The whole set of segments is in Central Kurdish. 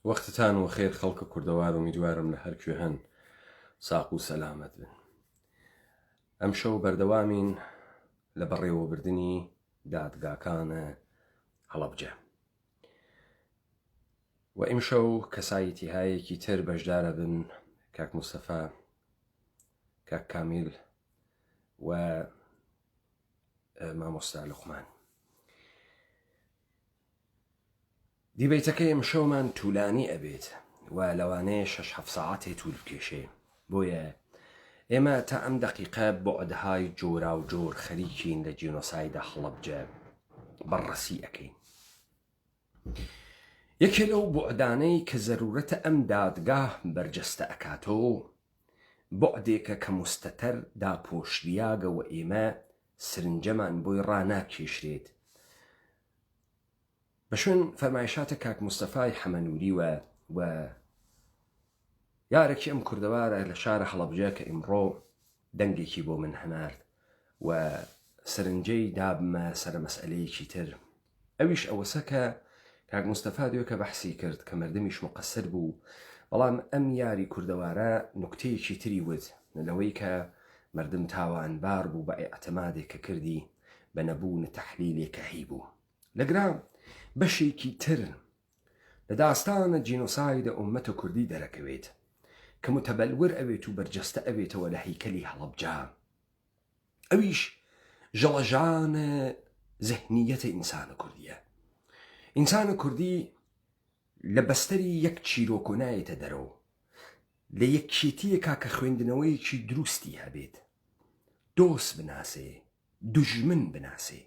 وەختتان و خێر خەڵکە کوردەوار و میدوارم لە هەرکوێ هەن ساق و سەلامەت بن. ئەم شەو بەردەوامین لە بەڕێوەبردننی دادگاکانە هەڵەبجە و ئیم شەو کەسایەتی هایەکی تر بەشدارە بن، کاک موستەفا، کاک کامیل و مامۆستا لوقمان. دیبەیتەکەی ئەم شەومان توولانی ئەبێت و لەوانەیە 6-7 ساعاتێ توول بکێشێ، بۆیە ئێمە تا ئەم دەقیقە بۆعدهای جۆرا و جۆر خەریکین لە جینۆسایدە هەڵەبجە بەڕەسی ئەەکەین. یەکێ لەو بۆعدانەی کە زەرورەتە ئەم دادگاه بەرجەستە ئەکاتەوە بۆعدێکە کە مستەتەر داپۆشلیاگە و ئێمە سرنجەمان بۆی ڕاناکێشرێت بە شوێن فەرمایشاتە کاک موستەفای حەمەنووری و یارێکی ئەم کوردەوارە لە شارە هەڵەبجە کە ئیمڕۆ دەنگێکی بۆ من هەنارد و سرنجەی دابمە سەر مەسئلەیەکی تر. ئەویش ئەوەسە کە کاک موستەفا دوێ کە بەحسی کرد کە مردمیش مقەسر بوو، بەڵام ئەم یاری کوردەوارە نوکتەیەکی تری وت لەوەی کە مردم تاوانبار بوو بە ئێعتەمادێک کە کردی بە نەبوون تەحلیلێکە هی بوو. لەگرا بەشێکی تر لە داستانە جینۆسایدە ئومەتە کوردی دەرەکەوێت کە متەبەلور ئەوێت و بەرجەستە ئەوێتەوە لە هەیکەلی هەڵەبجە. ئەویش ژەڵەژانە زەهنیەتە ئینسانە کوردیە. ئینسانە کوردی لە بەستەری یەک چیرۆکۆ نایەتە دەرەوە، لە یەککێتیەکا کە خوێندنەوەیەکی دروستی هەبێت، دۆست بناسێ، دوژمن بناسێ.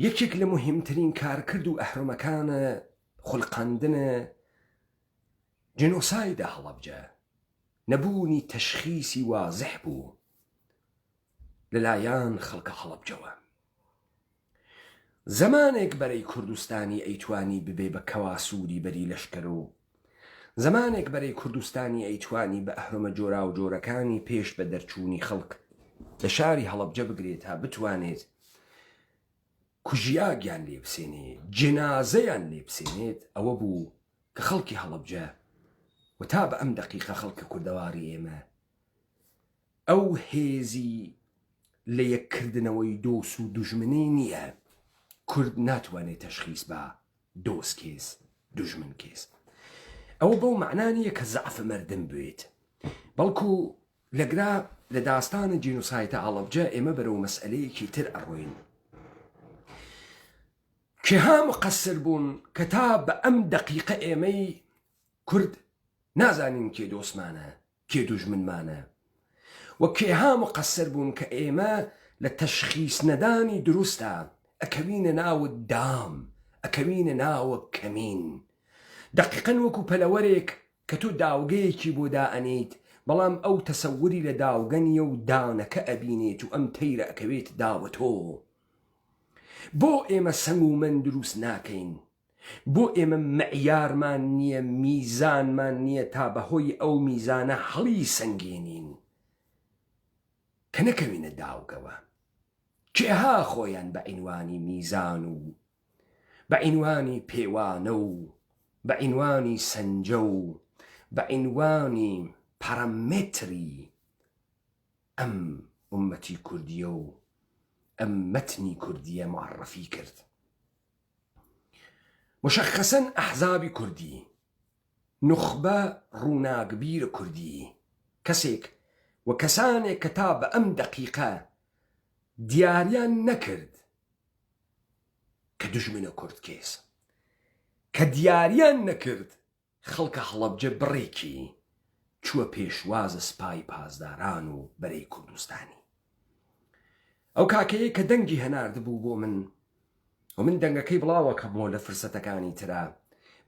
یەکێک لە مهمترین کارکرد و ئەهرمەکانە خوڵقاندنە جینۆسایدە هەڵەبجە نەبوونی تەشخیسی وازح بوو لەلایەن خەڵکە هەڵەبجەوە. زەمانێک بەرەی کوردستانی ئەیتوانی ببێ بە کەواسووری بەری لەشکەر و زەمانێک بەرەی کوردستانی ئەیتوانی بە ئەهرمە جۆرا و جۆرەکانی پێش بە دەرچوونی خەڵک لە شاری هەڵەبجە بگرێت تا بتوانێت کوژیاگیان لێ بسێنێ، جنازەیان لێ بسێنێت. ئەوە بوو کە خەڵکی هەڵەبجە و تا بە ئەم دەقیقە خەڵکە کوردەواری ئێمە ئەو هێزی لە یەککردنەوەی دۆس و دوژمنی نییە. کورد ناتوانێت تەشخیص بە دۆس کێس دوژمن کێس. ئەوە بەو معنانیە کە زەعف مردم بێت، بەڵکو لەگرا لە داستانە جینۆسایدە هەڵەبجە ئێمە بەرەو مەسئلەیەکی تر ئەڕۆین کێها مقەسر بوون کە تا بە ئەم دەقیقە ئێمەی کورد نازانین کێ دۆستمانە کێ دوژمنمانە، و کێها مقەسر بوون کە ئێمە لە تەشخیص نەدانی دروستە ئەکەوینە ناوە دام، ئەکەوینە ناوە کەمین. دەقیقەن وەکو پەلەوەرێک کە تۆ داوگەیەکی بۆ دائەنیت، بەڵام ئەو تەسەووری لە داوگەنیە و دانەکە ئەبینێت و ئەم تەیرە ئەکەوێت داوە تۆ. بۆ ئێمە سەنگ و من دروست ناکەین، بۆ ئێمە مەعیارمان نییە، میزانمان نییە تا بەهۆی ئەو میزانە هەڵی سەنگێنین کە نەکەوینە داوگەوە. کێها خۆیان بە عینوانی میزان و بە عینوانی پێوانە و بە عینوانی سەنجە و بە عینوانی پەرەمێتری ئەم ئومەتی کوردیە و ئەم مەتنی کوردیە معرەفی کرد. مشخصەن ئەحزابی کوردی، نوخبە ڕووناکبیر کوردی، کەسێک و کەسانێک کە تا بە ئەم دەقیقە دیاریان نەکرد کە دوژمنە کورد کێس، کە دیاریان نەکرد خەڵکە هەڵەبجە بڕێکی چووە پێشوازە سپای پازداران و بەرەی کوردستانی. ئەو کاکەیە کە دەنگی هەنارد بوو بۆ من و من دەنگەکەی بڵاوە کە بۆ لە فرسەتەکانی ترا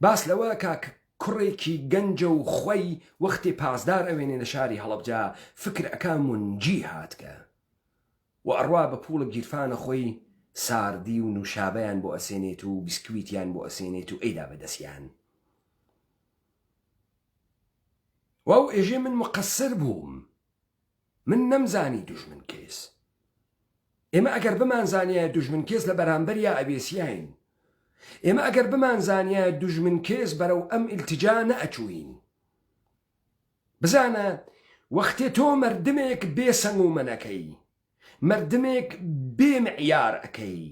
باس لەوە کاک کوڕێکی گەنجە و خۆی وەختی پازدار ئەوێنێ لە شاری هەڵەبجە فکر ئەکا منجی هاتکە و ئەڕوا بە پوڵە گیرفانە خۆی ساردی و نوشابەیان بۆ ئەسێنێت و بیسکویتیان بۆ ئەسێنێت و ئەیدا بەدەستیان. و ئەو ئێژێ من مقەسر بووم، من نەمزانی دوژمن کێس. ئێمە ئەگەر بمانزانیە دوژمن کێس لە بەرامبەر یا ئەبێسیاین، ئێمە ئەگەر بمانزانیە دوژمن کێز بەرەو ئەم ئیلتجا نەئەچووین. بزانە وەختێ تۆ مردمێک بێ سەنگومەنەکەی، مردمێک بێ معیار ئەەکەی،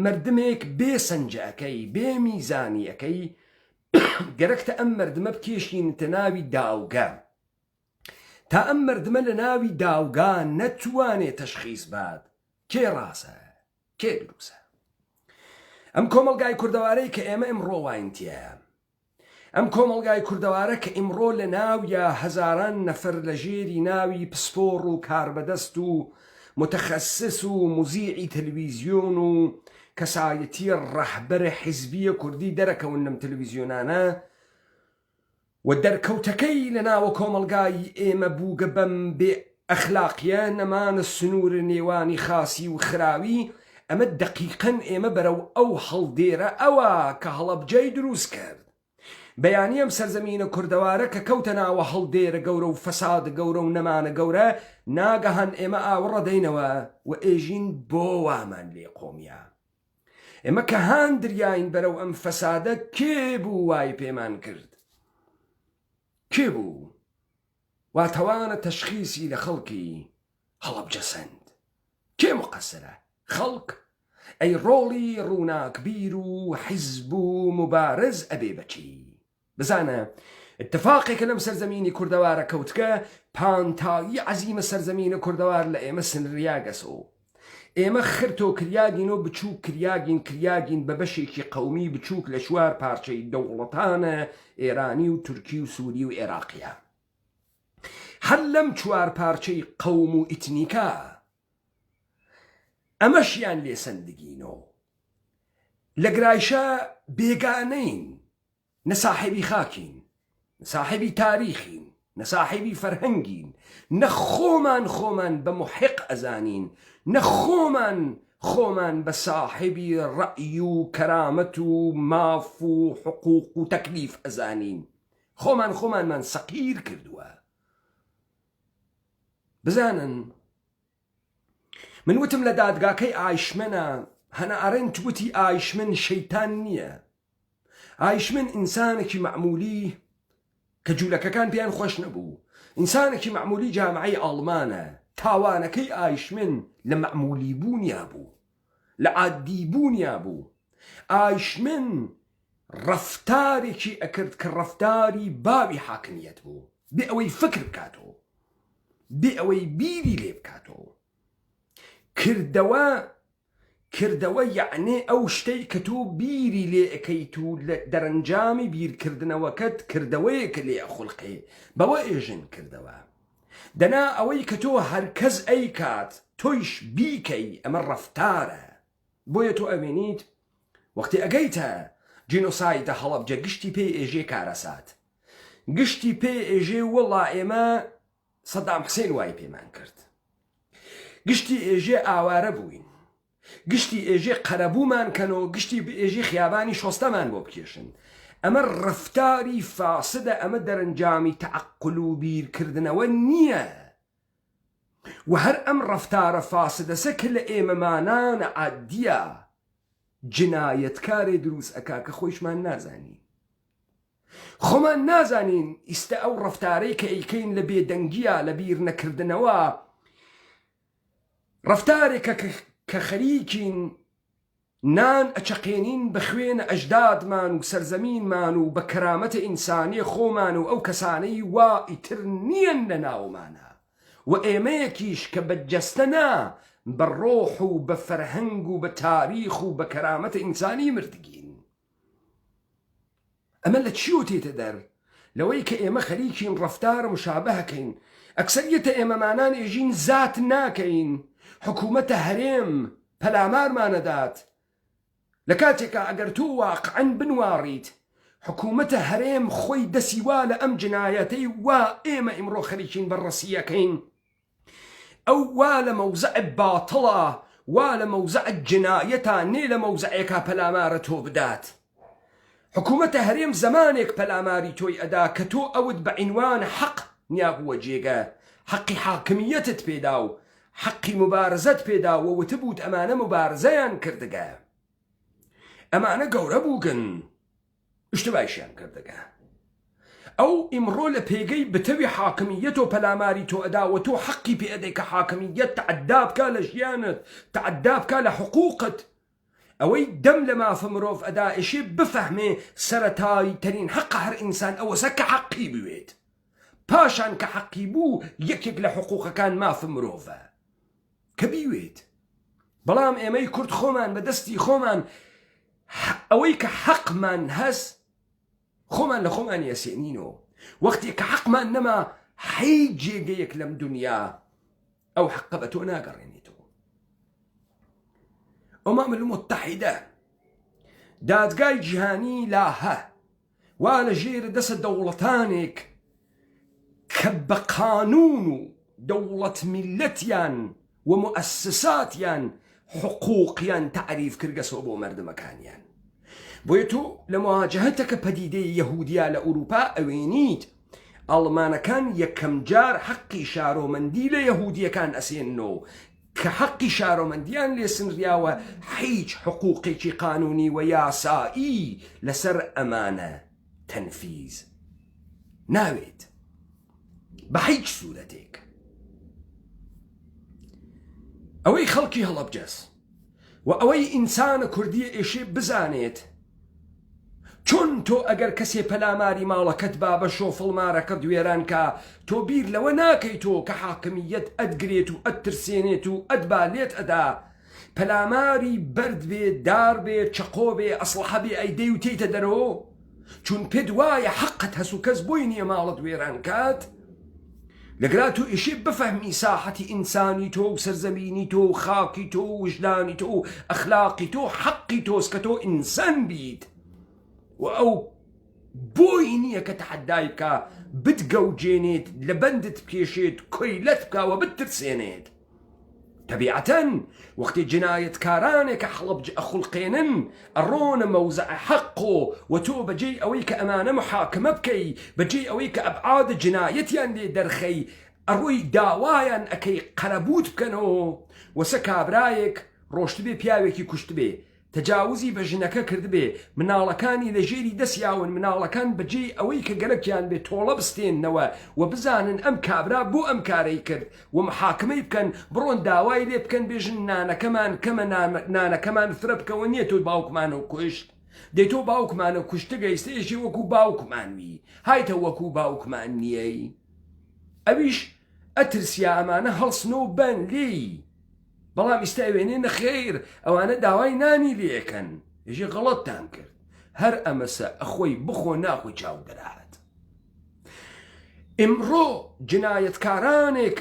مردمێک بێ سەنجەکەی، بێ میزانی ئەەکەی، گەرەکتە ئەم مردمە بکێشینتە ناوی داوگە. تا ئەم مردمە لە ناوی داوگا نەتوانێت تەشخیص بات کێ ڕاستە کێ دروستە. ئەم کۆمەڵگای کوردەوارەی کە ئێمە ئەمڕۆ واینتیە، ئەم کۆمەڵگای کوردەوارە کە ئیمڕۆ لە ناویە هەزاران نەفەر لە ژێری ناوی پسپۆڕ و کاربەدەست و متەخەسس و موزیعی تەلەڤیزیۆن و کەسایەتی ڕەهبەرە حیزبیە کوردی دەرەکەون لەم تەلەڤیزیۆنانە و دەرکەوتەکەی لە ناوە کۆمەڵگای ئێمە بووگە بەم بێ ئەخلاقیە نەمانە سنوور نێوانی خاسی و خراوی. ئەمە دەقیقەن ئێمە بەرەو ئەو هەڵدێرە ئەوە کە هەڵەبجەی دروست کرد. بەیانی ئەم سەرزەمینە کوردەوارە کە کەوتە ناوە هەڵدێرە گەورە و فەساد گەورە و نەمانە گەورە، ناگەهان ئێمە ئاوەڕە دەینەوە و ئێژین بۆ وامان لێ قۆمیە. ئێمە کە هان دریاین بەرەو ئەم فەسادە کێ بوو وای پێمان کرد؟ کێ بوو؟ واتەوانە تەشخیصی لە خەڵکی هەڵەبجە سەند. کێ مقەسرە؟ خەڵک؟ ئەی ڕۆڵی ڕووناکبیر و حیزب و مبارز ئەبێ بەچی؟ بزانە اتفاقێکە لەم سەرزەمینی کوردەوارە کەوتکە پانتایی عەزیمە سەرزەمینە کوردەوار لە ئێمە سنریا گەسۆ. ئێمە خرتۆ کریاگین و بچووک کریاگین بە بەشێکی قەومی بچووک لە شوار پارچەی دەوڵەتانە ئێرانی و تورکی و سووری و عێراقیە. هەر لەم چوار پارچەی قەوم و ئیتنیکا ئەمەشیان لێ سندگینەوە. لە گرایشە بێگانەین، نەساحێبی خاکین، نەساحێبی تاریخین، نەساحێبی فەرهەنگین، نەخۆمان بە محق ئەزانین، نەخۆمان بە ساحێبی ڕەئی و کەرامەت و ماف و حقوق و تەکلیف ئەزانین. خۆمانمان سەقیر کردووە. بزانن من وتم لە دادگاکەی ئایشمەنە، هەنە ئەرێنت وتی ئایشمن شەیتان نییە. ئایشمن ئینسانێکی معمولی کە جوولەکەکان پێیان خۆش نەبوو، ئینسانێکی معمولی جامعەی ئاڵمانە. تاوانەکەی ئایشمن لە معمولی بوونیا بوو، لە عادی بوونیا بوو. ئایشمن ڕەفتارێکی ئەکرد کە ڕەفتاری باوی حاکمیەت بوو، بێ ئەوەی فکر بکاتەوە، بێ ئەوەی بیری لێ بکاتەوە. کردەوە یعنی ئەو شتەی کە تۆ بیری لێ ئەەکەیت و دەرەنجامی بیرکردنەوەکەت کردەوەیەکە لێ ئەخولقێ، بەوە ئێژن کردەوە. دەنا ئەوەی کە تۆ هەرکەس ئەی کات تۆیش بیکەی، ئەمە ڕەفتارە. بۆیە تۆ ئەوێنیت وەختی ئەگەیتە جینۆسایدە هەڵەبجە گشتی پێ ئێژێ کارەسات، گشتی پێ ئێژێ وەڵا ئێمە سەدام حوسێن وای پێمان کرد، گشتی ئێژێ ئاوارە بووین، گشتی ئێژێ قەرەبوومان کەنەوە، گشتی ئێژێ خیابانی شۆستەمان بۆ بکێشن. ئەمە ڕەفتاری فاسدە، ئەمە دەرەنجامی تەعەقل و بیرکردنەوە نییە. و هەر ئەم ڕەفتارە فاسدەسە کە لە ئێمەمانانە عادیە، جنایەتکارێ دروست ئەکا کە خۆیشمان نازانین. خۆمان نازانین ئیستە ئەو ڕەفتارەی کە ئەیکەین لە بێدەنگیە، لە بیر نەکردنەوە، ڕەفتارێکە کە خەریکین نان ئەچەقێنین بە خوێنە ئەژدادمان و سەرزەمینمان و بە کەرامەتە ئینسانی خۆمان و ئەو کەسانەی وا ئیتر نیەن لە ناومانە، و ئێمەیەکیش کە بەجەستەنا بە ڕۆح و بە فەرهەنگ و بە تاریخ و بە کەرامەتە ئینسانی مردگین. ئەمە لە چیۆ تێتە دەر؟ لەوەی کە ئێمە خەریکین ڕەفتارە مشابهەکەین. ئەکسەریەتە ئێمەمانان ئێژین زات ناکەین، حکوومەتە هەرێم پەلامارمانەدات. لە کاتێکە ئەگەر تۆ واقعەن بنواڕیت حکوومەتە هەرێم خۆی دەسیوا لە ئەم جنایەتەی وا ئێمە ئیمڕۆ خەریکین بەڕەسیەکەین، ئەو وا لە مەوزع باتڵە، وا لە مەوزع جنایەتە، نێ لە مەوزعێکا پەلامارە تۆ بدات. حکوومەتە هەرێم زمانێک پەلاماری تۆی ئەدا کە تۆ ئەوت بە عینوان حەق نیابووە جێگە، حەقی حاکمیەتت پێدا و حەقی مبارزەت پێدا و وتبوت ئەمانە مبارزەیان کردگە. ئەمانە گەورە بووگن شتبایشیان کردەگە ئەو ئیمڕۆ لە پێگەی بتەوی حاکمیەت و پەلاماری تۆ ئەدا و تۆ حەقی پێ ئەدەی کە حاکمیەت تەعەدا بکا لە ژیانت تەعەدا بکا لە حقوقت ئەوەی دەم لە مافە مرۆڤ ئەدا ئێشێ بفەهمێ سەرەتایی تەرین حەقە هەر ئینسان ئەوەسە کە حەقی بوێت پاشان کە حەقی بوو یەکێک لە حقوقەکان مافە مرۆڤە کە بیوێت بەڵام ئێمەی کورد خۆمان بەدەستی خۆمان ئەوەی کە حەقمان هەست خۆمان لە خۆمان یەسێنینەوە وەختێک کە حەقمان نەما هیچ جێگەیەک لەم دنیا ئەو حەقە بە تۆ ناگەڕێنێتەوە ئەمام المتحیدە دادگای جیهانی لاهە وا لە ژێر دەسە دەوڵەتانێک کە بە قانون و دەوڵەت میلەتیان و مؤسساتیان حقوقیان تعریف کردگەسەوە بۆ مردمەکانیان بۆیە تۆ لە مواجهەتەکە پەدیدەی یەهودیا لە ئوروپا ئەوێنیت ئەڵمانەکان یەکەم جار حەقی شارۆمەندی لە یەهودیەکان ئەسێننەوە کە حەقی شارۆمەندیان لێ سنریاوە هیچ حقوقێکی قانونی و یاسایی لەسەر ئەمانە تەنفیز ناوێت بە هیچ سوورەتێک ئەوەی خەڵکی هەڵەبجەس و ئەوەی ئینسانە کوردیە ئێشێ بزانێت چۆن تۆ ئەگەر کەسێ پەلاماری ماڵەکەت با بە شۆفڵمارەکە دوێران کە تۆ بیر لەوە ناکەی تۆ کە حاکمیەت ئەدگرێت و ئەترسێنێت و ئەدبالێت ئەدا پەلاماری بەرد بێ دار بێ چەقۆ بێ ئەسڵحە بێ ئەیدەی و تێیتە دەرەوە چون پێت وایە حەقت هەست و کەس بۆی نییە ماڵت وێران کات لەگرا تۆ ئێشێ بفەهمی ساحەتی ئینسانی تۆ و سەرزەمینی تۆ و خاکی تۆ و وجدانی تۆ و ئەخلاقی تۆ حەقی تۆس کە تۆ ئینسان بیت و ئەو بۆی نییە کە تەحەدای بکە بتگەوجێنێت لە بەندت بکێشێت کۆیلەت بکاوە بترسێنێت طبیعەتەن وەختی جنایەتکارانێکە حەڵەبج ئەخولقێنن ئەڕۆنە مەوزع حەقۆ و تۆ بەجێی ئەوەی کە ئەمانە محاکمە بکەی بەجێی ئەوەی کە ئەبعاد جنایەتیان لێ دەرخەی ئەڕۆی داوایان ئەکەی قەرەبوت بکەنەوە وەسە کابرایەک ڕۆشت بێ پیاوێکی کوشت بێ تەجاوزی بە ژنەکە کرد بێ مناڵەکانی لە ژێری دەستیاون مناڵەکان بەجێی ئەوەی کە گەلەکیان بێ تۆڵە بستێننەوە و بزانن ئەم کابرا بۆ ئەم کارەی کرد و محاکمەی بکەن بڕۆن داوای لێ بکەن بێژن نانەکەمان کەمە نانەکەمان فرە بکەوە نییە تۆ باوکمانەوە کوشت دەی تۆ باوکمانە کوشتە گەیستێژی وەکو باوکمانوی هایتە وەکو باوکمان نییەی ئەویش ئەترسیا ئەمانە هەڵسنەوە بەن لێی بەڵام ئیستاوێنێ نەخێر ئەوانە داوای نانی لێەکەن ژی غەڵەتتان کرد هەر ئەمەسە ئەخۆی بخۆ ناخۆی چاو دەرات ئیمڕۆ جنایەتکارانێک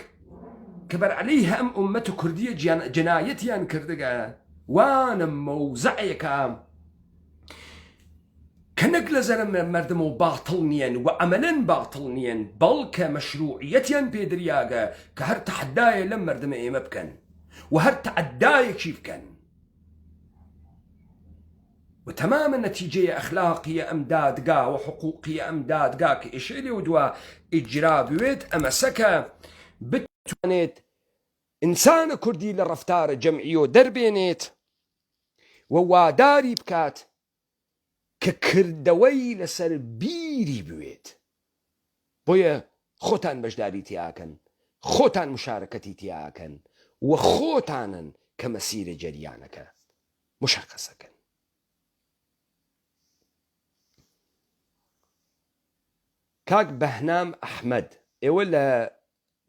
کە بەرعەلەی هەم ئومەت کوردیە جنایەتیان کردگە وانە مەوزعێکە کە نەک لە زەرە مردم و باڵتڵ نیەن و ئەمەلەن باڵتڵ نیەن بەڵکە مەشروعیەتیان پێدریاگە کە هەر تەحەدایە لەم مردمە ئێمە بکەن و هەر تەعەدایەکی بکەن و تەمامە نەتیجەیە ئەخلاقیە ئەم دادگا و حقوقیە ئەم دادگا کە ئێشێ لێ و دووە ئیجرا بوێت ئەمەسەکە بتوانێت ئینسانە کوردی لە ڕەفتارە جەمعیۆ دەربێنێت و واداری بکات کە کردەوەی لەسەر بیری بوێت بۆیە خۆتان بەشداری تیاکەن خۆتان مشارەکەتی تیاکەن و خۆتانن کە مەسیرە جەریانەکە مشخصەکەن کاک بەهنام ئەحمەد ئێوە لە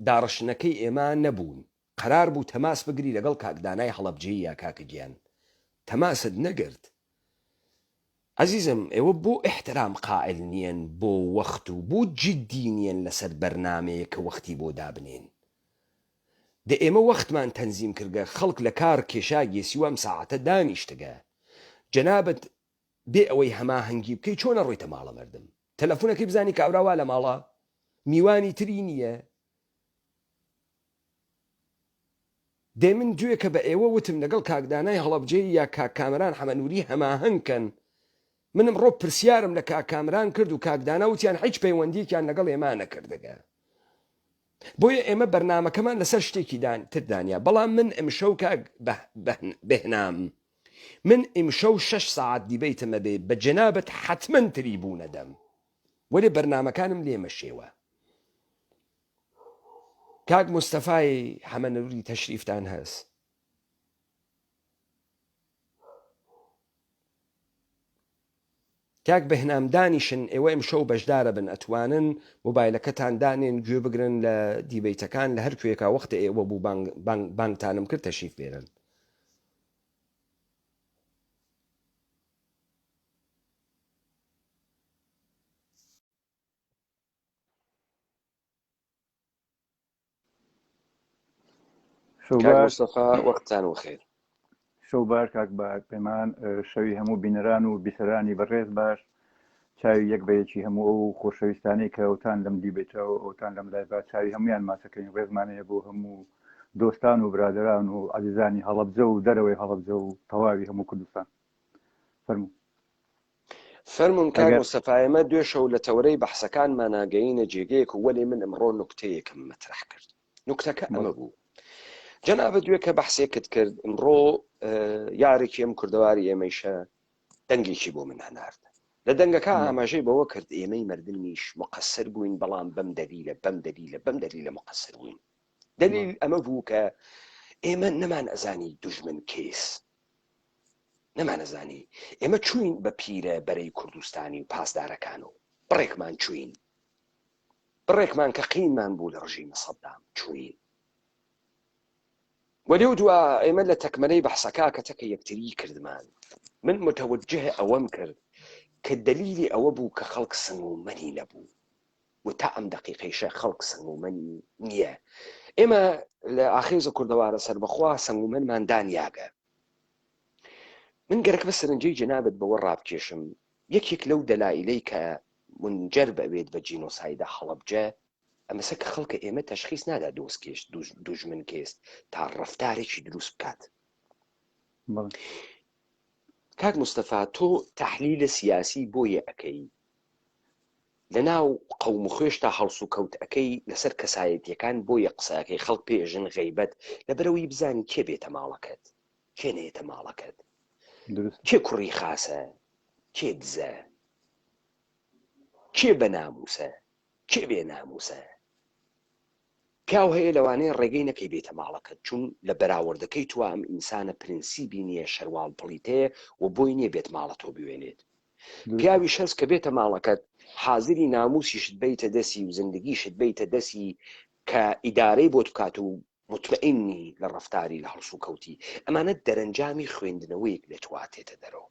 داڕشنەکەی ئێمە نەبوون قەرار بوو تەماس بگری لەگەڵ کاکدانای هەڵەبجەیی یا کاکە گیان تەماست نەگرت عزیزم ئێوە بۆ احترام قائل نیەن بۆ وەخت و بۆ جدی نیەن لەسەر بەرنامەیە کە وەختی بۆ دابنێن دە ئێمە وەختمان تەنزیم کردگە خەڵک لە کار کێشا گێسیوە ئەم ساعەتە دانیشتگە جەنابەت بێ ئەوەی هەماهەنگی بکەی چۆنە ڕۆیتە ماڵە مردم تەلەفۆنەکەی بزانی کاوراوا لە ماڵە میوانی تری نییە دێ من گوێ کە بە ئێوە وتم لەگەڵ کاکدانای هەڵەبجەی یا کاکامران حەمەنووری هەماهەنگکەن منم ڕۆ پرسیارم لە کاکامران کرد و کاکدانا وتیان هیچ پەیوەندیەکیان لەگەڵ ئێمە نەکردەگە بۆیە ئێمە بەرنامەکەمان لەسەر شتێکی تردانیا بەڵام من ئەمشەو کاک بەهنام من ئیمشەو 6 ساعت دیبەیتەمە بێ بە جەنابەت حتمما تریبوونە دەم وەرێ بەرنامەکانم لێمە شێوە. کاک مستەفای حەمەنووری تەشریفتان هەست. کاک بەهنام دانیشن ئێوە ئەمشەو بەشدارە بن ئەتوانن مۆبایلەکەتان دانێن گوێ بگرن لە دیبەیتەکان لە هەر کوێکا وەختە ئێوە بوو بانگتانم کرد تەشریف بێرن. مستەفا وەختتان وەخێر. شەو باش کاک پەیمان، شەوی هەموو بینەران و بیسەرانی بەڕێز باش. چاوی یەک بەیەکی هەموو ئەو خۆشەویستانەی کە ئەوتان لەم دیبێتەوە ئەوتان لەم لای با چاوی هەمویان ماسەکەین ڕێزمانەیە بۆ هەموو دۆستان و برادران و عەزیزانی هەڵەبجە و دەرەوەی هەڵەبجە و تەواوی هەموو کوردستان. فەرمون کاک مستەفا، ئێمە دوێ شەو لە تەورەی بەحسەکانمان ناگەینە جێگەیەک و وەلێ من ئەمڕۆ نوکتەیەکم مەترح کرد. نوکتەکە ئەمە بوو. جەنابە دوێ کە بەحسێکت کرد ئەمڕۆ یارێکی ئەم کوردەواری ئێمەیشە دەنگێکی بۆ من هەنارد. لە دەنگەکە ئاماژەی بەوە کرد ئێمەی مردمیش مقەسەر بووین، بەڵام بەم دەلیلە مقەسەر بووین. دلیل ئەمە بوو کە ئێمە نەمان ئەزانی دوژمن کێس، نەمانەزانی. ئێمە چوین بە پیرە بەرەی کوردستانی و پاسدارەکانەوە بڕێکمان چوین، بڕێکمان کە قینمان بوو لە ڕژیمە سەدام چوین. وەلێو دووە ئێمە لە تەکمەلەی بەحسەکە کە تەکە یەکتری کردمان، من متوجه ئەوەم کرد کە دلیلی ئەوە بوو کە خەڵک سنگومەنی نەبوو و تا ئەم دقیقەیشە خەڵک سنگومەنی نییە. ئێمە لە ئاخێزە کوردەوارە سەربەخوا سنگومەنمان دانیاگە. من گەرەک بە سەرنجەی جەنابەت بەوە ڕابکێشم یەکێک لەو دەلایلەی کە منجەر بەوێت بە جینۆسایدە هەڵەبجە ئەمەسە کە خەڵکە ئێمە تەشخیص نادا دۆستکێش دوژمن کێس تا ڕەفتارێکی دروست بکات. کاک مستەفا، تۆ تەحلیلە سیاسی بۆیە ئەەکەی، لە ناو قەوم و خوێش تا هەڵس و کەوت ئەەکەی لەسەر کەسایەتیەکان بۆیە قسەکەی خەڵک پێژن غەیبەت لەبەرەوەی بزانی کێ بێتە ماڵەکەت، کێ نێتە ماڵەکەت، کێ کوڕی خاسە، کێ دزە، کێ بە ناموسە، کێ بێ ناموسە. پیاو هەیە لەوانەیە ڕێگەی نەکەی بێتە ماڵەکەت، چون لە بەراوردەکەی توە ئەم ئینسانە پرینسیبی نییە، شەروال پڵیتەیە و بۆی نییە بێت ماڵە تۆ بوێنێت. پیاوی شەرز کە بێتە ماڵەکەت حازری ناموسیشت بیتە دەسی و زندگیشت بیتە دەسی کە ئیدارەی بۆت بکات و مطمئنی لە ڕەفتاری لە هەڵس و کەوتی. ئەمانە دەرەنجامی خوێندنەوەیەک لێت واتێتە دەرەوە.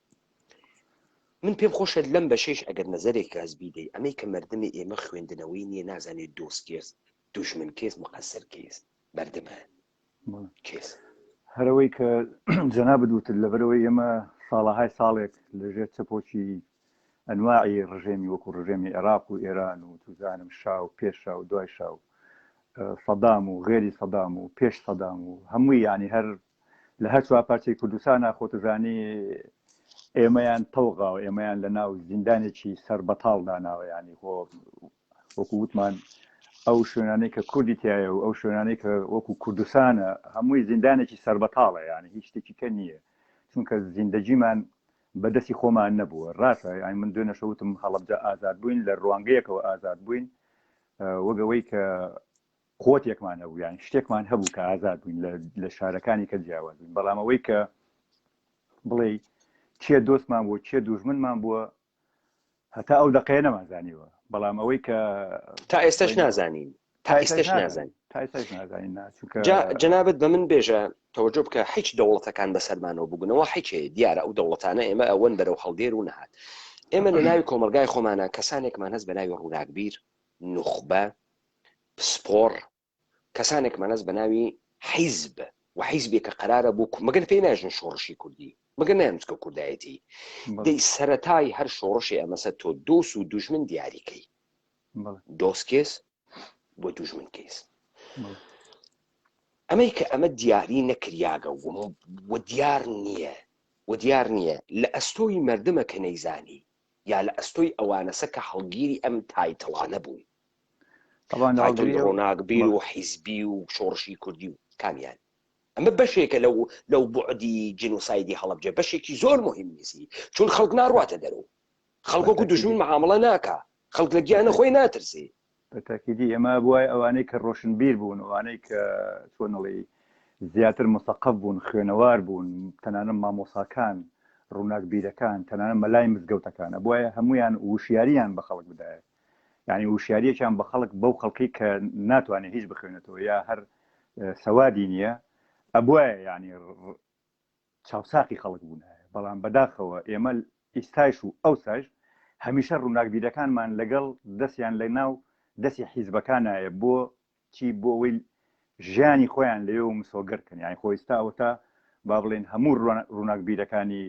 من پێم خۆشە لەم بەشەیش ئەگەر نەزەرێک گاز بیدەی ئەمەی کە مردمی ئێمە خوێندنەوەی نییە، نازانێت دۆست کێس، دوژمن کێس، مقەسەر کێس، بەردەمە کێس. هەرەوەی کە جەنابەت وتت لەبەرەوەی ئێمە ساڵەهای ساڵێک لەژێر چەپۆکی ئەنواعی ڕژێمی وەکو ڕژێمی عێراق و ئێران و توزانم شاو پێش شاو دوای شاو سەدام و غێری سەدام و پێش سەدام و هەمووی یعنی هەر لە هەر چوار پارچەی کوردستانە خۆتزانی ئێمەیان تەوقا و ئێمەیان لە ناو زیندانێکی سەر بەتاڵ داناوە. ینی وەکو وتمان ئەو شوێنانەی کە کوردی تایە و ئەو شوێنانەی کە وەکو کوردستانە هەمووی زیندانێکی سەر بەتاڵە، یعنی هیچ شتێکی کە نییە، چونکە زیندەجیمان بەدەستی خۆمان نەبووە. ڕاستە ئای من دوێنە شەوتم هەڵەبجە ئازاد بووین، لە ڕوانگەیەکەوە ئازاد بووین، وەگەوەی کە قوتێکمان هەبوو، یان شتێکمان هەبوو کە ئازاد بووین لە شارەکانی کە جیاواز بووین. بەڵام ئەوەی کە بڵێ چێ دۆستمان بووە چێ دوژمنمان بووە هەتا ئەو دقەیە نەمازانیوە. بەڵام ئەوەی کە تا ئێستش نازانین، تا ئێستش نازانین. جەنابەت بە من بێژە تەوەجۆ بکە هیچ دەوڵەتەکان بەسەرمانەوە بووبنەوە هیچێ دیارە ئەو دەوڵەتانە ئێمە ئەوەن بەرەو هەڵدێر و نەهات. ئێمە لە ناوی کۆمەلگای خۆمانە کەسانێکمان هەست بە ناوی ڕووناکبیر، نوخبە، پسپۆڕ، کەسانێکمان هەست بە ناوی حیزب و حیزبێک کە قەرارە بۆ مەگەر پێی ناژن شۆڕشی کوردی، مەگەر نامچکە کوردایەتی دەی سەرەتای هەر شۆڕشی ئەمەسە تۆ دۆست و دوژمن دیاریکەی، دۆست کێس بۆ دوژمن کێس. ئەمەی کە ئەمە دیاری نەکریاگە و دیار نییە لە ئەستۆی مردمە کە نەیزانی یا لە ئەستۆی ئەوانەسە کە هەڵگیری ئەم تایتڵانە بوون، ڕۆناکبیر و حیزبی و شۆڕشی کوردی و کامیان. ئەمە بەشێکە لەو بوعدی جنوسایدی هەڵەبجە بەشێکی زۆر مهمیسی چون خەڵک ناڕواتە دەرەوە خەڵکۆکو دژمن معامڵە ناکە خەڵک لە گیانە خۆی ناترسێ بەتاکیدی ئەمە بووای ئەوانەی کە ڕۆشنبیر بوون ئەوانەی کە چۆنڵی زیاتر مستەقف بوون خوێنەوار بوون تەنانەت مامۆساکان ڕووناکبیرەکان تەنانەت مەلای مزگەوتەکانە بواە هەمویان وشیاریان بە خەڵک بدایە یعنی وشیاریەکیان بە خەڵک بەو خەڵکی کە ناتوانێت هیچ بخوێنێتەوە یا هەر سەوادی نییە ئەبواە ینی چاوساقی خەڵک بوون بەڵام بەداخەوە ئێمە ئیستایش و ئەوساش هەمیشە ڕووناکبیرەکانمان لەگەڵ دەستیان لە ناو دەستی حیزبەکانایە بۆ چی بۆ ئەوەی ژیانی خۆیان لەوێ مسۆگەرکن یانی خۆیستاوە تا با بڵێن هەموو ڕووناکبیرەکانی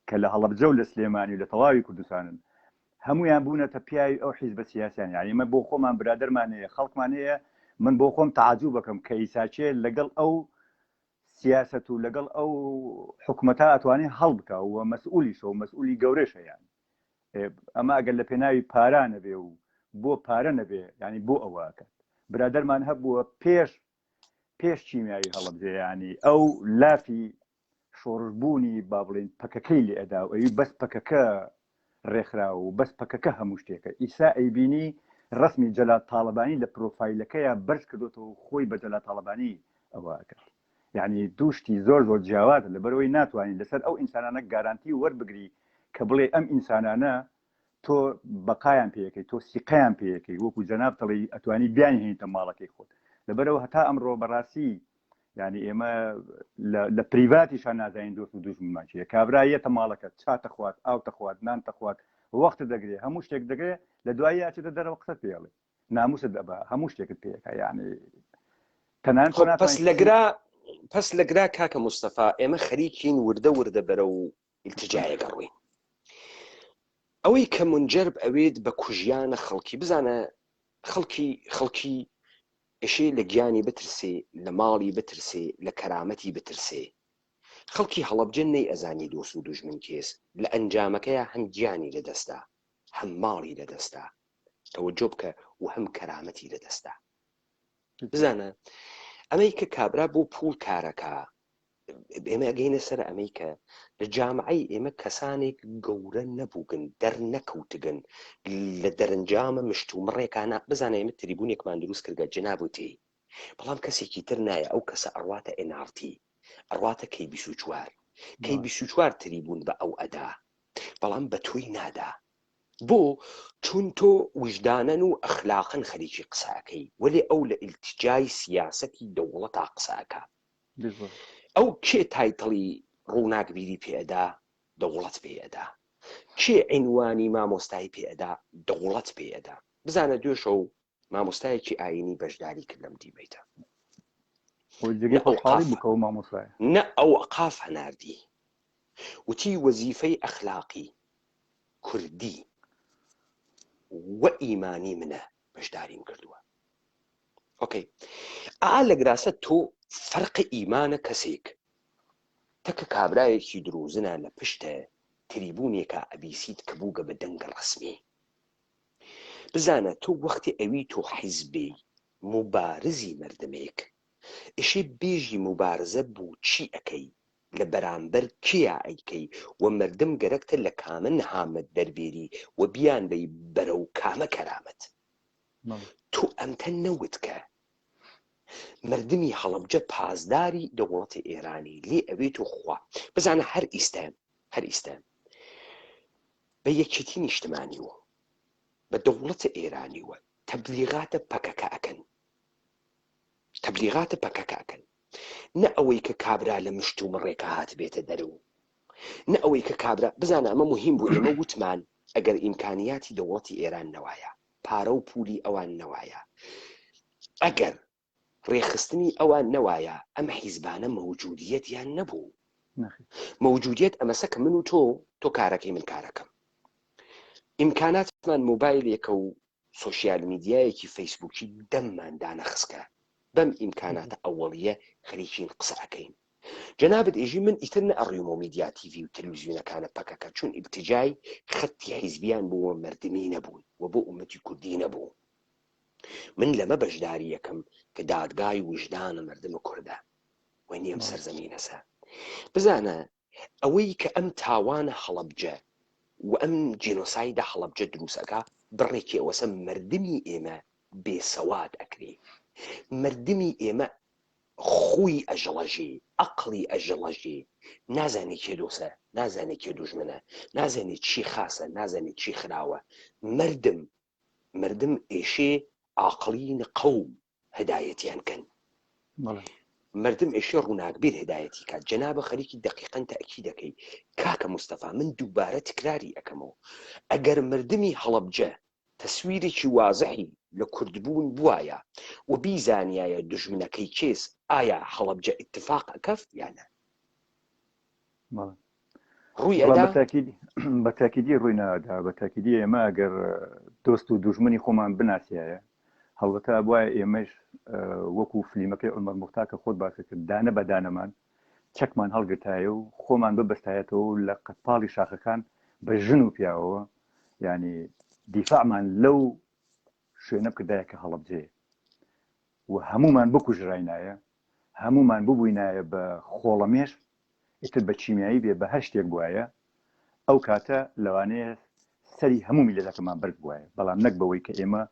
کە لە هەڵەبجە و لە سلێمانی و لە تەواوی کوردستانن هەمویان بوونەتە پیاوی ئەو حیزبە سیاسیان یعنی مە بۆ خۆمان برادەرمانەیە خەڵکمانەیە من بۆ خۆم تعجب بکەم کە ئیساچێ لەگەڵ ئەو سیاست و لەگەڵ ئەو حکومەتە ئەتوانێت هەڵ بکە و مەسئولیشە و مەسئولی گەورەشە یان ئەمە ئەگەر لە پێناوی پارانە بێ و بۆ پارە نەبێ ینی بۆ ئەوەکە برادەرمان هەبووە پێش چیمیاوی هەڵەبجێ ینی ئەو لافی شۆڕبوونی با بڵێن پەکەکەی لێ ئەدا و ئەوی بەس پەکەکە ڕێکخرا و بەس پەکەکە هەموو شتێکە ئیسا ئەیبینی ڕسمی جەلات تاڵبانی لە پرۆفایلەکەیە بەرز کردوتەوە خۆی بە جەلات تاڵبانی ئەوەکە یعنی دووشتی زۆر جیاواتە لەبەرەوەی ناتوانین لەسەر ئەو ئینسانانە گارانتی وەربگری کە بڵێ ئەم ئینسانانە تۆ بەقایان پێەکەی تۆ سیقیان پێەکەی وەکو جەناب تەڵی ئەتوانی بیان هێنیتە ماڵەکەی خۆت لەبەرەوە هەتا ئەمڕۆ بەڕاستی ینی ئێمە لە پریڤاتیشان نازانین دۆست و دوژمنمان چیە کابرا یەتە ماڵەکە چاتە خوات ئاوتە خوات نانتە خوات وەختە دەگرێت هەموو شتێک دەگرێت لە دوای یاچێتە دەرەوە قسە پێڵێ ناموسە دەبا هەموو شتێکت پێەکە یعنی تەنان پس لەگرا کاکە مستەفا ئێمە خەریکین وردە بەرە و ئیلتیجایە گەڕوین ئەوەی کە منجەرب ئەوێت بە کوژیانە خەڵکی بزانە خەڵکی ئەشێ لە گیانی بترسێ لە ماڵی بترسێ لە کەرامەتی بترسێ خەڵکی هەڵەبجە نەی ئەزانی دۆست و دوژمن کێس لە ئەنجامەکەیە هەم گیانی لەدەستا هەم ماڵی لەدەستا تەوەجۆ بکە و هەم کەرامەتی لەدەستا بزانە ئەمەی کە کابرا بۆ پوڵ کارەکە ئێمە ئەگەینە سەر ئەمەی کە لە جامعەی ئێمە کەسانێک گەورە نەبووگن دەرنەکەوتگن لە دەرەنجامە مشت و مڕێکانە بزانە ئێمە تریبوونێکمان دروست کردگە جنابوتی بەڵام کەسێکی تر نایە ئەو کەسە ئەڕواتە NRT ئەڕواتە کەی 24 تریبوون بە ئەو ئەدا بەڵام بە تۆی نادا بۆ چون تۆ وجدانن و ئەخلاقن خەریکی قساکەی وەلێ ئەو لە ئیلتیجای سیاسەتی دەوڵەتا قساکە ئەو کێ تایتڵی ڕووناکبیری پێدا دەوڵەت پێدا کێ عینوانی مامۆستایی پێدا دەوڵەت پێدا بزانە دوێشە و مامۆستایەکی ئاینی بەشداری کرد لەم دیبیتە نە ئەو قاف هەناردی وتی وەزیفەی ئەخلاقی کوردی وە ئیمانی منە بەشداریم کردووە ئۆکەی لە گراسە تۆ فەرقی ئیمانە کەسێک تەکە کابرایەکی دروزنە لە پشتە تریبوونێکە ئەبیسیت کە بووگە بە دەنگە ڕسمی بزانە تۆ وەختی ئەوی تۆ حیزبی مبارزی مردمێک ئشی بێژی مبارزە بوو چی ئەەکەی لە بەرامبەر کیا ئەیکەی و مردم گەرەکتە لە کامە نەهامەت دەربێری و بیان بەی بەرە و کامە کەرامەت تۆ ئەمتە نەوتکە مردمی هەڵەبجە پازداری دەوڵەتی ئێرانی لێ ئەوێت و خوا بزانە هەر ئیستان بە یەکێتی نیشتمانیوە بە دەوڵەتە ئێرانیوە تەبلیغاتە پەکەکە ئەکەن نە ئەوەی کە کابرا لە مشت و مڕێکە هات بێتە دەرەوە نە ئەوەی کە کابرا بزانە ئەمە مهم بوو ئێمە وتمان ئەگەر ئیمکانیاتی دەوڵەتی ئێران نەوایە پارە و پولی ئەوان نەوایە ئەگەر ڕێخستنی ئەوان نەوایە ئەم حیزبانە مەوجودیەتیان نەبوو مەوجودیت ئەمەسە کە من و تۆ کارەکەی من کارەکەم ئیمکاناتمان مۆبایلێکە و سۆشیال میدیایەکی فەیسبووکی دەممان دانەخسکە بەم ئیمکاناتە ئەوەڵیە خەریکین قسەکەین جەنابەت ئێژی من ئیتر نەئەڕیومە میدیا تیڤی و تەلەڤیزیۆنەکانە پەکەکە چون ئیلتیجای خەتی حیزبیان بووە مردمی نەبوون و بۆ ئومەتی کوردی نەبوو من لەمە بەشداری یەکەم کە دادگای وجدانە مردمە کوردە وی نیەم سەرزەمینەسە بزانە ئەوەی کە ئەم تاوانە هەڵەبجە و ئەم جینۆسایدە هەڵەبجە دروستەکە بڕێکی ئەوەسە مردمی ئێمە بێسەواد ئەکرێ مردمی ئێمە خوی ئەژەڵەژێ ئەقڵی ئەژەڵەژێ نازانێ کێ دۆسە نازانێ کێ دوژمنە نازانێت چی خاسە نازانێت چی خراوە مردم ئێشێ عاقڵین قەوم هدایەتیان کەن مردم ئێشێ ڕووناکبیر هدایەتی کات جەنابە خەریکی دقیقەن تەئکید دەکەی کاکە مستەفا من دووبارە تکراری ئەەکەمەوە ئەگەر مردمی هەڵەبجە تەسویرێکی وازەحی لە کوردبوون بوایە و بیزانایە دژمنەکەی کێس ئایا هەڵەبجە ئیتفاق ئەکەف یانە ڕووی ئەدا بە تاکیدی ڕووی نادا بە تاکیدی ئێمە ئەگەر دۆست و دوژمنی خۆمان بناسیایە هەڵبەتە وایە ئێمەش وەکو فلیمەکەی عومەر موختاکە خۆت باسە کرد دانە بە دانەمان چەکمان هەڵگرتایە و خۆمان ببەستایەتەوە لە قەپاڵی شاخەکان بە ژن و پیاوەوە ینی دیفاعمان لەو شوێنە بکردایە کە هەڵەبجێ و هەمومان بکوژراینایە هەمومان ببووینایە بە خۆڵەمێش ئیتر بە چیمیایی بێ بە هەر شتێک بواە ئەو کاتە لەوانەیە سەری هەموو میلەتەکەمان بەرگ بواە بەڵام نەک بەوەی کە ئێمە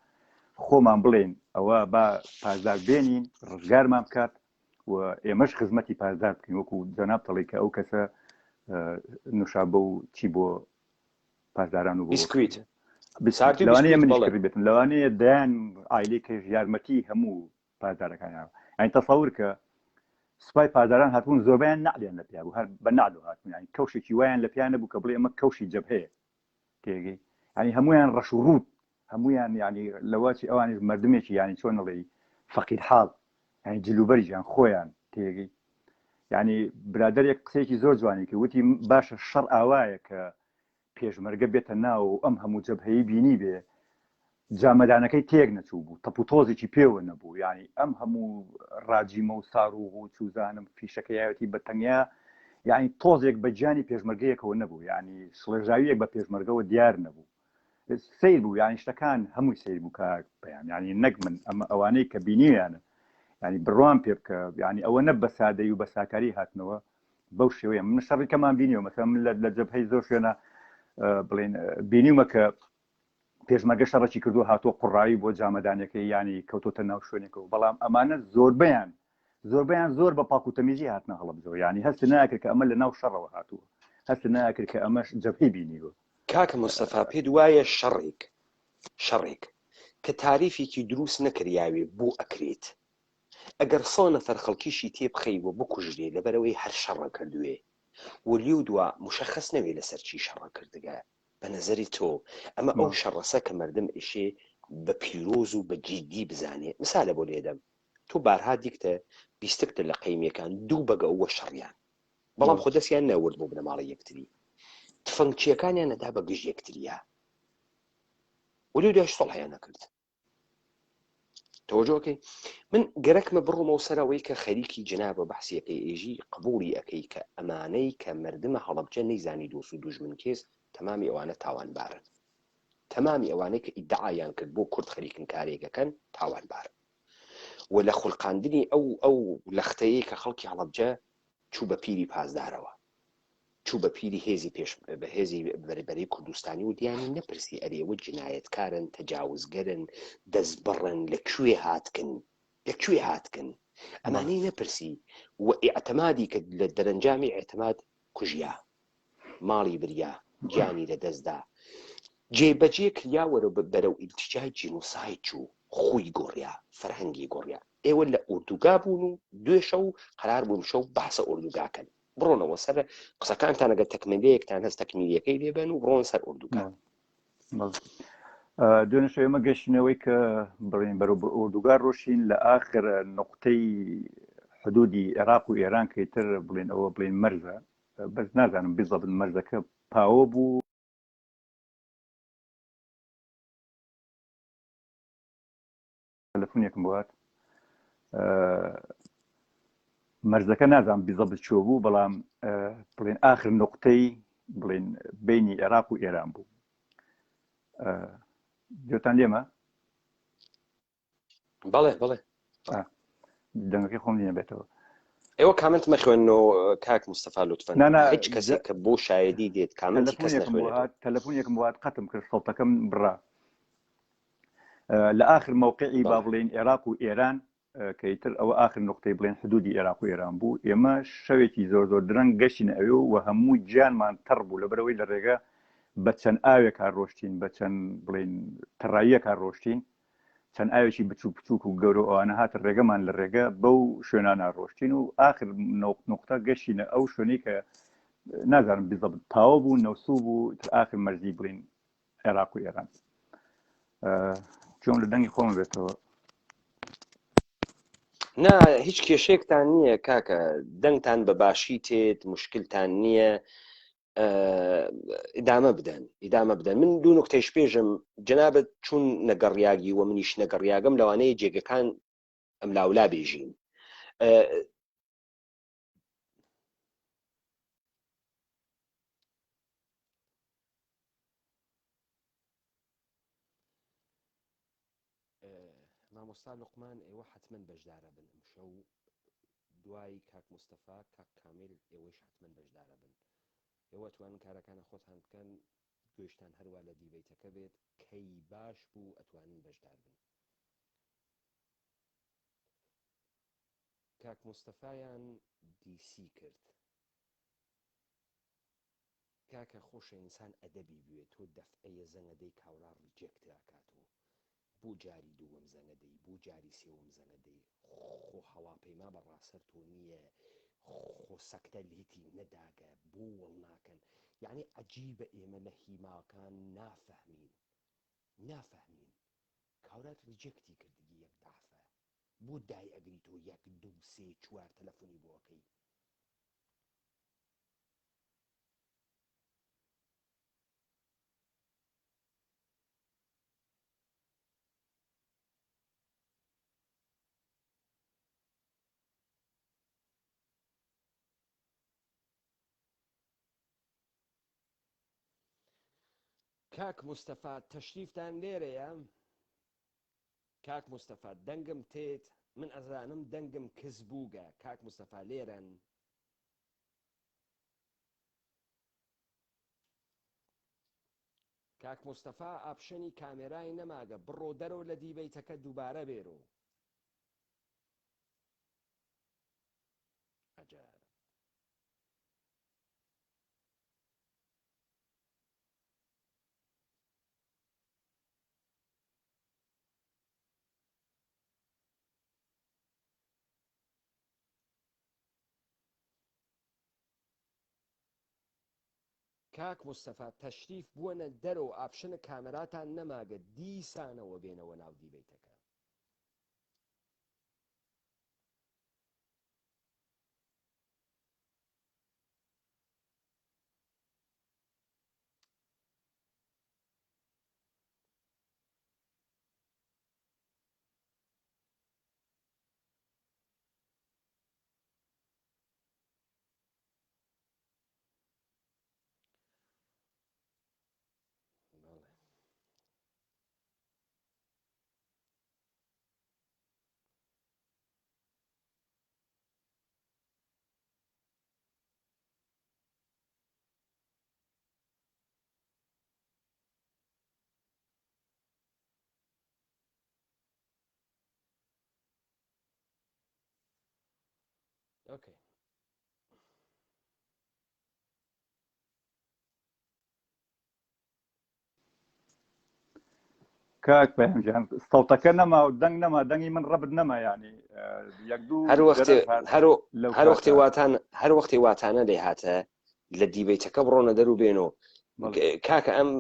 خۆمان بڵێن ئەوە با پازدار بێنین ڕزگارمان بکات و ئێمەش خزمەتی پازدار بکەین وەکو جەناب دەڵێ کە ئەو کەسە نوشابە و چی بۆ پازداران و بیسکویت لەوانەیە منیشکردی بێتن لەوانەیە دایان ئایلێکەش یارمەتی هەموو پازدارەکانیان ئەین تەسەور کە سوپای پازداران هاتوون زۆربیان نعلیان لە پیا بوو هەر بە نعلو هاتوون ینی کەوشێکی وایان لە پیان نەبوو کە بڵێ ئەمە کەوشی جەبهەیە تێگەی ینی هەمویان ڕەش و ڕوود هەمویان ینی لەواچی ئەوانش مردمێکی ینی چۆن دەڵێ فەقیر حاڵ ینی جلوبەریان خۆیان تێگەی ینی برادەرێک قسەیەکی زۆر جوانی کە وتی باشە شەڕ ئاوایە کە پێشمەرگە بێتە ناو ئەم هەموو جەبهەیە بینی بێ جامەدانەکەی تێک نەچوو بوو تەپ و تۆزێکی پێوە نەبوو ینی ئەم هەموو ڕاجیمە و ساڕوغ و چوزانم فیشەکەیەتی بەتەنیا ینی تۆزێک بە گیانی پێشمەرگەیەکەوە نەبوو ینی شڵێژاویەک بە پێشمەرگەوە دیار نەبوو سیر بوو ینی شتەکان هەمووی سیر بوو کە پێیان ینی نەک من ئەمە ئەوانەی کە بینیویانە ینی بڕوان پێ بکە ینی ئەوە نە بە سادەی و بە ساکاری هاتنەوە بەو شێوەیە من شەڕێکەمان بینیەوە مەسەڵەن من لە جەبهەی زۆر شوێنە بڵێن بینیومە کە پێشمەرگە شەڕێکی کردو هاتۆ قوڕایی بۆ جامەدانەکەی ینی کەوتۆتە ناو شوێنێکەوە بەڵام ئەمانە زۆربیان زۆر بە پاک و تەمیزی هاتنە هەڵەبجەوە ینی هەست ناکرد کە ئەمە لە ناو شەڕەوە هاتووە هەست ناکرد کە ئەمەش جەبهەی بینیوە کاکە مستەفا پێت وایە شەڕێک کە تاریفێکی دروست نەکریاوێ بۆ ئەکرێت ئەگەر 100 نەفەر خەڵکیشی تێبخەیوە بکوژرێ لەبەرەوەی هەر شەڕە کردوێ وەلیو دووە مشەخص نەوێ لەسەر چی شەڕە کردگە بە نەزەری تۆ ئەمە ئەو شەڕەسە کە مردم ئیشێ بە پیرۆز و بە جیدی بزانێ مثالە بۆ لێدەم تۆ بارها دیکتە بیستکتە لە قەیمەکان دوو بەگە ئەوە شەڕیان بەڵام خۆ دەستیان نەورد بۆ بنەماڵی یەکتری تفەنگچیەکانیان نەدا بە گژ یەکتریە وەلیو دوای سەڵحیان نەکرد تۆجۆکەی من گەرەکمە بڕۆمەوە سەرەوەی کە خەریکی جنابە بەحسیەکەی ئێژی قبولی ئەەکەی کە ئەمانەی کە مردمە هەڵەبجە نەیزانی دۆست و دوژمن کێس تەمامی ئەوانە تاوانبارن تەمامی ئەوانەی کە ئیدعایان کرد بۆ کورد خەریکن کارێکەکەن تاوانبارن و لە خوڵقاندنی ئەو لەختەیە کە خەڵکی هەڵەبجە چوو بە پیری پازدارەوە چوو بە پیری هێزی پێش بە هێزی بەرەبەری کوردستانی و دیانی نەپرسی ئەرێوە جنایەتکارن تەجاوزگەرن دەستبڕن لەکوێ هاتکن ئەمانەی نەپرسی و ئێعتەمادی کە لە دەرەنجامی ئێعتەماد کوژیا ماڵی بریا گیانی لە دەستدا جێبەجێ کریا وەرە بەرەو ئیلتیجای جینۆساید چوو خۆی گۆڕیا فەرهەنگی گۆڕیا ئێوە لە ئوردوگا بوون و دوێ شەو قەرار بوون شەو بەحسە ئوردوگاکەن بڕۆنەوە سەر قسەکانتان ئەگەر تەکمیلەیەکتان هەست تەکمیلیەکەی لێبن و بڕۆن سەر ئوردوگا دوێنێ شەو ئێمە گەشتنەوەی کە بڵێن بەرەو ئوردوگار ڕۆشین لە ئاخر نقطەی حدودی عێراق و ئێران کەیتر بڵێن ئەوە بڵێن مەرزە بەس نازانم بیزەبن مەرزەکە پاوە بوو تەلەفۆنێکم بوات مەرزەکە نازانم بیزەبت چۆ بوو بەڵام بڵێن ئاخر نقطەی بڵێن بینی عێراق و ئێران بوو گوێتان لێمە بەڵێ دەنگەکەی خۆم لێنە بێتەوە ئێوە کامنت مەخوێنەوە کاک مستەفا لوتفەن نانا هیچ کەسێک کە بۆ شایدی دێت کامنتی کەس نەخوێنێتەوە. تەلەفۆنێکم وات قەتم کرد سەڵتەکەم بڕا لە آخر مووقعی با بڵێن عێراق و ئێران کەیتر ئەوە آخر نقطەی بڵێن حدودی عێراق و ئێران بوو. ئێمە شەوێکی زۆر زۆر درەنگ گەشتین ئەوێ و هەموو گیانمان تەڕ بوو لەبەرەوەی لە ڕێگە بە چەند ئاوێکا ڕۆشتین بە چەند بڵێن تەڕاییەکە ڕۆشتین چەند ئاوێکی بچوو بچووک و گەورە ئەوانە هاتە ڕێگەمان لە ڕێگە بەو شوێنانە ڕۆشتین و آخر نقطە گەشتینە ئەو شوێنەی کە نازانم بزەبت تاوە بوو نەوسوو بوو آخر مەرزی بڵین عێراق و ئێران. چۆن لە دەنگی خۆم بێتەوە نا هیچ کێشێکتان نییە کاکە دەنگتان بە باشی تێت مشکلتان نییە ئیدامە بدەن. من دوو نقطەیش پێشم جەنابەت چوون نەگەڕیاگی و منیش نەگەڕیاگەم لەوانەیە جێگەکان ئەم لاولا بێژین. مامۆستا لوقمان ئێوە حتمما بەشدارە بن ئەم شەو دوای کاک مستەفا کاک کامیل ئێوەش حتمما بەشدارە بن. ئێوە توانن کارەکانە خۆتان بکەن گوێشتان هەروە لە دیبەیتەکە بێت کەی باش بوو ئەتوانن بەشدار بن. کاک مستەفایان دیسی کرد. کاکە خۆشە ئینسان ئەدەبی بوێت تۆ دەفعەیە زەنگەدەی کاوڵا ڕیجێکتراکاتەوە بوو جاری دووەم زەنگەدەی بوو جاری سێوەم زەنگەدەی خۆ هەواپەیما بەڕاستەر تۆ نییە خۆ سەکتە لێتی نەداگە بۆ وەڵ ناکەن. یعنی عەجیبە ئێمە لە هیماکان نافەهمین کاولات ریجێکتی کردگی یەک دافە بۆ دای ئەگری تۆ 1 2 3 4 تەلەفۆنی بۆکەی. کاک مستەفا تەشریفتان لێرەیە؟ کاک مستەفا دەنگم تێت من ئەزانم دەنگم کز بووگە. کاک مستەفا لێرەن؟ کاک مستەفا ئاپشنی کامێرای نەماگە بڕۆ دەرەوە لە دیبەیتەکە دووبارە بێرۆ. ئەجار کاک مستەفا تەشریف بووەنە دەرەوە ئاپشنە کامەراتان نەماگە دیسانەوە بێنەوە ناو دیبەیتەکە. ئۆکەی کاک پەیامجان سەوتەکە نەما و دەنگ نەما دەنگی من ڕەبت نەما ینی یەک دوو هەر وەختی واتانە لێ هاتە لە دیبەیتەکە بڕۆنە دەرو بێنەوە. کاکە ئەم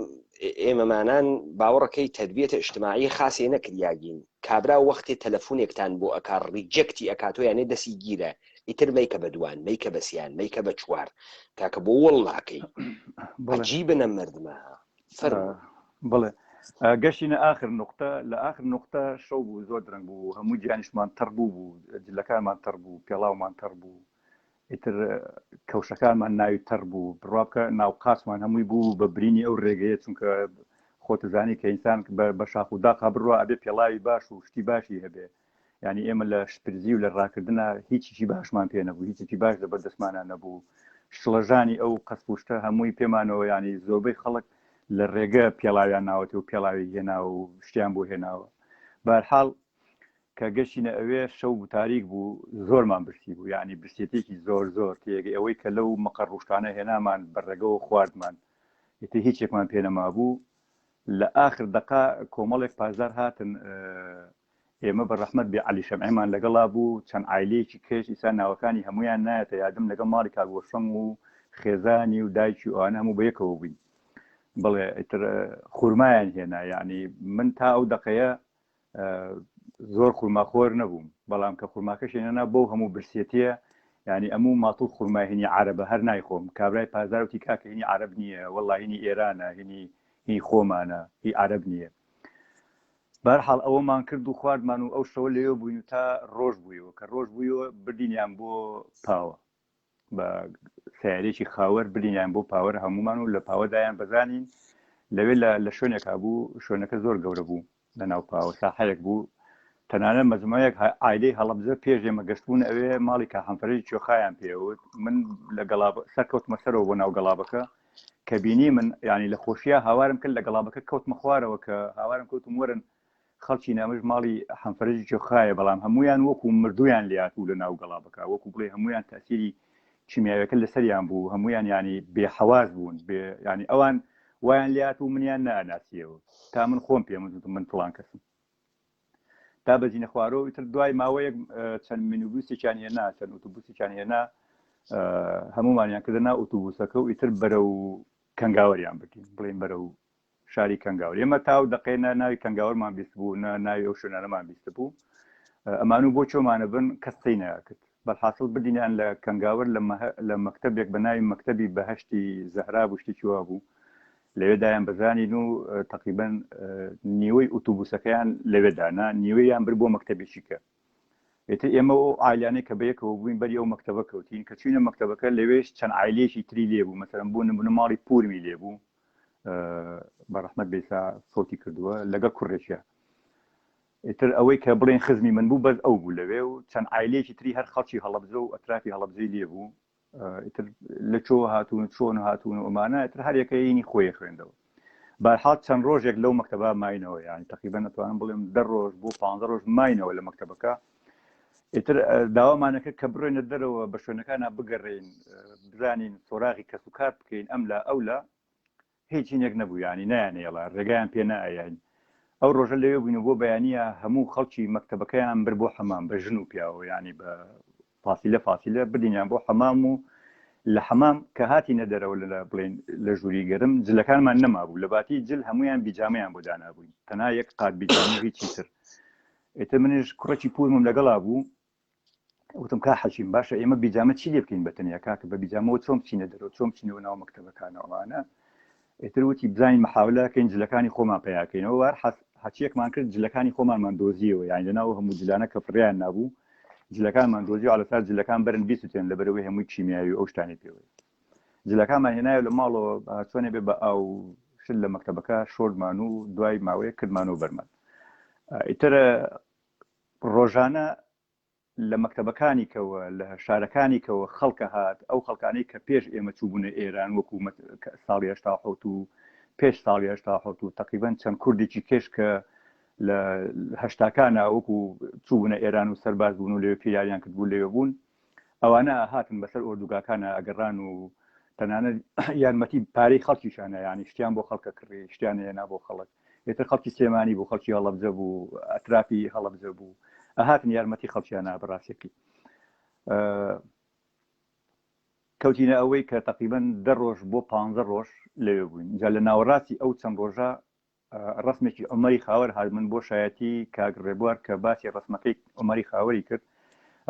ئێمەمانان باوەڕەکەی تەربیەتە ئیجتیماعی خاصی نەکریاگین کابرا وەختی تەلەفۆنێکتان بۆ ئەکا ڕیجەکتی ئەکاتۆ یانێ دەسی گیرە ئیتر مەیکە بە دوان مەیکە بە سیان مەیکە بە چوار کاکە بۆ وەڵ ناکەی عەجیبە ئەم مەردمە. بڵێ گەشتینە آخر نقطە لە آخر نقطە شەو بوو زۆر درەنگ بوو هەموو گیانیشمان تەڕ بوو جلەکانمان تەڕ بوو پێڵاومان تەڕ بوو ئیتر کەوشەکانمان ناوی تەڕ بوو بڕابکە ناو قاسمان هەمووی بوو بە برینی ئەو ڕێگەیە چونکە خۆتزانی کە ئینسان بە شاخ و داقا بڕوە ئەبێ پێڵاوی باش و شتی باشی هەبێ ینی ئێمە لە شپرزی و لە ڕاکردنە هیچی باشمان پێ نەبوو هیچی باش لە بەردەستمانە نەبوو شڵەژانی ئەو قەسپوشتە هەمووی پێمانەوە ینی زۆربەی خەڵک لە ڕێگە پێڵاویان ناوەتی و پێڵاوی هێنا و شتیان بۆ هێناوە بەرحاڵ کە گەشتینە ئەوێ شەو و تاریک بوو زۆرمان برسی بوو ینی برسێتێکی زۆر تێگە ئەوەی کە لەو مەقەر ڕوشتانە هێنامان بەڕێگەەوە خواردمان هیچێکمان پێ نەما بوو لە ئاخر دقا کۆمەڵێک پازار هاتن ئێمە بەڕەحمەت بێ عەلی شەمعیمان لەگەڵا بوو چەند عایلەیەکی کێش ئیسا ناوەکانی هەمویان نایەتە یادم لەگەڵ ماڵی کاگۆشەنگ و خێزانی و دایکی و ئەوانە هەموو بەیەکەوە بووین بڵێ ئیتر خورمایان هێنا یعنی من تا ئەو دقەیە زۆر خورماخۆر نەبووم بەڵام کە خورماکەش هێنا بۆ هەموو برسێتیە ینی ئەموو ماتوو خورماهینی عربە هەر نایخۆم کابرای پازاروتی کاکە هینی عرب نییە وەڵڵا هینی ئێرانە هینی خۆمانە هی عرب نییە بەرحاڵ ئەوەمان کرد و خواردمان و ئەو شەوە لێوە بووین و تا ڕۆژ بوویەوە کە ڕۆژ بوویەوە بردینیان بۆ پاوە بە سیارێکی خاوەر بردینیان بۆ پاوەر هەمومان و لە پاوەدایان بەزانین لەوێ لە شوێنێکا بوو شوێنەکە زۆر گەورە بوو لە ناو پاوە ساحەیەک بوو تەنانە مەجموعەیەک ئایلەی هەڵەبجە پێش ئێمە گەشتبوون ئەوێ ماڵی کاحەمفەرەی کوێخایان پێوت من لە گەڵابە سەرکەوتمە سەرەوە بۆ ناو گەڵابەکە کە بینی من ینی لە خۆشیە هاوارم کرد لە گەڵابەکە کەوتمە خوارەوە کە هاوارم کەوتم وەرن خەڵکی نامژ ماڵی حەمفەرەی کوێخایە بەڵام هەمویان وەکو مردویان لاتوو لە ناو گەڵابەکە وەکو بڵێ هەمویان تەسیری چیمیاوەکە لەسەریان بوو هەمویان ینی بێحەواز بوون ینی ئەوان وایان لات و منیان ناناسیەوە تا من خۆم پێم من فڵان کەسم تا بەجینە خوارەوە ئیتر دوای ماوەیەک چەند مینیبوسێکیان هێنا چەند ئۆتۆبوسێکیان هێنا هەمومانیان کردنا ئۆتۆبوسەکە و ئیتر بەرە و کەنگاوەریان بکەین بڵێن بەرە و شاری کەنگاوەر ئێمە تاو دقێنە ناوی کەنگاوەرمان بیست بوو ناوی ئەو شوێنانەمان بیستە بوو ئەمان و بۆ چۆمانە بن کەسەی ناکرد بەڵحاصل بدینیان لە کەنگاوەر لە مەکتەبێک بە ناوی مەکتەبی بەهەشتی زەهرا بوو شتێکی وا بوو لەوێدایان بەزانین و تقریبەن نیوەی ئۆتۆبوسەکەیان لەوێدانا نیوەیان بر بۆ مەکتەبێکی کە ئێتر ئێمە و ئایلانەی کە بەیەکەوە بووین بەری ئەو مەکتەبە کەوتین کە چوینە مەکتەبەکە لەوێش چەند عایلێکی تری لێبوو مەسەرەن بۆ نمونە ماڵی پورمی لێبوو بەڕەحمەت بێسا فۆتی کردووە لەگەڵ کوڕێکە ئیتر ئەوەی کە بڵێن خزمی من بوو بەس ئەو بوو لەوێ و چەند عایلێکی تری هەر خەڵکی هەڵەبجە و ئەترافی هەڵەبجەی لێبوو ئیتر لە چۆ هاتوون چۆن هاتوون و ئەمانە ئیتر هەر یەکەینی خۆی خوێندەوە بەرحاڵ چەند ڕۆژێک لەو مەکتەبە ماینەوە یعنی تقریبەن نەتوانم بڵێم 10 ڕۆژ بۆ 15 ڕۆژ ماینەوە لە مەکتەبەکە ئیتر داوامانەکە کە بڕۆینە دەرەوە بە شوێنەکانە بگەڕێین بزانین سۆراغی کەس و کار بکەین ئەم لە ئەو لە هیچ هینێک نەبوو ینی نایانێڵە ڕێگایان پێ نایانی ئەو ڕۆژە لەوێ بووین و بۆ بەیانیە هەموو خەڵکی مەکتەبەکەیان بر بۆ حەمام بە ژن و پیاوە ینی بە فاسیلە بدینیان بۆ حەمام و لە حەمام کە هاتی نەدەرەوە لە بڵێن لە ژووری گەرم جلەکانمان نەمابوو لە باتی جل هەمویان بیجامەیان بۆ دانابووین تەنها یەک قات بیجامە هیچی تر ئێتر منش کوڕێکی پورمم لەگەڵا بوو وتم کا حەشیم باشە ئێمە بیجامە چی لێ بکەین بەتەنیا کاکە بە بیجامەوە چۆم بچینە دەرەوە چۆم بچینەوە ناو مەکتەبەکانەوەوانە ئێتر وتی بزانین محاولەکەین جلەکانی خۆمان پیاکەینەوە وار حەچیەکمان کرد جلەکانی خۆمانمان دۆزیەوە یانی لەناو هەموو جلانە کە فڕیان نابوو جلەکانمان دۆزی و لەسەر جلەکان بەرن بیستێن لەبەرەوەی هەمووی کیمیاوی ئەو شتانی پێوە جلەکانمان هێنایە لە ماڵەوە چۆنێ بێ بە ئاو شل لە مەکتەبەکە شۆردمان و دوای ماوەیە کردمان و بەرمان ئیتر ڕۆژانە لە مەکتەبەکانی کەوە لە شارەکانی کەوە خەڵکە هات ئەو خەڵکانەی کە پێش ئێمە چووبوونە ئێران وەکو ساڵی 1970 پێش ساڵی 1970 تقریبەن چەند کوردێکی کێش کە لە هەشتاکانە وەکو چووبوونە ئێران و سەرباز بوون و لێوێ پیاریان کردبوو لێوێ بوون ئەوانە هاتن بەسەر ئۆردوگاکانە ئەگەڕان و تەنانە یارمەتی پارەی خەڵکیشانە ینی شتیان بۆ خەڵکە کڕی شتیان هێنا بۆ خەڵک ئێتر خەڵکی سلێمانی بوو خەڵکی هەڵەبجە بوو ئەترافی هەڵەبجە بوو ئەهاتن یارمەتی خەڵکیانە بەڕاستێکی کەوتینە ئەوەی کە تقریبەن 10 ڕۆژ بۆ 15 ڕۆژ لەوێ بووین جا لە ناوەڕاستی ئەو چەند ڕۆژە ڕسمێکی عومەری خاوەر هات من بۆ شایەتی کاگڕێبوار کە باسی ڕسمەکەی عومەری خاوەری کرد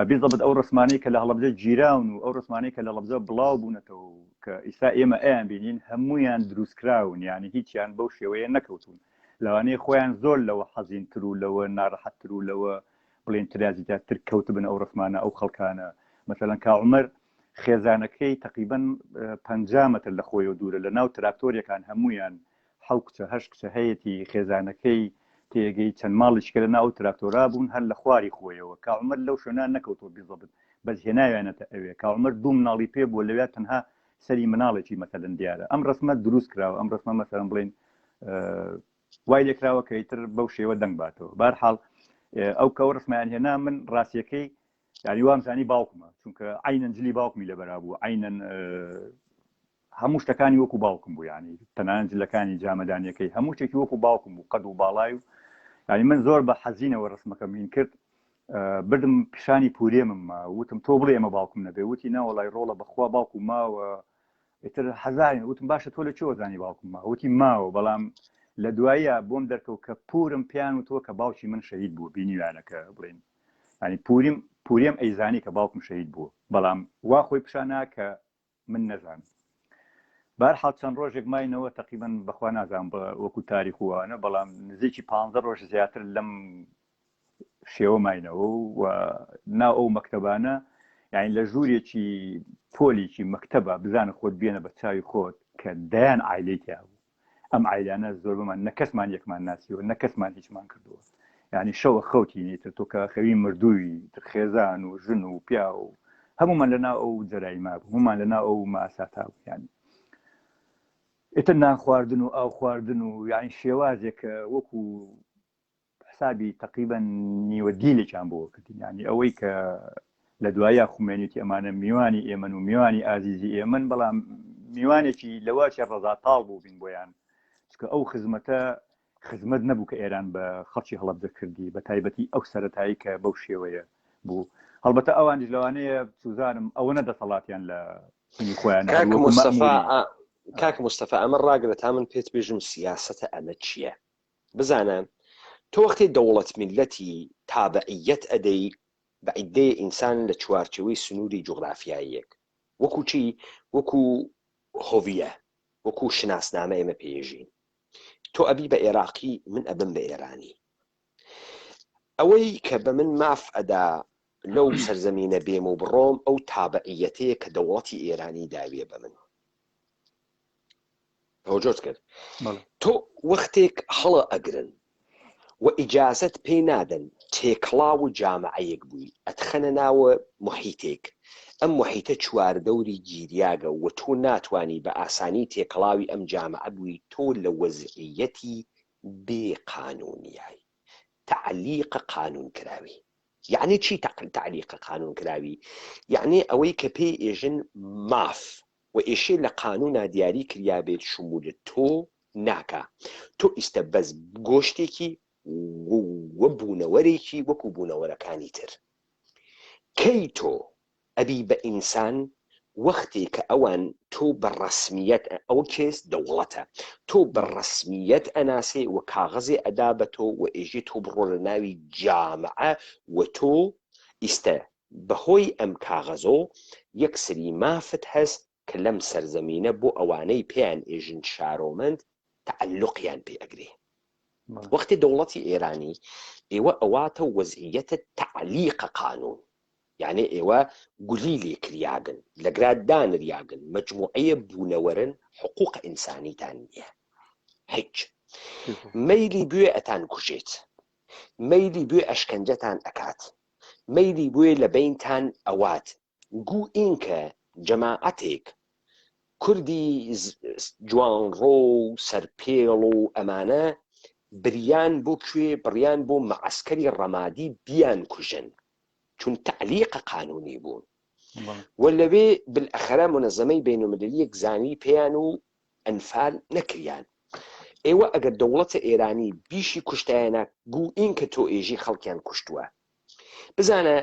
بیزەبت ئەو ڕسمانەی کە لە هەڵەبجە گیراون و ئەو ڕسمانەی کە لە هەڵەبجە بڵاو بوونەتەوە کە ئیسا ئێمە ئەیان بینین هەمویان دروستکراون یعنی هیچیان بەو شێوەیە نەکەوتون لەوانەیە خۆیان زۆر لەوە حەزینتر و لەوە ناڕەحەتتر و لەوە بڵێن ترازیتر کەوت بن ئەو ڕسمانە ئەو خەڵکانە مەسەلەن کاعومەر خێزانەکەی تقریبەن 50 مەتر لە خۆی و دوورە لە ناو تراکتۆریەکان هەمویان 7 کچە 8 کچە هەیەی خێزانەکەی تێگەی چەند ماڵیشکە لە ناو تراکتۆرا بوون هەر لە خواری خۆیەوە کاعمەر لەو شوێنان نەکەوتۆ بیزەبت بەس هێناوێنێتە ئەوێ کاعمەر دوو مناڵی پێ بووە لەوێ تەنها سەری مناڵێکی مەسەلەن دیارە ئەم ڕسمە دروست کراوە ئەم ڕسمە مەسەلەن بڵێن وای لێکراوە کە ئیتر بەو شێوە دەنگ باتەوە بەرحاڵ ئەو کەو ڕسمیان هێنا من ڕاستیەکەی یاری وامزانی باوکمە چونکە عینەن جلی باوکمی لەبەرا بوو عینەن هەموو شتەکانی وەکو باوکم بوو ینی تەنانەت جلەکانی جامەدانیەکەی هەموو شتێکی وەکو باوکم بوو قەد و باڵای و ینی من زۆر بە حەزینەوە ڕسمەکەمین کرد بردم پیشانی پورێمم وتم تۆ بڵێ ئێمە باوکم نەبێ وتی ناوەڵای ڕۆڵە بەخوا باوکو ماوە ئیتر هەزارین وتم باشە تۆ لە چۆ زانی باوکم ما وتی ماوە بەڵام لە دواییە بۆم دەرکەوت کە پورم پیان و تۆ کە باوکی من شەهید بوو بینیوانەکە بڵێن ینی پوریم ئەیزانی کە باوکم شەهید بوو بەڵام وا خۆی پیشانە کە من نەزانم بەرحاڵ چەند ڕۆژێک ماینەوە تقریبەن بەخوا نازانم وەکو تاریخ وانە بەڵام نزیکی 15 ڕۆژ زیاتر لەم شێوە ماینەوە و ناو ئەو مەکتەبانە یعنی لە ژوورێکی پۆلیکی مەکتەبە بزانە خۆت بێنە بە چاوی خۆت کە دایان عایلێکیا بوو ئەم عایلانە زۆر بمان نە کەسمان یەکمان ناسیوە نە کەسمان هیچمان کردووە یعنی شەوە خەوتی نیتر تۆ کە خەوی مردووی خێزان و ژن و پیا و هەمومان لەناو ئەو جەرایما بوو هەمومان لەناو ئەو ماساتا بوو یعنی ئیتر نان خواردن و ئاو خواردن و یعنی شێوازێک وەکو حسابی تقریبەن نیوە دیلێکیان بۆ کردین یعنی ئەوەی کە لە دوایە خومێنێتی ئەمانە میوانی ئێمن و میوانی ئازیزی ئێمن بەڵام میوانێکی لەواچی ڕەزا تاڵ بوو بین بۆیان چکە ئەو خزمەت نەبوو کە ئێران بە خەڵکی هەڵەبجە کردی بە تایبەتی ئەو سەرەتایی کە بەو شێوەیە بوو هەڵبەتە ئەوانش لەوانەیە سوزانم ئەوە نەدەسەڵاتیان لە سنی خۆیان کاک مستەفا ئەمە ڕاگرە تا من پێت بێژم سیاسەتە ئەمە چییە بزانە تۆ وەختی دەوڵەت میلەتی تابعیەت ئەدەی بە عیدەیە ئینسان لە چوارچەوەی سنووری جوغرافیاییەک وەکو چی وەکو هۆڤیە وەکو شناسنامە ئێمە پێژین تۆ ئەبی بە عێراقی من ئەبم بە ئێرانی ئەوەی کە بە من ماف ئەدا لەو سەرزەمینە بێم و بڕۆم ئەو تابعیەتەیە کە دەوڵەتی ئێرانی داویە بە من هۆجۆت کرد تۆ وەختێک هەڵە ئەگرن و ئیجازەت پێی نادەن تێکڵاو و جامعەیەک بووی ئەتخەنە ناوە محیتێک ئەم محیتە چواردەوری گیریاگە و تۆ ناتوانی بە ئاسانی تێکڵاوی ئەم جامعە بووی تۆ لە وەزعیەتی بێقانونیایی تعلیق قانون کراوی یعنی چی تعلیق قانون کراوی یعنی ئەوەی کە پێی ئێژن ماف و ئێشێ لە قانونا دیاری کریا بێت شمولت تۆ ناکە تۆ ئیستا بەس گۆشتێکی وە بوونەوەرێکی وەکو بوونەوەرەکانی تر کەی تۆ ئەبی بە ئینسان وەختی کە ئەوان تۆ بە ڕەسمیەت ئەو کێس دەوڵەتە تۆ بە ڕەسمیەت ئەناسێ و کاغەزێ ئەدا بە تۆ و ئێژێ تۆ بڕۆ لە ناوی جامعە و تۆ ئیستا بەهۆی ئەم کاغەزۆ یەک سری مافت هەست کە لەم سەرزەمینە بۆ ئەوانەی پێیان ئێژن شارۆمەند تعلقیان پێ ئەگرێ وەختی دەوڵەتی ئێرانی ئێوە ئەواتە وەزعیەتە تعلیق قانون یعنی ئێوە گولی لێکریاگن لەگرا دانریاگن مەجموعەیە بوونەوەرن حقوق ئینسانیتان نییە هیچ مەیلی بوێ ئەتان کوژێت مەیلی بوێ ئەشکەنجەتان ئەکات مەیلی بوێ لە بینتان ئەوات گو ئینکە جەماعەتێک کوردی جوانڕۆ و سەرپێڵ و ئەمانە بریان بۆ کوێ بڕیان بۆ مەعسکەری ڕەمادی بیان کوژن چون تعلیق قانونی بوون و لەوێ بالئەخەرە منەزەمەی بینالمەلەلیەک زانی پێیان و ئەنفال نەکریان ئێوە ئەگەر دەوڵەتە ئێرانی بیشی کوشتایانە گو ئینکە تۆ ئێژی خەڵکیان کوشتووە بزانە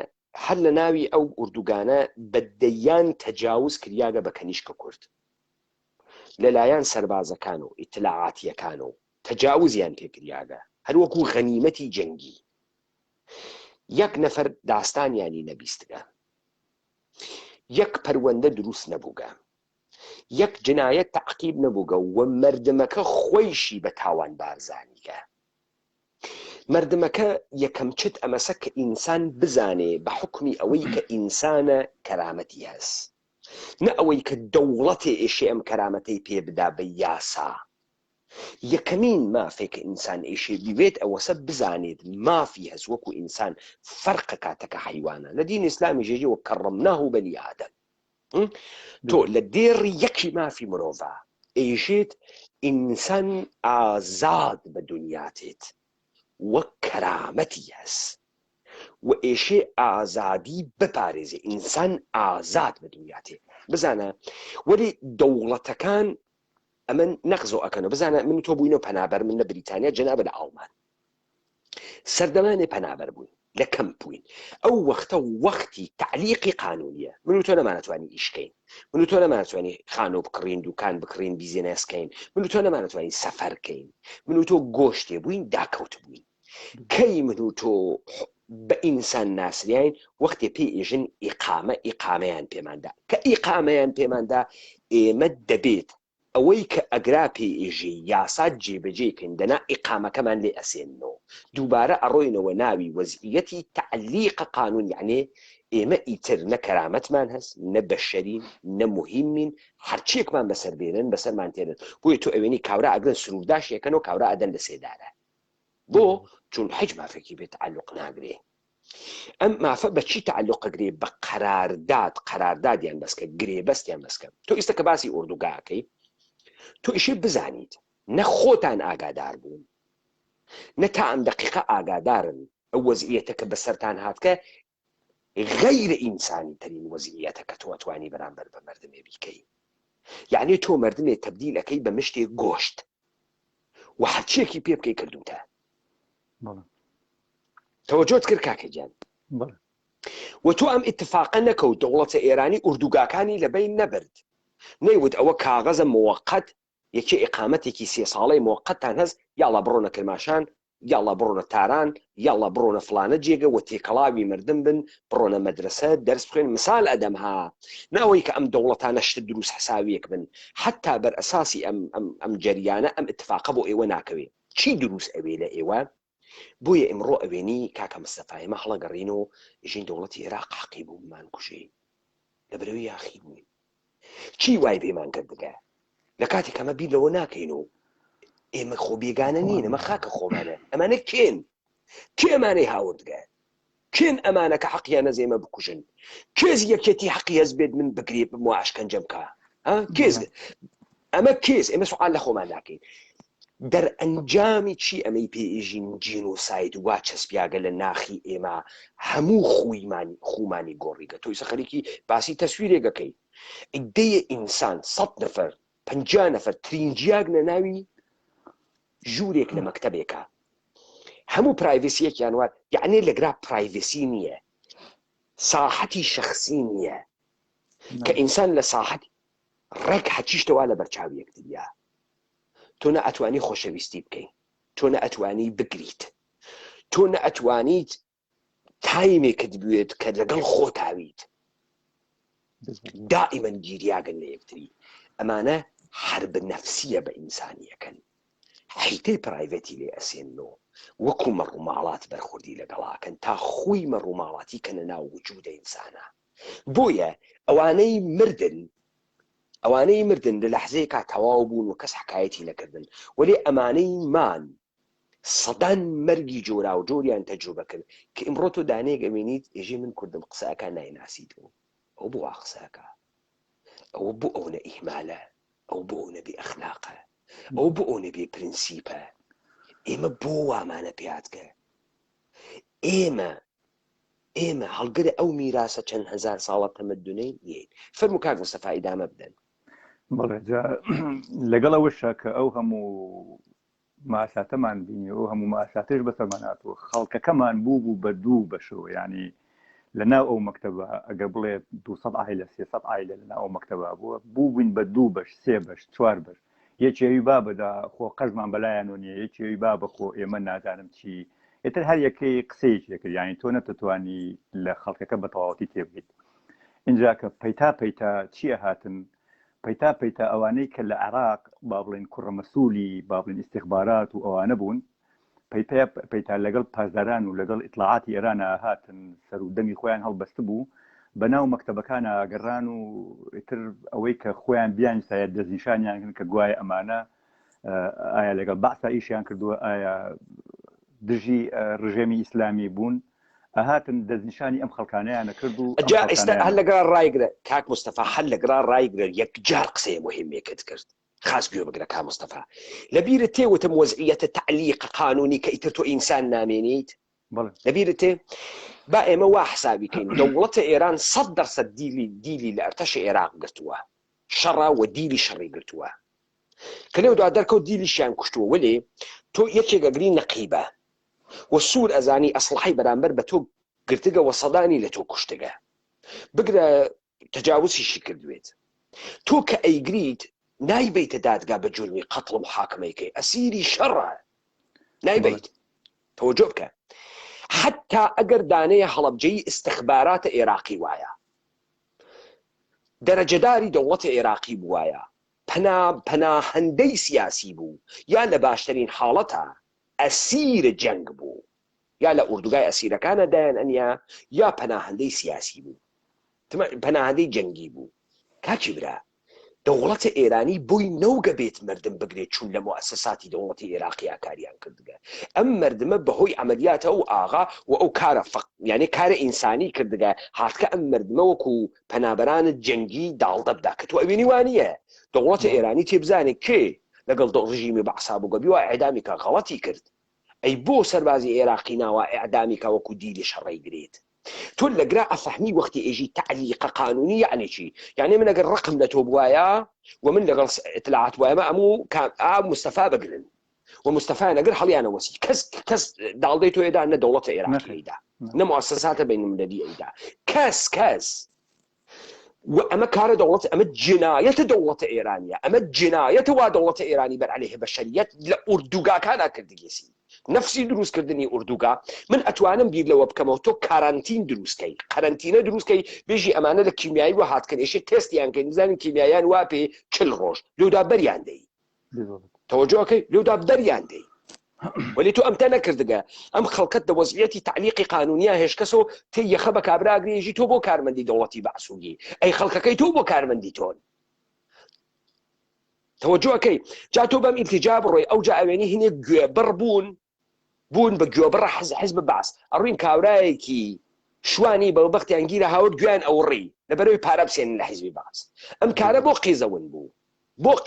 هەر لە ناوی ئەو ئوردوگانە بەدەیان تەجاوز کریاگە بە کەنیشکە کورد لەلایەن سەربازەکان و ئیتلاعاتیەکان و تەجاوزیان پێکریاگە هەر وەکو غەنیمەتی جەنگی یەک نەفەر داستانیانی نەبیستگە یەک پەروەندە دروست نەبووگە یەک جنایەت تەعقیب نەبووگە و مەردمەکە خۆیشی بە تاوان بارزانیگە مردمەکە یەکەم چت ئەمەسە کە ئینسان بزانێ بە حکمی ئەوەی کە ئینسانە کەرامەتی هەست نە ئەوەی کە دەوڵەتێ ئێشێ ئەم کەرامەتەی پێ بدا بە یاسا یەکەمین مافێک کە ئینسان ئێشێ ببێت ئەوە سە بزانێت مافی هەست وەکو ئینسان فەرقە کاتەکە حیوانە لە دین ئیسلامی ژێژی وە کەڕەمناه بەنی ئادەم تۆ لە دێڕی یەکی مافی مرۆڤە ئێژێت ئینسان ئازاد بە دنیاتێت وەک کەرامەتی هەست و ئێشێ ئازادی بپارێزێ ئینسان ئازاد بە دنیاتێ بزانە وەری دەوڵەتەکان ئەمن نەخزۆ ئەەکەنەوە بزانە من تۆ بووینەوە پەنابەر من لە بریتانیا جەنابە لە ئاڵمان سەردەمانێ پەنابەر بووین لە کەم بووین ئەو وەختە وەختی تعلیقی قانونیە من و تۆ نەمانەتوانی ئیشکەین من و تۆ نەمانەتوانی خانۆ بکڕین دوکان بکڕین بیزینەسکەین من و تۆ نەمانەتوانی سەفەرکەین من و تۆ گۆشتێ بووین داکەوت بووین کەی من و تۆ بە ئینسان ناسریین وەختێ پێی ئێژن ئیقامەیان پێماندا کە ئیقامەیان پێماندا ئێمە دەبێت ئەوەی کە ئەگرا پێ ئێژێ یاسات جێبەجێکن دەنا ئیقامەکەمان لێ ئەسێنەوە دووبارە ئەڕۆینەوە ناوی وەزعیەتی تعلیق قانون یعنی ئێمە ئیتر نە کەرامەتمان هەست نە بەشەرین نە مهمین هەرچێکمان بەسەر بێنن بەسەرمان تێنن بۆیە تۆ ئەوێنی کاورا ئەگرن سنوورداش یەکەنەوە کاورا ئەدەن لە سێدارە بۆ چون حج مافێکی بێت تعلق ناگرێ ئەم مافە بە چی تعلق ئەگرێ بە قەراردادیان بەسکە گرێ بەستیان بەسکە تۆ ئێستا کە باسی ئوردوگاکەی تۆ ئیشێ بزانیت نە خۆتان ئاگادار بوون نە تا ئەم دقیقە ئاگادارن ئەو وەزعیەتە کە بەسەرتان هاتکە غەیرە ئینسانی ترین وەزعیەتە کە تۆ ئەتوانی بەرامبەر بە مەردمێ بیکەی یعنی تۆ مەردمێ تەبدیلەکەی بە مشتێک گۆشت و هەرچیەکی پێ بکەی کردوتە تەوەجۆت کرد کاکە گیان و تۆ ئەم ئیتفاقە نەکەوت دەوڵەتە ئێرانی ئوردوگاکانی لەبین نەبرد نەیوت ئەوە کاغەزە موقت یەکی ئیقامەتێکی 3 ساڵەی موقتتان هەست یاڵا بڕۆنە کرماشان یاڵا بڕۆنە تاران یاڵا بڕۆنە فلانە جێگە و تێکەڵاوی مردم بن بڕۆنە مەدرسە دەرس بخوێن مثال ئەدەم ها ناوەی کە ئەم دەوڵەتانە شت دروست حساویەک بن حتا بەر ئەساسی ئەم جەریانە ئەم اتفاقە بۆ ئێوە ناکەوێت چی دروست ئەوێ لە ئێوە بۆیە ئمڕۆ ئەوێنی کاکە مستەفا ئێمە هەڵەگەڕین و ژین دەوڵەتی عێراق حەقی بوو بمان کوژەی لەبەرەوەی یاخی بووین چی وای پێمان کرد بگە لە کاتێک ئەمە بیر لەوە ناکەین و ئێمە خۆ بێگانە نین ئەمە خاکە خۆمانە ئەمانە کێن کێمانەی هاوردگە کێن ئەمانە کە حەقیان نەز ئێمە بکوژن کێز یەکێتی حەقی هەز بێت من بگرێ بموە ئاشکەنجەم بکە کێز ئەمە کێز ئێمە سوعال لە خۆمان ناکەین دەرئەنجامی چی ئەمەی پێئێژین جینۆساید وا چەسپیاگە لە ناخی ئێمە هەموو خومانی گۆڕیگە تۆی سەخەرێکی باسی تەسویرێگەکەی ئیدەیە ئینسان 100 نەفەر 50 نەفەر ترینجیاگ نەناوی ژوورێک لە مەکتەبێکە هەموو پرایڤسیەکیان وات یعنی لەگرا پرایڤسی نییە ساحەتی شخصی نییە کە ئینسان لە ساحەت ڕێک هەچیشتەوە لە بەرچاوی یەکتریا تۆ نە ئەتوانی خۆشەویستی بکەین تۆ نە ئەتوانی بگریت تۆ نە ئەتوانیت تایمێکت بوێت کە لەگەڵ خۆتاویت دائیمەن گیریاگەن لە یەکتری ئەمانە حرب نەفسیە بە ئینسانیەکەن حیتەی پرایڤەتی لێ ئەسێنەوە وەکو مەڕووماڵات بەرخوردی لەگەڵاکەن تا خۆی مەڕووماڵاتی کەنە ناو وجودە ئینسانە بۆیە ئەوانەی مردن لە لەحزەیەکا تەواو بوون و کەس حکایەتی نەکردن وەلێ ئەمانەی مان سەدان مەرگی جۆرا و جۆریان تەجروبە کرد کە ئیمڕۆ تۆ دانەیەک ئەمێنیت ئێژێ من کوردم قسەکە نایناسیتەوە ئەو بۆ قسەکە ئەوە بۆ ئەو نە ئیهمالە ئەو بۆ ئەو نەبێ ئەخلاقە ئەو بۆ ئەو نەبێ پرینسیپە ئێمە بۆ وامانە پێاتکە ئێمە هەڵگرە ئەو میراسە چەند هەزار ساڵە تەمەدونەی یین فەرموو کاک مستەفا ئیدامە بدەن بەڵێ لەگەڵ ئەوەشە کە ئەو هەموو ماساتەمان بینی ئەو هەموو ماساتش بەسەرمان هاتووە خەڵکەکەمان بوو بە دوو بەشەوە ینی لەناو ئەو مەکتەبە ئەگەر بڵێ 200 عائلە 300 عائلە لەناو ئەو مەکتەبە بووە بووین بە 2 بەش 3 بەش 4 بەش یەکێوی با بەدا خۆ قەزمان بەلایەنەوە نییە یەکێوی با بەخۆ ئێمە نازانم چی ئێتر هەر یەکەی قسەیەکی دەکرد ینی تۆ نەتوانی لە خەڵکەکە بە تەواوەتی تێبگەیت اینجا کە پەیتا چییە هاتن پەیتا ئەوانەی کە لە عێراق با بڵێن کوڕەمەسوولی با بڵێن ئیستیخبارات و ئەوانە بوون پەیتا لەگەڵ پازداران و لەگەڵ ئیطلاعاتی ئێرانە هاتن سەر و دەمی خۆیان هەڵبەست بوو بەناو مەکتەبەکانە گەڕان و ئیتر ئەوەی کە خۆیان بیان سایە دەستنیشانیان کە گوایە ئەمانە ئایا لەگەڵ بەعسا ئیشیان کردووە، ئایا دژی ڕژێمی ئیسلامی بوون، ئەهاتن دەستنیشانی ئەم خەڵکانەیانە کرد و ئێستا هەر لەگەڵ ڕایگرە کاک مستەفا هەر لەگەڵ ڕایگرە یەکجار قسەیە مهمێکت کرد خاص گوێ بگرە کا مستەفا لەبیرت تێ وتم وەزعیەتە تعلیق قانونی کە ئیتر تۆ ئینسان نامێنیت لەبیرت تێ با ئێمە وا حسابیکەین دەوڵەتە ئێران 100% دیلی لە ئەرتەشی عێراق گرتووە شەڕا و دیلی شەڕی گرتووە کە لێودا دەرکەوت دیلیشیان کوشتووە وەلێ تۆ یەکێگەگری نەقیبە و سوور ئەزانی ئەسلحەی بەرامبەر بە تۆ گرتگە و سەدانی لە تۆ کوشتگە بگرە تەجاوزیشی کردوێت تۆ کە ئەیگریت نایبیتە دادگا بە جورمی قەتڵ و محاکمەیەکەی ئەسیری شەڕە نایبیت تەوەجۆ بکە حتا ئەگەر دانەیە هەڵەبجەی استخباراتە عێراقی وایە دەرەجەداری دەوڵەتە عێراقی بوایە پەناهەندەی سیاسی بوو یا لە باشترین حاڵەتە ئەسیرە جەنگ بوو یا لە ئوردوگای ئەسیرەکانە دایان ئەنیا یا پەناهەندەی سیاسی بوو پەناهەندەی جەنگی بوو کاچی برا دەوڵەتە ئێرانی بۆی نەوگە بێت مردم بگرێت چوون لە مؤسساتی دەوڵەتی عێراقی ئاکاریان کردگە ئەم مردمە بەهۆی عملیاتە ئەو ئاغا و ئەو کارە یعنی کارە ئینسانی کردگە هاتکە ئەم مردمە وەکو پەنابەرانت جەنگی داڵدە بدا کە تۆ ئەوێنی وانە دەوڵەتە ئێرانی تێبزانێت کێ لەگەڵ ڕژیمی بەعسا بووگە بیوە ئەعدامی کە غەڵەتی کرد ئەی بۆ سەربازی عێراقی ناوە ئەعدامی کە وەکو دیلی شەڕی گرێت تۆ لەگرا ئەفەحمی وەختی ئێژی تعلیق قانونی یعنی چی یعنی من ئەگەر ڕقم لە تۆ بوایە و من لەگەڵ اطلاعات وایە ئەموو مستەفا بگرن و مستەفا نەگەر هەڵیانە وەسی کەس داڵدەی تۆیدا نە دەوڵەتە عێراقیدا نە مؤسساتە بینالمللی ئەیدا کەس و ئەمە کارە دەوڵەت ئەمە جنایەتە دەوڵەتە ئێرانیە ئەمە جنایەتە وا دەوڵەتە ئێرانی بەر عەلەیه بەشەریەت لە ئوردوگاکانە کردگێسی نفسی دروستکردنی ئوردوگا من ئەتوانم بیر لەوە بکەمەوە تۆ کارانتین دروستکەی قەرەنتینە دروستکەی بێژی ئەمانە لە کیمیایی و هاتکردێشی تێستیان کە نزانین کیمیاییان وا پێ 40 ڕۆژ لەودا بەریان دەی تەوەجۆکەی لەودا بەریان دەی ولی تۆ ئەمتە نەکردگە ئەم خەڵکت دە وەزعیەتی تعلیقی قانونیە هێشکەسەوە تێ یەخە بە کابراگرێژی تۆ بۆ کارمەندی دەوڵەتی بەعسووگی ئەی خەڵکەکەی تۆ بۆ کارمەندی تۆن تەوەجۆکەی جا تۆ بەم ئیلتیجا بڕۆی ئەو جا ئەوێنی هینێک گوێبڕ بوون بە گوێبڕە حەزب بەعس ئەڕوین کاورایەکی شوانی بەڵبەختیان گیرە هاورد گویان ئەوڕی لەبەرەوەی پارە بسێنن لە حیزبی بەعس ئەم کارە بۆ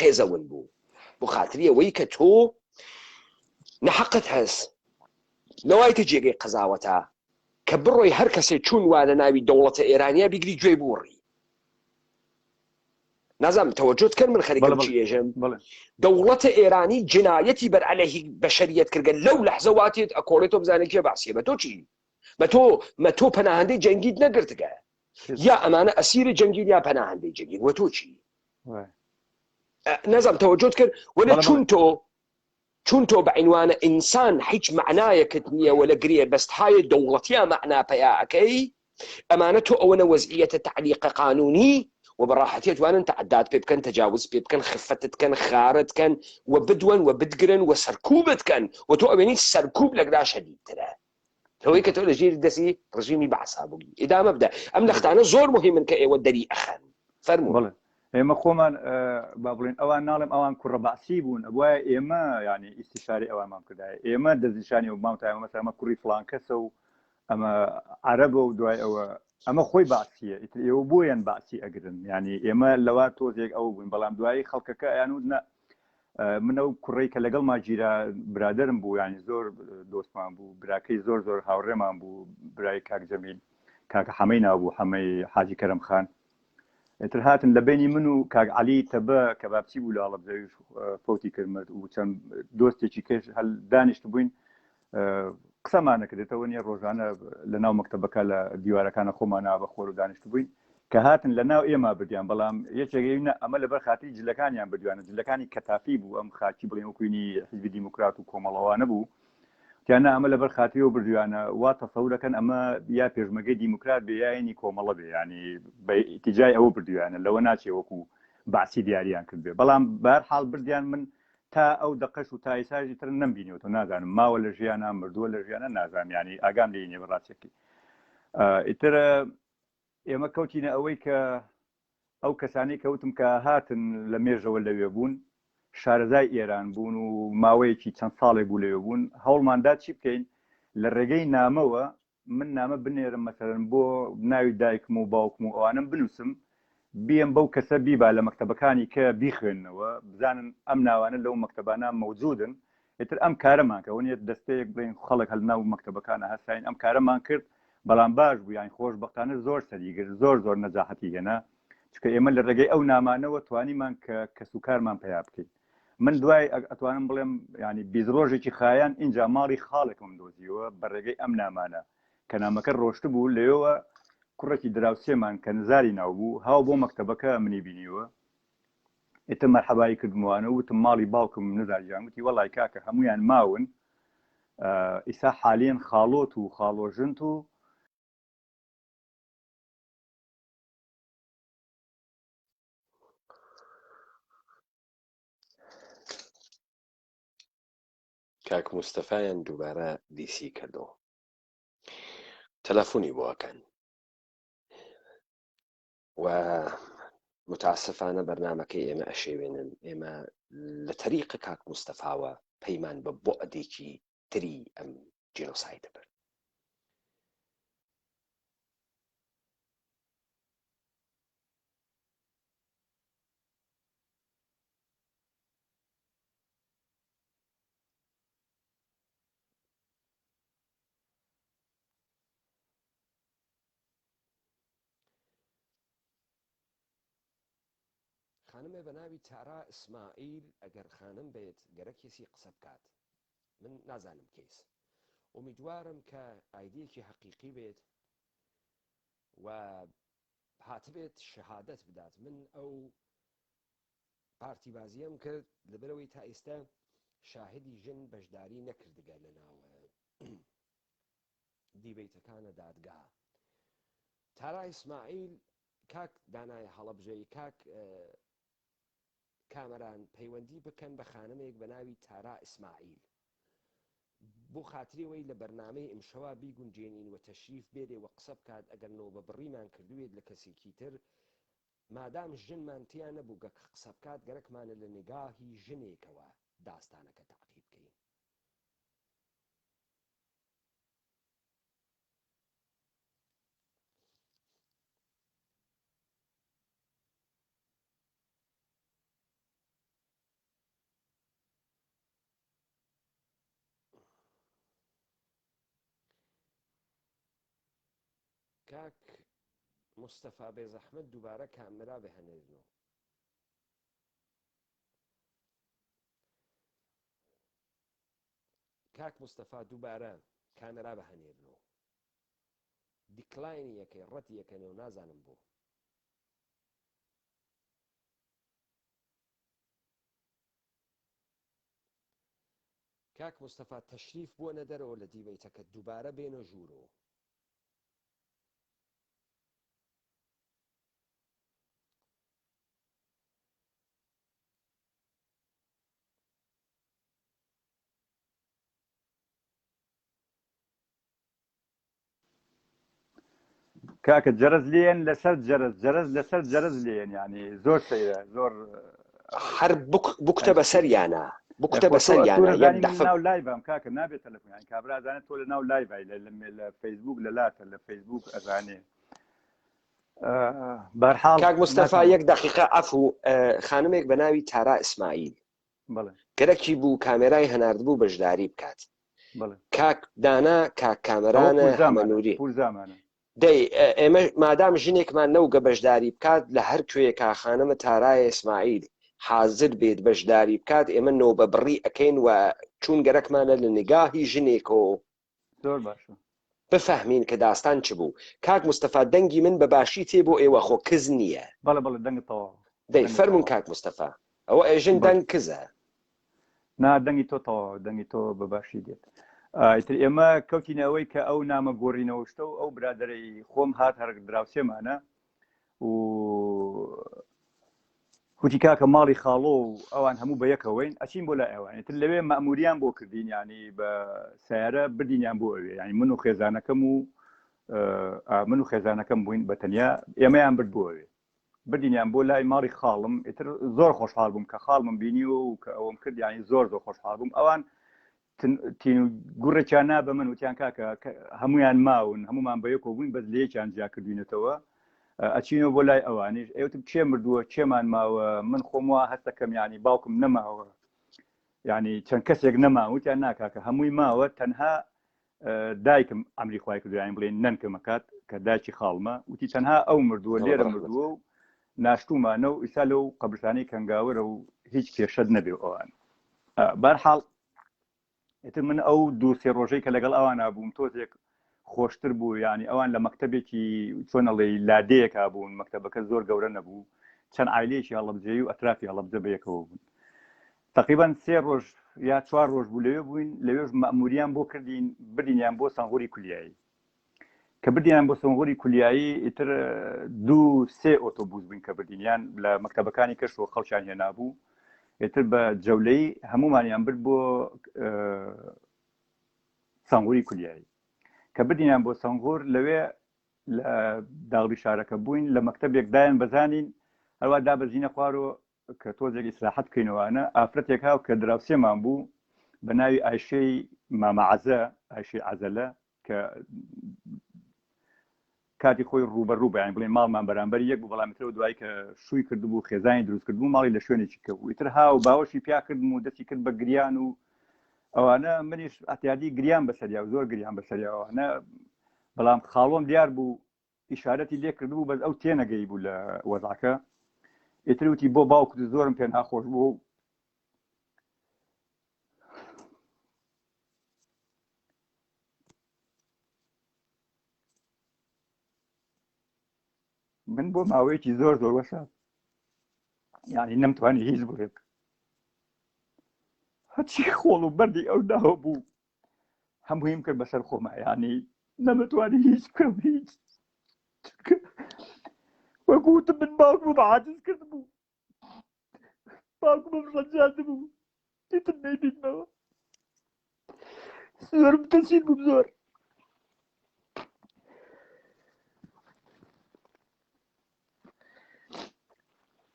قێزەون بوو بۆ خاتری ئەوەی کە تۆ نەحەقت هەست نەوایتە جێگەی قەزاوەتە کە بڕۆی هەر کەسێک چوون وا لە ناوی دەوڵەتە ئێرانیا بیگری گوێی بوڕی نازم تەوەجۆت کرد من خەریکم چی ێژم دەوڵەتە ئێرانی جنایەتی بەر عەلەیهی بەشەریەت کردگە لەو لەحزە واتێت ئەکۆڵێتۆ بزانێت کێ باسیە بە تۆ چی مە تۆ پەناهەندەی جەنگیت نەگرتگە یا ئەمانە ئەسیری جەنگی یا پەناهەندەی جەنگی وە تۆ چی نازم تەوەجۆت کرد وەلە چون تۆ بە عنوانە ئینسان هیچ معنایەکت نییە وە لە گرێ بەستهای دەوڵەتیە مەعنا پەیاکەی ئەمانە تۆ ئەوەنە وەزعیەتە تعلیق قانونی وبراحتي توانن تعداد بيبكن تجاوز بيبكن خفتت كان خارت كان وبدون وبدقرن وسركوبت كان وتؤمنين السركوب لقدا شديد ترى هو هيك تقول جيل دسي رجيمي بعصا بقي اذا مبدا ام لختانه زور مهم من كاي ودري اخن فرموا والله اما خومان بابلين اوان نالم اوان كره بعسيبون ابوا اما يعني استشاري اوان ما كدا اما دزشاني وما مثلا ما كوري فلان كسو اما عرب ودواي او ئەمە خۆی باسیە ئێوە بۆیان باسی ئەگرن ینی ئێمە لەوا تۆزێک ئەو بووین بەڵام دوایی خەڵکەکە یانودنە منە و کوڕی کە لەگەڵ ماگیرا برادرم بوو ینی زۆر دۆستمان بوو براکەی زۆر هاوڕێمان بوو برای کاک جەمیل کاکە حەمەی ناوبوو حەمەی حاجی کەرەم خان ئێتر هاتن لە بینی من و کاک عەلی تەبە کە بابچی بوو لە هەڵەبجەویش فەوتی کردمەوە و چەند دۆستێکی کەش هەل دانیشت بووین قسەمانە کردێتەوە نیە ڕۆژانە لە ناو مەکتەبەکە لە دیوارەکانە خۆمانە بە خۆر و دانیشت بووین کە هاتن لە ناو ئێمە بردیان بەڵام یەکێکینە ئەمە لەبەر خاتری جلەکانیان بردوانە جلەکانی کەتافی بوو ئەم خاچی بڵێن وەکوینی حیزبی دیموکرات و کۆمەڵەوانە بوو تیانە ئەمە لەبەر خاتریەوە بردوانە وا تەسەورەکەن ئەمە یا پێشمەگەی دیموکرات بێ یاینی کۆمەڵە بێ ینی بە ئیتیجای ئەوە بردوانە لەوە ناچێ وەکو باسی دیاریان کرد بێ بەڵام بەهەرحاڵ بردیان من تا ئەو دقەش و تا ئێساژی تر نەمبینیەوە نازانم ماوە لە ژیانە مردووە لە ژیانە نازانم ینی ئاگام لێنێ بەڕاستێکی ئیتر ئێمە کەوتینە ئەوەی کە ئەو کەسانی کەوتم کە هاتن لە مێژەوە لەوێ بوون شارەزای ئێران بوون و ماوەیەکی چەند ساڵێک بوو لێ بوون هەوڵماندا چی بکەین لە ڕێگەی نامەوە من نامە بنێرم مەسەرەن بۆ ناوی دایکم و باوکم و ئەوانم بنووسم بیم بەو کەسە بیبا لە مەکتەبەکانی کە بیخوێننەوە بزانن ئەم ناوانە لەو مەکتەبانە مەوجودن ئێتر ئەم کارەمان کە ونێت دەستەیەک بڵین خەڵک هەل ناو مەکتەبەکانە هەستاین ئەم کارەمان کرد بەڵام باش بوو یان خۆشبەختانە زۆر سەریگر زۆر نەجاحەتی هێنا چکە ئێمە لە ڕێگەی ئەو نامانەوە توانیمان کە کەسوکارمان پیا بکەین من دوای ئەتوانم بڵێم ینی بیزڕۆژێکی خایان اینجا ماڵی خاڵێکم دۆزیەوە بە ڕێگەی ئەم نامانە کە نامەکە ڕۆشت بوو لێەوە کوڕێکی دراوسێمان کە نزاری ناو بوو هاو بۆ مەکتەبەکە منی بینیوە ئێتە مەرحەبایی کردموانە وتم ماڵی باوکم نزارجان وتی وەڵای کاکە هەمویان ماون ئیسا حالێن خاڵۆت و خاڵۆژنت و کاک مستەفایان دووبارە دیسی کردەوە تەلەفۆنی بۆکەن و متاسفانە بەرنامەکەی ئێمە ئەشێوێنن ئێمە لە تەریقە کاک مستەفاوە پەیمان بە بۆ ئەدێکی تری ئەم جێنۆسایدە بەر خانمێ بە ناوی تارا ئیسماعیل ئەگەر خانم بێت گەرە کێسی قسە بکات من نازانم کەیس ئومیدوارم کە ئایدیەکی حەقیقی بێت و هاتبێت شەهادەت بدات من ئەو پارتی بازیەم کرد لەبەرەوەی تا ئێستا شاهدی ژن بەشداری نەکردگە لە ناو دیبەیتەکانە دادگا تارا ئیسماعیل کاک دانای هەڵەبژەی کاک کامەران پەیوەندی بکەن بە خانمێک بە ناوی تارا ئیسماعیل بۆ خاتریەوەی لە بەرنامەی ئەمشەوا بیگونجێنین و تەشریف بێرێ و قسە بکات ئەگەر نەوە بە بڕیمان کردوێت لە کەسێکی تر مادام ژنمان تیان نەبوو گەک قسە بکات گەرەکمانە لە نگاهی ژنێکەوە داستانەکە تەعقیب بکەین کاک مستەفا بێزەحمەت دووبارە کامێرا بهێنێنەوە کاک مستەفا دووبارە کامێرا بهێنێنەوە دیکلاینی یەکەی ڕەتی یەکەنەوە نازانم بۆ کاک مستەفا تەشریف بووە نەدەرەوە لە دیبەیتەکە دووبارە بێنە ژوورەوە کاکە جەرز لێن لەسەر جەرز لەسەر جەرز لێن ینی زۆر سەیرە زۆر هەر بکتە بەسەریانە بکتە بەسەریانە ناو لایڤم کاکە نابێت تەلەفۆن کابرازانێت تۆ لە ناو لایڤای لە فەیسبوک لەلاتە لە فەیسبوک ئەزانێ بەرحاڵ کاک مستەفا یەک دقیقە ئەفو خانمێک بە ناوی تارا ئیسماعیل گەرەکی بوو کامێرای هەناردبوو بەشداری بکات کاک دانا کاک کامەرانە هەمەنووری دەی ئێمە مادام ژنێکمان نەوگە بەشداری بکات لە هەر کوێیەکە خانمە تارای ئیسماعیل حازر بێت بەشداری بکات ئێمە نەوە بە بڕی ئەەکەین و چون گەرەکمانە لە نگاهی ژنێکەوە زۆر باشە بفەهمین کە داستان چ بوو کاک مستەفا دەنگی من بەباشی تێ بۆ ئێوە خۆ کز نییە بەڵێ بەڵێ دەنگتەوە دەی فەرمون کاک مستەفا ئەوە ئێژن دەنگ کزە نا دەنگی تۆ دەنگی تۆ بەباشی دێت ئیتر ئێمە کەوتینەوەی کە ئەو نامە گۆڕینەوەشتە و ئەو برادەرەی خۆم هات هەر دراوسێمانە و کوتی کاکە ماڵی خاڵۆ و ئەوان هەموو بە یەکەوەین ئەچین بۆ لای ئەوان تر لەوێ مەموریان بۆ کردین ینی بە سیارە بردینیان بۆ ئەوێ ینی من و خێزانەکەم بووین بە تەنیا ئێمەیان برد بۆ ئەوێ بردینیان بۆ لای ماڵی خاڵم ئیتر زۆر خۆشحاڵ بووم کە خاڵمم بینی و کە ئەوم کرد یانی زۆر خۆشحاڵ بووم ئەوان تین و گوڕێکیان نا بە من وتیان کاکە هەمویان ماون هەمومان بەیەکۆ بووین بەس لەیەکیان جیا کردوینەتەوە ئەچینەوە بۆ لای ئەوانیش ئێوتم کێ مردووە کێمان ماوە من خۆمەوە هەستەکەم ینی باوکم نەماوە ینی چەند کەسێک نەماوتیان ناکاکە هەمووی ماوە تەنها دایکم ئەمری خوای کردویان بڵێن نەنکەمەکات کە دایکی خاڵمە وتی تەنها ئەو مردووە لێرە مردووە و ناشتومانە و ئیسا لەو قەبرستانەی کەنگاوەرە و هیچ کێشەت نەبێ ئەوان بەرحاڵ ئێتر من ئەو دوو سێ ڕۆژەی کە لەگەڵ ئەوان بووم تۆزێک خۆشتر بوو ینی ئەوان لە مەکتەبێکی چۆنەڵێ لادەیەکا بوون مەکتەبەکە زۆر گەورە نەبوو چەند عایلەیەکی هەڵەبجێی و ئەترافی هەڵەبجە بەیەکەوە بوون تقریبا 3 ڕۆژ یا 4 ڕۆژ بوو لەوێ بووین لەوێش مەموریان بۆ کردین بردینیان بۆ سەنغۆری کولیایی کە بردینیان بۆ سەنغۆری کولیایی ئیتر 2-3 ئۆتۆبوس بووین کە بردینیان لە مەکتەبەکانی کەشەوە خەڵکیان هێنابوو ئێتر بە جەولەی هەمومانیان برد بۆ سەنغۆری کولیایی کە بردینیان بۆ سەنغۆر لەوێ لە داڵی شارەکە بووین لە مەکتەبێک دایان بەزانین هەروە دابەزینە خوارەوە کە تۆزێک ئیسلاحەت بکەینەوەوانە ئافرەتێک هاو کە دراوسێمان بوو بە ناوی ئایشەی مامەعەزە ئایشەی عەزەلە کە کاتی خۆی ڕوبەڕوو بەیان بڵێن ماڵمان بەرامبەر یەک بوو بەڵام ترەوە دوای کە شووی کردبوو خێزانی دروست کردبوو ماڵی لە شوێنێکی کەبوو ئیتر هاو باوەشی پیا کردم و دەستی کرد بە گریان و ئەوانە منیش ئەتیادی گریان بەسەریا و زۆر گریان بەسەریاوانە بەڵام خاڵۆم دیار بوو ئیشارەتی لێ کردبوو بەس ئەو تێنەگەی بوو لە وەزعەکە ئیتر وتی بۆ باوکت زۆرم پێ ناخۆش بوو من بۆ ماوەیەکی زۆر وەسا یعنی نەمتوانی هیچ بڵێم هەچی خۆڵ و بەردی ئەو داوە بوو هەموویم کرد بەسەر خۆمە ینی نەمەتوانی هیچ بکەم هیچ وەکوتم من باوکم عاجز کرد بوو باوکم ڕەنجاند بوو دیتر نەیبینمەوە زۆرم تەسیر بوو زۆر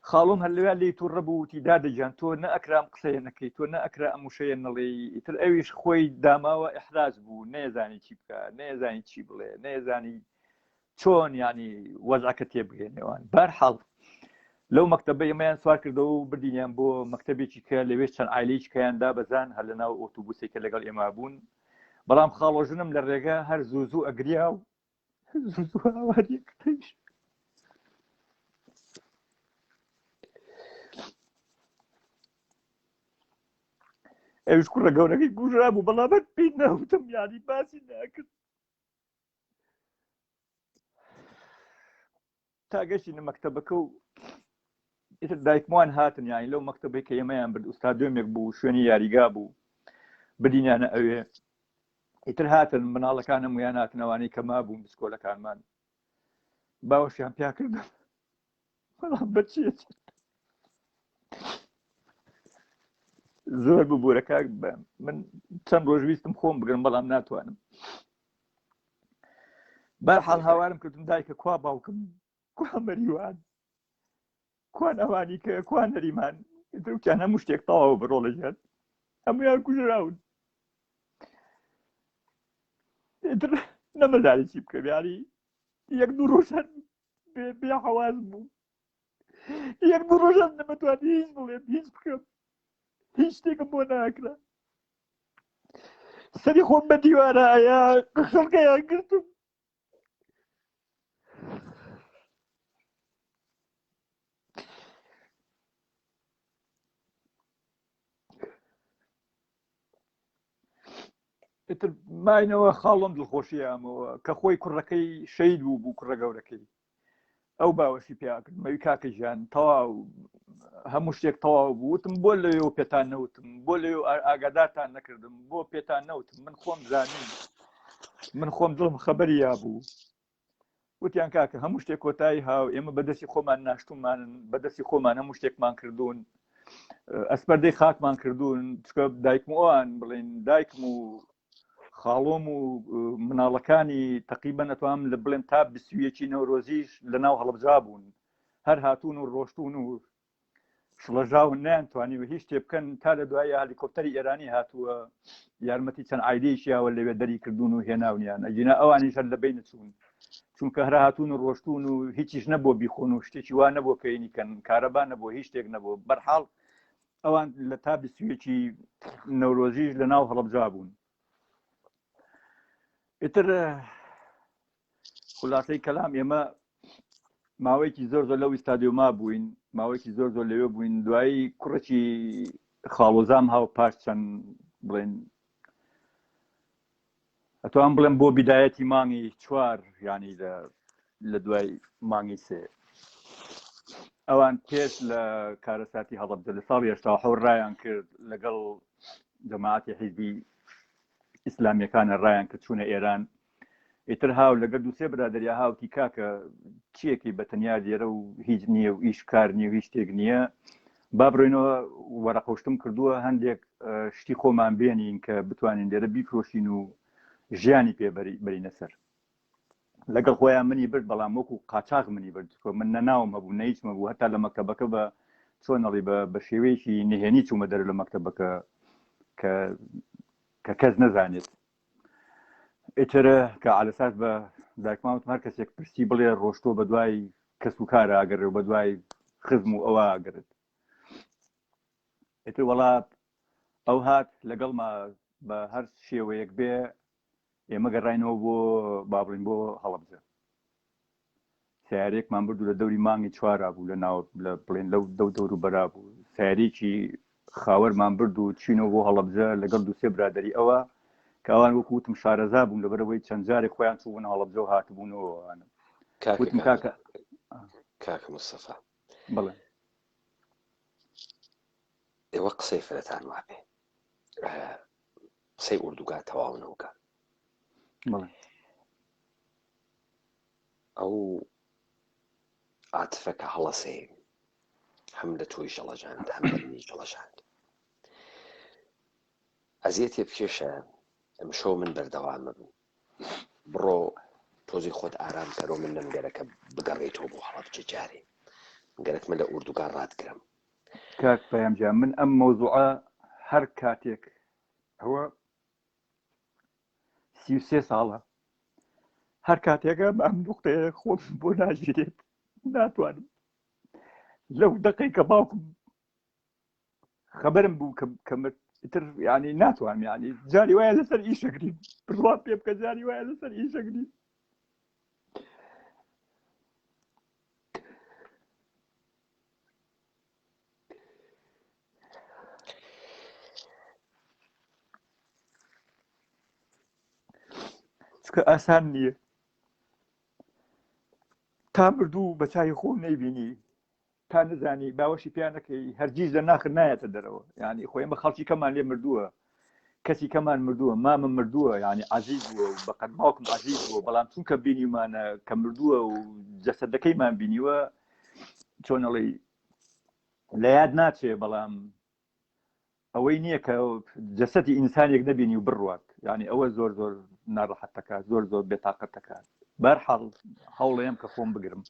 خاڵۆم هەر لەوێ لێی تووڕە بوو وتی دادەجان تۆ نە ئەکرام قسەیە نەکەی تۆ نە ئەکرا ئەم وشەیە نەڵێ ئیتر ئەویش خۆی داماوە ئەحراز بوو نەیەزانی چی بکە نەیەزانی چی بڵێ نەیەزانی چۆن ینی وەزعەکە تێبگەێنێوان بەرحاڵ لەو مەکتەبە ئێمەیان سوار کردەوە و بردینیان بۆ مەکتەبێکی کە لەوێ چەند عایلەیەکی کەیان دابەزان هەر لەناو ئۆتۆبوسێکە لەگەڵ ئێمە بوون بەڵام خاڵۆژنم لە ڕێگە هەر زوو ئەگریا و زوو هاواریەکەش ئەوش کوڕە گەورەکەی گوژرا بوو بەڵام پێی ناوتم یانی باسی ناکرد تا گەشتینە مەکتەبەکە و ئیتر دایکمان هاتن یانی لەو مەکتەبەی کە ئێمەیان برد ئوستاد دوێمێک بوو شوێنی یاریگا بوو بدینیانە ئەوێ ئیتر هاتن مناڵەکان هەمویان هاتنەوانی کە ما بووم بسکۆلەکانمان باوەشیان پیا کردم بەڵام بەچێت زۆر ببوورەکە من چەند ڕۆژ ویستم خۆم بگرم بەڵام ناتوانم بەرحاڵ هاوارم کردم دایکە کوا باوکم کوا مەریوان کوان ئەوانی کە کوان نەریمان وتیان هەموو شتێک تەواوە بڕۆڵەژێت هەمویان کوژراون ئیتر نەمەزانی چی بکەم یانی یەک دوو ڕۆژان بێ حەواز بوو یەک دوو ڕۆژان نەمەتوانی هیچ بڵێم هیچ بکەم هیچ شتێکم بۆ ناکرا سەری خۆم بە دیوارە ئایا خەڵکەیان گرتم ئیتر ماینەوە خاڵۆم دڵخۆشیامەوە کە خۆی کوڕەکەی شەید بوو کوڕە گەورەکەی ئەو باوەشی پیاکرد مەوی کاکە ژیان تەواو هەموو شتێک تەواو بوو وتم بۆ لەوێ پێتان نەوتم بۆ لەوێ ئاگادارتان نەکردم بۆ پێتان نەوتم من خۆم زانیم من خۆم دڵم خەبەری یابوو وتیان کاکە هەموو شتێک کۆتایی هاو ئێمە بەدەستی خۆمان ناشتومانن بەدەستی خۆمان هەموو شتێکمان کردوون ئەسپەردەی خاکمان کردوون چکە دایکم ئەوان بڵێن دایکم و خاڵۆم و مناڵەکانی تەقریبەن ئەتوانم لە بڵێم تا 21 نەورۆزیش لەناو هەڵەبجا بوون هەر هاتوون و ڕۆشتون و شڵەژاون نیانتوانی و هیچ شتێ بکەن تا لە دوای هەلیکۆپتەری ئێرانی هاتووە یارمەتی چەند عایدەیەکیاوە لەوێ دەری کردوون و هێناونیان ئەجینا ئەوانیش هەر لە بین چوون چونکە هەر هاتوون و ڕۆشتون و هیچیش نەبووە بیخۆن و شتێکی وا نەبووە کەینیکەن کارەبا نەبووە هیچ شتێک نەبووە بەرحاڵ ئەوان لە تا بیستویەکی نەورۆژیش لە ناو هەڵەبجا بوون. ئیتر خولاسەی کەلام ئێمە ماوەیەکی زۆر زۆر لەو ئیستادیۆما بووین ماوەیەکی زۆر زۆر لەوێ بووین دوایی کوڕێکی خاڵۆزام هاو پاش چەند بڵێن ئەتوان بڵێم بۆ بیدایەتی مانگی 4 ینی لە دوای مانگی 3 ئەوان پێش لە کارەساتی هەڵەبجە لە ساڵی 1970 ڕایان کرد لەگەڵ جەماعەتی حیزبی ئیسلامیەکانە ڕایان کرد چوونە ئێران. ئیتر هاو لەگەڵ دووسێ برادەریا هاوتی کاکە چیەکی بەتەنیا لێرە و هیچ نییە و ئیش کار نییە و هیچ شتێک نییە با بڕۆینەوە وەرەقۆشتم کردووە هەندێک شتی خۆمان بێنین کە بتوانین لێرە بیفرۆشین و ژیانی پێ بەرینە سەر. لەگەڵ خۆیان منی برد بەڵام وەکو قاچاق منی برد من نەناوم هەبوو نەیچمە بوو هەتا لە مەکتەبەکە بە چۆنەڵی بە شێوەیەکی نهێنی چوومە دەر لە مەکتەبەکە کە کەس نەزانێت. ئێترە کە عالەساس بە دایکماوتم هەر کەسێک پرسی بڵێ ڕۆشتۆ بە دوای کەس و کارە ئاگەڕێ و بە دوای خزم و ئەوە ئاگرت. ئێتر وڵات ئەو هات لەگەڵما بە هەر شێوەیەک بێ ئێمە گەڕاینەوە بۆ بابڵین بۆ هەڵەبجە. سیارێکمان بردو لە دەوری مانگی 4 بوو لە ناو لە بڵێن لەو دەور و بەرا بوو سیارێکی خاوەرمان برد و چینەوە بۆ هەڵەبجە لەگەڵ دووسێ برادەری ئەوە کەوان وەکوتم شارەزا بوون لەبەرەوەی چەند جارێک خۆیان چوون هەڵەبجە و هاتبوونەوەوانم وتم کاکە مستەفا بڵێ ئێوە قسەی فرەتان وابێ قسەی ئوردوگا تەواو نەوکە ئەو عاتفەکە هەڵەسێ هەم لە تۆی شەڵەژاند هەم لە منی شەڵەژاند ئەزیەتێ بکێشە ئەم شەو من بەردەوامە بوو بڕۆ تۆزی خۆت ئارام کەرۆ من لەم گەرەکە بگەڕێتەوە بۆ هەڵەبجە جارێ گەرەک من لە ئوردوگا ڕاتگرم. کاک پەیامجان من ئەم مەوزوعە هەر کاتێک ئەوە 33 ساڵە هەر کاتێکە ئەم نوقتەیە خۆم بۆ ناژێت ناتوانم لەو دقەیەکە باوکم خەبەرم بوو کە تر ینی ناتوانم ینی جاری وایە لەسەر ئیشەگرین بڕوان پێ بکە جاری وایە لەسەر ئیشەگرین. چکە ئاسان نییە تا مردوو بە چای خۆ نەیبینی تا نزانی باوەشی پیان نەکەی هەرگیز لە ناخر نایەتە دەرەوە ینی خۆی ئێمە خەڵکی کەمان لێ مردووە کەسی کەمان مردووە مامە مردووە ینی عەزیز بووە و بەقەد باوکم عەزیز بووە بەڵام چونکە بینیمانە کە مردووە و جەسەدەکەیمان بینیوە چۆنەڵی لە یاد ناچێ بەڵام ئەوەی نییە کە جەسەدی ئینسانێک نەبینی و بڕوات ینی ئەوە زۆر زۆر ناڕەحەتەکە زۆر زۆر بێتاقەتەکە. بەرحاڵ هەوڵەیەم کە خۆم بگرم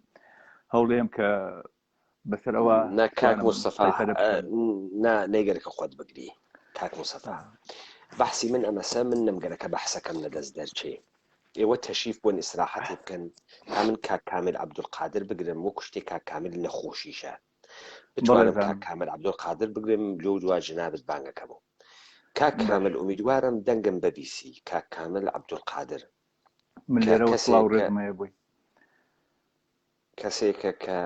هەوڵەیەم کە بەسەر ئەوە کاک مستەفا نەیگەرەکە خۆت بگری کاک مستەفا بەحسی من ئەمەسە من نەمگەرەکە بەحسەکەم لە دەست دەرچێ ئێوە تەشریف بۆن ئیسراحەتی بکەن تا من کاک کامل عەبدولقادر بگرم وەکو شتێک کاک کامل نەخۆشیشە بتوانم کاک کامل عەبدولقادر بگرم لۆ دوا جنابت بانگەکەمەوە. کاک کامل ئومیدوارم دەنگم ببیسی کاک کامل عەبدولقادر من لێرەوە سڵاو ڕێزمەیە بووی کەسێکە کە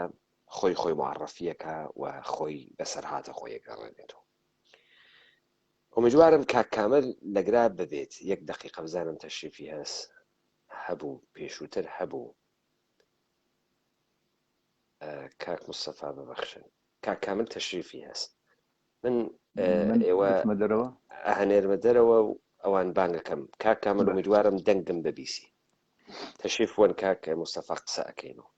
خۆی معرەفیەکە و خۆی بەسەر هاتە خۆی گەڕێنێتەوە. ئومیدوارم کاک کامل لەگرا ببێت یەک دقیقە بزانم تەشریفی هەست هەبوو پێشووتر هەبوو کاک مستەفا ببەخشن کاک کامل تەشریفی هەست من ئێوە ئەهەنێرمە دەرەوە و ئەوان بانگەکەم کاک کامل ئومیدوارم دەنگم ببیسی تەشریف وەن کاک مستەفا قسە ئەکەینەوە.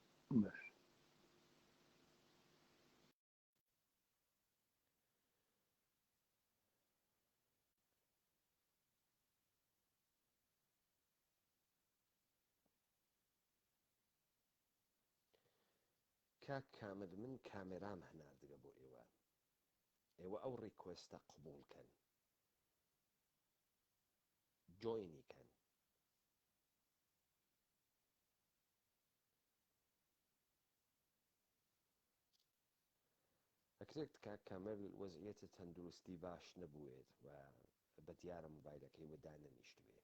کاک کامل من کامێرام هەناردگە بۆ ئێوە ئەو ڕیکوێستە قبولکەن جۆینی کەن ئەکرێت کاک کامل وەزعیەتی تەندروستی باش نەبووێت و بە دیارە مۆبایلەکەی وەدانەنیشت بێ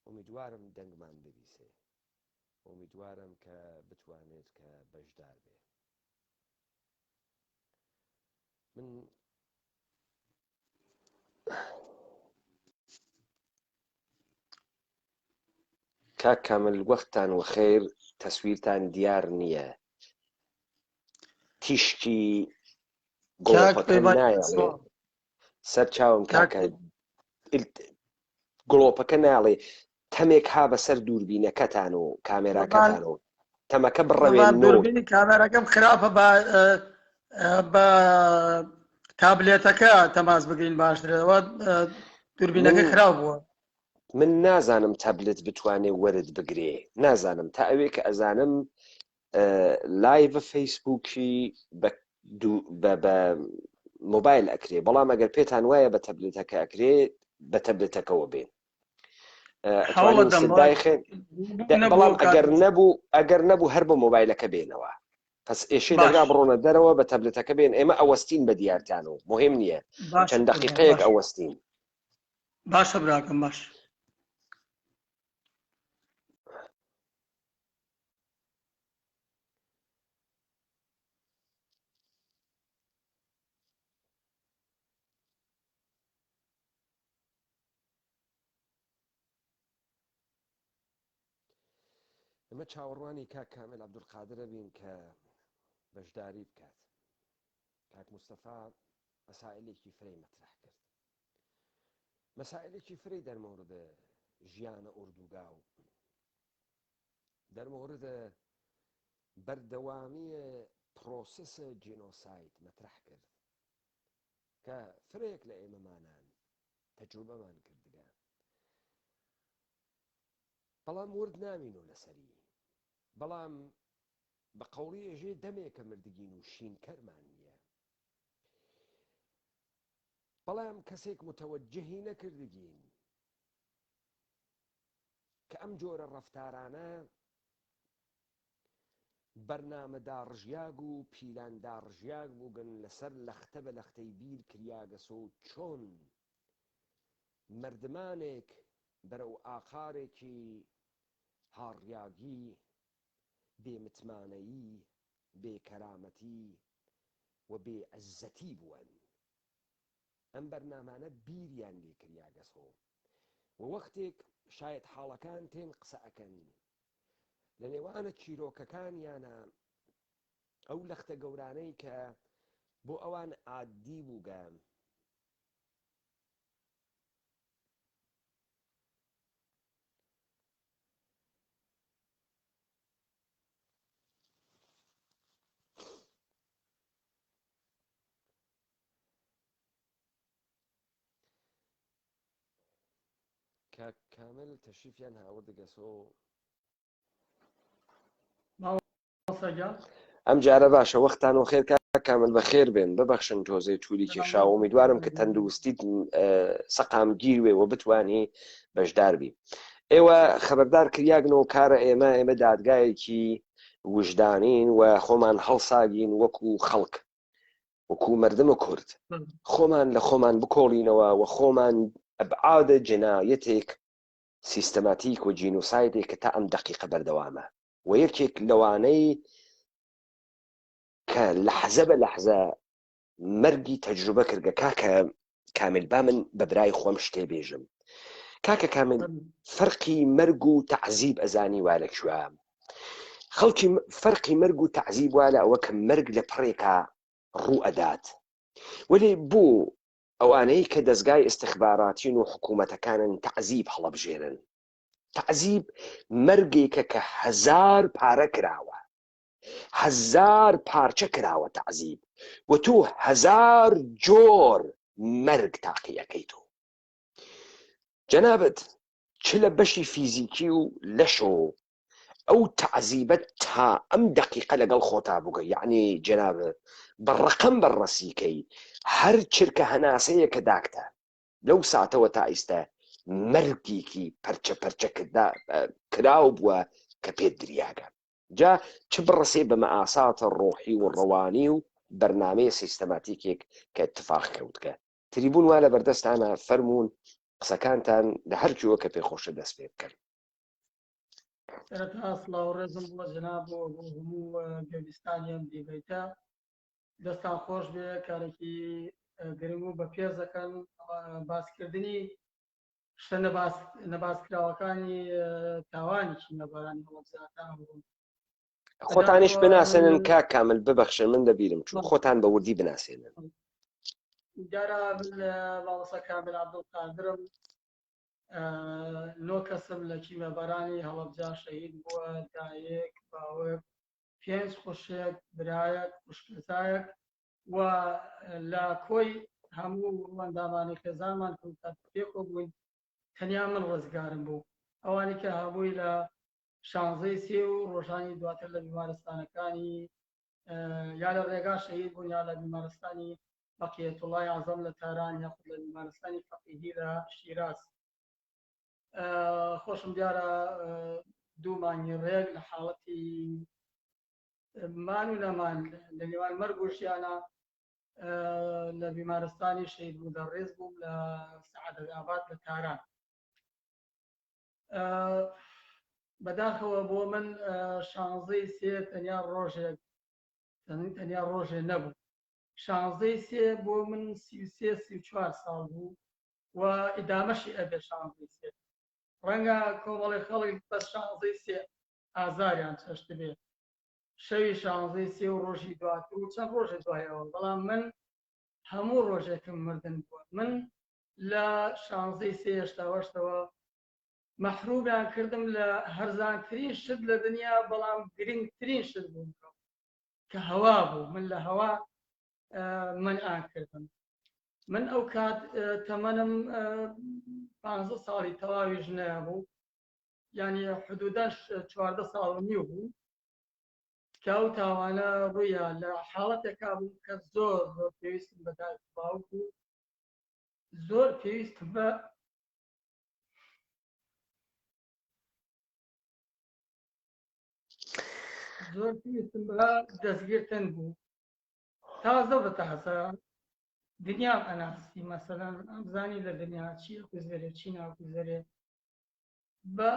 ئومیدوارم دەنگمان ببیسێ ئومیدوارم کە بتوانێت کە بەشدار بێ من کاک کامل وەختان وەخێر تەسویرتان دیار نییە تیشکی گڵۆپەکە نایڵێ سەر چاوم کاکە گڵۆپەکە ناڵێ تەمێک ها بەسەر دووربینەکەتان و کامێراکەتان و تەمەکە بڕەوێن دووربینی کامێراکەم خراپە بە تابلێتەکە تەماس بگەین باشترەوە دووربینەکە خراپ بووە من نازانم تابلت بتوانێ وەرد بگرێ نازانم تا ئەوێ کە ئەزانم لایڤ فەیسبووکی بە مۆبایل ئەکرێ بەڵام ئەگەر پێتان وایە بە تەبلێتەکە ئەکرێ بە تەبلێتەکەەوە بێن بەڵام ئەگەر نەبوو هەر بە مۆبایلەکە بێنەوە پس ئێشەی دەگرا بڕۆنە دەرەوە بە تەبلێتەکە بێن ئێمە ئەوەستین بە دیارتان و مهم نییە چەند دەقیقەیەک ئەوەستین باشە براکەم باش ئەمە چاوەڕوانی کاک کامل عەبدولقادرە بین کە بەشداری بکات کاک موستەفا مەسائلێکی فرەی مەطرح کرد مەسائلێکی فرەی دەرمەوردە ژیانە ئوردوگا و دەرمەوردە بەردەوامیە پرۆسەسە جێنۆساید مەطرح کرد کە فرەیەک لە ئێمەمانان تەجروبەمان کردگە بەڵام ورد نامین و لەسەری بەڵام بە قەوڵی ئێژێ دەمێکە مردگین و شینکەرمان نییە بەڵام کەسێک متەوەجهی نەکردگین کە ئەم جۆرە ڕەفتارانە بەرنامەداڕژیاگ و پیلانداڕژیاگ بووگەن لەسەر لەختە بە لەختەی بیر کریاگەسە و چۆن مردمانێک بەرەو ئاخارێکی هاڕیاگی بێمتمانەیی بێکەرامەتی و بێعزەتی بووەن ئەم بەرنامانە بیریان لێ کریاگەسەوە و وەختێک شاید حاڵەکان تێن قسە ئەکەن لە نێوانە چیرۆکەکانیانە ئەو لەختە گەورانەی کە بۆ ئەوان عادی بووگەن کاک کامل تەشریفیان هاوردەگەسەوە ئەم جارە باشە وەختان و خێر کاک کامل بەخێر بێن ببەخشن تۆزەی توولی کێشاوە ئومیدوارم کە تەندروستیت سەقامگیر وێ و بتوانی بەشدار بی ئێوە خەبەردار کریاگنەوە کارە ئێمە دادگایەکی وجدانین و خۆمان هەڵساگین وەکو خەڵک وەکو مردمە کورد خۆمان لە خۆمان بکۆڵینەوە و خۆمان ئەبعادە جنایەتێک سیستەماتیک و جینۆسایدێک کە تا ئەم دەقیقە بەردەوامە و یەکێک لەوانەی کە لەحزە بە لەحزە مەرگی تەجروبە کردگە کاکە کامل با من بە برای خۆم شتێ بێژم کاکە کامل فەرقی مەرگ و تەعزیب ئەزانی وا لەکوێ خەڵکی فەرقی مەرگ و تەعزیب وا لە ئەوە کە مەرگ لە پڕێکە ڕوو ئەدات وەلێ بۆ ئەوانەی کە دەستگای ئستخباراتین و حکوومەتەکانن تەعزیب هەڵەبژێنن تەعزیب مەرگێکە کە 1000 پارە کراوە 1000 پارچە کراوە تەعزیب و تۆ 1000 جۆر مەرگ تاقیەکەی تۆ جەنابەت چ لە بەشی فیزیکی و لەشۆ ئەو تعزیبەت تا ئەم دقیقە لەگەڵ خۆتا بگە یعنی جەناب بەڕقم بەڕەسیکەی هەر چرکە هەناسەیە کە داکتە لەو ساتەوە تا ئیستا مەرگێکی پەرچە پەرچە کراو بووە کە پێت دریاگە جا چ بڕسێ بە مەئاساتە ڕۆحی و ڕەوانی و بەرنامەیە سیستەماتیکێک کە اتفاق کەوتکە تریبوون وا لە بەردەستانە فەرمونون قسەکانتان لە هەرکیوە کە پێخۆشە دەست پێ بکەن. سەرەتا سڵاو و ڕێزم بڵە جەناب بۆ هەموو گەویستانیان دیبێتە دەستان خۆش بێ کارێکی گرنگ و بە پێز دەکەن باسکردنی شتە نەباسکراوەکانی تاوانێکی نەبارانی هەڵەبجاتان بوون. خۆتانیش بناسێنن کاک کامل ببەخشن من دەبیرم چوو خۆتان بە وردی بناسێنن. جارە باوەسە کامل عەبدولقادرم 9 کەسم لە کیمەبەرانی هەڵەبجا شەهید بووە دایەک باوک 5 خوشێک برایەک خوشکەزایەک و لە کۆی هەموو وەندامانی خێزانمان پێکۆ بووین تەنیا من ڕزگارم بوو ئەوانی کە هەبووی لە 16 سێ و ڕۆژانی دواتر لە بیمارستانەکانی یا لە ڕێگا شەهید بوون یا لە بیمارستانی بەقیەتوڵای عەزەم لە تاران یاخود لە بیمارستانی فەقیهی لە شیراز. خۆشم دیارە 2 مانگی ڕێک لە حاڵەتی مان و نەمان لە نێوان مەرگ و ژیانە لە بیمارستانی شەهید بوو دەڕێز بووم لە سەعادەتئاباد لە تاران. بەداخەوە بۆ من 16 سێ تەنیا ڕۆژێ نەبوو 16 سێ بۆ من 33-34 ساڵ بوو و ئیدامەشی ئەبێ 16 سێ ڕەنگە کۆمەڵی خەڵک بەس 16 سێ ئازاریان چەشت بێ شەوی 16 سێ و ڕۆژی دواتر و چەند ڕۆژێ دوایەوە بەڵام من هەموو ڕۆژێکم مردن بووە من لە 16 سێ هێشتاوەشتەوە مەحرومیان کردم لە هەرزانترین شت لە دنیا بەڵام گرنگترین شت بووم کە هەوا بوو من لە هەوا منعان کردم. من ئەو کات تەمەنم 15 ساڵی تەواوی ژنەیە بوو یعنی حدوداً 14 ساڵ و نیو بوو کە ئەو تاوانە ڕوویە لە حاڵەتێکا بوو کە زۆر پێویستم بە دایک و باوک و زۆر پێویستم بە دەستگیرتن بوو تازە بە تازە دنیام ئەناسی مەسەلەن ئەمزانی لە دنیا چی ئەکوزێرێ چی ناکوزێرێ بە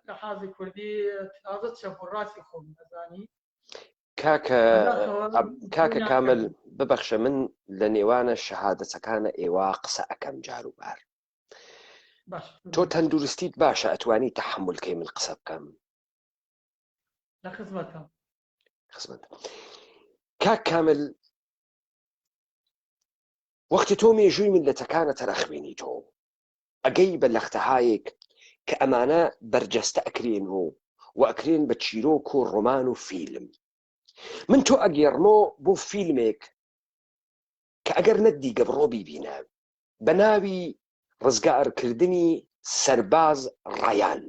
لە حازی کوردی تازە چەپ و ڕاستی خۆم نەزانی. کاکە کامل ببەخشە من لە نێوانە شەهادەتەکانە ئێوە قسە ئەەکەم جاروبار تۆ تەندروستیت باشە ئەتوانی تەحملکەی من قسە بکەم لە خزمەتە. کاک کامل وەختی تۆ مێژووی ملەتەکانە تەرەخوێنی تۆ ئەگەی بە لەختەهایەک کە ئەمانە بەرجەستە ئەکرێن و ئەکرێن بە چیرۆک و ڕۆمان و فیلم من تۆ ئەگەێڕمۆ بۆ فیلمێک کە ئەگەر نەتدیگە بڕۆ بیبینە بە ناوی ڕزگارکردنی سەرباز ڕایان.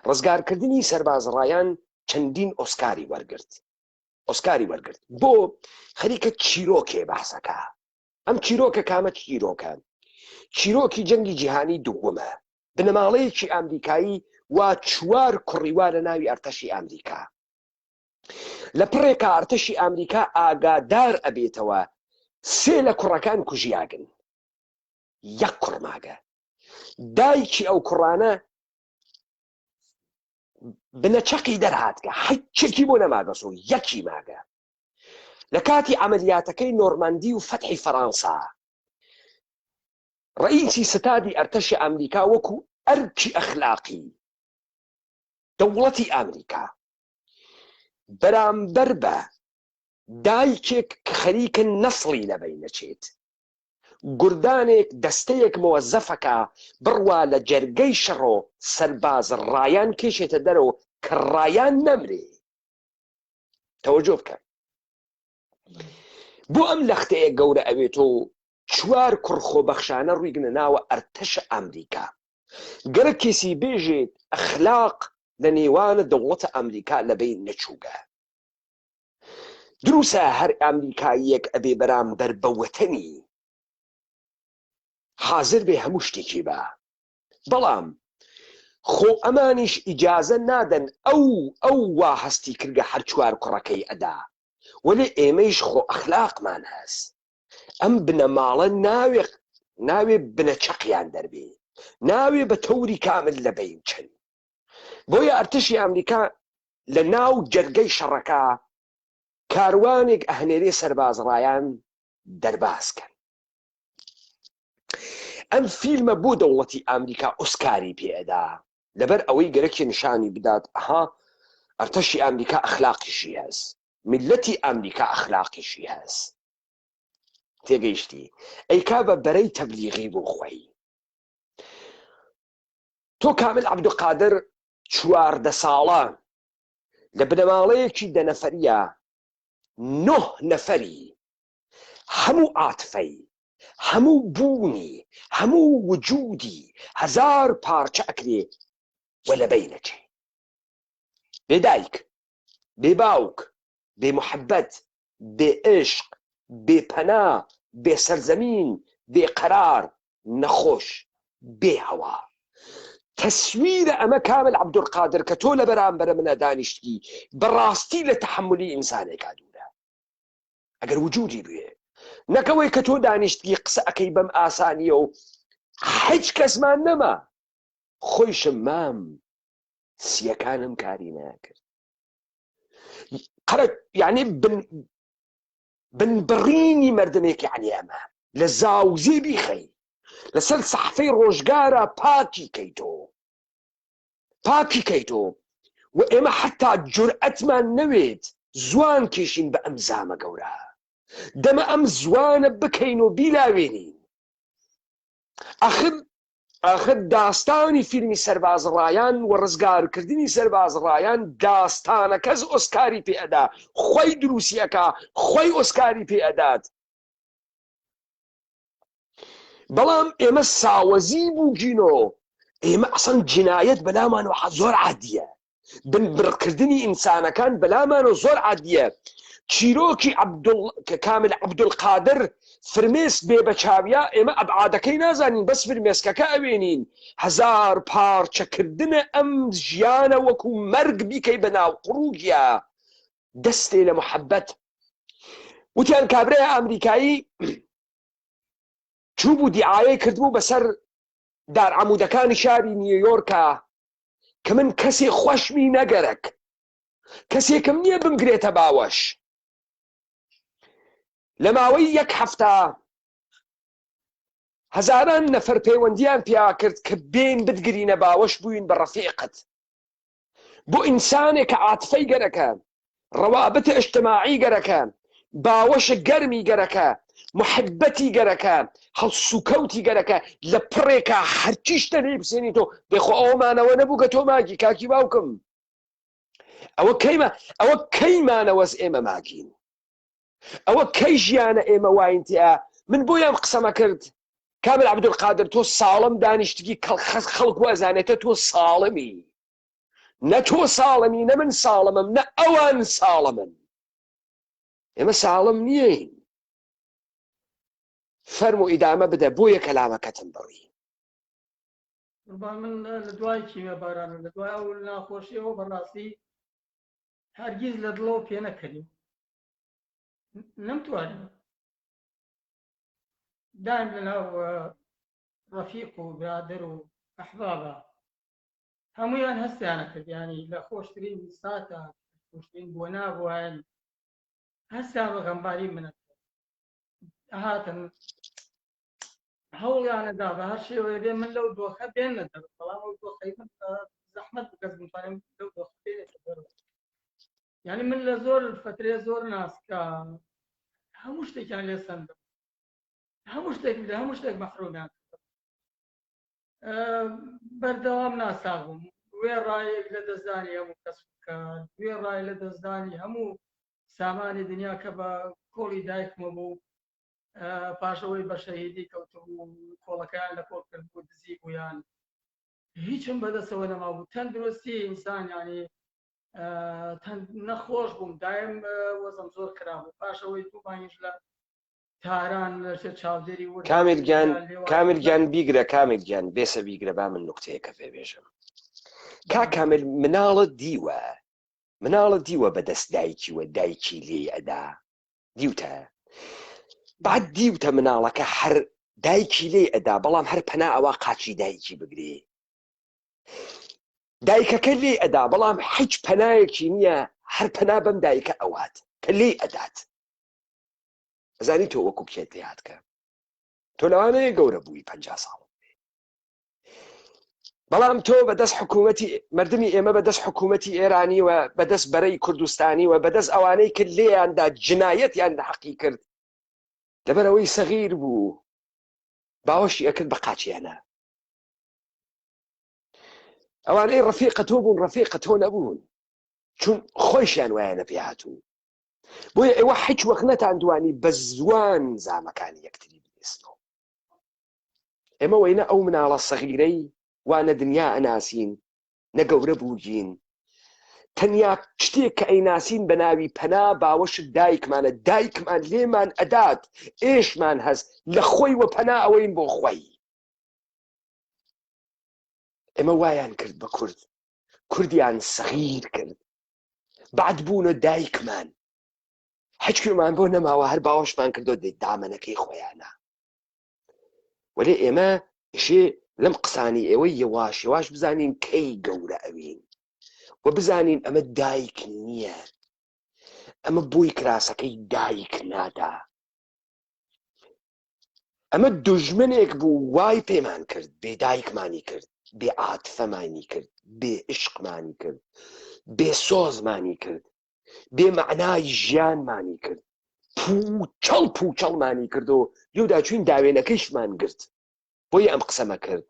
ڕزگارکردنی سەرباز ڕایان چەندین ئۆسکاری وەرگرت بۆ خەریکە چیرۆکێ باسەکە. ئەم چیرۆکە کامە چیرۆکی جەنگی جیهانی دووەمە بنەماڵەیەکی ئامریکایی وا 4 کوڕیوا لە ناوی ئەرتەشی ئامریکا. لە پڕێکە ئەرتەشی ئامریکا ئاگادار ئەبێتەوە 3 لە کوڕەکان کوژیاگن 1 کوڕماگە دایکی ئەو کوڕانە بنەچەقی دەرهاتکە حەچێکی بۆ نەماگەسۆ 1 ماگە. لە کاتی عملیاتەکەی نۆرماندی و فەتحی فەرەنسا ڕئیسی ستادی ئەرتەشی ئەمریکا وەکو ئەرکی ئەخلاقی دەوڵەتی ئەمریکا بەرامبەر بە دایکێک کە خەریکە نەسڵی لەبەی نەچێت گوردانێک دەستەیەک مۆزەفەکە بڕوا لە جەرگەی شەڕۆ سەرباز ڕایان کێشێتە دەرەوە کە ڕایان نەمرێ. تەوەجۆ بکە بۆ ئەم لەختەیە گەورە ئەوێتۆ 4 کوڕخۆبەخشانە ڕوویگنە ناوە ئەرتەشە ئەمریکا. گەرە کێسی بێژێت ئەخلاق لە نێوانە دەوڵەتە ئەمریکا لەبەی نەچووگە. دروسە هەر ئەمریکاییەک ئەبێ بەرامبەر بە وەتەنی حازر بێ هەموو شتێکی بە، بەڵام خۆ ئەمانیش ئیجازە نادەن ئەو وا هەستی کردگە هەر چوار کوڕەکەی ئەدا، وەلێ ئێمەیش خۆ ئەخلاقمان هەست. ئەم بنەماڵە ناوێ بنەچەقیان دەربێ، ناوێ بە تەوری کامل لەبەین چن. بۆیە ئەرتشی ئەمریکا لە ناو جەرگەی شەڕەکە کاروانێک ئەهنێرێ سەربازڕایان دەرباسکەن. ئەم فیلمە بۆ دەوڵەتی ئەمریکا ئۆسکاری پێئەدا لەبەر ئەوەی گەرەکی نیشانی بدات ئەها ئەرتەشی ئەمریکا ئەخلاقیشی هەست، میلەتی ئەمریکا ئەخلاقیشی هەست. تێگەیشتی ئەیکا بە بەرەی تەبلیغی بۆ خۆی. تۆ کامل عەبدولقادر 14 ساڵە لە بنەماڵەیەکی 10 نەفەریە 9 نەفەری هەموو عاتفەی، هەموو بوونی، هەموو وجودی 1000 پارچە ئەکرێ وە لەبەی نەچێ. بێ دایک، بێ باوک، بێ محەبەت، بێ عشق، بێ پەنا، بێ سەرزەمین، بێ قەرار، نەخۆش، بێ هەوا. تەسویرە ئەمە کامل عەبدولقادر کە تۆ لە بەرامبەرە منە دانیشتی بەڕاستی لە تەحملی ئینسانێکا دوورە ئەگەر وجودی بوێ، نەکەوەی کە تۆ دانیشتی قسە ئەەکەی بەم ئاسانیە و هیچ کەسمان نەما، خۆیشم مام سیەکانم کاری ناکرد. یعنی بنبڕینی مردمێک یعنی ئەمە لە زاوزێ بیخەی لەسەر سەحفەی ڕۆژگارە پاکی کەیتۆ و ئێمە حتا جورئەتمان نەوێت زوان کێشین بە ئەم زامە گەورە، دەمە ئەم زوانە بکەین و بیلاوێنین. ئاخر داستانی فیلمی سەربازڕایان و ڕزگارکردنی سەربازڕایان داستانە کەس ئۆسکاری پێئەدا، خۆی دروسیەکە، خۆی ئۆسکاری پێئەدات. بەڵام ئێمە ساوەزی بووگینەوە، ئێمە ئەسەن جنایەت بەلامانەوە زۆر عادیە، بنبڕکردنی ئینسانەکان بەلامانەوە زۆر عادیە. چیرۆکی کامل عەبدولقادر فرمێسک بێ بە چاویە، ئێمە ئەبعادەکەی نازانین، بەس فرمێسکەکە ئەوێنین. 1000 پارچەکردنە ئەم ژیانە وەکو مەرگ بیکەی بەناو قڕوگیە دەستێ لە محەبەت. وتیان کابرای ئەمریکایی چوو بوو دیعاەی کردبوو بەسەر دارعەموودەکانی شاری نیویۆرکە کە من کەسێ خۆشمی نەگەرەک، کەسێکم نییە بمگرێتە باوەش. لە ماوەی 1 هەفتە هەزاران نەفەر پەیوەندیان پیا کرد کە بێن بتگرینە باوەش بووین بە ڕەفیقت. بۆ ئینسانێک کە عاتفەی گەرەکە، ڕەوابەتە ئیجتیماعی گەرەکە، باوەشە گەرمی گەرەکە، محبەتی گەرەکە، هەڵسوکەوتی گەرەکە لە پڕێکە هەرچی شتە لێ بسێنیتۆ دێخۆ ئەوەمانەوە نەبوو کە تۆ ماگی کاکی باوکم. ئەوە کەیمانەوەز ئێمە ماگین، ئەوە کەی ژیانە ئێمە واینتیە. من بۆیان قسەمە کرد کامل عەبدولقادر تۆ ساڵم دانیشتگی خەڵک وەزانێتە تۆ ساڵمی، نە تۆ ساڵمی، نە من ساڵمم، نە ئەوان ساڵمن، ئێمە ساڵم نییەین. فەرموو ئیدامە بدە بۆیە کەلامەکەتم بڕی. من لە دوای کیمە بارانە، لە دوای ئەو ناخۆشیەوە بەڕاستی هەرگیز لە دڵەوە پێ نەکەریم، نەمتوانین. دایم لەناو ڕەفیق و برادر و ئەحبابە هەموویان هەستیانە کرد، ینی لە خۆشترین ساتە خۆشترین بۆ نابووایان هەستیان بە غەمباری منە هاتن هەوڵیانەدا بە هەر شێوەیە بێ من لەو دۆخە بێن نەدەر، بەڵام ئەو دۆخەی من زەحمەت بکەس بتوانم لەو دۆخە بێنێتە دەرەوە. یعنی من لە زۆر فترێ زۆر ناسکە هەموو شتێکیان لێ سەندم، هەموو شتێک مەحرومیان بەردەوام ناساغم. وێ ڕایەک لە دەستدانی هەموو کەس بکات، وێ ڕای لە دەستدانی هەموو سامانی دنیا کە بە کۆڵی دایکمە بوو پاشەوەی بە شەهیدی کەوتبوو، کۆڵەکەیان لە کۆڵ کرد بوو، دزی بوویان. هیچم بەدەستەوە نەمابوو تەندروستی ئینسان ینی نەخۆش بووم دایم وەزم زۆر خراپ بوو پاشەوەی دووبانیش لە تاران لەژێر چاودێری ورد کامل بیگرە کامل گیان بێسە بیگرە با من نوکتەیەکە فێ بێژم کامل مناڵت دیوە بەدەست دایکیوە دایکی لێ ئەدا دیوتە بعد دیوتە مناڵەکە هەر دایکی لێ ئەدا بەڵام هەر پەنا ئەوە قاچی دایکی بگرێ دایکەکە لێ ئەدا بەڵام هیچ پەنایەکی نییە هەر پەنا بەم دایکە ئەوات کە لێ ئەدات ئەزانی تۆ وەکو کێت یادکە تۆ لەوانەیە گەورە بووی 50 ساڵ بەڵام تۆ بەدەست حکوومەتی مردمی ئێمە بەدەست حکوومەتی ئێرانی و بەدەست بەرەی کوردستانی و بەدەست ئەوانەی کرد لێیاندا جنایەتیان لە حەقی کرد لەبەرەوەی سەغیر بوو باوەشی ئەکرد بە قاچیانە ئەوانەی ڕەفیقە تۆ بوون ڕەفیقە تۆ نەبوون چون خۆیشیان وایە نەپێ هاتوو بۆیە ئێوە هیچ وەخت نەتاندوانی بە زوان زامەکانی یەکتری بنووسنەوە ئێمە وەینە ئەو مناڵە سەغیرەی وانە دنیا ئەناسین نە گەورە بووگین تەنیا شتێک کە ئەیناسین بە ناوی پەنا باوەشت دایکمانە دایکمان لێمان ئەدات ئێشمان هەست لە خۆی وە پەنا ئەوەین بۆ خۆی ئێمە وایان کرد بە کوردیان سەغیر کرد بعد بوونە دایکمان هیچ کوێمان بۆ نەماوە هەر باوەشمان کردو دامەنەکەی خۆیانە وەلێ ئێمە ئشێ لەم قسانی ئێوەی یەواش یەواش بزانین کەی گەورە ئەوین و بزانین ئەمە دایک نییە ئەمە بۆی کراسەکەی دایک نادا ئەمە دوژمنێک بوو وای پێمان کرد بێ دایکمانی کرد بێ عاتفەمانی کرد بێ عشقمانی کرد بێ سۆزمانی کرد بێ معنای ژیانمانی کرد پوچەڵمانی کرد و لێودا چوین داوێنەکەیشمان گرت بۆیە ئەم قسەمە کرد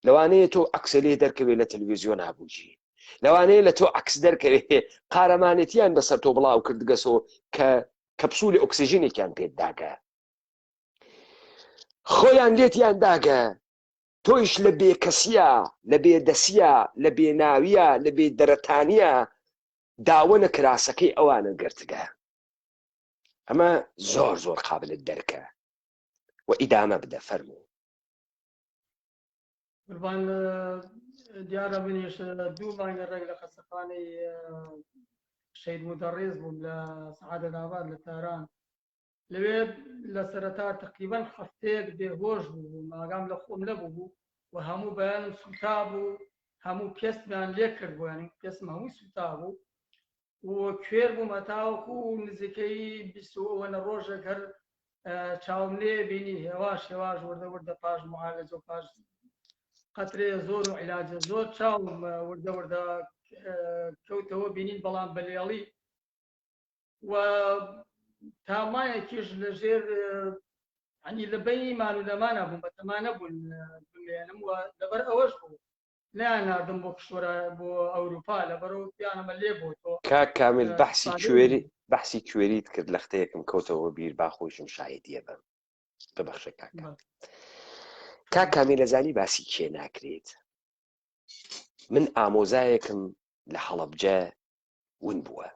لەوانەیە تۆ عەکسە لێ دەرکەوێ لە تەلەڤیزیۆن هابووجی لەوانەیە لە تۆ عەکس دەرکەوێ قارەمانێتیان بەسەر تۆ بڵاو کردگەسۆ کە کەپسولی ئۆکسیژنێکیان پێت داگە خۆیان لێتیان داگە تۆیش لە بێکەسیە لە بێدەسیە لە بێناویە لە بێدەرەتانیە داوەنە کراسەکەی ئەوانە گرتگە ئەمە زۆر زۆر قابلت دەرکە و ئیدامە بدە فەرموو قوربان دیارە منیش دوو مانگە ڕێک لە قەسەخانەی شەید مودەڕێز بووم لە سەعادەتاباد لە تاران لەوێ لە سەرەتا تقریبەن هەفتەیەک بێهۆش بوو ماگام لە خۆم نەبوو و هەموو بەیانم سوتا بوو هەموو پێستمیان لێ کرد بوو ینی پێستم هەمووی سوتا بوو و کوێر بووم هەتاوەکو نزیکەی 20 ڕۆژێک هەر چاوم لێ بینی هێواش هێواش وردە پاش معالەجە و پاش قەترێ زۆر و عیلاجە زۆر چاوم وردە کەوتەوە بینین بەڵام بەلێڵی و تامایەکیش لەژێر ینی لە بەینی مانولەمانە بووم بەتەمانە بوون بمێنم و لەبەر ئەوەش بوو نیان ناردم بۆ کشوەرە بۆ ئەوروپا لەبەرەوە پیانەمە لێ بۆ تۆ کامل بەحسی کوێریت کرد لە ختەیەکم کەوتەوە بیر باخۆشم شایەتیە بم ببەخشە کاکامی لەزانی باسی کێ ناکرێت من ئامۆزایەکم لە هەڵەبجە ون بووە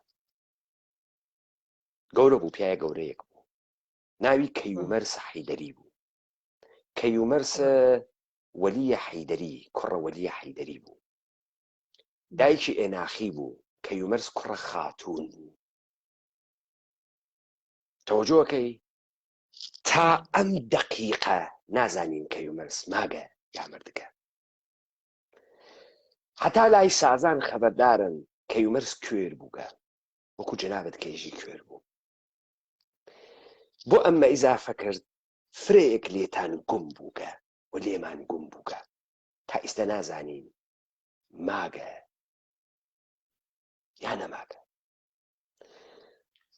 گەورە بوو پیاە گەورەیەک بوو ناوی کەیومەرس حەیدەری بوو کەیومەرسە وەلیە حەیدەری کوڕە وەلیە حەیدەری بوو دایکی ئێناخی بوو کەیومەرس کوڕە خاتوون بوو تەوەجۆکەی تا ئەم دەقیقە نازانین کەیومەرس ماگە یا مردگە هەتا لای سازان خەبەردارن کەیومەرس کوێر بووگە وەکو جەنابەت کەیژی کوێر بوو بۆ ئەمە ئیزافە کرد فرەیەک لێتان گوم بووگە و لێمان گوم بووگە تا ئێستا نازانین ماگە یا نەماگە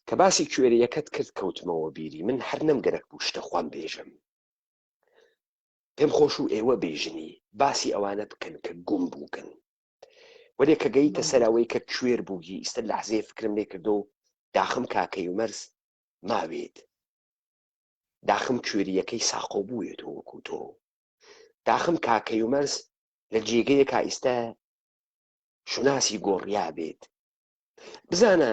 کە باسی کوێریەکەت کرد کەوتمەوە بیری من هەر نەمگەرەک بوو شتە خوام بێژم پێم خۆش و ئێوە بێژنی باسی ئەوانە بکەن کە گوم بووگن وەلێ کە گەیتە سەراوەی کە کوێر بووگی ئیستا لەحزەیە فکرم لێ کردو و داخم کاکەیومەرس ماوێت داخم کوێریەکەی ساقۆ بووێت وەکو تۆ داخم کاکەیومەرس لە جێگەیەکە ئێستا شوناسی گۆڕیا بێت بزانە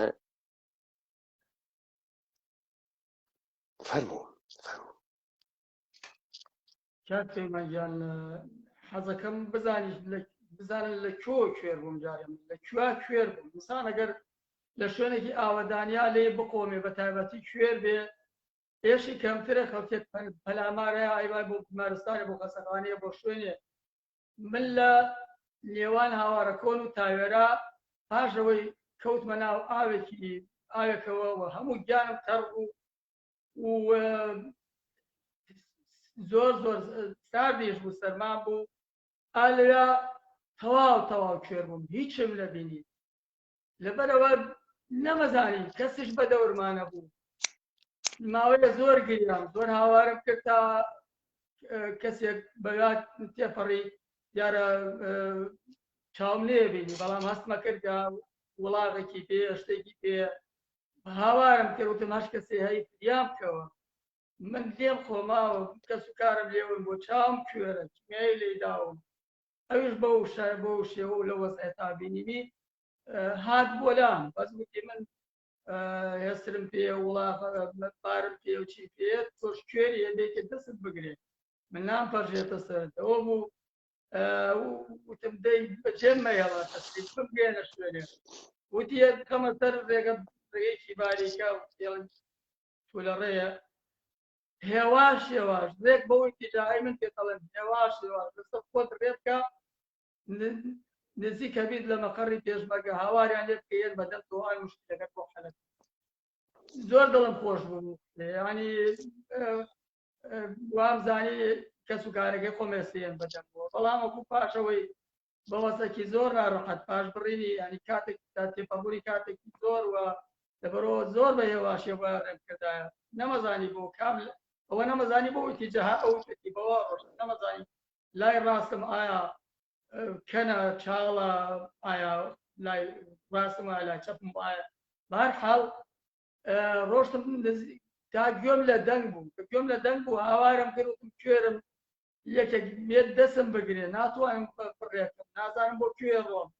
فەرموو کاتێمەگیان حەزەکەم بزانن لە کۆ کوێر بووم جارێم لە کوێ کوێر بووم مثال ئەگەر لە شوێنێکی ئاوەدانیا لێ بقۆمێ بە تایبەتی کوێر بێ ئێشی کەمترە خەڵکێک پەلامارەیە ئایبای بۆ بیمارستانە بۆ خەسەخانەیە بۆ شوێنێ من لە نێوان هاوارەکۆن و تاوێرا پاشەوەی کەوتمە ناو ئاوێکەوە هەموو گیانم تەڕ بوو و زۆر ساردیش بوو سەرمان بوو ئالیا تەواو کوێر بووم هیچم لە بینی لەبەرەوە نەمەزانی کەسیش بە دەورمانە بوو ماوەیە زۆر گریام زۆر هاوارم کرد تا کەسێک بەوات تێپەڕی دیارە چاوم لێ بینی بەڵام هەستمە کرد وڵاغێکی پێ شتێکی پێ هاوارم کرد وتم هەش کەسێ هەی فریام بکەوە من لێم خۆماوە کەس و کارم لێون بۆ چاوم کوێرە کیمیایی لێداوم ئەوش بەو شێوە و لە وەزعەتا بینیمی هات بۆلام بەس وتی من هێسترم پێ وڵاغ بارم پێ و چی پێ تۆش کوێری هەندێکێک دەست بگرێت من نامپەڕژێتە سەرەوە بوو وتم دەی بەجێم مەیەڵە تەسلیت بگێنە شوێنێ وتی کەمە سەر ڕێگەیەکی باریکە تۆ لە ڕێیە هێواش ڕێک بەوەی تیجاهی من پێتەڵێن هێواش لەسەر خۆت ڕێبکە نزیکە بیت لە مەقەڕی پێشمەرگە هاواریان لێ بکەیت بەدەم تۆوان مشکلەکەت بۆ حەلەت زۆر دڵم خۆش بوو ینی وام زانی کەس و کارەکەی خۆمێسیێن بەدەم بووە بەڵام وەکو پاشەوەی بەوەسەکی زۆر ناڕەحەت پاش بڕینی ینی کاتێک تێپەڕبووری کاتێکی زۆر وە لەبەرەوە زۆر بە هێواشێ بە ڕێبکردایە نەمەزانی بۆ کامل ئەوە نەمەزانی بۆ ئیتیجاها ئەو شتی بەوە ڕۆژ نەمەزانی لای ڕاستم ئایا کەنە چاڵە ئایا لای ڕاستم ئایا لای چەپم ئایا بەهەرحاڵ ڕۆشتم تا گوێم لە دەنگ بوو گوێم لە دەنگ بوو هاوارم کردم کوێرم یەکێک بێت دەستم بگرێ ناتوانم بڕێکم نازانم بۆ کوێ ڕۆم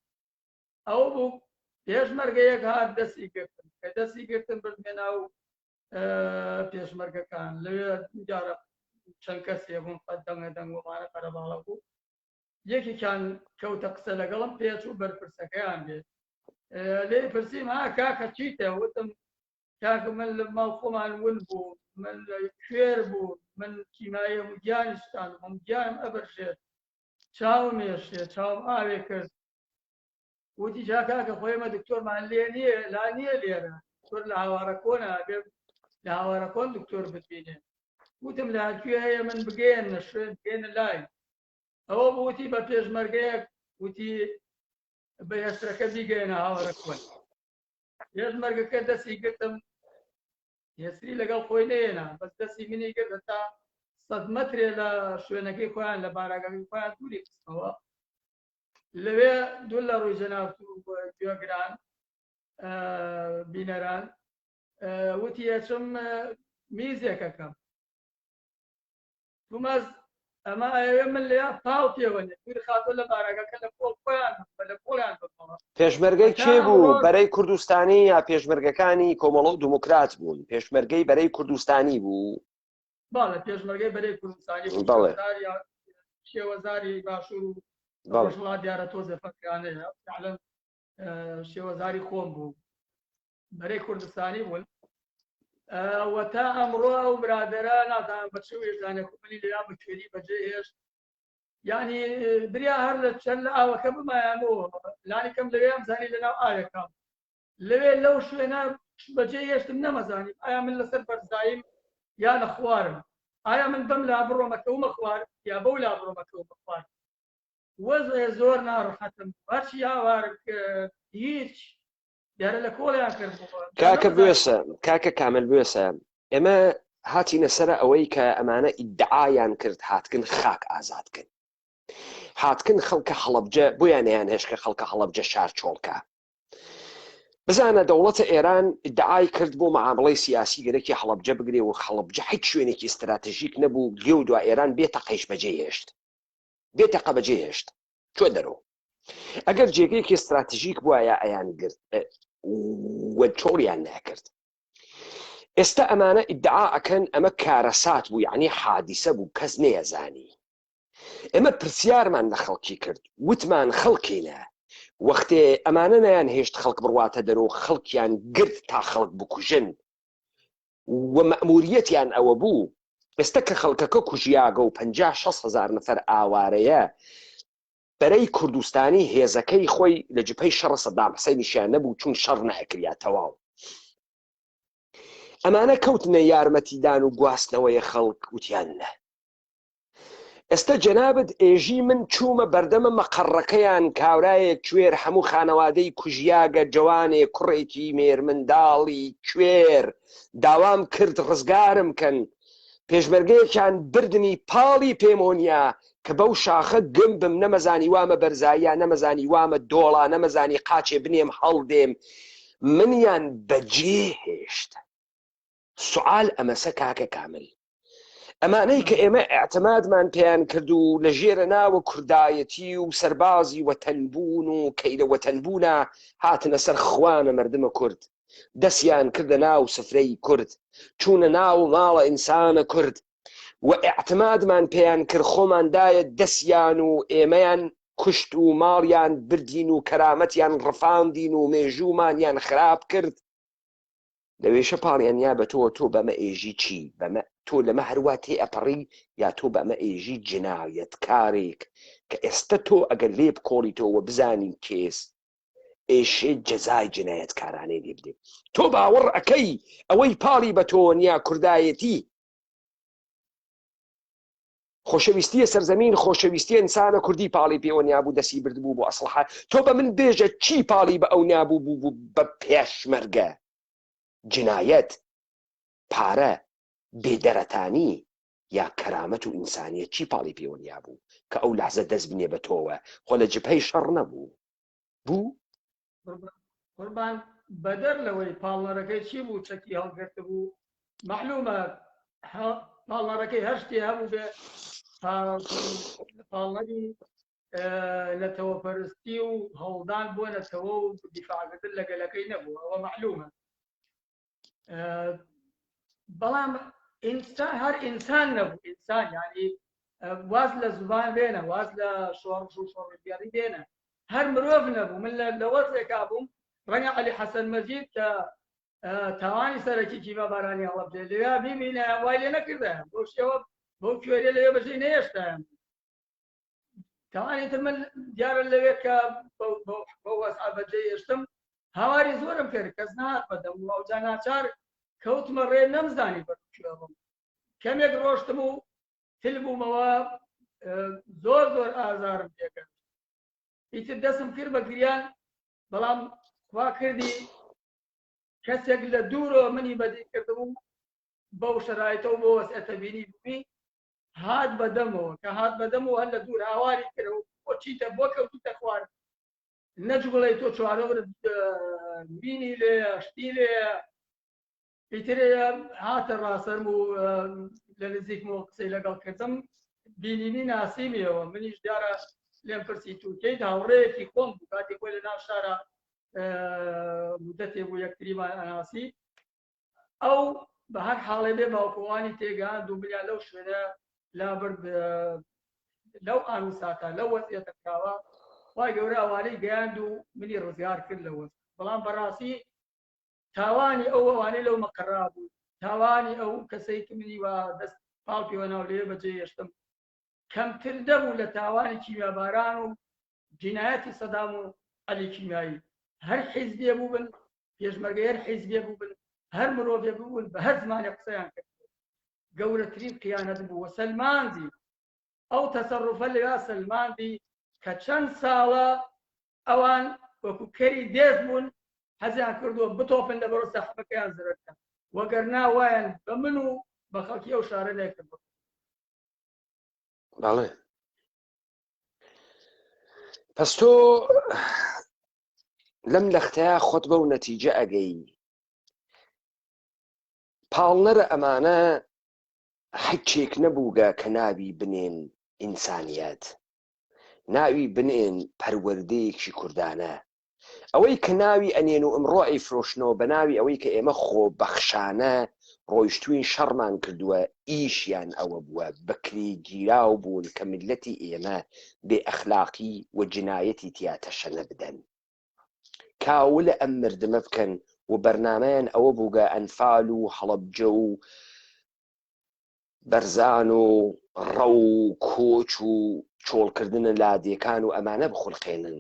ئەو بوو پێشمەرگەیەک هات دەستی گرتم کە دەستی گرتم بردمێ ناو پێشمەرگەکان لەوێ جارە چەند کەسێ بووم دەنگ ومانە قەرەباڵە بوو یەکێکیان کەوتە قسە لەگەڵم پێچوو بەرپرسەکەیان بێت لێ پرسییم ها کاکە چیتە وتم کاکە من لە ماڵ خۆمان ون بوو من کوێر بوو من کیمایە و گیانشتان بووم گیانم ئەبەرژێت چاوم مێشێت چاوم ئاوێ کرد وتی جا کاکە خۆیمە دکتۆرمان لێ نییە لا نییە لێرە تۆر لە هاوارە کۆنە بێ لە هاوارە کۆن دکتۆر ببینێ وتم لە کوێ هەیە من بگەێنە شوێن بگەێنە لای ئەوە بوتی بە پێشمەرگەیەک وتی بە هێسترەکە بیگەێنە هاوارە کۆن پێشمەرگەکە دەستی گرتم هێستری لەگەڵ خۆی نێنا بەس دەستی منی گرتە تا 100 مەترێ لە شوێنەکەی خۆیان لە باراگەکەی خۆیان دووری قستەوە لەوێ دوو لە ڕووی جەناوت و گوێگران بینەران وتی ئەچم میزێکەکەم تومەز ئەمە ئەوێ من لێ پاو پێوەنێ دووری خاتۆ لە باراگەکە لە پۆڵ خۆیان لە پۆڵیان بەڵەوە پێشمەرگەی کێ بوو بەرەی کوردستانی یا پێشمەرگەکانی کۆمەڵە و دموکرات بوون پێشمەرگەی بەرەی کوردستانی بوو باڵە پێشمەرگەی بەرەی کوردستانی شێوەزاری باشوور و ڕۆژڵات دیارە تۆزە فەکرانەیە فعلەن شێوەزاری خۆم بوو بەرەی کوردستانی بوون وە تا ئەمڕۆ ئەو برادەرە نازانم بە چ وێژانێک منی لێرا بە کوێری بەجێ هێشت یعنی بریا هەر لە چەند لە ئاوەکە بمایانەوە لانی کەم لەوێ ئەمزانی لەناو ئاوێکەم لەوێ لەو شوێنە بەجێ هێشتم نەمەزانیم ئایا من لەسەر بەرزاییم یا لە خوارم ئایا من بەم لا بڕۆمەکەومە خوار یا بەو لا بڕۆمەکەومە خوار وەزێ زۆر ناڕەحەتم هەرچی هاوارک هیچ دیارە لە کۆڵیان کردبووە کاکە بوێسە کاکە کامل بوێسە ئێمە هاتینە سەرە ئەوەی کە ئەمانە ئیدعایان کرد هاتکن خاک ئازادکن هاتکن خەڵکە هەڵەبجە بۆیان نەیان هێشکە خەڵکە هەڵەبجە شار چۆڵکە بزانە دەوڵەتە ئێران ئیدعای کرد بۆ معامڵەی سیاسی گەرەکی هەڵەبجە بگرێ و هەڵەبجە هیچ شوێنێکی استراتژیک نەبوو گێ و دوا ئێران بێتە قەیش بەجێ هێشت بێتەقە بەجێ هێشت چۆ دەرەوە ئەگەر جێگەیەکی استراتیژیک بووایە ئەیان گرت وە چۆڵیان ناکرد ئێستا ئەمانە ئیدعا ئەکەن ئەمە کارەسات بوو یعنی حادیسە بوو کەس نێزانی ئێمە پرسیارمان لە خەڵکی کرد وتمان خەڵکینە وەختێ ئەمانە نەیان هێشت خەڵک بڕواتە دەرەوە خەڵکیان گرت تا خەڵک بکوژن و مەئموریەتیان ئەوە بوو ئێستا کە خەڵکەکە کوژیاگە و 50-60 نەفەر ئاوارەیە بەرەی کوردستانی هێزەکەی خۆی لە جبهەی شەڕ سەدام حوسێنیشیان نەبوو چون شەڕ نەئەکریا تەواو ئەمانە کەوتنە یارمەتیدان و گواستنەوەی خەڵک وتیان نە ئێستا جەنابەت ئێژی من چوومە بەردەمە مەقەڕەکەیان کاورایەک کوێر هەموو خانەوادەی کوژیاگە جوانێ کوڕێکی مێر منداڵی کوێر داوام کرد ڕزگارم کەن پێشمەرگەیەکیان بردنی پاڵی پێمۆنیا کە بەو شاخە گم بم نەمەزانی وامە بەرزاییە نەمەزانی وامە دۆڵا نەمەزانی قاچێ بنێم هەڵدێم منیان بەجێ هێشت سوال ئەمەسە کاکە کامل ئەمانەی کە ئێمە ئاعتمادمان پێیان کرد و لە ژێرە ناوە کوردایەتی و سەربازی وەتەنبوون و کەیلە وەتەنبوونە هاتنە سەر خوانە مردمە کورد دەستیان کردە ناو سفرەی کورد چوونە ناو ماڵە ئینسانە کورد و ئاعتمادمان پێیان کرد خۆماندایە دەستیان و ئێمەیان کوشت و ماڵیان بردین و کەرامەتیان ڕفاندین و مێژوومانیان خراپ کرد لەوێشە پاڵیانیا بە تۆ بەمە ئێژی چی بەمە تۆ لەمە هەروە تێ ئەپەڕی یا تۆ بەمە ئێژی جنایەتکارێک کە ئێستا تۆ ئەگەر لێ بکۆڵیتەوە بزانین کێس ئێشێ جەزای جنایەتکارانەی لێ بدێ تۆ باوەڕ ئەکەی ئەوەی پاڵی بە تۆ نیا کوردایەتی خۆشەویستیە سەرزەمین خۆشەویستی ئینسانە کوردی پاڵی پێوە نیابوو دەسی بردبوو بۆ ئەسڵحە تۆ بە من بێژە چی پاڵی بە ئەو نابوو بوو بە پێشمەرگە جنایەت پارە بێدەرەتانی یا کەرامەت و ئینسانیەت چی پاڵی پێوە نیابوو کە ئەو لەحزە دەست بنێ بە تۆوە خۆ لە جبهەی شەڕ نەبوو بوو قوربان بەدەر لەوەی پاڵنەرەکەی چی بوو چەکی هەڵگرت بوو معلومە پاڵنەرەکەی هەشتی هەبوو بێ پاڵنەری لە تەوەپەرستی و هەوڵدان بوونەتەوە و دیفاعکردن لە گەلەکەی نەبوو ئەوە معلومە بەڵام هەر ئینسان نەبوو ئینسان یعنی واز لە زوبان بێنە واز لە شۆڕش و شۆڕگەری بێنە هەر مرۆڤ نەبوو من لە وەرزێکا بووم ڕەنگە عەلی حەسەن مەجید کە تاوانی سەرەکیی بە بارانی هەڵە بدێ لێیا بیبینە وای لێ نەکردیان بۆ شێوە بۆ کوێرێ لەوێ بەژەی نەهێشتیان تاوانی تر من دیارە لەوێت کە بەو وەسع بەجێ هێشتم هاواری زۆرم کرد کەس نهات بەدەم و ئەوجا ناچار کەوتمە ڕێ نەمزانی بەکوێڵم کەمێک ڕۆشتم و تل بوومەوە زۆر ئازارم پێکرد ئیتر دەستم کرد بە گریان بەڵام خوا کردی کەسێک لە دوورەوە منی بەدی کردبوو بەو شەرایطەوە بۆ وەسعەتە بینی بووی هات بەدەمەوە کە هات بەدەمەوە هەر لە دوور هاواری کردەوە بۆ چیتە بۆ کەوتوتە خوارد نەجگوڵی تۆ چوارەوە بینی لێ شتی لێ ئیتر هاتە ڕاستەرم و لە نزیکمەوە قسەی لەگەڵ کردم بینینی ناسیمیەوە منیش دیارە لێم پرسی تورکیت هاوڕێیەکی خۆم بوو کاتی خۆی لە ناو شارە مودەتێ بوو یەکتریمان ئەناسی ئەو بە هەر حاڵێ بێ باوکوانی تێگەاند و بریان لەو شوێنە لابرد لەو ئانوساکە لەو وەزعیەتە کراوە وای گەورە ئەوانەی گەیاند و منی ڕزگار کرد لەوە بەڵام بەڕاستی تاوانی ئەو ئەوانەی لەو مەقەڕا بوو تاوانی ئەو کەسەی کە منی وە دەست پاڵ پێوە ناو لێ بەجێ هێشتم کەمتر دەبوو لە تاوانی کیمیاباران و جینایەتی سەدام و عەلی کیمیایی هەر حیزبێ بوو بن پێشمەرگەی هەر حیزبێ بوو بن هەر مرۆڤێ بوو بن بە هەر زمانێ قسەیان کرد گەورەترین قیانەت بوو سەلماندی ئەو تەسەڕوفە لەوێ سەلماندی کە چەند ساڵە ئەوان وەکو کەری دێز بوون حەزیان کردووە بتۆپن لە بەرەو سەحبەکەیان زرەکەن وەگەرنا وایان بە من و بە خەڵکی ئەو شارە لێکرد بەڵێ پس تۆ لەم لەختەیە خۆت بەو نەتیجە ئەگەی پاڵنەرە ئەمانە حچێک نەبووگە کە نابی بنێن ئینسانیەت ناوی بنێن پەروەردەیەکی کوردانە ئەوەی کە ناوی ئەنێن و ئەمڕۆ ئەیفرۆشنەوە بە ناوی ئەوەی کە ئێمە خۆ بەخشانە ڕۆیشتوین شەڕمان کردووە ئیشیان ئەوە بووە بەکری گیراو بوون کە میلەتی ئێمە بێ ئەخلاقی و جنایەتی تیاتەشەنە بدەن کاولە ئەم مردمە بکەن و بەرنامەیان ئەوە بووگە ئەنفال و هەڵەبجە و بەرزان و ڕە و کۆچ و چۆڵکردنە لادیەکان و ئەمانە بخولقێنن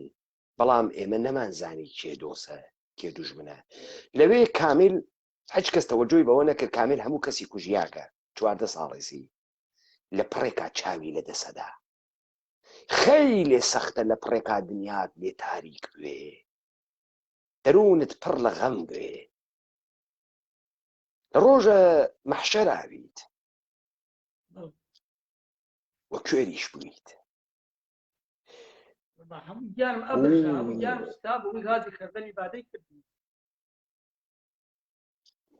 بەڵام ئێمە نەمانزانی کێ دۆسە کێ دوژمنە لەوێ کامیل هیچ کەس تەوەجۆی بەوە نەکرد کامیل هەموو کەسی کوژیاکە 14 ساڵێسی لە پڕێکا چاوی لە دەسەدا خەیلێ سەختە لە پڕێکا دنیات لێ تاریک بوێ دەروونت پڕ لە غەم بوێ لە ڕۆژە مەحشەراویت وە کوێریش بوویت هەموو گیانم ئەبرشە هەموو گیانم ستا بۆی غازی خەردەنی بادەی کردی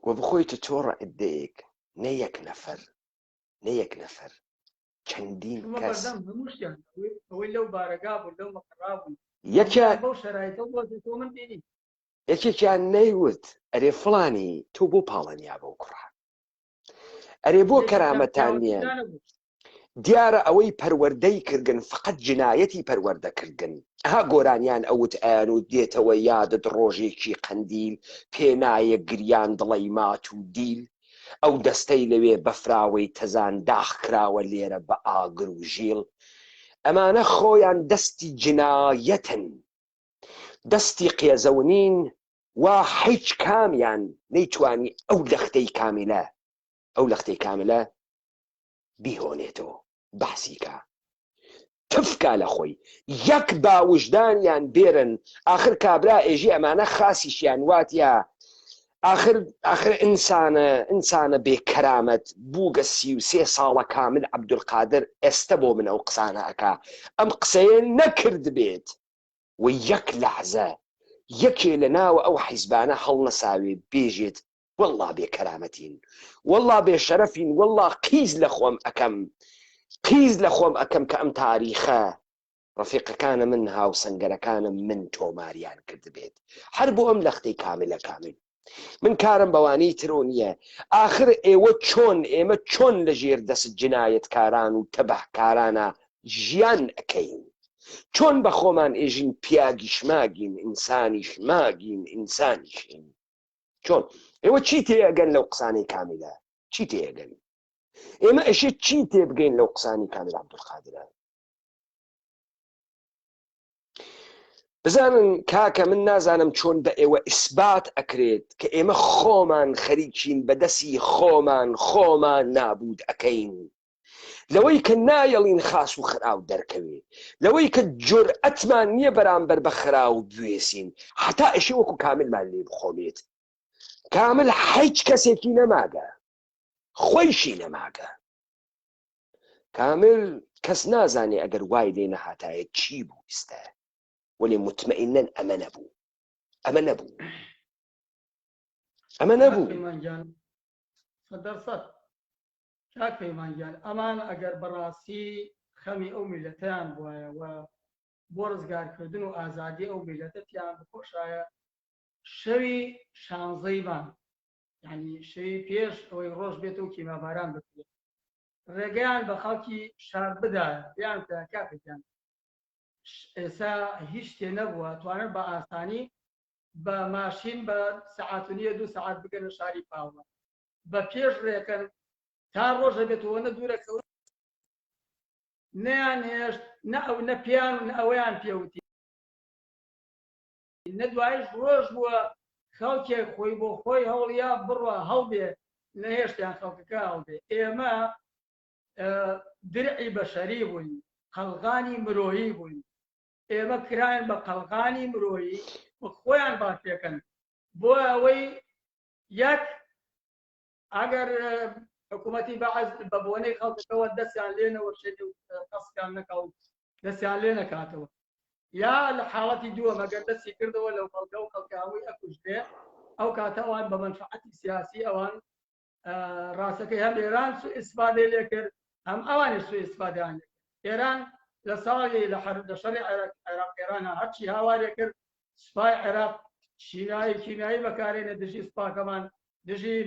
وە بخۆیتە تۆڕە ئەدەیەک نە یەک نەفەر چەندین کەس هەمووشیان ئەوەی لەو بارەگا بوو لەو مەقڕا بوو بەو شەرایطە تۆ من بینی یەکێکیان نەیوت ئەرێ فڵانی تۆ بۆ پاڵەنیا بەو کوڕە ئەرێ بۆ کەرامەتان نییە دیارە ئەوەی پەروەردەی کردن فقط جنایەتی پەروەردەکردن ئەها گۆرانیان ئەوت ئەیان و دێتەوە یادت ڕۆژێکی قەندیل پێنایە گریان دڵی مات و دیل ئەو دەستەی لەوێ بەفراوەی تەزان داخکراوە لێرە بە ئاگر و ژیڵ ئەمانە خۆیان دەستی جنایەتن دەستی قێزەونین وا هیچ کامیان نەیتوانی ئەو لەختەی کاملە بیهۆنێتەوە باسیکە تفکا لە خۆی یەک باوجدانیان بێرن آخر کابرا ئێژی ئەمانە خاسیشیان واتیا آخر ئینسانە بێکەرامەت بووگە 33 ساڵە کامل عەبدولقادر ئێستا بۆ من ئەو قسانە ئەکا ئەم قسەیە نەکرد بێت و یەک لەحزە یەکێ لە ناوە ئەو حیزبانە هەڵنەساوێ بێژێت والله بێکەرامەتین والله بێشەرەفین والله قیز لە خۆم ئەەکەم کە ئەم تاریخە ڕەفیقەکانە من هاوسەنگەرەکانم من تۆماریان کرد بێت هەر بۆ ئەم لەختەی کاملە کامل من کارم بەوانەی ترۆ نییە آخر ئێمە چۆن لە ژێر دەست جنایەتکاران و تەبەحکارانە ژیان ئەکەین چۆن بە خۆمان ئێژین پیاگی شماگین ئینسانی شماگین چۆن ئێوە چی تێگەن لەو قسانەی کاملە چی تێگەن ئێمە ئەشێ چی تێبگەین لەو قسانی کامل عەبدولقادرە بزانن کاکە من نازانم چۆن بە ئێوە ئیسبات ئەکرێت کە ئێمە خۆمان خەریکین بەدەستی خۆمان نابود ئەکەین لەوەی کە نایەڵین خاس و خراو دەرکەوێ لەوەی کە جورئەتمان نییە بەرامبەر بە خراو بوێسین حتا ئەشێ وەکو کاملمان لێ بخۆمێت کامل هیچ کەسێکی نەماگە خۆیشی نەماگە کامل کەس نازانێ ئەگەر وای لێ نەهاتایە چی بوو ئێستا وەلێ مطمئنەن ئەمە نەبوو کاک پەیمانگیان ئەمان ئەگەر بەڕاستی خەمی ئەو میلەتیان بووایە و بۆ ڕزگارکردن و ئازادی ئەو میلەتیان بخۆشایە شەوی 16 یعنی شەوی پێش ئەوەی ڕۆژ بێت و کیماباران بکرێت ڕێگەیان بە خەڵکی شار بدایە بیان کاکەیان ئێستا هیچ شتێ نەبووە توانن بە ئاسانی بە ماشین بە سەعات و نییە 2 سەعات بگەنە شاری پاوە بە پێش ڕێکەن تا ڕۆژە بێتەوە نە دوورەکەوت نەیان هێشت نە پیان و ئەوەیان پێوتی نە دوایش ڕۆژ بووە خەڵکێک خۆی بۆ خۆی هەوڵیا بڕوە هەڵبێ نەهێشتیان خەڵکەکە هەڵبێ ئێمە درعی بەشەری بووین قەلغانی مرۆیی بووین ئێمە کراین بە قەلغانی مرۆیی خۆیان باش پێکەن بۆ ئەوەی یەک ئەگەر حکوومەتی بەعەز بە بۆنەی خەڵکەکەەوە دەستیان لێنەوە شێتی قەسکان نەکەوت دەستیان لێ نەکاتەوە یا لە حاڵەتی دووەم ئەگەر دەستی کردەوە لەو خەڵکە و خەڵکە هەمووی ئەکوژێ ئەو کاتە ئەوان بە مەنفعەتی سیاسی ئەوان ڕاستەکەی هەم ئێران سوء ئیستیفادەی لێ کرد هەم ئەوانیش سوء ئیستیفادەیان لێ کرد ئێران لە ساڵی لە شەڕی عێراق ئێران هەرچی هاوارێ کرد سوپای عێراق شینایی کیمیایی بەکارێنە دژی سوپاکەمان دژی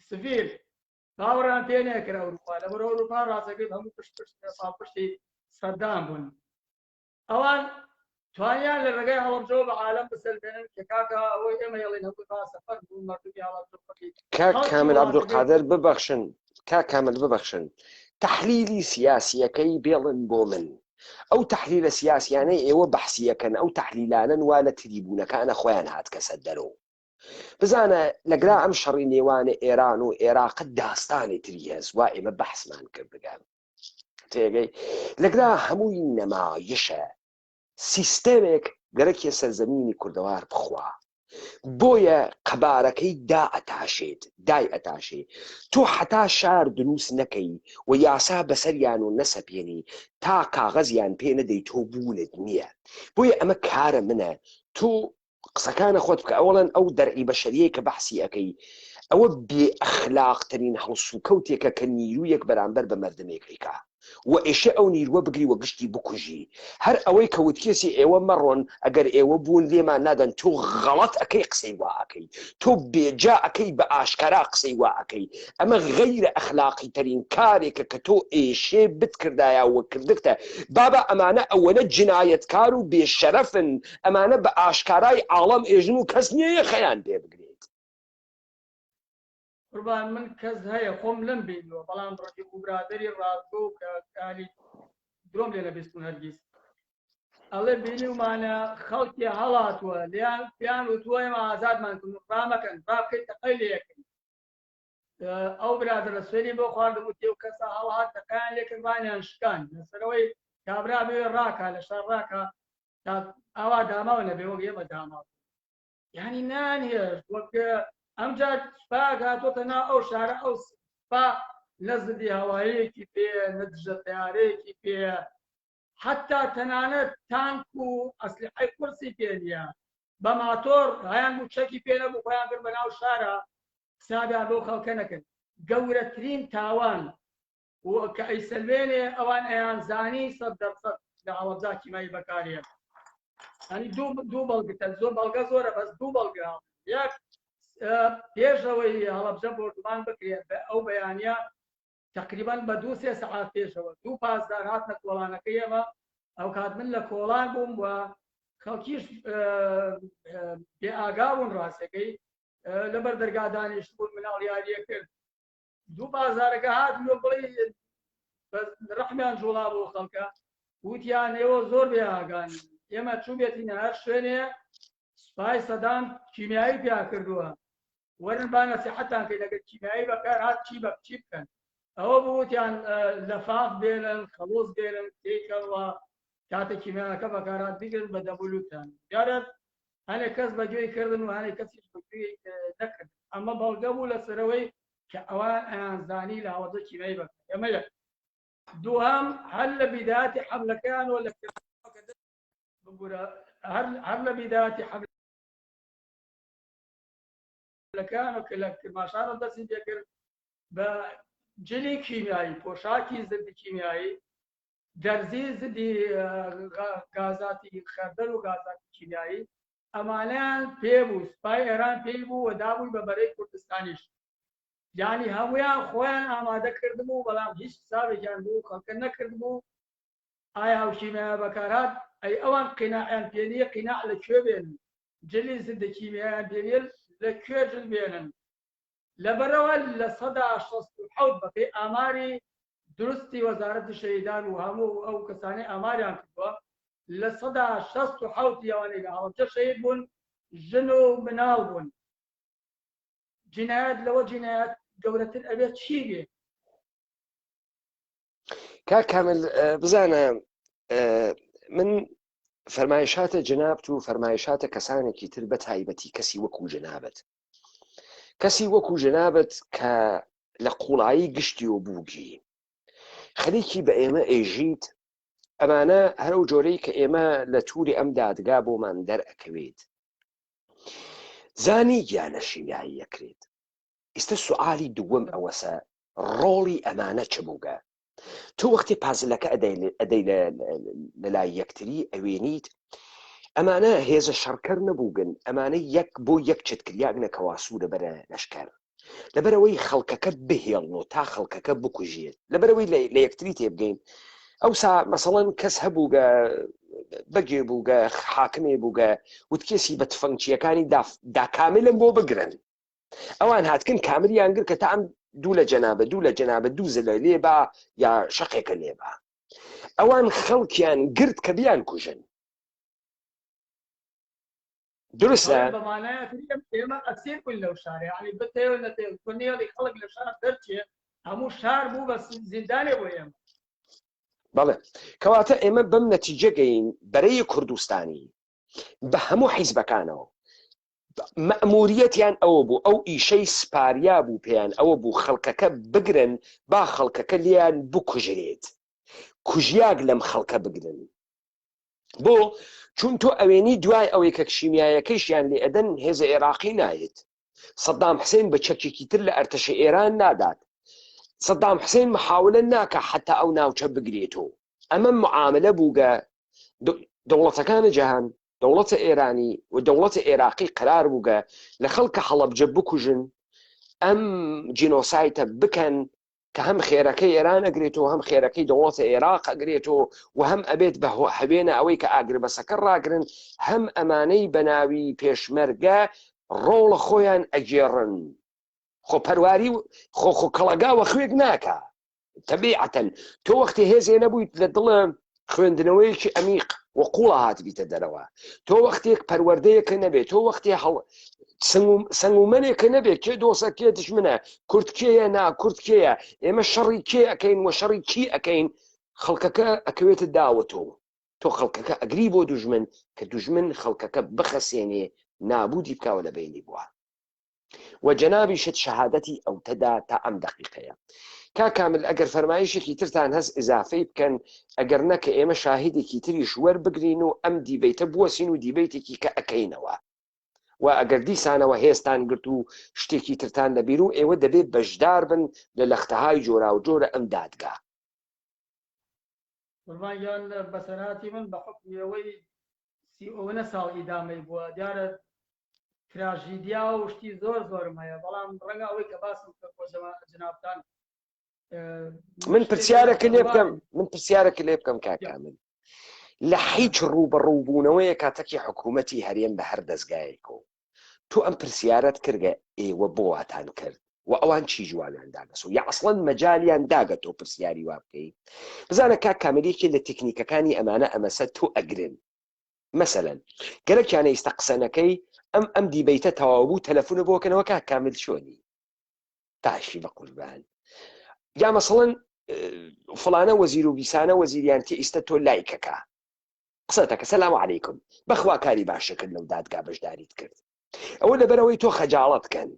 سڤیل باوەڕیان پێ نەکرد ئەوروپا لەبەر ئەوروپا ڕاستەکەی هەموو پشتی سەدام بوون ئەوان توانیان لە ڕێگەی هەڵەبجەوە بە عالەم بسەلمێنن کە کاکە ئەوەی ئێمە هێڵین هەموو با سەفەر بوون مەردومی هەڵەبجەوەکەی کاک کامل عەبدولقادر ببەخشن کاک کامل ببەخشن تحلیلی سیاسیەکەی بێڵن بۆ من ئەو تحلیلە سیاسیانەی ئێوە بەحسیەکەن ئەو تحلیلانن وا لە تریبوونەکانە خۆیان هات کەسە دەرەوە بزانە لەگرا ئەم شەڕی نێوانە ئێران و عێراقت داستانی تری هەست وا ئێمە بەحسمان کرد بگەن تێگەی لەگرا هەمووی نەمایشە سیستەمێک گەرەکیە سەرزەمینی کوردەوار بخوا بۆیە قەبارەکەی دای ئەتاشێ تۆ حتا شار دروست نەکەی و یاسا بەسەریان و نەسەپێنی تا کاغەزیان پێ نەدەی تۆ بوونت نییە بۆیە ئەمە کارە منە تۆ قسەکانە خۆت بکە ئەوڵەن ئەو دەرعی بەشەریەی کە بەحسی ئەەکەی ئەوە بێ ئەخلاقترین هەڵسوکەوتێکە کە نیرویەک بەرامبەر بە مەردمێکیکا و ئێشە ئەو نیروە بگری وە گشتی بکوژی هەر ئەوەی کەوتکێسی ئێوە مەڕۆن ئەگەر ئێوە بوون لێمان نادەن تۆ غەڵەت ئەەکەی قسەی وا ئەەکەی تۆ بێجا ئەەکەی بە ئاشکارا قسەی وا ئەەکەی ئەمە غەیرە ئەخلاقی ترین کارێکە کە تۆ ئێشێ بتکردایە وە کردتە بابا ئەمانە ئەوەنە جنایەتکار و بێشەرەفن ئەمانە بە ئاشکارای عاڵەم ئێژن و کەس نییە خەیان پێ بگرێت قوربان من کەس هەیە خۆم لەم بینەوە بەڵام ڕەفیق و برادەری ڕاستگۆ و کە کاری درۆم لێ نەبیستون هەرگیز ئەڵێ بینیومانە خەڵکی هەڵاتووە لیان پیان وتووە ئێمە ئازادمان کردن ڕامەکەن ڕابکەیت تەقەی لێ یەکەین ئەو برادرە سوێنی بۆ خواردم و تێو کەسە هەڵات تەقەیان لێ کردوانیان شکان لەسەرەوەی کابرا بێ ڕاکە لە شەر ڕاکە ئاوا داماوە نەبێ وەک ئێمە داماوە یعنی نانهێشت وەک ئەمجا سوپا هاتۆتە ناو ئەو شارە ئەو سوپا نەزدی هەوایەکی پێ نەدژە تەیارەیەکی پێ حتا تەنانەت تانک و ئەسلحەی قورسی پێ نییە بە ماتۆر هەیان بوو چەکی پێ نەبوو خۆیان کرد بە ناو شارە سادان بۆ خەڵکە نەکرد گەورەترین تاوان کە ئەیسەلوێنێ ئەوان ئەیانزانی 100% لە هەڵەبجا کیمایی بەکارێن ئەنی دوو بەڵگتە زۆر بەڵگە زۆرە بەس دوو بەڵگە یەک پێشەوەی هەڵەبجە بۆردومان بکرێت بە ئەو بەیانە تقریبا بە 2-3 سەعات پێشەوە دوو پاسدار هاتنە کۆڵانەکەی ئێمە ئەو کات من لە کۆڵان بووم وە خەڵکیش بێئاگا بوون ڕاستەکەی لەبەر دەرگا دانیشت بوون مناڵ یاریە کرد دوو بازارەکە هات بڵێ ڕەحمیان جوڵا بۆ خەڵکە وتیان ئێوە زۆر بێئاگان ئێمە چوو بێتینە هەر شوێنێ سوپای سەدام کیمیایی پیا کردووە وەرن با نەسیحەتان کەی لەگەر کیمیایی بەکار هات چی بە چی بکەن ئەوە بوتیان لەفاق بێنن خەڵۆز بێنن تێکەوە کاتە کیمیاەکە بەکارات بگرن بە دەبولوتان یارەت هەنێک کەس بەگوێی کردن و هەنێک کەسیش بەگوێی نەکرد ئەمە بەڵگە بوو لەسەرەوەی کە ئەوان ئەیانزانی لە هەوڵە کیمیایی بەکار ئەمە یەک دووهەم هەر لە بیداەتی حەملەکەیانەوە لە هەر لە بیداەتی حەملەکان و کە لە کرماشانە دەستی پێکرد بە جلی کیمیایی پۆشاکی زدی کیمیایی دەرزی زدی گازاتی خەردەر و گازاتی کیمیایی ئەمانیان پێبوو سوپای ئێران پێی بوو و دابووی بە بەرەی کوردستانیش یعنی هەمویان خۆیان ئامادە کردبوو بەڵام هیچ حسابێکیان بوو خەڵکە نەکرد بوو ئایا ئەو کیمیایە بەکارات ئەی ئەوان قیناعیان پێ نییە قیناع لەکوێ بێنن جلی زدە کیمیایان پێ نیە لەکوێ جل بێنن لەبەرەوە لە 167 بەپێی ئاماری درستی وەزارەتی شەهیدان و هەموو ئەو کەسانەی ئاماریان کردووە لە 167 یاوانەی لە هەڵەبجە شەهید بوون ژن و مناڵ بوون جینایەت لەوە جینایەت گەورەتر ئەبێت چی بێ کاک کامل بزانە من فەرمایشاتە جنابەت و فەرمایشاتە کەسانێکی تر بە تایبەتی کەسی وەکو جنابەت کەسی وەکو جنابەت کە لە قوڵایی گشتی و بووگی خەریکی بە ئێمە ئێژیت ئەمانە هەرو جۆرەی کە ئێمە لە تووری ئەم دادگا بۆمان دەرئەکەوێت زانی گیانە شیمیایی یەکرێت ئێستا سوعالی دووەم ئەوەسە ڕۆڵی ئەمانە چ بووگە تۆ وەختی پازلەکە ئەدەی لە لای یەکتری ئەوێنیت ئەمانە هێزە شەڕکەر نەبووگن، ئەمانە یەک بۆ یەک چتکریاک نەکەوا سوورە بەرە لەشکەر، لەبەرەوەی خەڵکەکە بهێڵنەوە تا خەڵکەکە بکوژێت، لەبەرەوەی لە یەکتری تێبگەین. ئەوسا مەسەڵەن کەس هەبووگە بەگێ بووگە حاکمێ بووگە وتکێسی بە تفەنگچیەکانی داکاملم بۆ بگرن، ئەوان هاتکن کامریان گر کە تا ئەم دوو لە جەنابە دوو زلە لێبا یا شەقێکە لێبا، ئەوان خەڵکیان گرت کە بیان کوژن. درستە؟ ئێمە ئەسیر بووین لەو شارێ، ینی بتێوە نەتێنێڵی خەڵک لە شار دەرچێ هەموو شار بوو بە زیندانێ بۆ ئێمە. بەڵێ کەواتە ئێمە بەم نەتیجە گەین بەرەی کوردستانی بە هەموو حیزبەکانەوە مەئموریەتیان ئەوە بوو، ئەو ئیشەی سپاریا بوو پێیان ئەوە بوو خەڵکەکە بگرن با خەڵکەکە لیان بکوژرێت، کوژیاک لەم خەڵکە بگرن. بۆ چون تۆ ئەوێنی دوای ئەوەی کە کشیمیایەکەیشیان لێ ئەدەن هێزە عێراقی نایێت، سەدام حسێن بە چەکێکی تر لە ئەرتەشە ئێران نادات، سەدام حسێن محاولە ناکە حتا ئەو ناوچە بگرێتەوە. ئەمە معاملە بووگە دەوڵەتەکانە جەهان، دەوڵەتە ئێرانی و دەوڵەتە عێراقی قرار بووگە لە خەڵکە هەڵەبجە بکوژن، ئەم جینۆسایتە بکەن کە هەم خێرەکەی ئێران ئەگرێتەوە هەم خێرەکەی دەوڵەتە عێراق ئەگرێتەوە و هەم ئەبێت بە هەبێنە ئەوەی کە ئاگربەسەکە ڕاگرن، هەم ئەمانەی بەناوی پێشمەرگە ڕۆڵە خۆیان ئەگێڕن. خۆ پەرواری خۆ کەڵەگا وە خوێک ناکە تەبیعەتەن. تۆ وەختی هێزێ نەبوویت لە دڵە خوێندنەوەیەکی ئەمیق وە قوڵە هاتبیتە دەرەوە، تۆ وەختێک پەروەردەیەکە نەبێت، تۆ وەختی سنگومەنێکە نەبێت کێ دۆسە کێ دژمنە، کورد کێیە نا کورد کێیە، ئێمە شەڕی کێ ئەەکەین وە شەڕی چی ئەەکەین، خەڵکەکە ئەکەوێتە داوەتەوە، تۆ خەڵکەکە ئەگری بۆ دوژمن کە دوژمن خەڵکەکە بخەسێنێ نابوودی بکاوە لە بینی بووە. وجنابی شت شهادەتی ئەو تەدا تا ئەم دقیقەیە. کاکامل ئەگەر فەرمایشێکی ترتان هەست ئزافەی بکەن، ئەگەر نەکە ئێمە شاهیدێکی تریش وەربگرین و ئەم دیبەیتە بوەسین و دیبەیتێکی کە ئەەکەینەوە، و ئەگەر دیسانەوە هێستان گرت و شتێکی ترتان دەبیر و ئێوە دەبێت بەشدار بن لە لەختەهای جۆرا و جۆرە ئەم دادگا. قوربانیان بەسەرهاتی من بە حکمیەوەی 39 ساڵ ئیدامەی بووە، دیارە تراژیدیا و شتی زۆرم هەیە، بەڵام ڕەنگە ئەوەی کە باسم جنابتان من پرسیارەکە لێ بکەم کاکامل، لە هیچ ڕوبەڕووبوونەوەیە کاتەکی حکوومەتی هەرێم بە هەر دەستگایەکەوە تۆ ئەم پرسیارەت کردگە ئێوە بۆ واتان کرد و ئەوان چی جوانیان داگەسەوە یا ئەسڵەن مەجالیان داگە تۆ پرسیاری وا بکەی؟ بزانە کاکاملێکی لە تکنیکەکانی ئەمانە ئەمەسە تۆ ئەگرن. مەسەلەن گەلێکیانە ئێستا قسەنەکەی ئەم دیبەیتە تەواو بوو تەلەفۆنە بۆکەنەوە کاکامل شۆنی تاشی بە قوربان، یا مەسەڵەن فڵانە وەزیر و بیسانە وەزیریان تێ ئیستە تۆ لایکەکە قسەتەکە سەلام عەلەیکم بەخوا کاری باشەکرد لەو دادگا بەشداریت کرد، ئەوە لەبەرەوەی تۆ خەجاڵەتکەن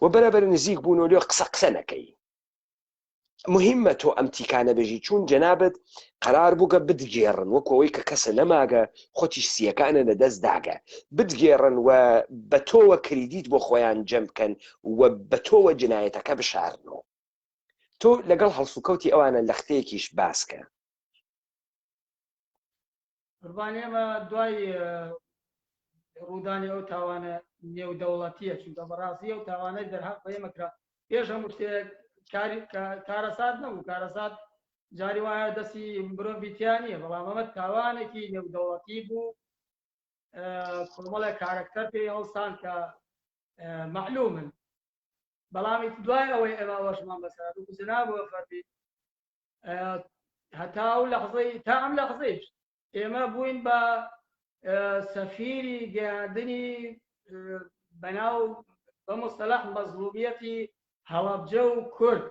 و بەرەبەر نزیک بوون و لێ قسە نەکەی. مهمە تۆ ئەم تیکانە بێژی چون جەنابەت قرار بووگە بتگێڕن وەکەوەی کە کەسە نەماگە خۆتیش سیەکانە لەدەست داگە بتگێڕن و بە تۆوە کریدیت بۆ خۆیان جەم بکەن و بە تۆوە جنایەتەکە بشارنەوە. تۆ لەگەڵ هەڵسوکەوتی ئەوانە لەختەیەکیش باسکە. قوربانی ئێمە دوای ڕوودانی ئەو تاوانە نێودەوڵەتیە چونکە بەڕاستی ئەو تاوانەی دەرهات بە ئێمەکرا پێش هەموو شتێک کارەسات نەبوو، کارەسات جاری وایە دەستی مرۆڤیتیان نییە، بەڵام ئەمە تاوانێکی نێودەوڵەتی بوو، کۆمەڵێک کارەکتەر پێی هەڵسان کە معلومن. بەڵامی دوای ئەوەی ئێمە ئەوەشمان بەسەر جنابەوە فەرمی هەتا ئەو لەحزەی تا ئەم لەحزەیش ئێمە بووین بە سەفیری گەیاندنی بەناو بە مستەلەح مەزلومیەتی هەڵەبجە و کورد،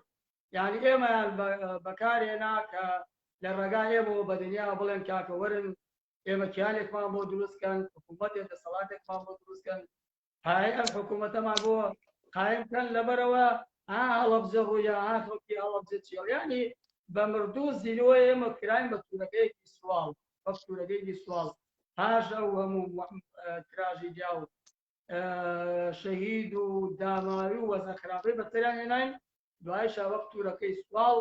یعنی ئێمەیان بەکارهێنا کە لە ڕێگای ئێمەوە بە دنیا بڵێن کاکە وەرن ئێمە کیانێکمان بۆ دروستکەن، حکوومەتێک دەسەڵاتێکمان بۆ دروستکەن، هاي ئەم حکوومەتەمان بۆ قایم کەن لەبەرەوە هەڵەبجە ڕوویە خەڵکی هەڵەبجە چێڵ، یعنی بە مردوو زیرۆ ئێمە کراین بە تورەکەیەکی سوال بە تورەکەیەکی سوال پاش ئەو هەموو تراژیدیا و شەهید و داماوی و وەزە خراپەی بەسەریان هێناین، دوایشا وەک تورەکەی سوال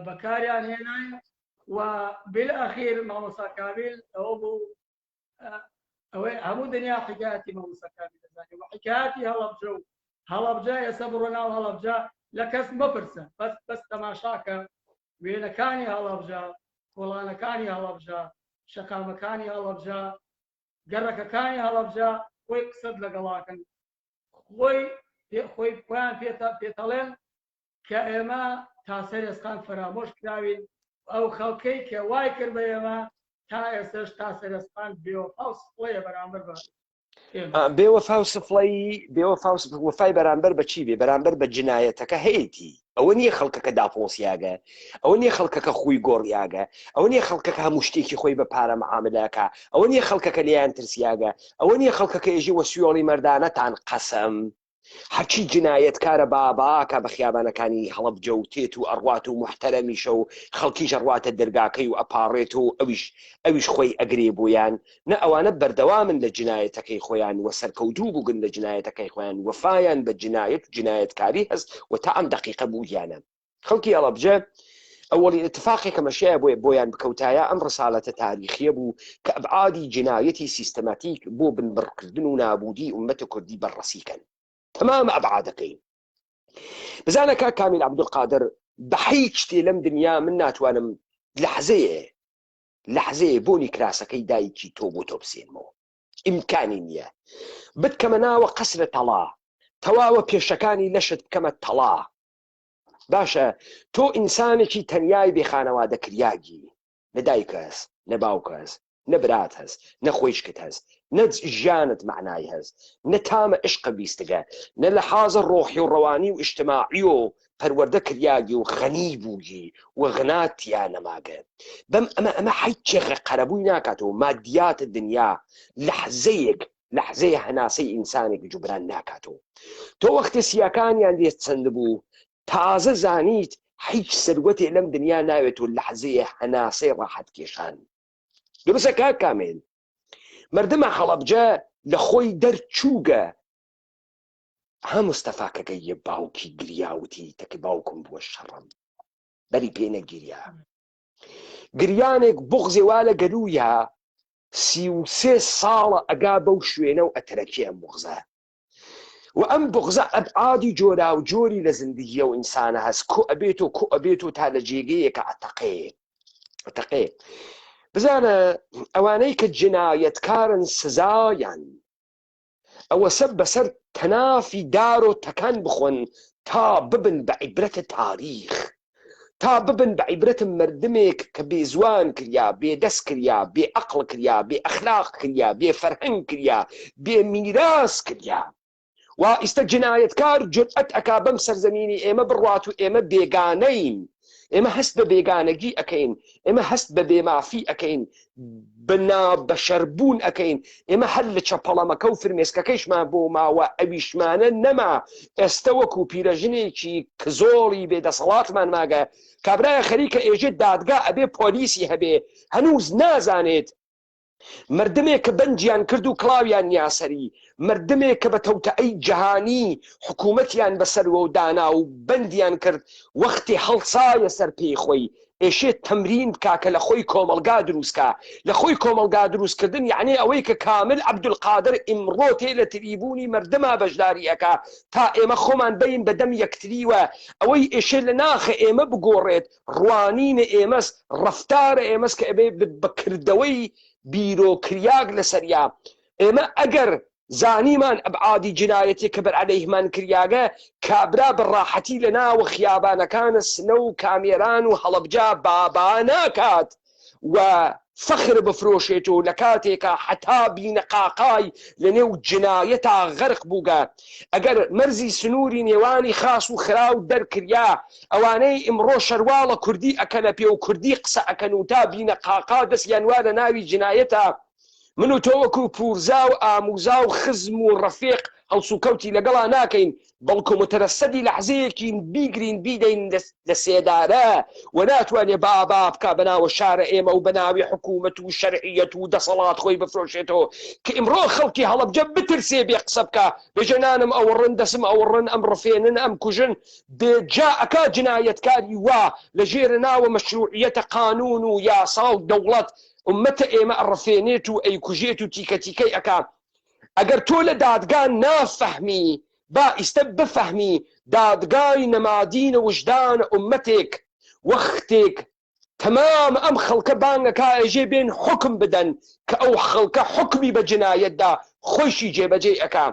بەکاریان هێنایە و بالأخير مامۆستا کابیل ئەوە بوو ئەوەی هەموو دنیا حکایەتی مامۆستا کابیل دەزانێت و حکایەتی هەڵەبجە و هەڵەبجە ئێستا بڕۆ ناو هەڵەبجە لە کەس مەپرسە بەس تەماشاکە وێنەکانی هەڵەبجە کۆڵانەکانی هەڵەبجە شەقامەکانی هەڵەبجە گەڕەکەکانی هەڵەبجە خۆی قسەت لەگەڵاکەن خۆی خۆیان پێتەڵێن کە ئێمە تاسەرێسقان فرامۆش کراوین ئەو خەڵکەی کە وای کرد بە ئێمە تا ئێستش تاسەرێسقان بێوەفا و سفڵەیە بەرامبەر بە بێوەفا و سفڵەی وەفای بەرامبەر بە چی بێ بەرامبەر بە جنایەتەکە هەیەی ئەوە نییە خەڵکەکە داپۆسیاگە ئەوە نییە خەڵکەکە خۆی گۆڕیاگە ئەوە نییە خەڵکەکە هەموو شتێکی خۆی بە پارە مەعاملەکە ئەوە نییە خەڵکەکە لێیان ترسیاگە ئەوە نییە خەڵکەکە ێژی وە سوێڵی مەردانەتان قەسەم هەرچی جنایەتکارە باباکە بە خیابانەکانی هەڵەبجە و تێت و ئەڕوات و محتەرەمیشە و خەڵکیش ئەڕواتە دەرگاکەی و ئەپاڕێت و ئەویش خۆی ئەگرێ بۆیان نە ئەوانە بەردەوامن لە جنایەتەکەی خۆیان وە سەرکەوتوو بووگن لە جنایەتەکەی خۆیان وەفایان بە جنایەت و جنایەتکاری هەست و تا ئەم دەقیقە بوویانە خەڵکی هەڵەبجە ئەوەڵی اتفاقی کە مەشایە بۆیان بکەوتایە ئەم ڕسالەتە تاریخیە بوو کە ئەبعادی جنایەتی سیستەماتیک بۆ بنبڕکردن و نابودی ئومەتە کوردی بەڕەسیکەن تمام ئەبعادەکەی بزانە کە کامیل عەبدولقادر بە هیچ شتێ لەم دنیا من ناتوانم لەحزەیە بۆنی کراسەکەی دایکی تۆ بۆ تۆ بسێنمەوە ئیمکانی نییە بتکەمە ناوە قەسرە تەڵا تەواوە پێشەکانی لەشت بکەمە تەڵا باشە تۆ ئینسانێکی تەنیای بێخانەوادە کریاگی نە دایکە هەست نە باوکە هەست نە برات هەست نە خۆیشکت هەست نە ژیانت معنای هەست نە تامە عشقە بیستگە نە لە حازە ڕۆحی و ڕەوانی و ئیجتماعی و پەروەردە کریاگی و غەنی بووگی و غناتیان نەماگە بەم ئەمە هیچێک قەرەبووی ناکاتەوە مادیات دنیا لەحزەیە هەناسەی ئینسانێک جوبران ناکاتەوە تۆ وەختە سیاکانیان لێت چەند بوو تازە زانیت هیچ سەروەتێ لەم دنیا ناوێت و لەحزەیە هەناسەی ڕاحەت کێشان درستە کاک کامل مردمە هەڵەبجە لە خۆی دەرچووگە ها مستەفاکەکە یە باوکی گریاوتی تەکە باوکم بووە شەڕم بەری پێ نەگیریا گریانێک بغزێوا لە گەلوویە 33 ساڵە ئەگا بەو شوێنە و ئەترەکی ئەم بغزە و ئەم بغزە ئەبعادی جۆرا و جۆری لە زندگیە و ئینسانە هەست کۆ ئەبێت و تا لە جێگەیەکە ئەتەقێ بزانە ئەوانەی کە جنایەتکارن سزایان ئەوە سەر بەسەر تەنافی دار و تەکان بخۆن تا ببن بە عیبرەتە تاریخ تا ببن بە عیبرەتە مردمێک کە بێزوان کریا بێدەست کریا بێ عەقڵ کریا بێ ئەخلاق کریا بێ فەرهەنگ کریا بێ میراس کریا و ئیستا جنایەتکار جورئەت ئەکا بەم سەرزەمینی ئێمە بڕوات و ئێمە بێگانەین ئێمە هەست بە بێگانەگی ئەکەین ئێمە هەست بە بێمافی ئەکەین بەشەربوون ئەکەین ئێمە هەر لە چەپەڵەمەکە و فرمێسکەکەیشمان بۆ ماوە ئەویشمانە نەما ئێستا وەکو پیرەژنێکی کزۆڵی بێدەسەڵاتمان ماگە کابرایە خەریکە ئێژێ دادگا ئەبێ پۆلیسی هەبێ هەنووز نازانێت مردمێک کە بەنجیان کرد و کڵاویان نیاسەری مردمێک کە بە تەوتەعەی جەهانی حکوومەتیان بەسەرەوە و دانا و بەندیان کرد وەختی هەڵسایە سەر پێی خۆی ئێشێت تەمرین بکا کە لە خۆی کۆمەلگا دروستکە لە خۆی کۆمەلگا دروستکردن یعنی ئەوەی کە کامل عەبدولقادر ئیمڕۆ تێ لە تریبوونی مردما بەشداری ئەکا تا ئێمە خۆمان بین بەدەم یەکتریوە ئەوەی ئێشێ لە ناخە ئێمە بگۆڕێت ڕوانینە ئێمەس ڕەفتارە ئێمەس کە ئەبێ بکردەوەی بیرۆکریاک لەسەریا ئێمە ئەگەر زانیمان ئەبعادی جنایەتی کە بەرعەلەیهمان کریاگە کابرا بەڕاحەتی لە ناوە خیابانەکانە سنە و کامێران و هەڵەبجا بابا ناکات و فەخر بفرۆشێت و لە کاتێکە حتا بینە قاقای لە نێو جنایەتا غەرق بووگە ئەگەر مەرزی سنووری نێوانی خاس و خراو دەرکریا ئەوانەی ئیمڕۆ شەرواڵە کوردی ئەکەنە پێ و کوردی قسە ئەکەن و تا بینە قاقا دەستیان وا لە ناوی جنایەتە من و تۆ وەکو پورزا و ئاموزا و خزم و ڕەفیق هەڵسوکەوتی لەگەڵا ناکەین بەڵکو متەرەسەدی لەحزەیەکی بیگرین بیدەین لە سێدارە و ناتوانێ بابا بکا بەناوە شارە ئێمە و بەناوی حکوومەت و شەرعیەت و دەسەڵات خۆی بفرۆشێتەوە کە ئیمڕۆ خەڵکی هەڵەبجە بترسێ بێ قسە بکە بێژە نانم ئەوڕن دەسم ئەوڕن ئەم ڕفێنن ئەم کوژن بێجا ئەکا جنایەتکاری وا لە ژێرە ناوە مەشروعیەتە قانون و یاسا و دەوڵەت ئومەتە ئێمە ئەڕفێنێت و ئەیکوژێت و تیکە تیکەی ئەکا ئەگەر تۆ لە دادگان نافەهمی با ئیستە بفەهمی دادگای نەمادینە وجدانە ئومەتێک وەختێک تەمام ئەم خەڵکە بانگەکە ئەژێ بێن حکم بدەن کە ئەو خەڵکە حکمی بە جنایەتدا خۆشی جێبەجێ ئەکا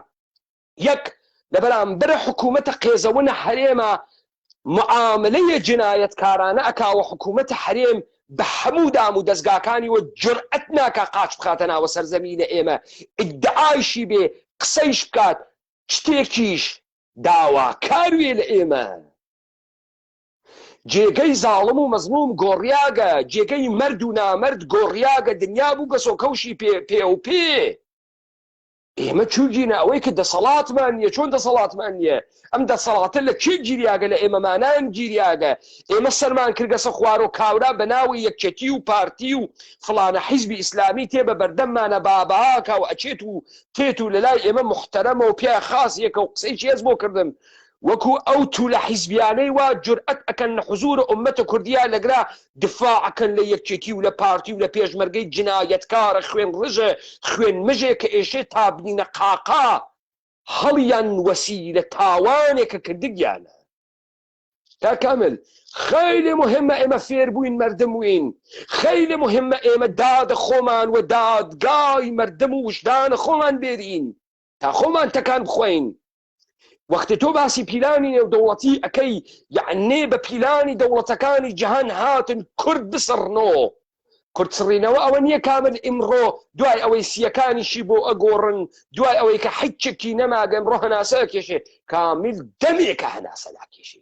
یەک لە بەرامبەرە حکوومەتە قێزەونە حرێمە معاملەیە جنایەتکارانە ئەکاوە حکوومەتە حرێم بە هەموو دام و دەستگاکانی وە جورئەت ناکا قاچ بخاتە ناوە سەرزەمینە ئێمە ئیدعایشی بێ قسەیش بکات شتێکیش داواکاروێ لە ئێمە جێگەی زاڵم و مەزلوم گۆڕیاگە جێگەی مەرد و نامەرد گۆڕیاگە دنیا بوو بە سۆکەوشی پێ و پێ ئێمە چووگینە ئەوەی کە دەسەڵاتمان نیە چۆن دەسەڵاتمان نیە ئەم دەسەڵاتە لە کێ گیریاگە لە ئێمەمانان گیریاگە ئێمە سەرمان کردگەسە خوار و کاورا بە ناوی یەکچەتی و پارتی و فڵانە حیزبی ئیسلامی تێ بە بەردەممانە باباکە و ئەچێت و تێت و لەلای ئێمە محتەرەمە و پیا خاصیەکە و قسەی چێز بۆ کردم وەکو ئەو تو لە حیزبیانەی وا جورئەت ئەکەن لە حوزورە ئومەتە کوردیا لەگرا دفاعەکەن لە یەکچێتی و لە پارتی و لە پێشمەرگەی جنایەتکارە خوێن ڕژە خوێن مژێ کە ئێشێ تابنینە قاقا هەڵیان وەسیلە تاوانێکە کردگیانە تا کامل خیلی مهمە ئێمە فێر بووین مردم وین خیلی مهمە ئێمە دادە خۆمان و دادگای مردم و وجدانە خۆمان بێرین تا خۆمان تەکان بخۆین وەختی تۆ باسی پیلانی نێودەوڵەتی ئەەکەی یعنێ بە پیلانی دەوڵەتەکانی جیهان هاتن کورد بسڕنەوە کورد سڕینەوە ئەوە نییە کامل ئیمڕۆ دوای ئەوەی سیەکانیشی بۆ ئەگۆڕن دوای ئەوەی کە حیچێکی نەماگە ئەمڕۆ هەناسە ئەکێشێ کامل دەمێکە هەناسە ناکێشێ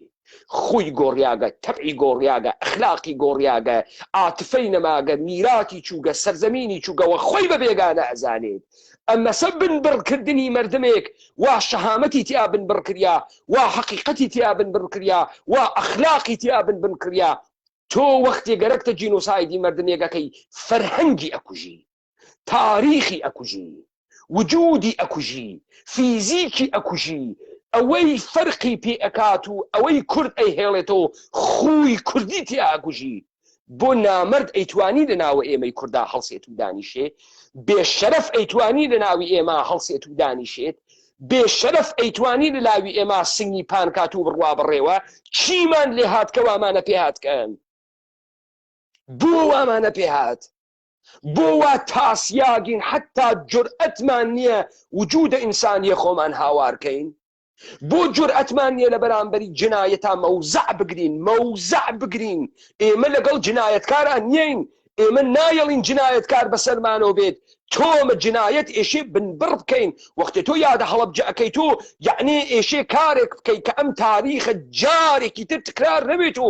خوی گۆڕیاگە تەبعی گۆڕیاگە ئەخلاقی گۆڕیاگە عاتفەی نەماگە میراتی چووگە سەرزەمینی چووگەوە خۆی بە بێگانە ئەزانێت ئەمە سە بنبڕکردنی مردمێک وا شەهامەتی تیا بنبڕکریا وا حەقیقەتی تیا بنبڕکریا وا ئەخلاقی تیا بنبڕکریا تۆ وەختی گەرەکتە جینۆسایدی مردمێکەکەی فەرهەنگی ئەکوژی تاریخی ئەکوژی وجودی ئەکوژی فیزیکی ئەکوژی ئەوەی فەرقی پێ ئەکات و ئەوەی کورد ئەیهێڵێتەوە خوی کوردی تیا ئەکوژی بۆ نامرد ئەیتوانی لە ناوە ئێمەی کووردا هەڵسێت و دانیشێ بێشەرەف ئەیتوانی لە ناوی ئێمە هەڵسێت و دانیشێت بێشەرەف ئەیتوانی لە لاوی ئێمە سنگی پانکات و بڕوا بڕێوە چیمان لێ هاتکە وامانە پێهاتکەن بۆ وامانە پێهات بۆ وا تاسیاگین حتا جورئەتمان نییە وجودە ئینسانیە خۆمان هاوارکەین بۆ جورئەتمان نییە لە بەرامبەری جنایەتا مەوزع بگرین ئێمە لەگەڵ جنایەتکاران نیین ئێمە نایەڵین جنایەتکار بەسەرمانەوە بێت تۆمە جنایەت ئێشێ بنبڕ بکەین وەختی تۆ یادە هەڵەبجە ئەەکەی تۆ یعنی ئێشێ کارێک بکەی کە ئەم تاریخە جارێکی تر تکرار نەبێت و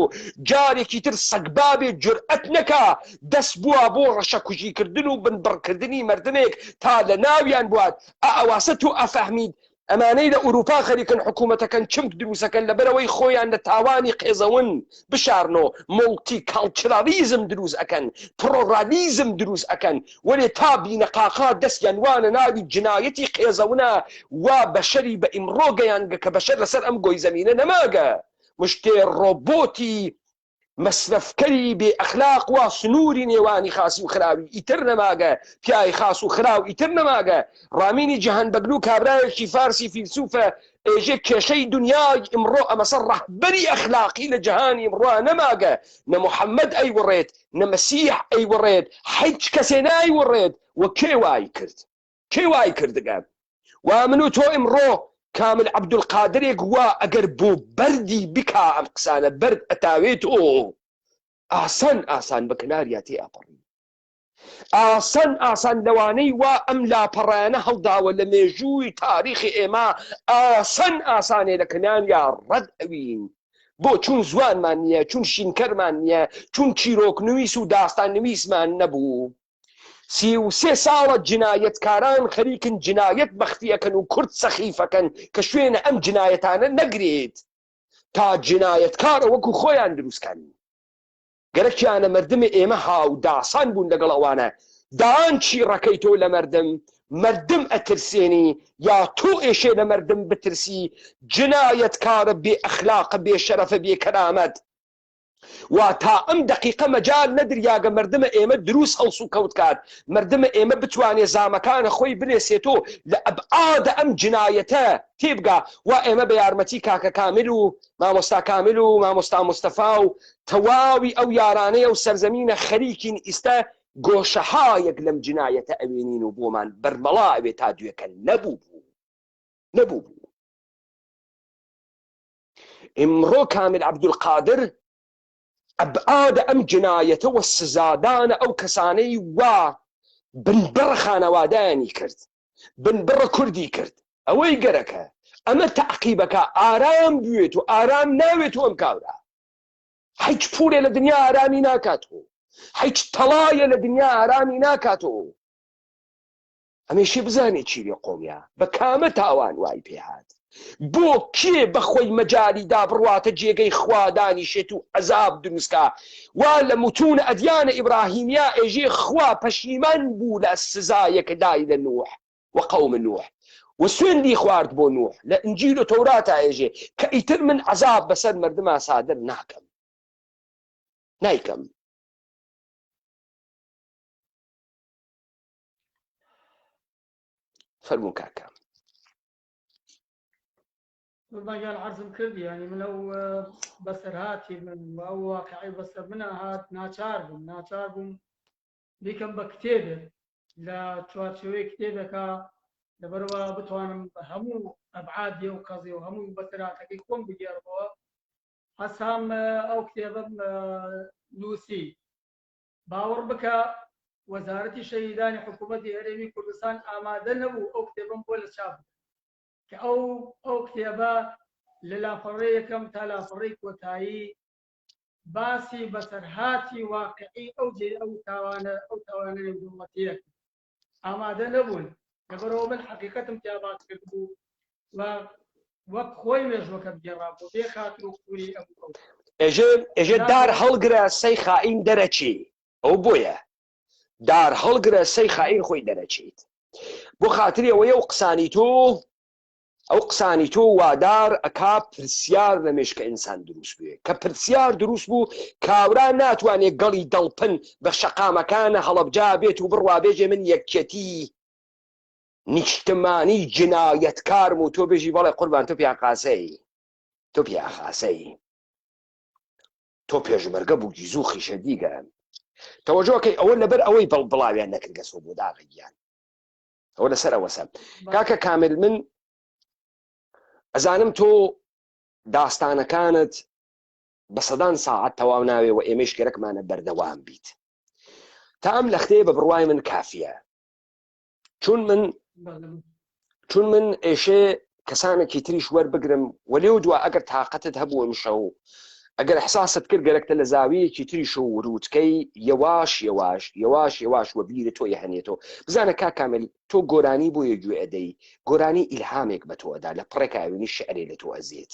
جارێکی تر سەگبابێ جورئەت نەکا دەست بووە بۆ ڕەشەکوژیکردن و بنبڕکردنی مردمێک تا لە ناویان بوات ئەواسە تۆ ئەفەحمید ئەمانەی لە ئوروپا خەریکن حکوومەتەکەن چمک دروستەکەن لەبەرەوەی خۆیان لە تاوانی قێزەون بشارنەوە مڵتی کاڵچرالیزم دروست ئەکەن پرۆرالیزم دروست ئەکەن وەرێ تا بینە قاقا دەستیان وانە ناوی جنایەتی قێزەونە وا بەشەری بە ئیمڕۆ گەیانگە کە بەشەر لەسەر ئەم گۆی زەمینە نەماگە مشتێ ڕۆبۆتی مەسرفکەری بێ ئەخلاق وا سنووری نێوانی خاسی و خراوی ئیتر نەماگە پیای خاس و خراو ئیتر نەماگە ڕامینی جەهانبەگلو کابرایەکی فارسی فیلسوفە ئێژێ کێشەی دنیای ئیمڕۆ ئەمەسەر ڕەهبەری ئەخلاقی لە جەهانی ئیمڕۆ نەماگە نە موحەممەد ئەیوەڕێت نە مەسیح ئەیوەڕێت هیچ کەسێ نایوەڕێت و کێ وای کردگە وا من و تۆ ئیمڕۆ کامل عەبدولقادرێک وا ئەگەر بۆ بەردی بکا ئەم قسانە بەرد ئەتاوێت ئاسان بە کناریا تێ ئەپەڕی ئاسان لەوانەی وا ئەم لاپەڕیانە هەڵداوە لە مێژووی تاریخی ئێمە ئاسانێ لە کناریا ڕەت ئەوین بۆ چون زوانمان نییە چون شینکەرمان نییە چون چیرۆک نوویس و داستان نوویسمان نەبوو 33 ساڵە جنایەتکاران خەریکن جنایەت بەختیەکەن و کورد سەخیفەکەن کە شوێنە ئەم جنایەتانە نەگرێت تا جنایەتکارە وەکو خۆیان دروستکەن. گەرەکیانە مردم ئێمە هاوداسان بوون لەگەڵ ئەوانە دان چیڕەکەی تۆ لە مردم ئەترسێنی یا تۆ ئێشێ لە مردم بترسی جنایەتکارە بێ ئەخلاقە بێ شەرەفە بێ کەرامەت وا تا ئەم دقیقە مەجال نەدریاگە مردمە ئێمە دروست هەڵس و کەوت کات مردمە ئێمە بتوانێ زامەکانە خۆی برێسێتۆ لە ئەبعادە ئەم جنایەتە تێبگا وا ئێمە بە یارمەتی کاکە کامل و مامۆستا کامل و مامۆستا مستەفا و تەواوی ئەو یارانەیە و سەرزەمینە خەریکین ئیستا گۆشەهایەک لەم جنایەتە ئەوێنین و بۆمان بەرمەڵا ئەوێ تا دوێکە نەبوو. ئمڕۆ کامل عەبدولقادر ئەبعادە ئەم جنایەتەوە سزادانە ئەو کەسانەی وا بنبڕە خانەوادایانی کرد بنبڕە کوردی کرد ئەوەی گەرەکە ئەمە تەعقیبەکە ئارام بوێت و ئارام ناوێت و ئەم کاورە هیچ پورێ لە دنیا ئارامی ناکاتەوە هیچ تەڵایە لە دنیا ئارامی ناکاتەوە. ئەمێشی بزانێت چیرێ قۆمیا بە کامە تاوان وای پێهات بۆ کێ بەخۆی مەجای دا بڕواتە جێگەی خوادانی شێت و عەزاب دروستکە وا لە متونە ئەدیانە ئیبراهیمیا ئێژێ خوا پەشیمان بوو لە سزایەکە دای لە نوح و قەوم نوح و سوێندی خوارد بۆ نوح لە ئنجیل و تەوراتە ئێژێ کە ئیتر من عەزاب بەسەر مردما سادر نایکەم. فەرموو کاکە. ماگەل عەرزم کردی ینی من ئەو بەسەرهاتی من و ئەو واقعی بەسەر منە هات ناچار بووم بیکەم بە کتێبێک لە چوارچێوەی کتێبێکە لەبەرەوە بتوانم هەموو ئەبعادی و قەزی و هەموو بەسەرهاتەکەی خۆم بگێڕمەوە. هەسام ئەو کتێبەم نووسی باوەڕ بکە وەزارەتی شەهیدانی حکوومەتی هەرێمی کوردستان ئامادە نەبوو ئەو کتێبم بۆ لە چاپ کە ئەو کتێبە لە لاپەڕەی یەکەم تا لاپەڕەی کۆتایی باسی بەسەرهاتی واقعی ئەو تاوانە نێودوڵەتیە ئامادە نەبوون لەبەرەوە من حەقیقەتم تیابات کرد بوو و وەک خۆی مێژوەکە بگێڕا بۆ بێ خاتر و کووری ئەبوو ئێژێ دار هەڵگرە سەی خائین دەرەچی ئەو بۆیە دار هەڵگرە سەی خائین خۆی دەرەچیت بۆ خاتری ئەوەیە ئەو قسانی تۆ وادار ئەکا پرسیار لە مێشکە ئینسان دروست بووێ کە پرسیار دروست بوو کاوران ناتوانێت گەڵی دڵپن بە شەقامەکانە هەڵەبجا بێت و بڕوابێژێ من یەکەتی نیشتمانی جنایەتکارم و تۆ بێژی بەڵێ قوربان تۆ پیاخاسەی تۆ پێشمەرگە بووی زوو خیشە دیگەن تەوەجۆکەی ئەوە لەبەر ئەوەی بڵاویان نەکردگەسۆ بۆ داغیان ئەوە لەسەر ئەوەسە کاکە کامل من ئەزانم تۆ داستانەکانت بە سەدان ساعت تەواو ناوێ و ئێمەش گەرەکمانە بەردەوام بیت تا ئەم لەختەیە بە بڕوای من کافیە چون من ئێشێ کەسانێکی تریش وەربگرم وەلێو دووە ئەگەر تااقەتت هەبووە مشە و ئەگەر احساست کرد گەرەکتە لە زاویەکی تریش و وروتکەی یەواش وە بیرە تۆ هەنێتەوە بزانە کاکامل تۆ گۆرانی بۆیە گوێ ئەدەی گۆرانی ئیلهامێک بە تۆدا لە پڕێکاوێنی شعرێ لە تۆ ئەزیێت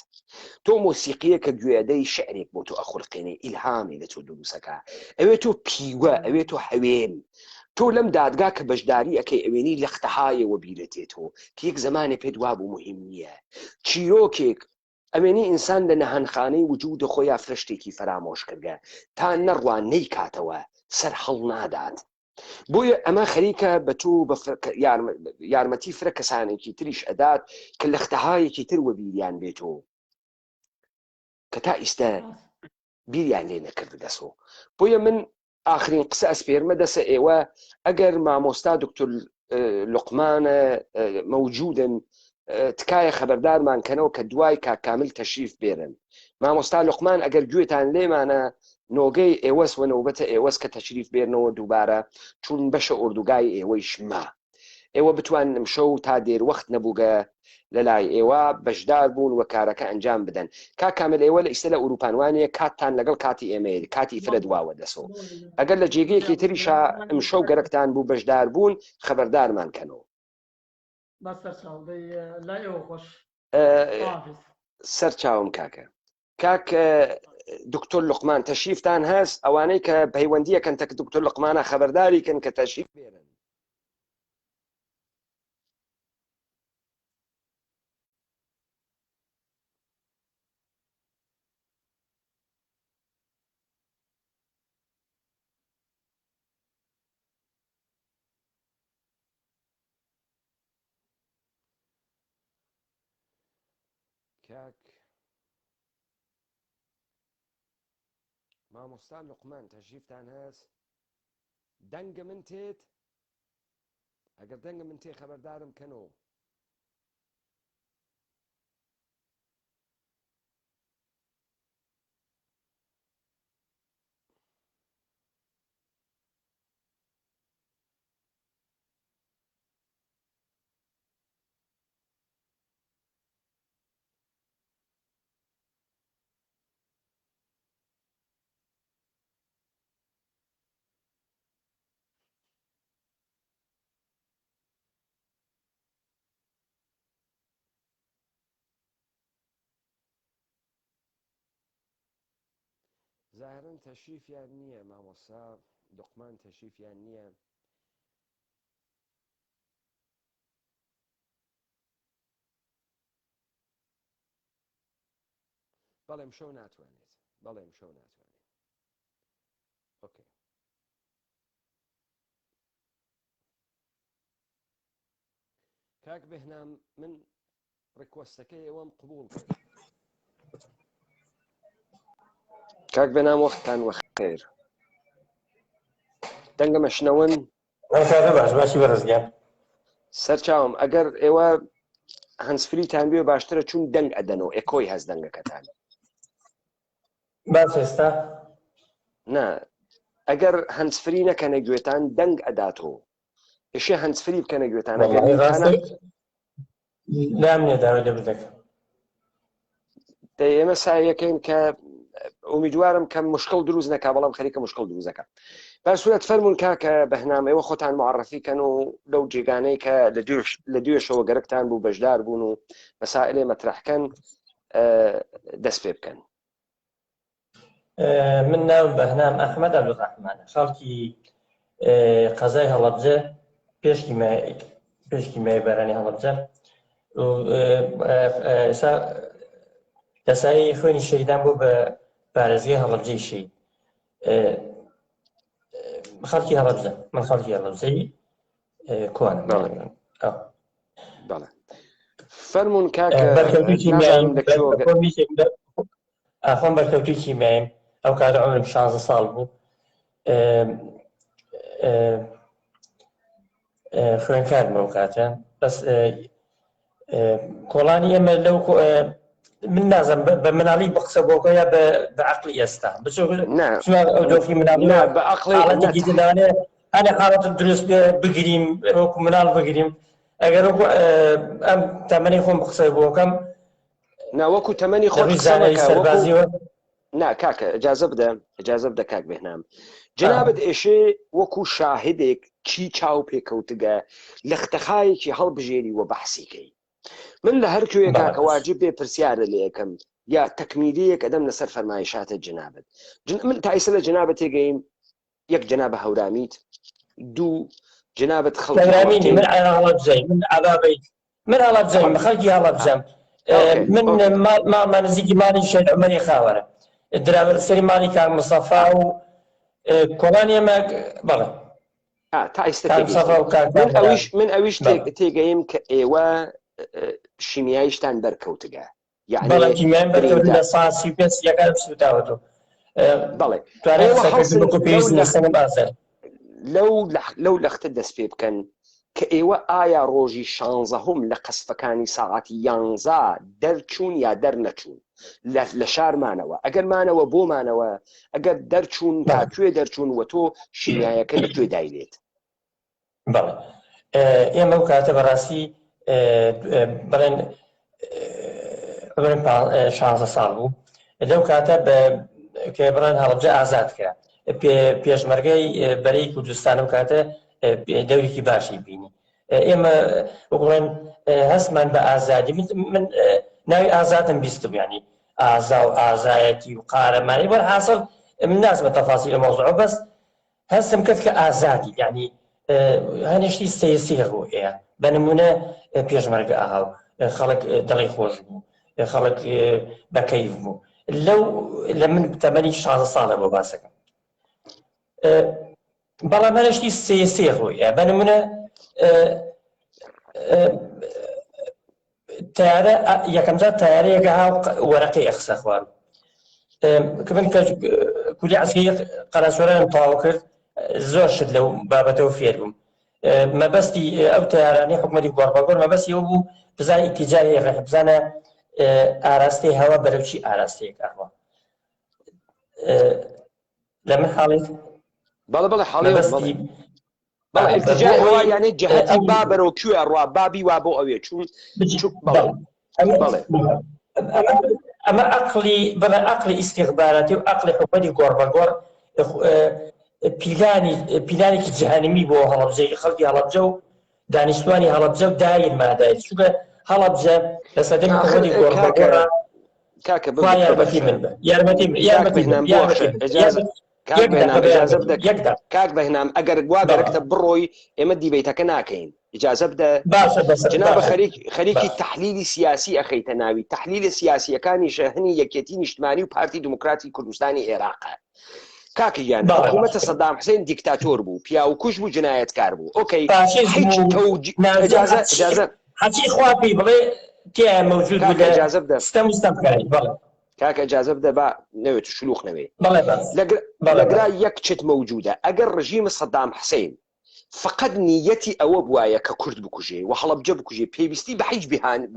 تۆ مۆسیقیە کە گوێ ئەدەی شعرێک بۆ تۆ ئەخورقێنێ ئیلهامی لە تۆ دروستەکە ئەوێ تۆ پیوە ئەوێ تۆ هەوێن تۆ لەم دادگا کە بەشداری ئەەکەی ئەوێنی لەختەهایەوە بیرێتێتەوە کە یەک زمانێ پێت وابوو مهم نییە چیرۆکێک ئەمێنی ئینسان لە نەهانخانەی وجود خۆیان فرشتێکی فەرامۆش کردگە تا نەڕوان نەیکاتەوە سەر هەڵ نادات بۆیە ئەمە خەریکە بە تۆ یارمەتی فرە کەسانێکی تریش ئەدات کە لەختەهایەکی تر وە بیریان بێتەوە کە تا ئیستا بیریان لێ نەکردگەسەوە بۆیە من ئاخرین قسە ئەسپێرمە دەسە ئێوە ئەگەر مامۆستا دکتۆر لوقمانە مەوجودن تکایە خەبەردارمان کەنەوە کە دوای کاکامل تەشریف بێرن مامۆستا لوقمان ئەگەر گوێتان لێمانە نۆگەی ئێوەس و نەوبەتە ئێوەس کە تەشریف بێرنەوە دووبارە چون بەشە ئوردوگای ئێوەی شما ئێوە بتوانن شەو تا دێروەخت نەبووگە لە لای ئێوە بەشدار بوون و کارەکە ئەنجام بدەن. کامل ئێوە لە ئیسە لە ئوروپانوانەیە کاتتان لەگەڵ کاتی ئێمەیە کاتی فرە دواوە دەسەوە. ئەگەر لە جێگەیەکی تریشا ئەم شەو گەرەکتان بوو بەشدار بوون خەبەردارمان کەنەوە. سەر چاوم کاکە. کاک دکتۆر لوقمان تەشریفتان هەست، ئەوانەی کە پەیوەندیەکەن تەک دکتۆر لوقمانە خەبەرداری کەن کە تەشریف بێرن. کاک مامۆستا لوقمان تەشریفتان هەست، دەنگە من تێت؟ ئەگەر دەنگە من تێ خەبەردارم کەنەوە. زاهرن تەشریفیان نییە، مامۆستا لوقمان تەشریفیان نییە. بەڵێم شەو ناتوانێت. بەڵێم شەو ناتوانێت. ئۆکێ. کاک بێهنام من ڕیکوەستەکەی ئێوەم قبوڵ کرد. کاک بێنام وەختتان وەخێر. دەنگە مەشنەوەن باش باشی بەڕزگار سەرچاوم ئەگەر ئێوە هەنسفریتان بێ باشترە چون دەنگ ئەدەنەوە ئێکۆی هەست دەنگەکەتان. باس ئێستا نا ئەگەر هەنسفری نەکەنە گوێتان دەنگ ئەداتەوە. ئێشێ هەنسفری بکەنە گوێتان نامێ داوای لێ بدەکەم. ئێمە سایەکەین کە ئومیدوارم کە مشکل دروست نەکا، بەڵام خەریکە مشکل دروستەکە. بەسوورەت فەرمونون کاکە بەهنامەوە خۆتان معرەفیکەن و لەو جێگانەی کە لە دوێشەوە گەرەکتان بوو بەشدار بوون و مەسائلێ مەترەحکەن دەست پێ بکەن. من ناوم بەهنام ئەحمەد عەبدوڕەحمانە، خەڵکی قەزای هەڵەبجە پێشکی مای بەرانی هەڵەبجە. دەسایی خوێنی شەیدان بۆ بە پارێزگای هەڵەبجەی شەید. خەڵکی هەڵەبجە، من خەڵکی هەڵەبجەی کوانم. بەڵێ فەرمونون کاکە ئاخۆم بەرکەوتوی کیمیایم. ئەو کاتە عومرم 16 ساڵ بوو. خوێنکارم ئەو کاتە. بەس کۆڵانی ئێمە لەو من نازم بە مناڵی بقسە بۆکە یا بە عەقڵی ئێستا ئەو دۆخی مناڵی بە عەقڵێکی دیدانێ هەنێ حاڵەتە دروست بگریم وەکو مناڵ بگریم. ئەگەر وەکو ئەم تەمەنی خۆم بقسە بۆکەم ناوەکو تەمەنی خۆ سەربازیەوە نا کاکە ئەجازە بدە کاک بێهنام. جنابەت ئێشێ وەکو شاهدێک چی چاو پێکەوتگە لە ختەخایەکی هەڵبژێری وە بەحسیکەی. من لە هەر کوێ کاکە واجب بێ پرسیارە لێ یەکەم یا تەکمیلیەک ئەدەم لەسەر فەرمایشاتە جنابەت. من تا ئێستا لە جنابەت تێگەیم یەک جنابە هەورامیت، دوو جنابەت خەڵکی من هەڵەبجەی من هەڵەبجەیم بە خەڵکی هەڵەبجەم. من ماڵمان نزیکی ماڵی شێد عومەری خاوەرە، سەری ماڵی کاک مستەفا و کۆڵانی ئێمە. بەڵێ تا ئێستا من ئەویش تێگەیم کە ئێوە شیمیاییشتان بەرکەوتگە، بەڵێ کیمیایم بەرکەوت لە ساسی پێنج یەکان سوتاوەتەوە. بەڵێ لەو لەختە دەست پێ بکەن کە ئێوە ئایا ڕۆژی 16 لە قەسفەکانی ساعاتی 11 دەرچوون یا دەرنەچوون لە شارمانەوە؟ ئەگەر مانەوە بۆمانەوە، ئەگەر دەرچوون تاکوێ دەرچوون وە تۆ شیمیایەکە لەکوێ دایلێت؟ بەڵێ ئێمە ئەو کاتە بەڕاستی بڵێن 16 ساڵ بوو لەو کاتە کە بڵێن هەڵەبجە ئازاد کرا پێشمەرگەی بەرەی کوردستان ئەو کاتە دەورێکی باشی بینی ئێمە بڵێن هەستمان بە ئازادی من ناوی ئازادم بیستم ینی ئازا و ئازایەتی و قارەمانی بەرحاصل من نازمە تەفاصیل مەوزوع بەس هەستم کرد کە ئازادی ینی هەنیشتی سیاسی هەبوو بە نمونە پێشمەرگە ئاهاو خەڵک دڵی خۆش بوو خەڵک بەکەیف بوو لە من تەمەنی 16 ساڵە بۆ باسەکەم بەڵام هەنیشتی سیاسی ڕووی بە نمونە تیارە یەکەم جار تیارەیەکە هاو وەرەقی ئەخسە خوارد کە من کولی عەسکەری قەرەسوەرانم تەواو کرد زۆر شت لەو بابەتەوە فێر بووم مەبەستی ئەو تیارانەی حکومەتی گۆڕبەگۆڕ مەبەستی ئەو بوو بزانە ئیتیجاری ڕێح بزانە ئاراستەی هەوا بەرەوچی ئاراستەیەک ئاڕوا لە من حاڵێت بەڵێ حاڵێ بەڵێ ئیتیجاری هەوا یانێ جەهەتی با بەرەو کوێ ڕوا بابی وا بۆ ئەوێ چوون بەڵێ ئەمە عەقڵی ئیستیخباراتی و عەقڵی حکومەتی گۆڕبەگۆڕ پیلانێکی جەهەنمی بۆ هەڵەبجەی خەڵکی هەڵەبجە و دانیشتوانی هەڵەبجە و دایر مادایت چونکە هەڵەبجە لە سەردەمی حکومەتی گۆڕبەگۆڕە یارمەتی من بە کاک بەهنام ئەگەر گوا گەرەکتە بڕۆی ئێمە دیبەیتەکە ناکەین ئیجازە بدە جنابە خەریکی تحلیلی سیاسی ئەخەیتە ناوی تحلیلی سیاسیەکانی شەهنی یەکێتی نیشتمانی و پارتی دموکراتی کوردستانی عێراقە کاکیان حکوومەتە سەدام حوسێن دیکتاتۆر بوو پیاوکوش بوو جنایەتکار بوو ئۆکەی حەچی خوا پێی بڵێ تیا مەوجود بوو ئیجازە بدە ستەمکاری بڵێ کاکە ئیجازە بدە با نەوێت شلوخ نەوێ لەگرا یەک چت مەوجودە ئەگەر ڕژیمە سەدام حوسێن فقط نیەتی ئەوە بواە کە کورد بکوژێ و هەڵەبجە بکوژێ پێویستی بە هیچ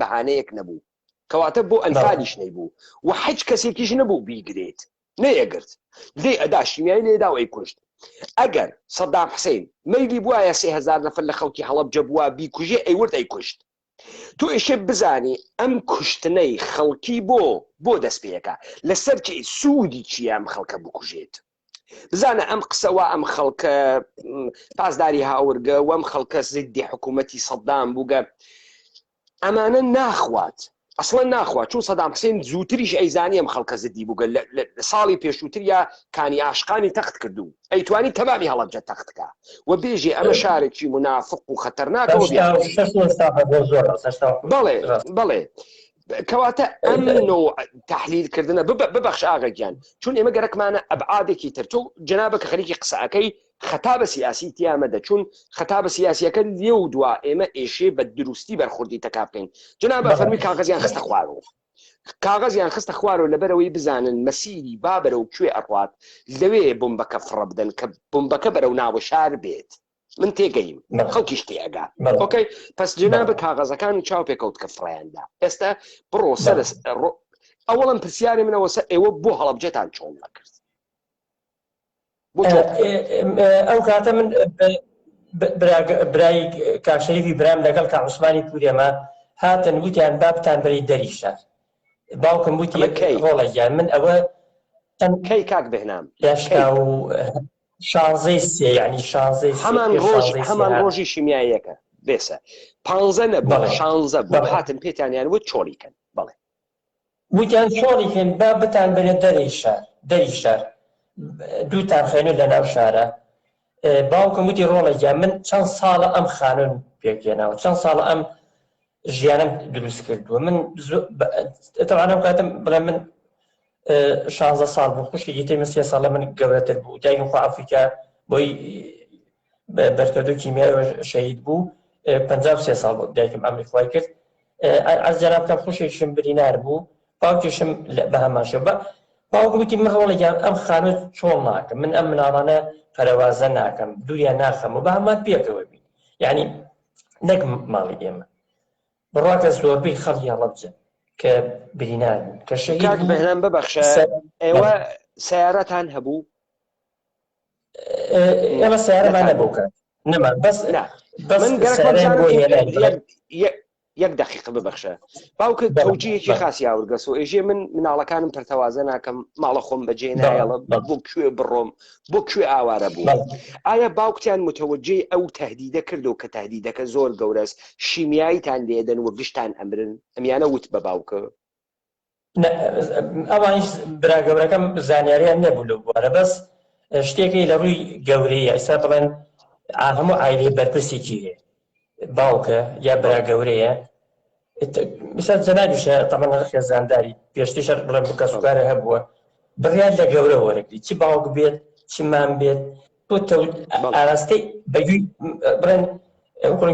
بەهانەیەک نەبوو کەواتە بۆ ئەنفالیش نەیبوو و هیچ کەسێکیش نەبوو بیگرێت نەیەگرت لێ ئەداشتیمیای لێداوەی کوشت ئەگەر سەدام حوسێن مەیلی بواە 3000 نەفەر لە خەڵکی هەڵەبجە بووە بیکوژێ ئەیورد ئەیکوشت تۆ ئێشێ بزانی ئەم کوشتنەی خەڵکی بۆ دەست پێەکە لەسەر سوودی چیە ئەم خەڵکە بکوژێت بزانە ئەم قسەوە ئەم خەڵکە پاسداری هاورگە و ئەم خەڵکە زیدی حکوومەتی سەدام بووگە ئەمانە ناخوات ئەسڵەن ناخوات چون سەدام حوسێن زووتریش ئەیزانی ئەم خەڵکە زیدی بووگە لە ساڵی پێشووتر یا کانی عاشقانی تەخت کردو ئەیتوانی تەمامی هەڵەبجە تەختکە و بێژێ ئەمە شارێکی منافق و خەتەرناکەوە بەڵێ کەواتە ئەم نوع تحلیلکردنە ببەخش ئاغاگیان چون ئێمە گەرەکمانە ئەبعادێکی تر تۆ جنابە کە خەریکی قسەکەی خەتابە سیاسی تیامەدە چون خەتابە سیاسیەکە لێو دوا ئێمە ئێشێ بە دروستی بەرخوردی تەکا بکەین جنابە فەرمی کاغەزیان خستە خوارەوە کاغەزیان خستە خوارەوە لەبەرەوەی بزانن مەسیری با بەرەو کوێ ئەڕوات لەوێ بمبەکە فڕە بدەن کە بمبەکە بەرەو ناوە شار بێت من تێگەیم خەڵکیش تێگا ئۆکەی پس جنابە کاغەزەکانی چاو پێکەوت کە فڕیاندا ئێستا بڕۆ سەر ئەوەڵم پرسیاری منەوە ئێوە بۆ هەڵەبجەتان چۆن نەکرد ئەو کاتە من برای کاکشەریفی برام لەگەڵ کا عوسمانی پورێمە هاتن وتیان بابتان بەری دەری شار باوکم وتی ڕۆڵەگیان من ئەوە کەی کاک بهنام هێشتا و 16 ینی 16 هەمان ڕۆژی شیمیاییەکە بێسە 15 نەبوو 16 بوو هاتن پێتانیان وت چۆڵیکەن بڵێ وتیان چۆڵیکەن با بتان بەرێ دەری شار دووتان خێنن لە ناو شارە باوکم وتی ڕۆڵەگیان من چەند ساڵە ئەم خانوون پێکێناوە چەند ساڵە ئەم ژیانم دروست کردووە من تەوانە کاتم بڵێ من 16 ساڵ بوو خوشکی تێمە 3 ساڵە من گەورەتر بوو دایکم خوا ئەفریقا بۆی بەرکردوو کیمیای شەهید بوو 53 ساڵ بوو دایکم ئەمریکای کرد ئەس جەناب کەم خوشێکشم برینار بوو باوکیشم بە هەماشە باوکم وتی من ڕۆڵەگیان ئەم خانووت چۆڵ ناکەم من ئەم مناڵانە پەرەوازە ناکەم دووریان ناخەم و بە هەمان پێکەوە بین یعنی نەک ماڵی ئێمە بڕواکە زۆربەی خەڵکی هەڵەبجە کە برینارن کە شەهید کاک بەهنام ببەخشە ئێوە سیارەتان هەبوو ئێمە سیارەمان نەبوو کات نەما بەس من سەرێن بۆ هێنان یەک دقیقە ببەخشە باوکە تەوجیهێکی خاصی ئاورگەس و ئێژێ من مناڵەکانم پەرتەوازە ناکەم ماڵە خۆم بەجێ نایەڵە بۆ کوێ بڕۆم بۆ کوێ ئاوارە بوو ئایا باوکتیان متەوەجێ ئەو تهدیدە کردو کە تهدیدەکە زۆر گەورەست شیمیاییتان لێدەن و گشتان ئەمرن ئەمیانە وت بە باوکە ئەوانیش براگەورەکەم زانیاریان نەبوو لەو بوارە بەس شتێکی لە ڕووی گەورەی ئێستا بڵێن هەموو عایلەی بەرپرسێکی هەیە باوکە یا براگەورەیە مثال جەنابیشە تەمەن خێزانداری پێشتیشە بڵێن بکە سوکارە هەبووە بڕیان لە گەورە وەرەگری چی باوک بێت چی مام بێت تۆ ئاراستەی بەگوی بڵێن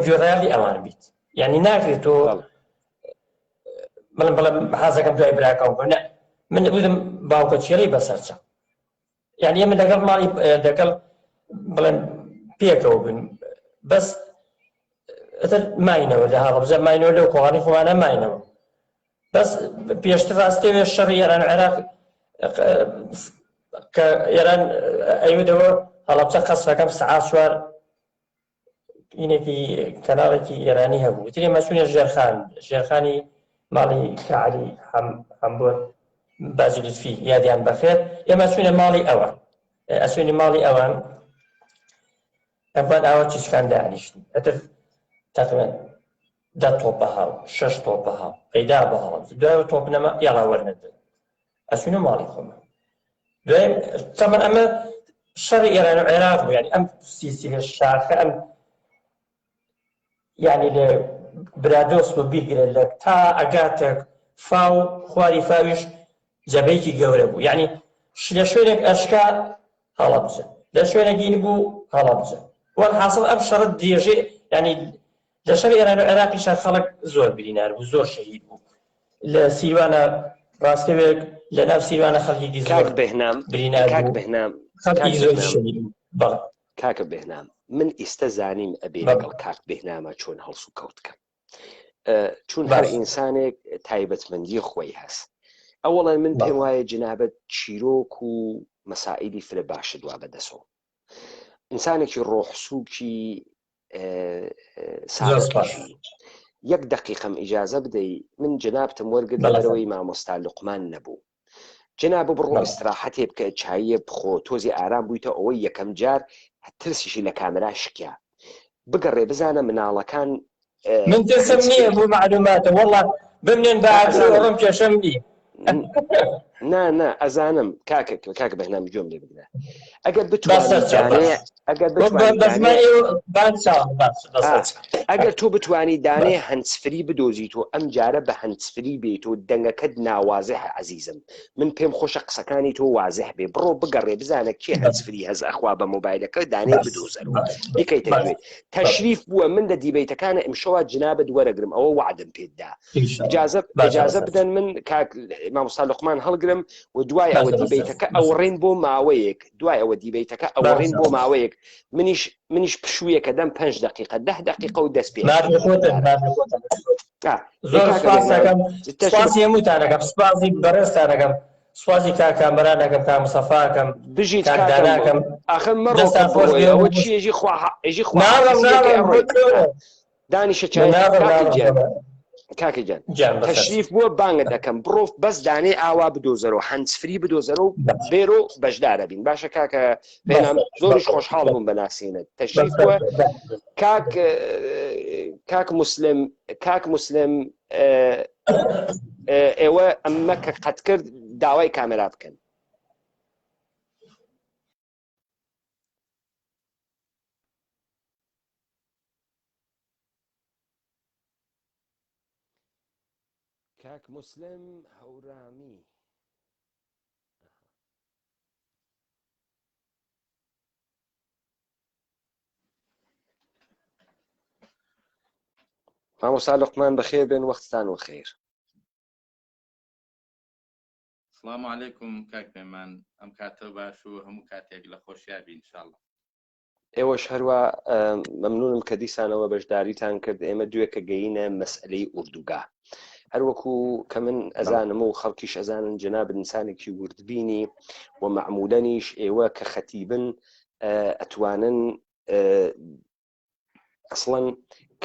گوێڕایاڵی ئەوان بیت یعنی ناکرێت تۆ بڵێم حەزەکەم دوای براکەم بوو من بودم باوکە چێڵی بەسەرچە یعنی ئێمە لەگەڵ ماڵی دەگەڵ بڵێن پێکەوە بن بەس ماینەوە لە هەڵبجە ماینەوە لەو کۆڵانی خۆوانە ماینەوە بەس پێشتر ڕاستەوێ شەڕی ئێران عێراق کە ئێران ئەیودەوە هەڵەبجە قەسرەکەم سەعات 4 اینێکی کەناڵێکی ئێرانی هەبوو ترێ مەسوونە ژێرخانی ماڵی کەعەلی حەمبۆر بازی لوتفی یادیان بەخێر ئێمە چوونە ماڵی ئەوان ئەچوێنی ماڵی ئەوان ئەمبان ئاوە چیچکان دانیشتن ئەتر تقریبا 10 تۆپ بە هاو 6 تۆپ بە هاو پەیدا بە هەڵم دوایەوە تۆپ نەما یاڵا وەرنەدەن ئەچوونە ماڵی خۆمە دوایێم تەمەن ئەمە شەڕی ئێران و عێراق بوو یعنی ئەم سیسیلە شاخە ئەم یعنی لە برادۆست بۆ بیگرە لە تا ئەگاتێک فاو خواری فاویش جەبەیەکی گەورە بوو یعنی لە شوێنێک ئەشکا هەڵەبجە لە شوێنێکی بوو هەڵەبجە وەڵحاصڵ ئەم شەڕت درێژێ یعنی لە شەڕی ئێران و عێراقیشە خەڵک زۆر برینار بوو زۆر شەهید بوو لە سیروانە ڕاستەوێک لە ناو سیروانە خەڵکێکی زۆر برینار بوو خەڵکی زۆر شەهید بوو کاکە بێهنام من ئێستا زانیم ئەبێ لەگەڵ کاک بێهنامە چۆن هەڵس و کەوتکە چون هەر ئینسانێک تایبەتمەندی خۆی هەست ئەوەڵێ من پێم وایە جنابەت چیرۆک و مەسائیلی فرە باشە دوا بەدەسەوە ئینسانێکی ڕۆحسووکی ساڵکیشی یەک دقیقەم ئیجازە بدەی من جنابتم وەرگرت لەبەرەوەی مامۆستا لوقمان نەبوو جناب بڕۆ ئیستراحەتێ بکە چاییە بخۆ تۆزی ئارام بوویتە ئەوەی یەکەم جار ترسیشی لە کامەرا شکیا بگەڕێ بزانە مناڵەکان من ترسم نییە بۆ معلوماتە وەڵا بمنێن بەڕم کێشەم نییە نا ئەزانم کاکە بەهنام گوێم لێ بگرە ئەگەر ئەگەر تۆ بتوانی دانێ هەنسفری بدۆزیت و ئەم جارە بە هەنسفری بێت و دەنگەکەت ناوازح عەزیزم من پێم خۆشە قسەکانی تۆ وازح بێ بڕۆ بگەڕێ بزانە کێ هەنسفری هەز ئەخوا بە مۆبایلەکە دانێ بدۆزەر و بیکەیتە گوێ تەشریف بووە من لە دیبەیتەکانە ئیمشەوە جنابەت وەرەگرم ئەوە وعدم پێدا ئیجازە بدەن من کاک مامۆستا لوقمان هەڵگرم و دوای ئەوە دیبەیتەکە ئەوڕێن بۆ ماوەیەک دوای ئەوە دیبەیتەکە ئەوڕێن بۆ ماوەیەک منیش پشوویەکە دەم 5 دقیقە 10 دقیقە و دەست پێ زۆر سپاسی هەمووتانەکەم سپاسی بەڕێزتانەکەم سوازی کاکامەرانەکەم کا مستەفاکەم بژیت کاکەم ئاخر مەڕۆ چێژی دانیشە کاکە جان تەشریف بووە بانگە دەکەم بڕۆ بەس دانێ ئاوا بدۆزەرەوە هەنسفری بدۆزەرە و بێرۆ بەشدارە بین باشە کاکە بێنام زۆریش خۆشحاڵ بووم بەناسیێنێت تەشریف بووە کاک موسلم ئێوە ئەمە کە قەت کرد داوای کامێرا بکەن کاک موسلم هەورامی مامۆستا لوقمان بەخێر بێن وەختتان و خێر سلام علیکم کاک پێمان ئەم کاتە باش و هەموو کاتێک لە خۆشیابی ئینشاءڵڵا ئێوەش هەروە مەمنونم کە دیسانەوە بەشداریتان کرد ئێمە دوێکە گەینە مەسئلەی ئوردوگا هەروەکو کە من ئەزانم و خەڵکیش ئەزانن جناب ئینسانێکی وردبینی و مەعمولەنیش ئێوە کە خەتیبن ئەتوانن ئەسڵەن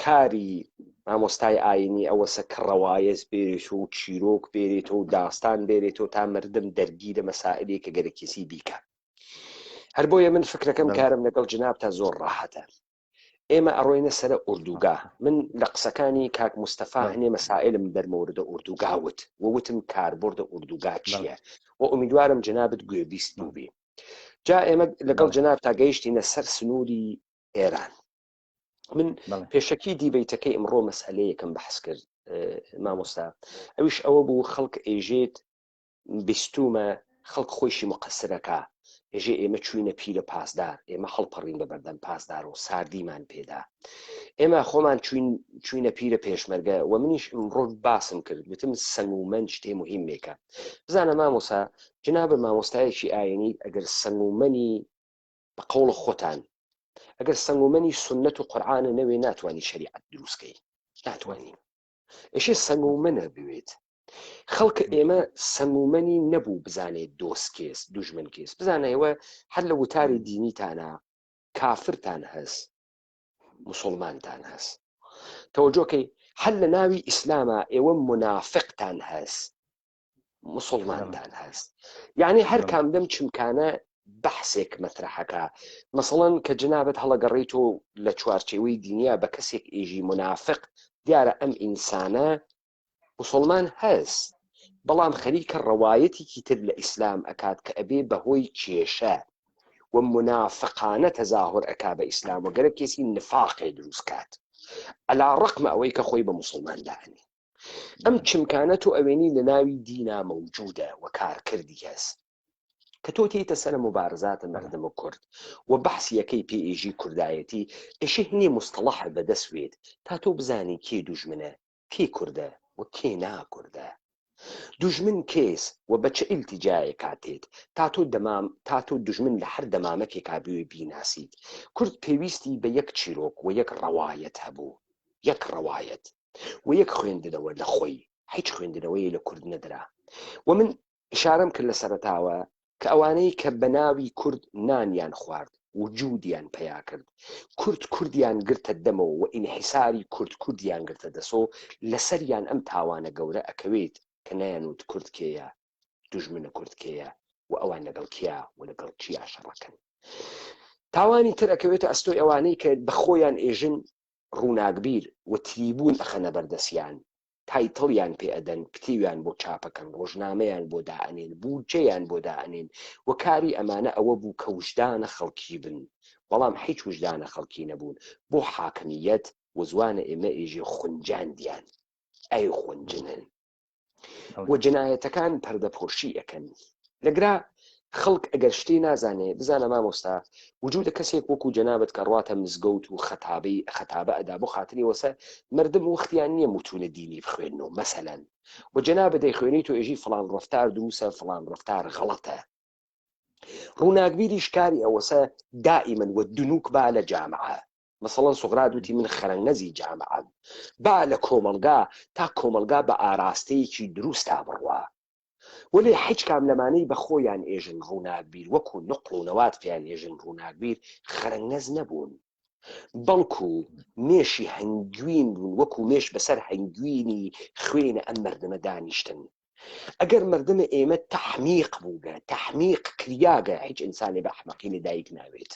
کاری مامۆستای ئاینی ئەوەسە کە ڕەوایەز بێرێتەوە و چیرۆک بێرێتەوە و داستان بێرێتەوە تا مردم دەرگیرە مەسائلێک کە گەرەکیسی بیکە. هەر بۆیە من فکرەکەم کارم لەگەڵ جناب تا زۆر ڕاحەتە. ئێمە ئەڕۆینە سەرە ئوردوگا. من لە قسەکانی کاک مستەفا هەنێ مەسائلم دەرمەوردە ئوردوگاوت وتم کاربردە ئوردوگا چییە و ئومیدوارم جنابت گوێبیست بووبێ. جا ئێمە لەگەڵ جناب تا گەیشتینە سەر سنووری ئێران. من پێشەکی دیبەیتەکەی ئەمڕۆ مەسئلەیەکم بەحس کرد مامۆستا، ئەویش ئەوە بوو خەڵک ئێژێت بیستومە خەڵک خۆشی مقەسرەکە ئێژێ ئێمە چوینە پیرە پاسدار، ئێمە هەڵپەڕین بە بەردەم پاسدار و ساردیمان پێدا، ئێمە خۆمان چوینە پیرە پێشمەرگە و منیش ئەمڕۆ باسم کرد وتم سەنگ و مەنج شتێ مهمێکە. بزانە مامۆستا جنابە مامۆستایەکی ئاینی ئەگەر سەنگ و مەنی بە قەوڵ خۆتان ئەگەر سەنگومەنی سنەت و قورئانە نەوێ ناتوانانی شریعەت دروستکەی، ناتوانین. ئێشێ سەنگومەنە بوێت. خەڵکە ئێمە سەنگومەنی نەبوو بزانێت دۆست کێس دوژمن کێس، بزانەوە هەر لە وتاری دینیتانە کافرتان هەست مسلمانتان هەست، تەوەجۆکەی هەر لە ناوی ئیسلامە ئێوە منافقتان هەست مسلمانتان هەست، یعنی هەر کامدەم چمکانە بەحسێک مەترەحەکە. مەسەڵەن کە جنابەت هەڵەگەڕێیتەوە لە چوارچێوەی دینیا بە کەسێک ئێژی منافق، دیارە ئەم ئینسانە مسلمان هەست، بەڵام خەریکە ڕەوایەتێکی تر لە ئیسلام ئەکات کە ئەبێ بەهۆی کێشە و منافقانە تەزاهر ئەکا بە ئیسلام و گەرە کێسی نفاقێ دروست کات ئەلا ڕەقمە ئەوەی کە خۆی بە مسلمان داهێنێ. ئەم چمکانە تۆ ئەوێنی لە ناوی دینا مەوجودە و کارکردی هەست کە تۆ تێیتە سەر مبارزاتە مەردەمە کورد و بەحسی یەکەی پێئێژی کوردایەتی ئێشە هینی مستەڵەح بەدەستوێت تا تۆ بزانی کێ دوژمنە کێ کوردە و کێ ناکوردە، دوژمن کێس و بە چه ئیلتیجایە کاتێت تا تۆ دوژمن لە هەر دەمامەکێکا بوێ بیناسیت. کورد پێویستی بە یەک چیرۆک و یەک ڕەوایەت هەبوو، یەک ڕەوایەت و یەک خوێندنەوە لە خۆی، هیچ خوێندنەوەی لە کورد نەدرا. و من ئشارەم کرد لە سەرەتاوە کە ئەوانەی کە بە ناوی کورد نانیان خوارد وجودیان پیا کرد، کوردیان گرتە دەمەوە و ئینحیساری کوردیان گرتە دەسۆ، لەسەریان ئەم تاوانە گەورە ئەکەوێت کە نەیانوت کورد کێیە، دوژمنە کورد کێیە و ئەوان لەگەڵ کیا و لەگەڵ چیا شەڕەکەن. تاوانی تر ئەکەوێتە ئەستۆی ئەوانەی کە بەخۆیان ئێژن ڕووناکبیر و تریبوون ئەخەنە بەردەسیان، تایتڵیان پێ ئەدەن، کتێویان بۆ چاپەکەن، ڕۆژنامەیان بۆ دائەنێن، بودجەیان بۆ دائەنێن و کاری ئەمانە ئەوە بوو کە وجدانە خەڵکی بن، بەڵام هیچ وجدانە خەڵکی نەبوون بۆ حاکمیەت و زوانە ئێمە ئێژێ خونجاندیان ئەی خونجنن و جنایەتەکان پەردەپۆشی ئەەکەن. لەگرا خەڵک ئەگەر شتێ نازانێ بزانە مامۆستا وجودە کەسێک وەکو جەنابەت کە ڕواتە مزگەوت و خەتابە ئەدا بۆ خاتری وەسە مردم وەختیان نییە متونە دینی بخوێنەوە مەسەلەن و جەنابەت دەیخوێنیت و ئێژی فڵان ڕەفتار دروسە فڵان ڕەفتار غەڵەتە. ڕووناکبیریش کاری ئەوەسە دائیمەن و دنوک با لە جامعە، مەسەڵەن سوغرات وتی من خەرەنگەزی جامعەم، با لە کۆمەلگا تا کۆمەلگا بە ئاراستەیەکی دروستا بڕوا، ولی هیچ کام لەمانەی بە خۆیان ئێژن ڕووناکبیر وەکو نقڵ و نەوات پێیان ئێژن ڕووناکبیر خەرەنگەز نەبوون، بەڵکو مێشی هەنگوین بوون، وەکو مێش بەسەر هەنگوینی خوێنە ئەم مردمە دانیشتن. ئەگەر مردمە ئێمە تەحمیق بووگە، تەحمیق کریاگە، هیچ ئینسانی بە ئەحمەقی لەدایک ناوێت.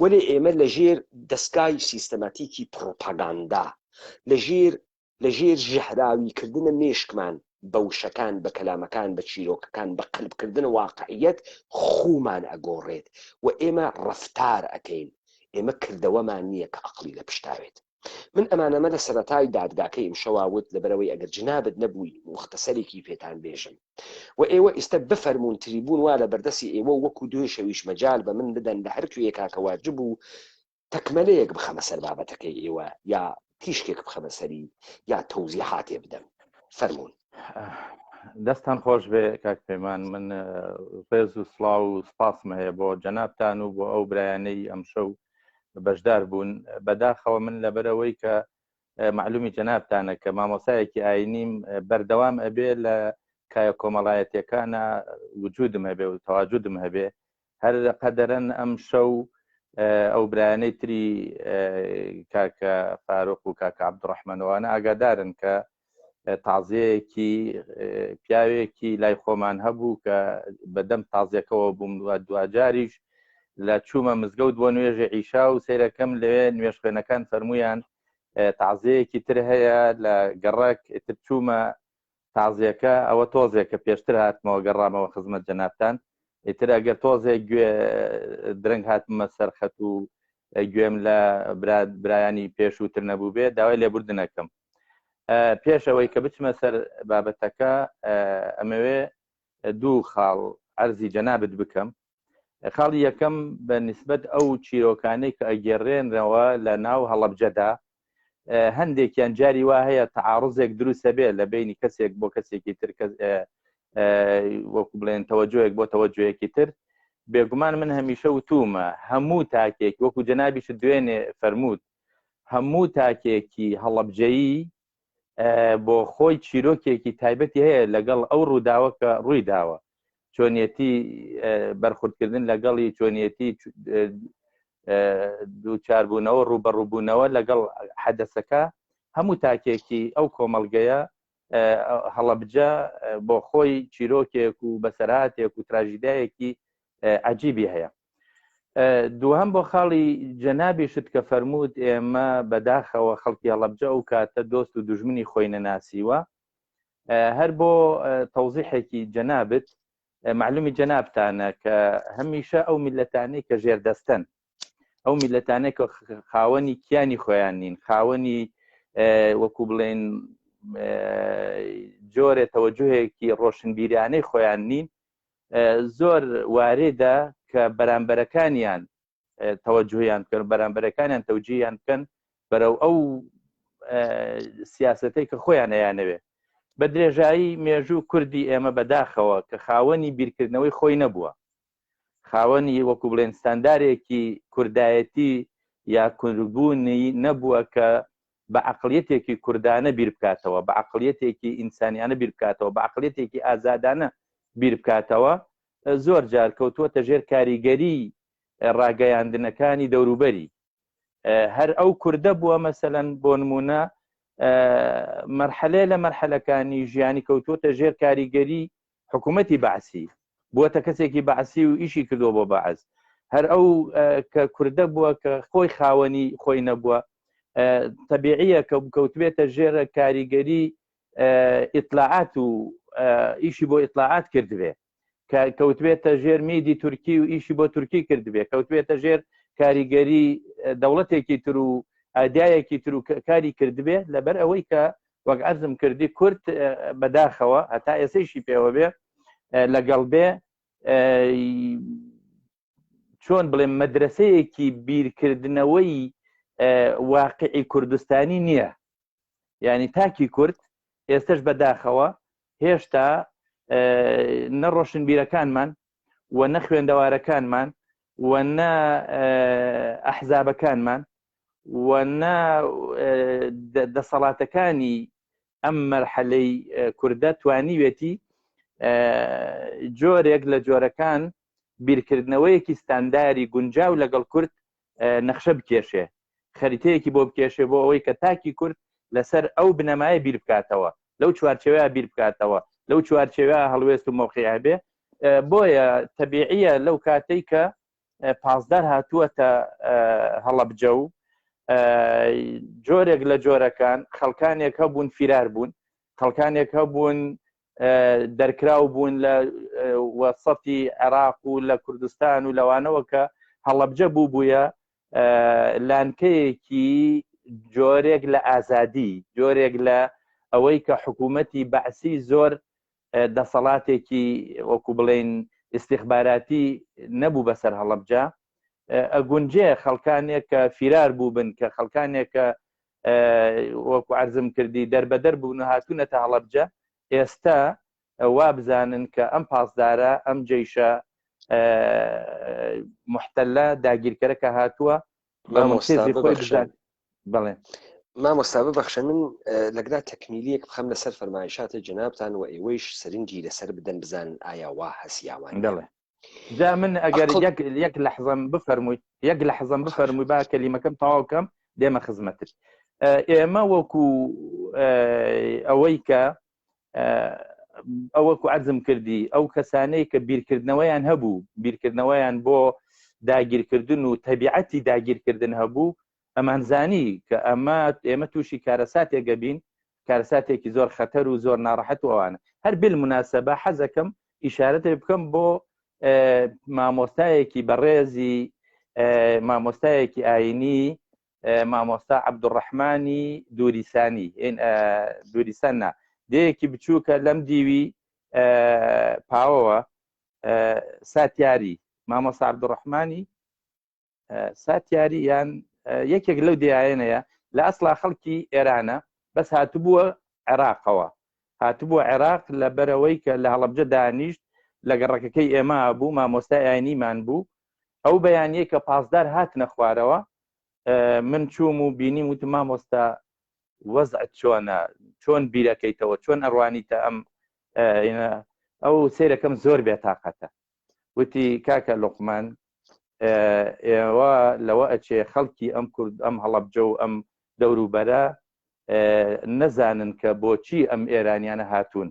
ولی ئێمە لەژێر دەستگای سیستەماتیکی پڕۆپاگاندا، لەژێر ژەهراویکردنە مێشکمان بەوشەکان، بە کەلامەکان، بە چیرۆکەکان، بە قەلبکردن واقعیەت خومان ئەگۆڕێت و ئێمە ڕەفتار ئەکەین، ئێمە کردەوەمان نییە کە عەقڵی لە پشتاوێت. من ئەمانەمە لە سەرەتای دادگاکەی ئیمشەواوت لەبەرەوەی ئەگەر جنابت نەبووی مختصەرێکی پێتان بێژم و ئێوە ئێستا بفەرمون تریبون وا لە بەردەسی ئێوە وەکو دوێ شەویش مەجال بە من بدەن لە هەر کوێیەکا کە واجب و تەکمەلەیەک بخەمە سەر بابەتەکەی ئێوە یا تیشکێک بخەمە سەری یا تەوزیحاتێ بدەم. فەرمون. دەستان خۆش بێ کاک پەیمان، من ڕێز و سڵاو و سپاسم هەیە بۆ جەنابتان و بۆ ئەو برایانەی ئەمشەو بەشدار بوون. بەداخەوە من لەبەرەوەی کە معلومی جەنابتانە کە مامۆسایەکی ئاینیم بەردەوام ئەبێ لە کایە کۆمەڵایەتیەکانە وجودم هەبێ و تەواجودم هەبێ، هەر قەدەرەن ئەم شەو ئەو برایانەی تری کاکە فاروق و کاکە عەبدوڕەحمەنەوانە ئاگادارن کە تازیەیەکی پیاوێکی لای خۆمان هەبوو کە بەدەم تازیەکەەوە بووم دوجاریش لە چوومە مزگەوت بۆ نوێژە عیشا و سەیرەکەم لەوێ نوێژ خوێنەکان فەرمویان تازیەیەکی تر هەیە لە گەڕک تر چوومە تازیەکە ئەوە تۆزێکە پێشتر هاتمەوە گەڕامەوە خزمەت جەنابتان ئیتر ئەگەر تۆزێک گوێ درەنگ هاتممە سەرخەت و گوێم لە برایانی پێشووتر نەبوو بێ داوای لێبوردنەکەم پێشەوەی کە بچمە سەر بابەتەکە ئەمەوێ دوو خاڵ عەرزی جەنابت بکەم خاڵی یەکەم بە نسبەت ئەو چیرۆکانەی کە ئەگەڕێنرەوە لە ناو هەڵەبجەدا هەندێکیان جاری وا هەیە تەعارضێک دروستە بێ لە بینی کەسێک بۆ کەسێکی تر وەکو بڵێن تەوەجۆیەک بۆ تەوەجۆیەکی تر بێگومان من هەمیشە وتومە هەموو تاکێک وەکو جەنابیش دوێنێ فەرمووت هەموو تاکێکی هەڵەبجەیی بۆ خۆی چیرۆکێکی تایبەتی هەیە لەگەڵ ئەو ڕووداوە کە ڕووی داوە چۆنیەتی بەرخوردکردن لەگەڵی چۆنیەتی دووچاربوونەوە ڕوبەڕووبوونەوە لەگەڵ حەدەسەکە هەموو تاکێکی ئەو کۆمەڵگەیە هەڵەبجە بۆ خۆی چیرۆکێک و بەسەرهاتێک و تراژیدایەکی عەجیبی هەیە دووهەم بۆ خاڵی جەنابیشت کە فەرمووت ئێمە بەداخەوە خەڵکی هەڵەبجە ئەو کاتە دۆست و دوژمنی خۆی نەناسیوە هەر بۆ تەوزیحێکی جەنابت معلومی جەنابتانە کە هەمیشە ئەو میلەتانەی کە ژێردەستەن ئەو میلەتانەی کە خاوەنی کیانی خۆیان نین خاوەنی وەکو بڵێن جۆرێ تەوەجوهێکی ڕۆشنبیریانەی خۆیان نین زۆر وارێدا کە بەرامبەرەکانیان تەوەجوهیان بکەن بەرامبەرەکانیان تەوجیهیان بکەن بەرەو ئەو سیاسەتەی کە خۆیان ئەیانەوێ بە درێژایی مێژوو کوردی ئێمە بەداخەوە کە خاوەنی بیرکردنەوەی خۆی نەبووە خاوەنی وەکو بڵێن ستاندارێکی کوردایەتی یا کوردبوونی نەبووە کە بە عەقڵیەتێکی کوردانە بیر بکاتەوە بە عەقڵیەتێکی ئینسانیانە بیر بکاتەوە بە عەقڵیەتێکی ئازادانە بیر بکاتەوە زۆر جار کەوتووەتە ژێر کاریگەری ڕاگەیاندنەکانی دەوروبەری هەر ئەو کوردە بووە مەسەلەن بۆ نمونە مەرحەلەیە لە مەرحەلەکانی ژیانی کەوتووەتە ژێر کاریگەری حکوومەتی بەعسی بووەتە کەسێکی بەعسی و ئیشی کردووە بۆ بەعز هەر ئەو کە کوردە بووە کە خۆی خاوەنی خۆی نەبووە تەبیعیە کە کەوتبێتە ژێرە کاریگەری ئیطلاعات و ئیشی بۆ ئیطلاعات کردوێ کەوتبێتە ژێر میدی تورکی و ئیشی بۆ تورکی کردبێ کەوتبێتە ژێر کاریگەری دەوڵەتێکی تر و ئادایەکی تر و کاری کردبێ لەبەر ئەوەی کە وەک عەرزم کردی کورد بەداخەوە هەتا ئێسەیشی پێوە بێ لەگەڵ بێ چۆن بڵێم مەدرسەیەکی بیرکردنەوەی واقعی کوردستانی نییە یعنی تاکی کورد ئێستش بەداخەوە هێشتا نە ڕۆشنبیرەکانمان و نە خوێندەوارەکانمان و نە ئەحزابەکانمان و نە دەسەڵاتەکانی ئەم مەرحەلەی کوردە توانیوێتی جۆرێک لە جۆرەکان بیرکردنەوەیەکی ستانداری گونجاو لەگەڵ کورد نەخشە بکێشێ خەریتەیەکی بۆ بکێشێ بۆ ئەوەی کە تاکی کورد لەسەر ئەو بنەمایە بیر بکاتەوە لەو چوارچێوەیە بیر بکاتەوە لەو چوارچێوەیە هەڵوێست و مۆقیع بێ بۆیە تەبیعیە لەو کاتەی کە پاسدار هاتووەتە هەڵەبجە و جۆرێک لە جۆرەکان خەڵکانێک هەبوون فیرار بوون خەڵکانێک هەبوون دەرکراو بوون لە وەسەتی عێراق و لە کوردستان و لەوانەوە کە هەڵەبجە بووبوویە لانکەیەکی جۆرێک لە ئازادی جۆرێک لە ئەوەی کە حکوومەتی بەعسی زۆر دەسەڵاتێکی وەکو بڵێن استیخباراتی نەبوو بەسەر هەڵەبجە ئەگونجێ خەڵکانێک کە فیرار بووبن کە خەڵکانێک کە وەکو عەرزم کردی دەربەدەر بوون و هاتوونەتە هەڵەبجە ئێستا وا بزانن کە ئەم پاسدارە ئەم جەیشە محتەلە داگیرکەرەکە هاتووە بە مۆسیزی خۆی بزان بڵێن مامۆستا ببەخشە من لەگرا تەکمیلیەک بخەم لەسەر فەرمایشاتە جەنابتان و ئێوەیش سەرنجی لەسەر بدەن بزانن ئایا وا هەسیاوان دەڵێ جا من ئەگەر یەک لەحظەم بفەرمووی با کەلیمەکەم تەواوکەم دێمە خزمەتت. ئێمە وەکو ئەوەی کە ئەوەکو عەرزم کردی ئەو کەسانەی کە بیرکردنەوەیان هەبوو، بیرکردنەوەیان بۆ داگیرکردن و تەبیعەتی داگیرکردن هەبوو، ئەمانزانی کە ئێمە تووشی کارەساتێکە بین، کارەساتێکی زۆر خەتەر و زۆر ناڕەحەت و ئەوانە. هەر بالموناسەبە حەزەکەم ئیشارەتێ بکەم بۆ مامۆستایەکی بەڕێزی، مامۆستایەکی ئاینی، مامۆستا عەبدوڕەحمانی دووریسانە، دەیەکی بچووکە لەم دیوی پاوەوە، ساتیاری، مامۆستا عەبدوڕەحمانی ساتیاری یان یەکێک لەو دیایەنەیە، لە ئەسڵا خەڵکی ئێرانە، بەس هاتوبووە عێراقەوە، هاتوبووە عێراق لە بەرەوەی کە لە هەڵەبجە دانیشت لە گەڕەکەکەی ئێمە بوو، مامۆستای ئاینیمان بوو. ئەو بەیانیە کە پاسدار هاتنە خوارەوە، من چووم و بینیم وتم مامۆستا وەزعت چۆنە، چۆن بیرەکەیتەوە، چۆن ئەڕوانیتە ئەو سیرەکەم زۆر بێتاقەتە. وتی کاکە لوقمان، ئێوە لەوە ئەچێ خەڵکی ئەم کورد، ئەم هەڵەبجە و ئەم دەوروبەرە نەزانن کە بۆچی ئەم ئێرانیانە هاتوون.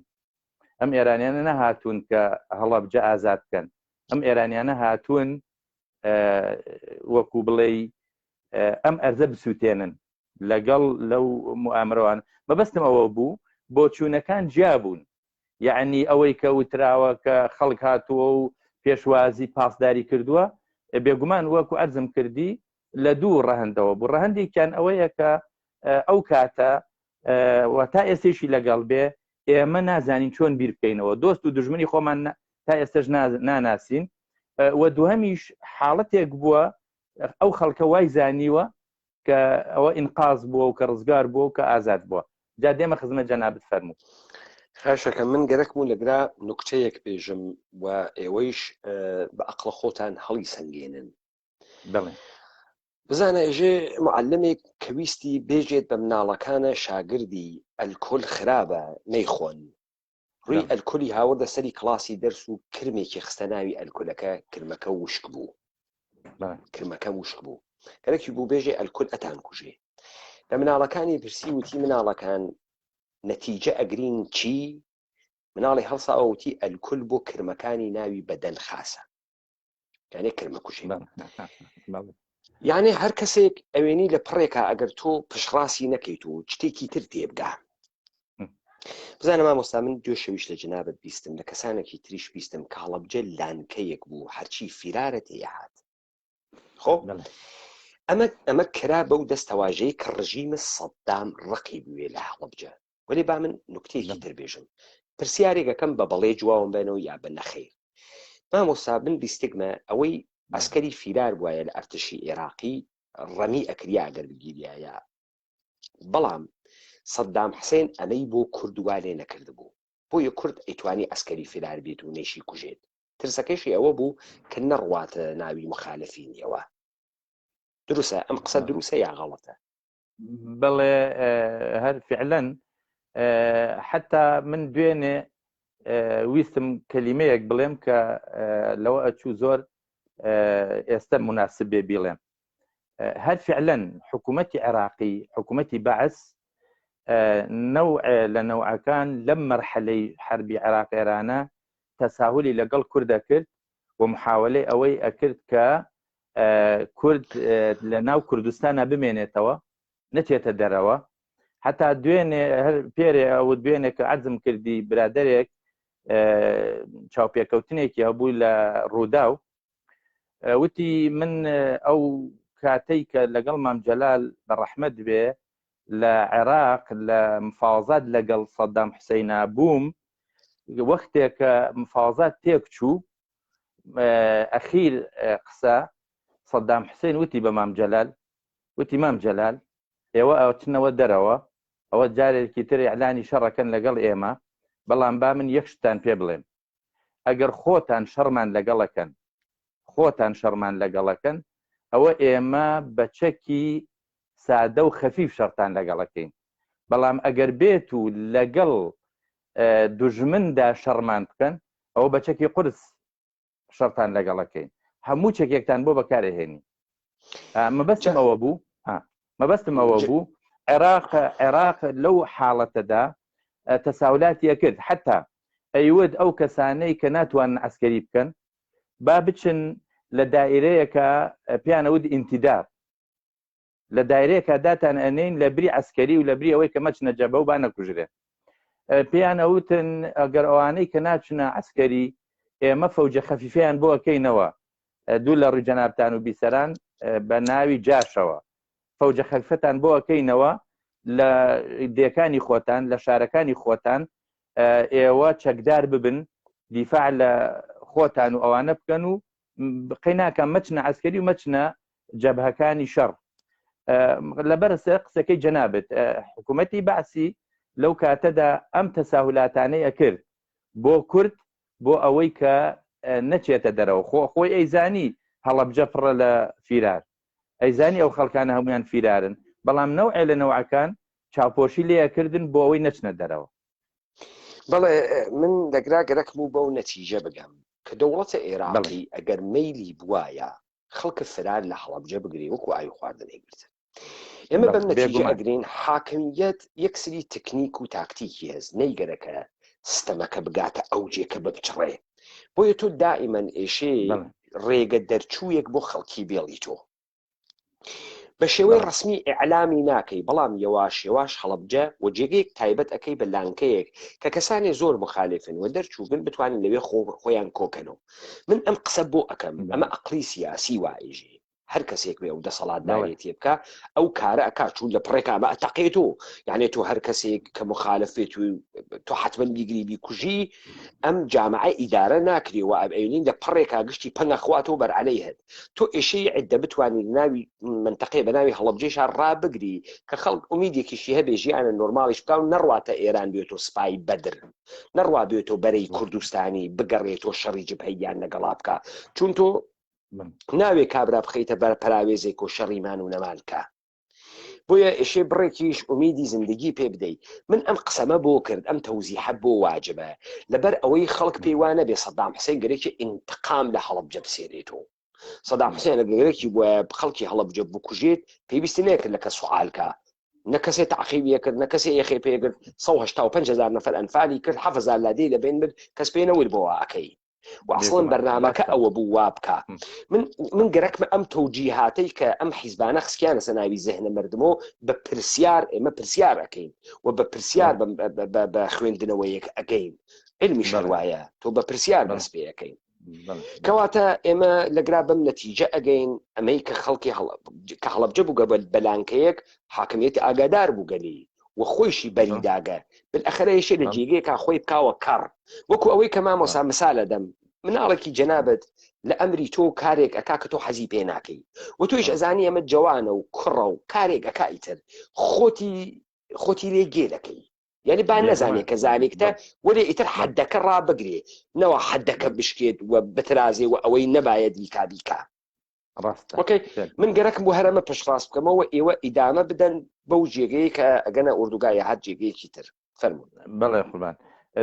ئەم ئێرانیانە نەهاتوون کە هەڵەبجە ئازاد بکەن، ئەم ئێرانیانە هاتوون وەکو بڵێ ئەم ئەرزە بسووتێنن لەگەڵ لەو موامرەوان. مەبەستم ئەوە بوو بۆ چوونەکان جیابوون، یعنی ئەوەی کە وتراوە کە خەڵک هاتووە و پێشوازی پاسداری کردووە، بێگومان وەکو عەرزم کردی لە دوو ڕەهەندەوە بوو. ڕەهەندێکیان ئەوەیە کە ئەو کاتە و تا ئێستێشی لەگەڵ بێ ئێمە نازانین چۆن بیر بکەینەوە، دۆست و دژمنی خۆمان تا ئێستش ناناسین. و دووهەمیش حاڵەتێک بووە ئەو خەڵکە وای زانیوە کە ئەوە ئینقاز بووە و کە ڕزگار بووە و کە ئازاد بووە. جا دێمە خزمەت جەنابەت فەرموو. خاشەکە من گەرەکم و لەگرا نوکتەیەک بێژم و ئێوەیش بە عەقڵە خۆتان هەڵی سەنگێنن. بڵێ بزانە ئێژێ معلمێک کە ویستی بێژێت بە مناڵەکانە شاگردی ئەلکۆل خراپە نەیخۆن، ڕووی ئەلکۆلی هاوردە سەری کڵاسی دەرس و کرمێکی خستە ناوی ئەلکۆلەکە، کرمەکە وشک بوو، کرمەکە وشک بوو. گەرەکی بوو بێژێ ئەلکۆل ئەتان کوژێ. لە مناڵەکانی پرسی وتی مناڵەکان نەتیجە ئەگرین چی؟ مناڵی هەڵسا ئەوتی ئەلکۆل بۆ کرمەکانی ناوی بەدەن خاسە، یانێ کرمە کوژێ. یعنی هەر کەسێک ئەوێنی لە پڕێکە ئەگەر تۆ پشڕاستی نەکەیت و شتێکی تر تێبگا. بزانە مامۆستا من دوێ شەویش لە جەنابەت بیستم، لە کەسانێکی تریش بیستم کە هەڵەبجە لانکەیەک بوو، هەرچی فیرارە تێهات. خۆ ئەمە کرا بەو دەستەواژەی کە ڕژیمە سەدام ڕقی بوێ لە هەڵەبجە. وەلی با من نوکتەیەکی تر بێژم، پرسیارێکەکەم بە بەڵێ جواوم بێنەوە یا بە نەخێر. مامۆستا من بیستێکمە ئەوەی ئەسکەری فیرار بواە لە ئەرتشی عێراقی ڕەمی ئەکریا ئەگەر بگیریایە، بەڵام سەدام حسێن ئەمەی بۆ کوردوا لێ نەکردبوو، بۆیە کورد ئەیتوانی ئەسکەری فیرار بێت و نێشی کوژێت. ترسەکەشی ئەوە بوو کە نەڕواتە ناوی مخالفینیەوە. دروسە ئەم قسە دروسە یا غەڵەتە؟ بڵێ هەر فعلەن حتا من دوێنێ ویستم کەلیمەیەک بڵێم کە لەوە ئەچوو زۆر ئێستا مناسب بێ بیڵێم. هەر فعلەن حکوومەتی عێراقی، حکوومەتی بەعس، نەوع لە نەوعەکان لەم مەرحەلەی حربی عێراق ئێرانە تەساهولی لەگەڵ کوردە کرد و محاولەی ئەوەی ئەکرد کە کورد لە ناو کوردستانە بمێنێتەوە، نەچێتە دەرەوە. حتا دوێنێ هەر پێرێ ئەوە دوێنێ کە عەرزم کردی برادەرێک چاوپێکەوتنێکی هەبوو لە ڕووداو، وتی من ئەو کاتەی کە لەگەڵ مام جەلال بە ڕەحمەت بێ لە عێراق لە مفاوەزات لەگەڵ سەدام حوسەینە بووم، وەختێک کە مفاوەزات تێک چوو ئەخیر قسە سەدام حوسەین وتی بە مام جەلال، وتی مام جەلال ئێوە ئەوچنەوە دەرەوە، ئەوە جارێکی تر ئیعلانی شەڕەکەن لەگەڵ ئێمە، بەڵام با من یەک شتان پێ بڵێم، ئەگەر خۆتان شەڕمان لەگەڵەکەن، خۆتان شەڕمان لەگەڵەکەن، ئەوە ئێمە بە چەکی سادە و خەفیف شەڕتان لەگەڵەکەین، بەڵام ئەگەر بێت و لەگەڵ دوژمندا شەڕمان بکەن، ئەوە بە چەکی قورس شەڕتان لەگەڵەکەین هەموو چەکێکتان بۆ بەکارهێنی مەبەستم ئەوە بوو عێراق لەو حاڵەتەدا تەساولاتی کرد حتا ئەیود ئەو کەسانەی کە ناتوانن عسکەری بکەن با بچن لە دائیرەیەکە پیانەوت ئینتیدار لە دایرەیەکە داتان ئەنین لە بری عسکەری و لە بری ئەوەی کە مەچنە جەبە و با نەکوژرێ پێیان ئەوتن ئەگەر ئەوانەی کە ناچنە عسکەری ئێمە فەوجە خەفیفیان بۆ ئەەکەینەوە دوو لە ڕووی جەنابتان و بیسەران بە ناوی جاشەوە فەوجە خەفیفەتان بۆ ئەەکەینەوە لە دێکانی خۆتان لە شارەکانی خۆتان ئێوە چەکدار ببن دیفاع لە خۆتان و ئەوانە بکەن و قەیناکە مەچنە عسکەری و مەچنە جەبهەکانی شەڕ لەبەرسە قسەکەی جەنابێت حکوومەتی باسی لەو کاتەدا ئەم تەساهولاتانەیە کرد بۆ کورد بۆ ئەوەی کە نەچێتە دەرەوە خۆی ئەیزانی هەڵەبجە پڕە لە فیرار ئەیزانی ئەو خەڵکانە هەمویان فیرارن بەڵام نەوعێ لە نەوعەکان چاوپۆشی لێکردن بۆ ئەوەی نەچنە دەرەوە بەڵێ من لەگرا گەرەک بوو بەو نەتیجە بگەم کە دەوڵەتە عێراقی ئەگەر مەیلی بوایە خەڵکە فرار لە هەڵەبجە بگری وەکو ئاوی خواردن ئەیگرتن ئێمە بەم نەتیجە ئەگرین حاکمیەت یەکسری تکنیک و تاکتیکی هەست نەیگەرەکە ستەمەکە بگاتە ئەوجێکە ببچڕێ بۆیە تۆ دائیمەن ئێشێ ڕێگە دەرچوویەک بۆ خەڵکی بێڵی تۆ بە شێوەی ڕسمی ئیعلامی ناکەی بەڵام یەواش یەواش هەڵەبجە و جێگەیەک تایبەت ئەەکەی بە لانکەیەک کە کەسانی زۆر مخالفن و دەرچووبن بتوانن لەوێ خۆیان کۆکەنەوە من ئەم قسە بۆ ئەەکەم ئەمە ئەقلی سیاسی وایژێ هەر کەسێک بێ ئەو دەسەڵاتدارێتی بکە ئەو کارە ئەکا چوون لە پڕێکا بە ئەتەقێتەوە یعنی تۆ هەر کەسێک کە مخالفێت و تۆ حتمما بیگری بیکوژی ئەم جامعە ئیدارە ناکرێەوە ئەبینین لە پڕێکا گشتی پەنەخواتەوە بەرعەلەی هەت تۆ ئێشەی عدە بتوانین ناوی منتەقەی بە ناوی هەڵەبجێشا ڕابگری کە خەڵک ئومیدێکیشی هەبێ ژیانە نۆرماڵیش بکە و نەڕواتە ئێران بێتۆ سپای بەدر نەڕوا بێتۆ بەرەی کوردستانی بگەڕێتۆ شەڕی جبهەیان لەگەڵا بکە چون تۆ ناوێ کابرا بخەیتە بەر پراوێزێک و شەڕیمان و نەمانکە بۆیە ئێشێ بڕێکیش ئومیدی زندگی پێ بدەیت من ئەم قسەمە بۆ کرد ئەم تەوزیحە بۆ واجبە لەبەر ئەوەی خەڵک پێیوانە بێ سەدام حوسێن گەرێکی ئینتقام لە هەڵەبجە بسێرێتەوە سەدام حوسێن گەرێکی بۆە خەڵکی هەڵەبجە بکوژێت پێویستی نەکرد لە کە سوالکە نەکەسێ تعقیبیە کرد نەکەسێ یەخێ پێگرت 185,000 نەفەر ئەنفالی کرد 7,000 لادەی لەبێن برد کەس پێ نەوت بۆەوە ئەکەی واصلا بەرنامەکە ئەوە بوو وا بکە من گەرەکمە ئەم تەوجیهاتەی کە ئەم حیزبانە خسکیانە سەناوی زەهنە مردمەوە بە پرسیار ئێمە پرسیار ئەەکەین و بە پرسیار بە خوێندنەوەیەک ئەگەین علمی شەڕوایە تۆ بە پرسیار بەس پێەکەین کەواتە ئێمە لەگرا بەم نەتیجە ئەگەین ئەمەی کە خەڵکی کە هەڵەبجە بووگە بەلانکەیەک حاکمیەتی ئاگادار بووگەلی و خۆیشی بەریداگە بالئەخەرەیەشێ لە جێگەیەکە خۆی بکاوە کەڕ وەکو ئەوەی کە مامۆستا مثالە دەم مناڵێکی جەنابەت لە ئەمری تۆ کارێک ئەکا کە تۆ حەزی پێ ناکەی و تۆیش ئەزانی ئەمە جوانە و کوڕە و کارێک ئەکایتر خۆتی لێ گێ دەکەی یعنی با نەزانێت کە زانێکتە وەرێ ئیتر حەدەکە ڕابگرێ نەوە حەدەکە بشکێت و بترازێ و ئەوەی نەبایە دیکا وەکەی من گەرەکم بۆ هەرەمە پشتڕاست بکەمەوە ئێوە ئیدامە بدەن بەو جێگەی کە ئەگەنە ئوردوگایە هەر جێگەیەکی تر فەرموون بەڵێ قوربان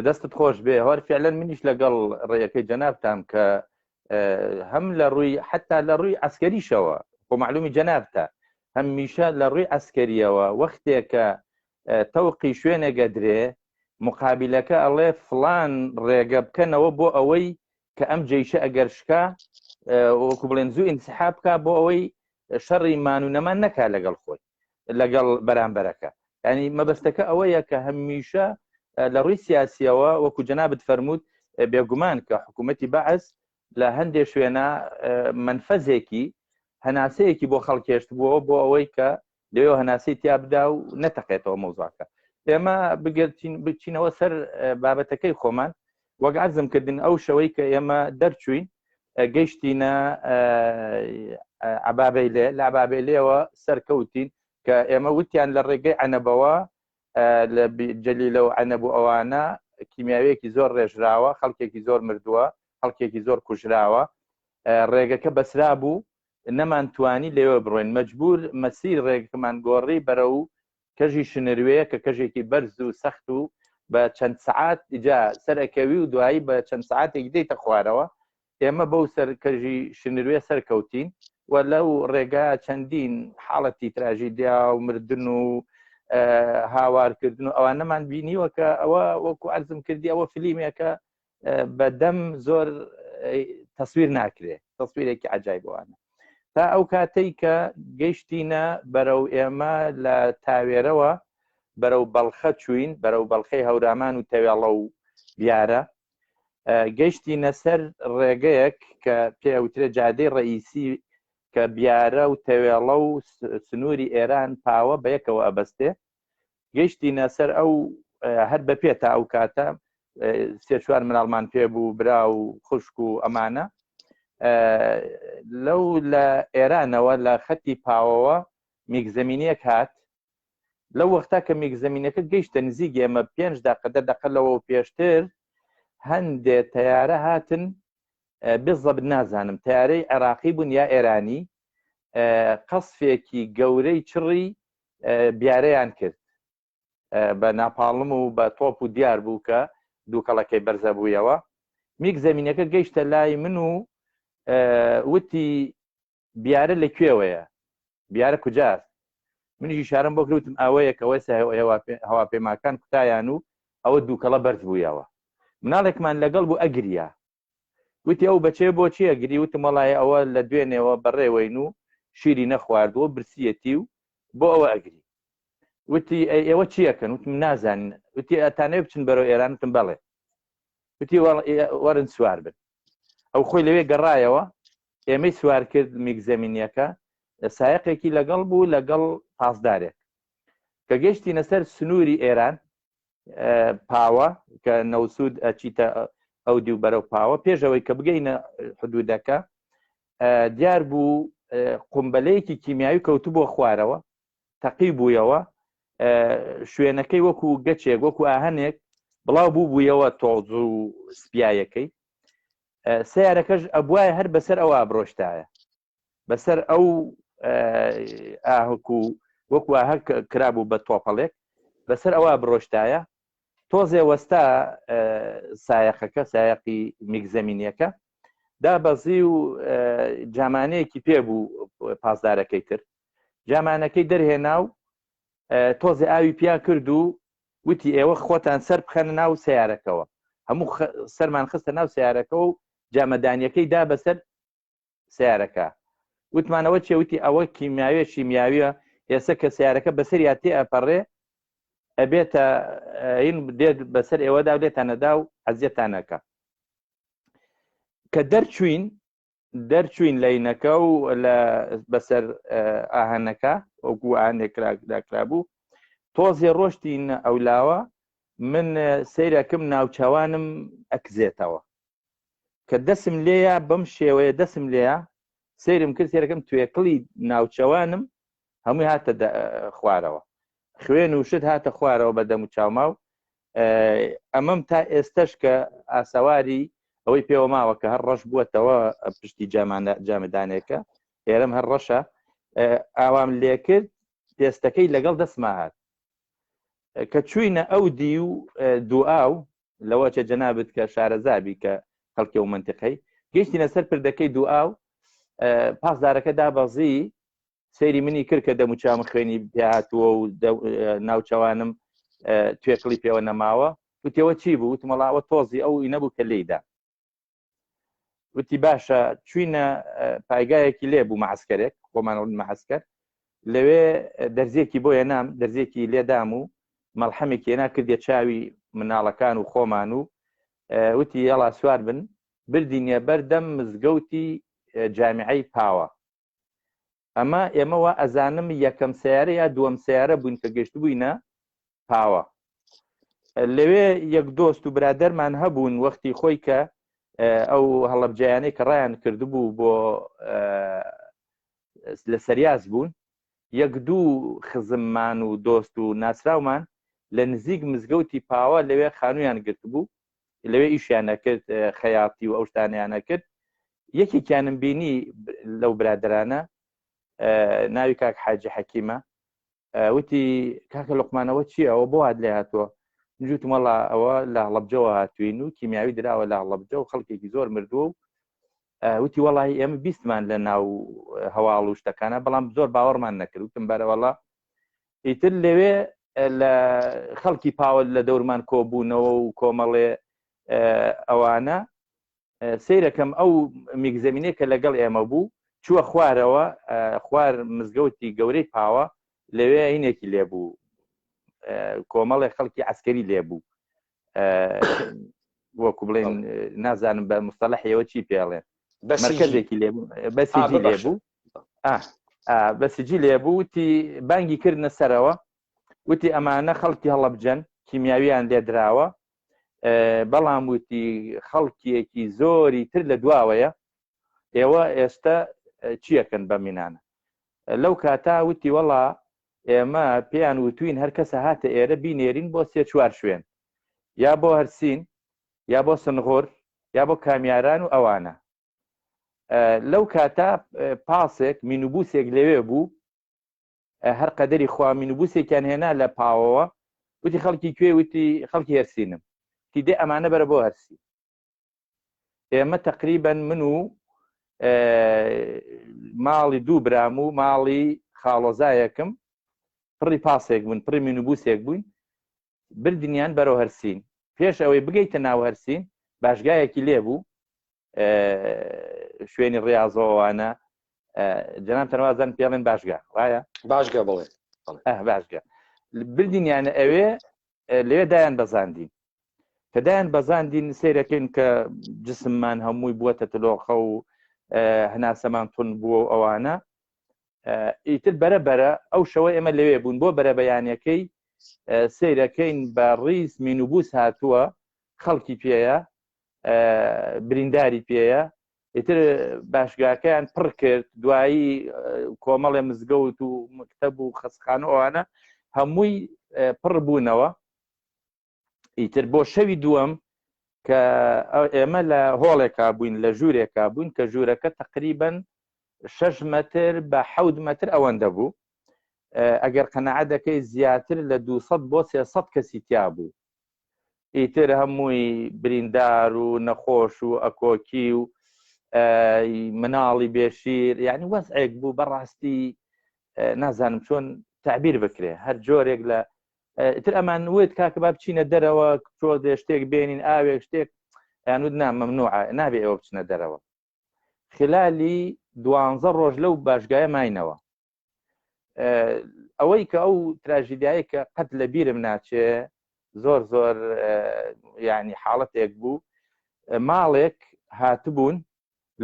دەستت خۆش بێ هەوار فعلەن منیش لەگەڵ ڕێیەکەی جەنابتان کە هەم لە ڕووی حتا لە ڕووی عسکەریشەوە بۆ معلومی جەنابتە هەمیشە لە ڕووی عسکەریەوە وەختێک کە تەوقی شوێنێگە درێ مقابلەکە ئەڵێ فڵان ڕێگە بکەنەوە بۆ ئەوەی کە ئەم جێیشە ئەگەر شکا وەکو بڵێن زوو ئینسحاب بکە بۆ ئەوەی شەڕی مانوونەمان نەکا لەگەڵ خۆی لەگەڵ بەرامبەرەکە ینی مەبەستەکە ئەوەیە کە هەمیشە لە ڕووی سیاسیەوە وەکو جەنابەت فەرمووت بێگومان کە حکوومەتی بەعەز لە هەندێک شوێنە منفەزێکی هەناسەیەکی بۆ خەڵکێشت بووەوە بۆ ئەوەی کە لەوێ هەناسی تیا بدا و نەتەقێتەوە مەوزوعەکە ئێمە بچینەوە سەر بابەتەکەی خۆمان وەک عەرزم کردن ئەو شەوەی کە ئێمە دەرچوین گەیشتینە عەبابەیلێ لە عەبابەیلێەوە سەرکەوتین کە ئێمە وتیان لە ڕێگەی عەنەبەوە لە جەلیلە و عەنەب و ئەوانە کیمیاویەکی زۆر ڕێژراوە خەڵکێکی زۆر مردووە خەڵکێکی زۆر کوژراوە ڕێگەکە بەسرا بوو نەمانتوانی لێوە بڕۆین مەجبور مەسیر ڕێگەکەمان گۆڕی بەرە و کەژی شنروەیە کە کەژێکی بەرز و سەخت و بە چەند سەعات ئیجا سەرەکەوی و دوایی بە چەند سەعاتێک دێتە خوارەوە ئێمە بەو سەرکەژی شنروێ سەرکەوتین و لەو ڕێگا چەندین حاڵەتی تراژیدیا و مردن و هاوارکردن و ئەوانەمان بینیوە کە ئەوە وەکو عەرزم کردی ئەوە فیلمێکە بەدەم زۆر تەسویر ناکرێ تەسویرێکی عەجایبوانە تا ئەو کاتەی کە گەیشتینە بەرەو ئێمە لە تاوێرەوە بەرەو بەڵخە چوین بەرەو بەڵخەی هەورامان و تەوێڵە و بیارە گەیشتینە سەر ڕێگەیەک کە پێوترێ جادەی ڕئیسی کە بیارە و تەوێڵە و سنووری ئێران پاوە بە یەکەوە ئەبەستێ گەیشتینە سەر ئەو هەر بە پێێتە ئەو کاتە سێ چوار مناڵمان پێبوو برا و خوشک و ئەمانە لەو لە ئێرانەوە لە خەتی پاوەوە میگزەمینەیەک هات لەو وەختا کە میگزەمینەکە گەیشتە نزیک ئێمە 5 دقە لەوە پێشتر هەندێ تەیارە هاتن بزەب نازانم تیارەی عێراقی بوون یا ئێرانی قەسفێکی گەورەی چڕی بیارەیان کرد بە ناپاڵم و بە تۆپ و دیار بوو کە دووکەڵەکەی بەرزە بوویەوە میگزەمینەکە گەیشتە لای من و وتی بیارە لەکوێوەیە بیارە کوجاست منیش شارم بۆ کردوتم ئەوەیە کەوە هەواپێماکان کوتایان و ئەوە دووکەڵە بەرز بوویەوە مناڵێکمان لەگەڵ بوو ئەگریا وتی ئەو بەچێ بۆچی ئەگری وتم وەڵای ئەوە لە دوێنێەوە بەڕێوەین و شیری نەخواردووە برسیەتی و بۆ ئەوە ئەگری وتی ئێوە چیەکەن وتم نازانین وتی ئەتانەوێ بچن بەرەو ئێران وتم بەڵێ وتی وەرن سوار بن ئەو خۆی لەوێ گەڕایەوە ئێمەی سوار کرد میگزەمینیەکە سایقێکی لەگەڵ بوو لەگەڵ پاسدارێک کە گەیشتینە سەر سنووری ئێران پاوە کە نەوسود ئەچیتە ئەو دیو بەرەو پاوە پێشەوەی کە بگەینە حدودەکە دیار بوو قومبەلەیەکی کیمیاوی کەوتو بۆ خوارەوە تەقی بوویەوە شوێنەکەی وەکو گەچێک وەکو ئاهەنێک بڵاو بووبوویەوە تۆز و سپیایەکەی سیارەکەش ئەبوایە هەر بەسەر ئەوە ئابرۆشتایە بەسەر ئەو ئاهکو وەکو ئاهە کرابوو بە تۆپەڵێک بەسەر ئەوە بڕۆشتایە تۆزێ وەستا سایەقەکە سایەقی میگزەمینیەکە دابەزی و جامانەیەکی پێبوو پاسدارەکەی تر جامانەکەی دەرهێنا و تۆزێ ئاوی پیا کرد و وتی ئێوە خۆتان سەر بخەنە ناو سیارەکەەوە هەموو سەرمان خستە ناو سیارەکە و جامەدانیەکەی دا بەسەر سیارەکە وتمانەوە چێ وتی ئەوە کیمیاویەکی میاویە ئێستا کە سیارەکە بەسەر یا تێ ئەپەڕێ ئەبێتە این دێت بەسەر ئێوەدا و لێتانەدا و حەزیەتانەکە کە دەرچوین لەینەکە و لە بەسەر ئاهەنەکە وەکو ئاهەنێکرا بوو تۆزێ ڕۆشتین ئەولاوە من سەیرەکەم ناوچەوانم ئەکزێتەوە کە دەسم لێیە بەم شێوەیە دەسم لێیە سەیرم کرد سێرەکەم توێکڵی ناوچەوانم هەمووی هاتە خوارەوە خوێن و شت هاتە خوارەوە بە دەم و چاوما و ئەمەم تا ئێستش کە ئاسەواری ئەوەی پێوە ماوە کە هەر ڕەش بووەتەوە پشتی جامەدانێکە ئێرەم هەر ڕەشە ئاوام لێ کرد تێستەکەی لەگەڵ دەسما هات کە چوینە ئەو دی و دوئاو لەوە چە جەنابەت کە شارەزابی کە خەڵکی و منتیقەی گەیشتینە سەر پردەکەی دوئاو پاسدارەکە دابەزی سەیری منی کرد کە دەموچام خوێنی پێهاتووە و ناوچەوانم توێکڵی پێوە نەماوە وتیەوە چی بوو وتمەڵاوە تۆزی ئەو ئینەبوو کە لێیدا وتی باشە چوینە پایگایەکی لێ بوو مەعسکەرێک خۆمانەوە مەعسکەر لەوێ دەرزێکی بۆ هێنام دەرزێکی لێدام و مەڵحەمێکی هێنا کردێ چاوی مناڵەکان و خۆمان و وتی یەڵا سوار بن بردینە بەردەم مزگەوتی جامیعەی پاوە ئەمە ئێمەوە ئەزانم یەکەم سیارە یا دووەم سیارە بوون کە گەشت بووینە پاوە لەوێ یەک دۆست و برادەرمان هەبوون وەختی خۆی کە ئەو هەڵەبجیانەی کە ڕایان کردبوو بۆ لە سەریاز بوون یەک دوو خزممان و دۆست و ناسراومان لە نزیک مزگەوتی پاوە لەوێ خانوویان گرت بوو لەوێ ئیشیانە کرد خەیاتی و ئەو شتانیانە کرد یەکێکیانم بینی لەو برادرانە ناوی کاک حاجی حەکیمە وتی کاکە لوقمانەوە چییە ئەوە بۆ هات لێ هاتووە نجوتم وەڵا ئەوە لە هەڵەبجەوە هاتوین و کیمیاوی دراوە لە هەڵەبجە و خەڵکێکی زۆر مردووە و وتی وەڵی ئێمە بیستمان لە ناو هەواڵ و شتەکانە بەڵام زۆر باوەڕمان نەکرد وتم بەرەوەڵا ئیتر لەوێ لە خەڵکی پاوە لە دەورمان کۆبوونەوە و کۆمەڵێ ئەوانە سیرەکەم ئەو میگزەمینەیە کە لەگەڵ ئێمە بوو چووە خوارەوە خوار مزگەوتی گەورەی پاوە لەوێ هینێکی لێبوو کۆمەڵێ خەڵکی عسکەری لێبوو وەکو بڵێن نازانم بە مستەلەحیەوە چی پێڵێن مرکزێکی لێبوو بەسیجی لێبوو بەسیجی لێبوو وتی بانگی کردنە سەرەوە وتی ئەمانە خەڵکی هەڵەبجەن کیمیاویان لێدراوە بەڵام وتی خەڵکیەکی زۆری تر لە دواوەیە ئێوە ئێستا چیەکەن بە مینانە لەو کاتا وتی وەڵا ئێمە پێیان وتوین هەر کەسە هاتە ئێرە بینێرین بۆ 3-4 شوێن یا بۆ هەرسین یا بۆ سنغۆر یا بۆ کامیاران و ئەوانە لەو کاتا پاسێک مینوبوسێک لەوێ بوو هەر قەدەری خوا مینوبوسێکیان هێنا لە پاوەوە وتی خەڵکی کوێ وتی خەڵکی هەرسینم تی دێ ئەمانە بەرە بۆ هەرسی ئێمە تقریبەن من و ماڵی دوو برام و ماڵی خاڵۆزایەکم پڕی پاسێک بوون پڕی مینوبوسێک بووین بردنیان بەرەو هەرسین پێش ئەوەی بگەیتە ناو هەرسین باشگایەکی لێبوو شوێنی ڕاضەوانە جەناب تەنوازان پێڵێن باشگا وایە باشگا بڵێ باشگا بردنیانە ئەوێ لەوێ دایان بەزاندین کە دایان بەزاندین سیرەکەین کە جسممان هەمووی بووەتە تلۆخە و هەناسەمان تون بووە و ئەوانە ئیتر بەرەبەرە ئەو شەوە ئێمە لەوێ بوون بۆ بەرە بەیانەکەی سیرەکەین بە ڕیز مینوبوس هاتووە خەڵکی پێیە برینداری پێیە ئیتر باشگاکەیان پڕ کرد دوایی کۆمەڵێ مزگەوت و مکتەب و خەسخانە ئەوانە هەمووی پڕ بوونەوە ئیتر بۆ شەوی دووەم کە ئێمە لە هۆڵێکا بووین لە ژوورێکا بووین کە ژوورەکە تقریبەن 6 مەتر بە 7 مەتر ئەوەندە بوو ئەگەر قەنەعەت دەکەی زیاتر لە 200 بۆ 300 کەسی تیا بوو ئیتر هەمووی بریندار و نەخۆش و ئەکۆکی و مناڵی بێشیر یعنی وەزعێک بوو بەڕاستی نازانم چۆن تعبیر بکرێ هەر جۆرێک لە تر ئەمان وێت کاکە با بچینە دەرەوە چۆ دێ شتێک بێنین ئاوێک شتێک یانود مەمنوعە نابێ ئەوە بچنە دەرەوە خلالی 12 ڕۆژ لەو باشگایە ماینەوە ئەوەی کە ئەو تراژیدیایی کە قەت لە بیرم ناچێ زۆر زۆر یعنی حاڵەتێک بوو ماڵێک هاتبوون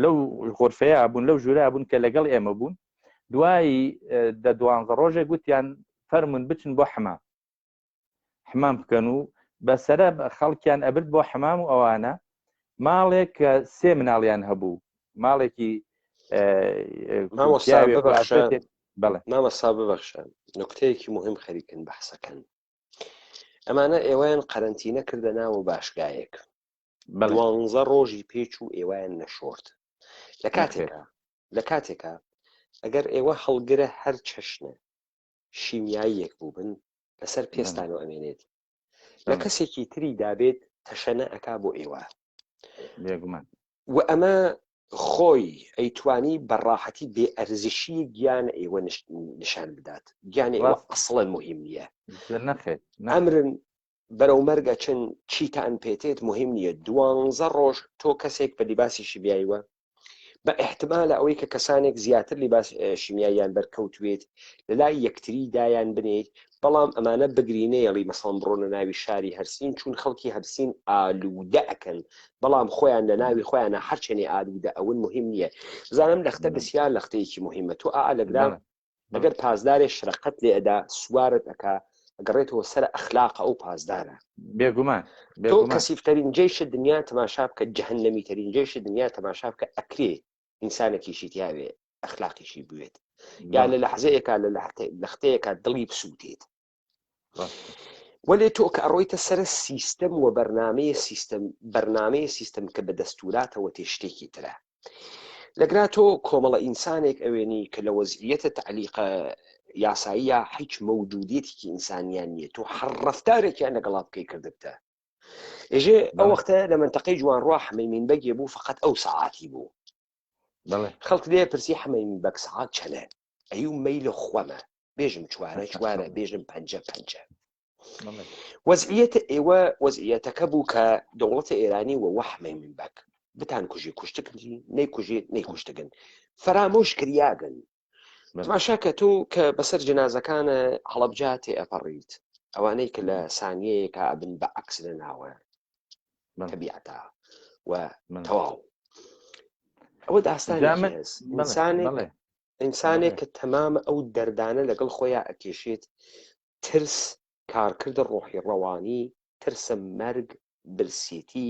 لەو غۆرفەیە بوون لەو ژوورا بوون کە لەگەڵ ئێمە بوون دوایی 12 ڕۆژێک گوتیان فەرمون بچن بۆ حمام بکەن و بەسەرە خەڵکیان ئەبرد بۆ حمام و ئەوانە ماڵێک 3 مناڵیان هەبوو ماڵێکی مامەستا ببەخشە نکتەیەکی مهم خەریکن بەحسەکەن ئەمانە ئێوەیان قەرەنتینە کردە ناو باشگایەک 12 ڕۆژی پێچ و ئێوەیان نەشۆرد لە کاتێکە ئەگەر ئێوە هەڵگرە هەر چەشنە شیمیاییەک بوو بن لەسەر پێستانەوە ئەمێنێت لە کەسێکی تری دابێت تەشەنە ئەکا بۆ ئێوە و ئەمە خۆی ئەیتوانی بەڕاحەتی بێ ئەرزشی گیان ئێوە نیشان بدات گیان ئێوە ئەسڵەن مهم نییە ئەمرن بەرەو مەرگە چەند چیتان پێتێت مهم نییە 12 ڕۆژ تۆ کەسێک بە لیباسی شیمیاییوە بە احتمالە ئەوەی کە کەسانێک زیاتر لیباس شیمیاییان بەرکەوتوێت لە لای یەکتری دایان بنێت بەڵام ئەمانە بگرینەیەڵی مەسەڵەن بڕۆنە ناوی شاری هەرسین چون خەڵکی هەرسین ئالوودە ئەکەن بەڵام خۆیان لە ناوی خۆیانە هەرچێنێ ئالوودە ئەون مهم نییە زانم لەختە بسیار لەختەیەکی مهمە تۆ لەگرام ئەگەر پازدارێ شرەقەت لێ ئەدا سوارت ئەکا ئەگەڕێتەوە سەر ئەخلاقە ئەو پازدارە بێگومان تۆ کەسیفتەرین جێشت دنیا تەماشا بکە جەهەنەمی تەرین جێشت دنیا تەماشا بکە ئەکرێ ئینسانێکیشی تیاوێ ئەخلاقیشی بوێت یان لە لەحزەیەکە لە لەختەیەکە دڵی بسووتێت وەلێ تۆ کە ئەڕۆیتە سەر سیستەم و بەرنامەیە سیستەم کە بە دەستوراتەوە تێ شتێکی ترە لەگرا تۆ کۆمەڵە ئینسانێک ئەوێنی کە لە وەزعیەتە تعلیقە یاساییە هیچ مەوجودیەتێکی ئینسانیان نییە تۆ هەر ڕەفتارێکیان لەگەڵا بکەی کردبتە ئێژێ ئەو وەختە لە منتەقەی جوانڕوا حمەیمین بەگێ بوو فقط ئەو سەعاتی بوو خەڵک لێ پرسی حەمەی بەک سەعات چەنە ئەی و مەیل خۆمە بێژم چوارە چوارە بێژم پەنجە پەنجە وەزعیەتە ئێوە وەزعیەتەکە بوو کە دەوڵەتە ئێرانی وە وەحمەی من بەک بتان کوژی کوشتکردی نەیکوژێت نەیکوشتگن فرامۆش کریاگن تماشاکە تۆ کە بەسەر جنازەکانە هەڵەبجا تێئەپەڕیت ئەوانەی کە لە سانیەیەکە ئەبن بە عەکس لە ناوە تەبیعەتە و تەواو ئەوە داستانی ئینسانێک کە تەمامە ئەو دەردانە لەگەڵ خۆیان ئەکێشێت ترس کارکردە ڕۆحی ڕەوانی ترسە مەرگ برسێتی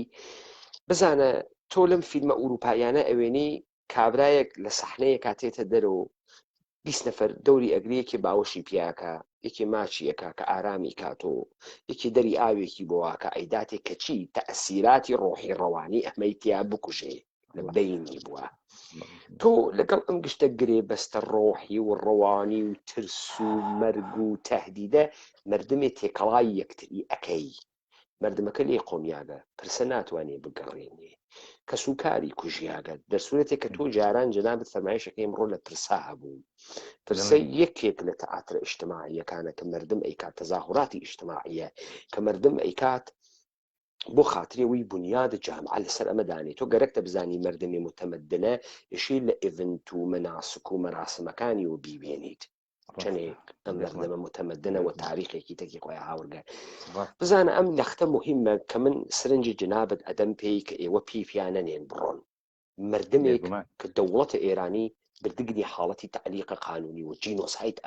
بزانە تۆ لەم فیلمە ئوروپایانە ئەوێنەی کابرایەک لە سەحنەیە کاتێتە دەرەوە 20 نەفەر دەوری ئەگرەیەکی باوەشی پیاکە یەکی ماچیەکە کە ئارامی کاتۆ یەکی دەری ئاوێکی بۆواکە ئەیداتێک کە چی تەئەسیراتی ڕۆحی ڕەوانی ئەمەی تیا بکوژێ لە بینی بووە تۆ لەگەڵ ئەم گشتە گرێ بەستە ڕۆحی و ڕەوانی و ترس و مەرگ و تەهدیدە مردمێ تێکەڵای یەکتری ئەەکەی مردمەکە لێ قۆمیاگە پرسە ناتوانێ بگەڕێنێ کە سوکاری کوژیاگەت دەسوورەتێک کە تۆ جاران جەنابەت فەرمایشەکەی ئەمڕۆ لە پرسا هەبوو پرسە یەکێک لە تەئاترە ئیجتیماعیەکانە کە مردم ئەیکات تەزاهوراتی ئیجتیماعیە کە مردم ئەیکات بۆ خاترەوەی بنیاد جامعە لەسەر ئەمەدانێت تۆ گەرەکتە بزانی مردمی متەمەدنە یشی لە ئیڤنت و مەناسک و مەراسمەکانی و بیبێنیت چەندێک ئەم مردمە متەمەدنە و تاریخێکی تەکی خۆیان هاوردە بزانە ئەم لەختە مهمە کە من سرنجی جنابەت ئەدەم پێی کە ئێوە پیانەنێن بڕۆن مردمێک کە دەوڵەتە ئێرانی بردگنی حاڵەتی تعلیقە قانونی و جینۆسایت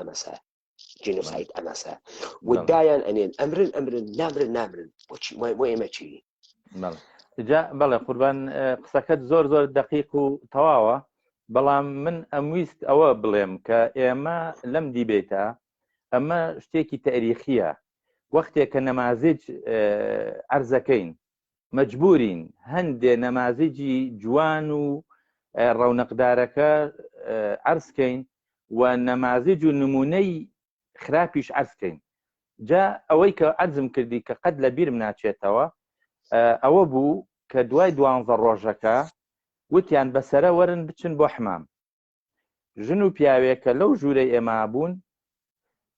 جینۆسایت ئەمەسە ودایان ئەنێن ئەمرن نامرن بۆ ئێمە چی بەڵێ قوربان قسەکەت زۆر دەقیق و تەواوە بەڵام من ئەمویست ئەوە بڵێم کە ئێمە لەم دیبێتە ئەمە شتێکی تاریخیە وەختێک کە نەمازیج عەرزەکەین مەجبورین هەندێ نەمازیجی جوان و ڕەونەقدارەکە عەرزکەین و نەمازیج و نمونەی خراپیش عەرزکەین جا ئەوەی کە عەرزم کردی کە قەت لە بیرم ناچێتەوە ئەوە بوو کە دوای 12 ڕۆژەکە وتیان بەسەرە وەرن بچن بۆ حمام ژن و پیاوێکە لەو ژوورەی ئێمە بوون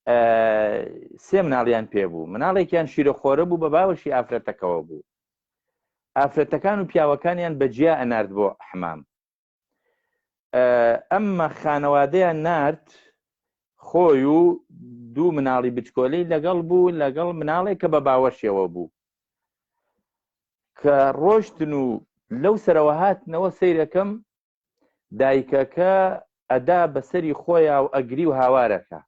3 مناڵیان پێبوو مناڵێکیان شیرەخۆرە بوو بە باوەشی ئافرەتەکەەوە بوو ئافرەتەکان و پیاوەکانیان بەجیا ئەنارد بۆ حمام ئەممە خانەوادەیان نارد خۆی و 2 مناڵی بچکۆلەی لەگەڵ بوو لەگەڵ مناڵێک کە بە باوەشیەوە بوو کە ڕۆشتن و لەو سەرەوە هاتنەوە سەیرەکەم دایکەکە ئەدا بەسەری خۆیان و ئەگری و هاوارەکە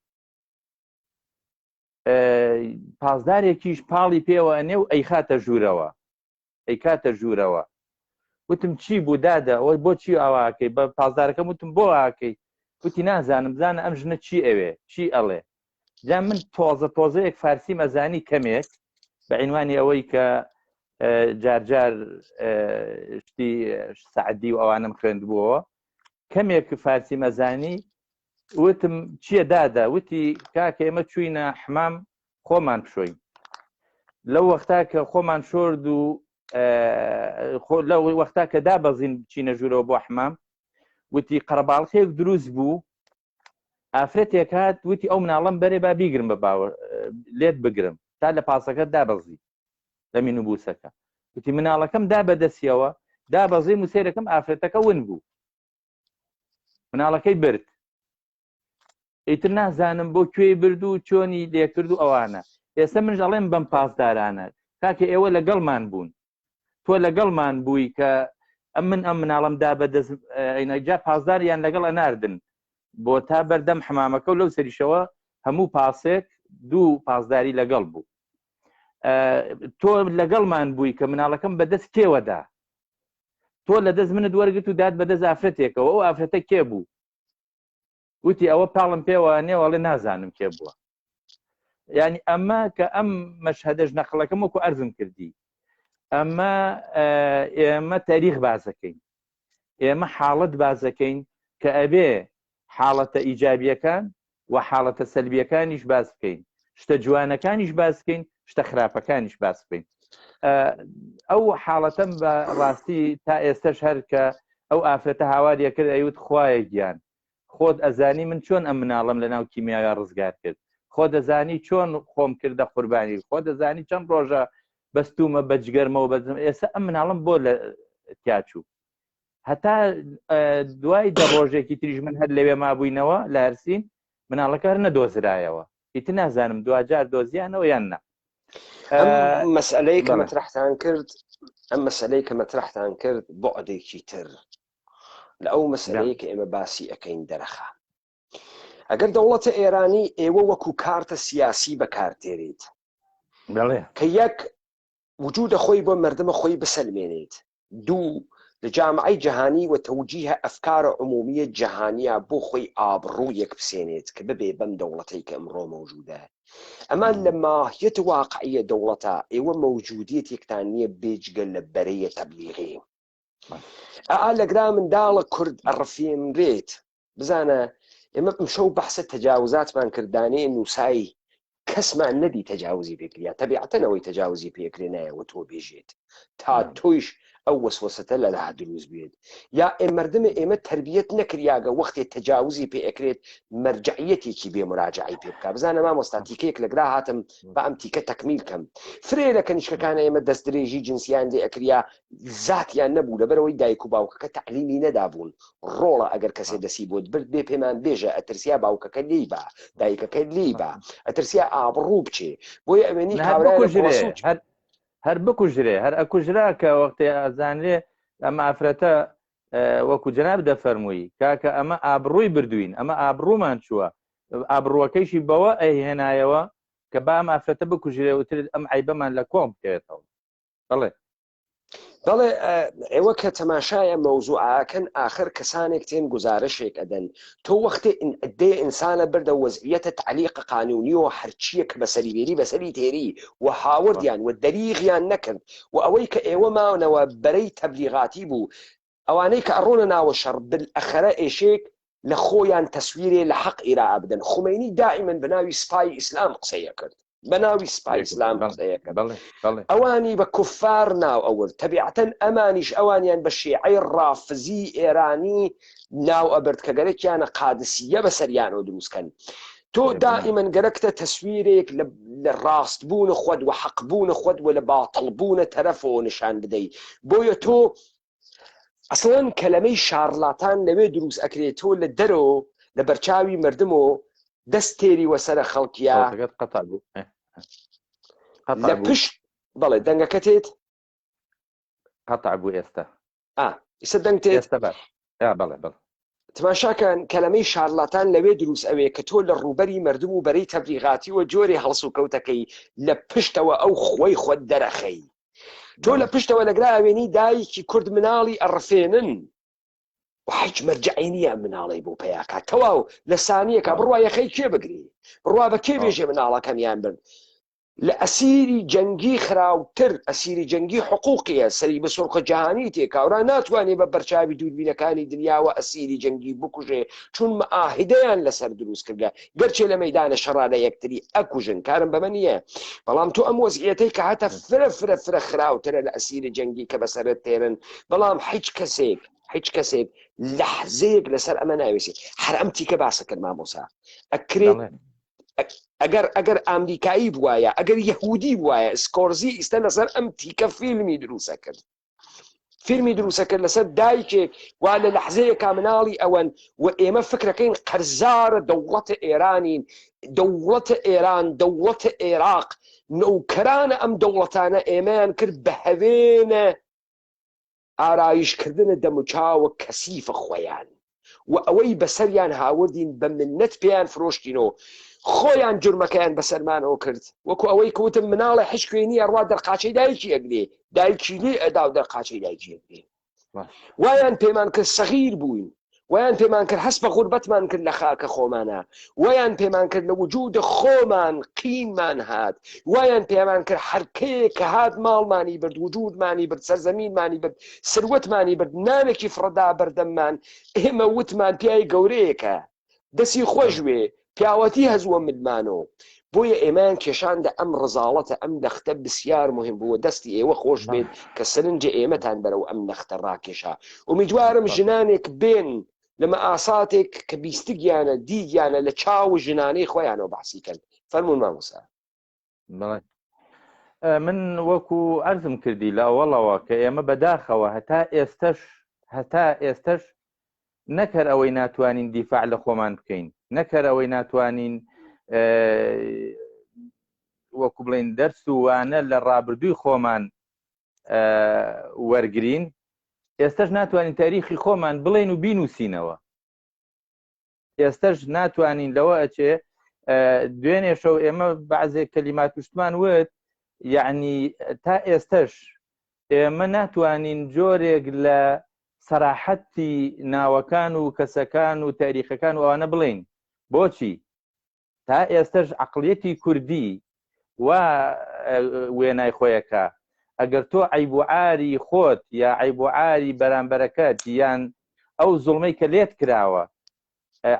پازدارێکیش پاڵی پێوە ئەنێ و ئەیکاتە ژوورەوە وتم چی بوو دادە ئەوەی بۆچی ئاواکەی بە پازدارەکەم وتم بۆ ئاکەی وتی نازانم بزانە ئەم ژنە چی ئەوێ چی ئەڵێ جا من تۆزەیەک فارسی مەزانی کەمێک بە عینوانی ئەوەی کە جارجار شتی سعدی و ئەوانم خوێندبووەوە کەمێک فارسی مەزانی وتم چییە دادا وتی کاکە ئێمە چووینە حمام خۆمان بشۆین لەو وەختا کە خۆمان شۆرد و لەو وەختا کە دابەزین بچینە ژوورەوە بۆ حمام وتی قەرەباڵخێک دروست بوو ئافرەتێک هات وتی ئەو مناڵەم بەرێ با بیگرم بە باوە لێت بگرم تا لە پاسەکەت دابەزی لە مینوبوسەکە وتی مناڵەکەم دا بەدەستیەوە دابەزی و سەیرەکەم ئافرەتەکە ون بوو مناڵەکەی برد ئیتر نازانم بۆ کوێی برد و چۆنی لێکرد و ئەوانە ئێستا منش ئەڵێم بەم پاسدارانە کاکە ئێوە لەگەڵمان بوون تۆ لەگەڵمان بووی کە ئەم مناڵم دا بەدەست ئەینەجا پاسداریان لەگەڵ ئەناردن بۆ تا بەردەم حمامەکە و لەو سەریشەوە هەموو پاسێک 2 پاسداری لەگەڵ بوو تۆ لەگەڵمان بووی کە مناڵەکەم بەدەست کێوەدا تۆ لە دەست منت وەرگرت و داد بەدەست ئافرەتێکەوە ئەو ئافرەتە کێ بوو وتی ئەوە پاڵم پێوە نێوەڵێ نازانم کێ بووە یعنی ئەمە کە ئەم مەشهەدەش نەقڵەکەم وەکو ئەرزم کردی ئەمە ئێمە تاریخ بازەکەین ئێمە حاڵەت بازەکەین کە ئەبێ حاڵەتە ئیجابیەکان و حاڵەتە سەلبیەکانیش باز بکەین شتە جوانەکانیش باز بکەین شتە خراپەکانیش باز بکەین ئەو حاڵەتەم بە ڕاستی تا ئێستش هەر کە ئەو ئافرەتە هاواریە کرد ئەیوت خوایە گیان خۆت ئەزانی من چۆن ئەم مناڵم لە ناو کیمیاوە ڕزگار کرد خۆ دەزانی چۆن خۆم کردە قوربانی خۆ دەزانی چەند ڕۆژە بەستومە بەجگەرمەوە بەزم ئێستا ئەم مناڵم بۆ لە تیاچوو هەتا دوای دە ڕۆژێکی تریژ من هەر لەوێ مابووینەوە لە هەرسین مناڵەکە هەر نەدۆزرایەوە ئیتر نازانم دوجار دۆزیانەوە یان نا مەسئلەی کە مەترەحتان کرد ئەم مەسئلەی کە مەترەحتان کرد بۆعدێکی تر لە ئەو مەسئلەیە کە ئێمە باسی ئەەکەین دەرەخە ئەگەر دەوڵەتە ئێرانی ئێوە وەکو کارتە سیاسی بەکارتێرێت کە یەک وجودە خۆی بۆ مردمە خۆی بسەلمێنێت دوو لە جامعەی جەهانی و تەوجیهە ئەفکارە عمومیە جەهانیە بۆ خۆی ئابڕوویەک بسێنێت کە ببێ بەم دەوڵەتەی کە ئەمڕۆ مەوجودە ئەمان لە ماهیەت واقعیە دەوڵەتە ئێوە مەوجودیەتێکتان نییە بێجگە لە بەرەیە تەبلیغی لەگرا منداڵە کورد ئەڕفێنرێت بزانە ئێمە ئەمشەو بەحسە تەجاوزاتمان کردانەیە نووسایی کەسمان نەدی تەجاوزی پێکریا تەبیعەتەنەوەی تەجاوزی پێکرێ نایەوە تۆ بێژێت تا تۆیش ئەو وەسوەسەتە لە لە دروست بێت یا مردمە ئێمە تربیەت نەکریاگە وەختێ تەجاوزی پێ ئەکرێت مەرجعیەتێکی بێ مراجعی پێ بکە بزانە مامۆستاتیکەیەک لەگرا هاتم بە ئەم تیکە تەکمیل کەم فرێ لە کەنیشکەکانە ئێمە دەست درێژی جنسیان لێ ئەکریا زاتیان نەبوو لەبەرەوەی دایک و باوکەکە تعلیمی نەدابوون ڕۆڵە ئەگەر کەسێ دەسی بۆت برد بێ پێمان بێژە ئەترسیا باوکەکە لی بە دایکەکە لی بە ئەترسیا ئابڕوو بچێ بۆیە ئەوێنی هەر بکوژرێ هەر ئەکوژرا کە وەختی ئازانێ ئەمە ئافرەتە وەکو جەناب دەفەرمووی کاکە ئەمە ئابڕووی بردوین ئەمە ئابڕوومان چووە ئابڕووەکەیشی بەوە ئەیهێنایەوە کە با ئەم ئافرەتە بکوژرێ وتر ئەم عیبەمان لە کۆم بکەوێتەوە بەڵێ ئێوە کە تەماشایە مەوزوعەکەن ئاخر کەسانێک تێن گزارشێک ئەدەن تۆ وەختێ ئەدێ ئینسانە بردە وەزعیەتە تعلیقە قانونی و هەرچیە کە بەسەری بێری بەسەری تێری و هاوردیان و دەریغیان نەکرد و ئەوەی کە ئێوە ماونەوە بەرەی تەبلیغاتی بوو ئەوانەی کە ئەڕۆنە ناوە شەڕ ئەخەرە ئێشێک لە خۆیان تەسویرێ لە حەق ئیرا بدەن خومینی دائیمەن بەناوی سپای ئیسلام قسەیە کرد بەناوی سپای ئیسلام قسەیە کرد ئەوانی بە کوفار ناو ئەورد تەبیعەتەن ئەمانیش ئەوانیان بە شیعەی ڕافزی ئێرانی ناو ئەبرد کە گەرەکیانە قادسیە بەسەریانەوە دروستکەن تۆ دائیمەن گەرەکتە تەسویرێک لە ڕاستبوون خۆت و حەقبوون خۆت و لە باتڵبوونە تەرەفەوە نیشان بدەیت بۆیە تۆ ئەسڵەن کەلەمەی شارلاتان لەوێ دروست ئەکرێتەوە لە دەرەوە لە بەرچاوی مردم و دەست تێری وەسەرە خەڵکیە لە پشت بەڵێ دەنگەکە تێت قەتع بوو ئێستا ئێستا دەنگ تێت بەڵێ تماشاکەن کەلەمەی شارلاتان لەوێ دروست ئەوێ کە تۆ لە ڕوبەری مردم و بەرەی تەبلیغاتی و جۆری هەڵس و کەوتەکەی لە پشتەوە ئەو خۆی خۆت دەرەخەی تۆ لە پشتەوە لەگرا ئەوێنی دایکی کورد مناڵی ئەڕفێنن هیچ مەرجعی نییە مناڵی بۆ پێیاکات تەواو لە سانیەکە بڕوا یەخەی کێ بگری بڕوا بە کێ بێژێ مناڵەکەمیان برد لە ئەسیری جەنگی خراوتر ئەسیری جەنگی حقوقیە سەری بە سوڕخە جەهانی تێکاورا ناتوانێت بە بەرچاوی دووربینەکانی دنیاوە ئەسیری جەنگی بکوژێ چون مەعاهدەیان لەسەر دروست کردە گەرچێ لە مەیدانە شەڕانە یەکتری ئەکوژن کارم بەمە نییە بەڵام تۆ ئەم وەزعیەتەی کە هاتە فرە خراوترە لە ئەسیری جەنگی کە بەسەرت تێرن بەڵام هیچ کەسێک لەحزەیەک لەسەر ئەمە ناوێسێت هەر ئەم تیکە باسە کرد مامۆسا ئەکرێت ئەگەر ئامریکایی بوایە ئەگەر یەهودی بوایە سکۆرزی ئیستا لەسەر ئەم تیکە فیلمی دروسە کرد لەسەر دایکێک وا لە لەحزەیەکا مناڵی ئەوەن و ئێمە فکرەکەین قەرزارە دەوڵەتە ئێرانین دەوڵەتە ئێران دەوڵەتە عێراق نەوکەرانە ئەم دەوڵەتانە ئێمەیان کرد بە هەوێنە ئارایشکردنە دەموچاوە کەسیفە خۆیان و ئەوەی بەسەریان هاوردین بە منەت پێیان فرۆشتینەوە خۆیان جرمەکەیان بەسەرمانەوە کرد وەکو ئەوەی کەوتم مناڵە هیچ کوێنی ئەڕوا دەرقاچەی دایکی ئەگرێ دایکی لێ ئەدا و دەرقاچەی دایکی ئەگرێ وایان پێمان کرد سەغیر بووین ویان پێمان کرد هەست بە غوربەتمان کرد لە خاکە خۆمانە ویان پێمان کرد لە وجودە خۆمان قینمان هات ویان پێمان کرد هەرکەیەک کە هات ماڵمانی برد وجودمانی برد سەرزەمینمانی برد سروەتمانی برد نامێکی فڕەدا بەردەممان ئێمە وتمان پیای گەورەیەکە دەستی خۆشوێ پیاوەتی هەزووە ملمانەوە بۆیە ئێمان کێشاندا ئەم ڕزاڵەتە ئەم نەختە بسیار مهم بووە دەستی ئێوە خۆش بێت کە سەرنجە ئێمەتان بەرەو ئەم نەختە ڕاکێشا ومیدوارم ژنانێک بێن لەمە ئاساتێک کە بیستگیانە دیگیانە لە چاو ژنانەی خۆیانەوە باسیکەن فەرمون مامۆستا. من وەکو ئەرزم کردی لە ئەوڵەوە کە ئێمە بەداخەوە هەتا ئێستش نەکەر ئەوەی ناتوانین دیفاع لە خۆمان بکەین نەکەر ئەوەی ناتوانین وەکو بڵێن دەرس و وانە لە ڕابردووی خۆمان وەرگرین ئێستش ناتوانین تاریخی خۆمان بڵێن و بینوسینەوە ئێستش ناتوانین لەوە ئەچێ دوێنێ شەو ئێمە بەعزێک کەلیمات وشتمان وت یعنی تا ئێستش ئێمە ناتوانین جۆرێک لە سەراحەتی ناوەکان و کەسەکان و تاریخەکان و ئەوانە بڵێن بۆچی تا ئێستش عەقڵیەتی کوردی وا وێنای خۆیەکە ئەگەر تۆ عەیب و عاری خۆت یا عەیب و عاری بەرامبەرەکەت یان ئەو زوڵمەی کە لێت کراوە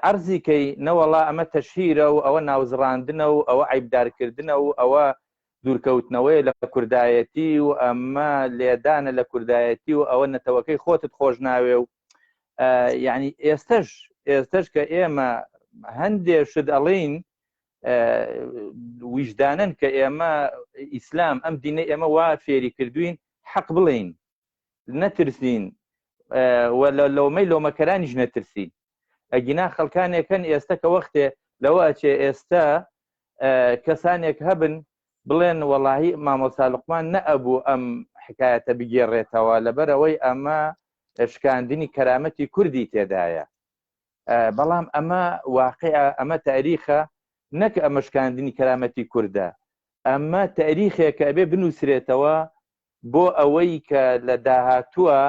عەرزی کەی نەوەڵا ئەمە تەشهیرە و ئەوە ناوزڕاندنە و ئەوە عەیبدارکردنە و ئەوە دوورکەوتنەوەی لە کوردایەتی و ئەمە لێدانە لە کوردایەتی و ئەوە نەتەوەکەی خۆتت خۆش ناوێ و یعنی ئێستش کە ئێمە هەندێک شت ئەڵێین ویژدانن کە ئێمە ئیسلام ئەم دینە ئێمە وا فێری کردوین حەق بڵێین نەترسین لەومەی لۆمەکەرانیش نەترسین ئەگینا خەڵکانێکن ئێستا کە وەختێ لەوە ئەچێ ئێستا کەسانێک هەبن بڵێن وەڵاهی مامۆستا لوقمان نەئەبوو ئەم حکایەتە بگێڕێتەوە لەبەرەوەی ئەمە شکاندنی کەرامەتی کوردی تێدایە بەڵام ئەمە واقعە ئەمە تاریخە نەک ئەمە شکاندنی کەرامەتی کووردە ئەمە تاریخێکە ئەبێ بنووسرێتەوە بۆ ئەوەی کە لە داهاتووە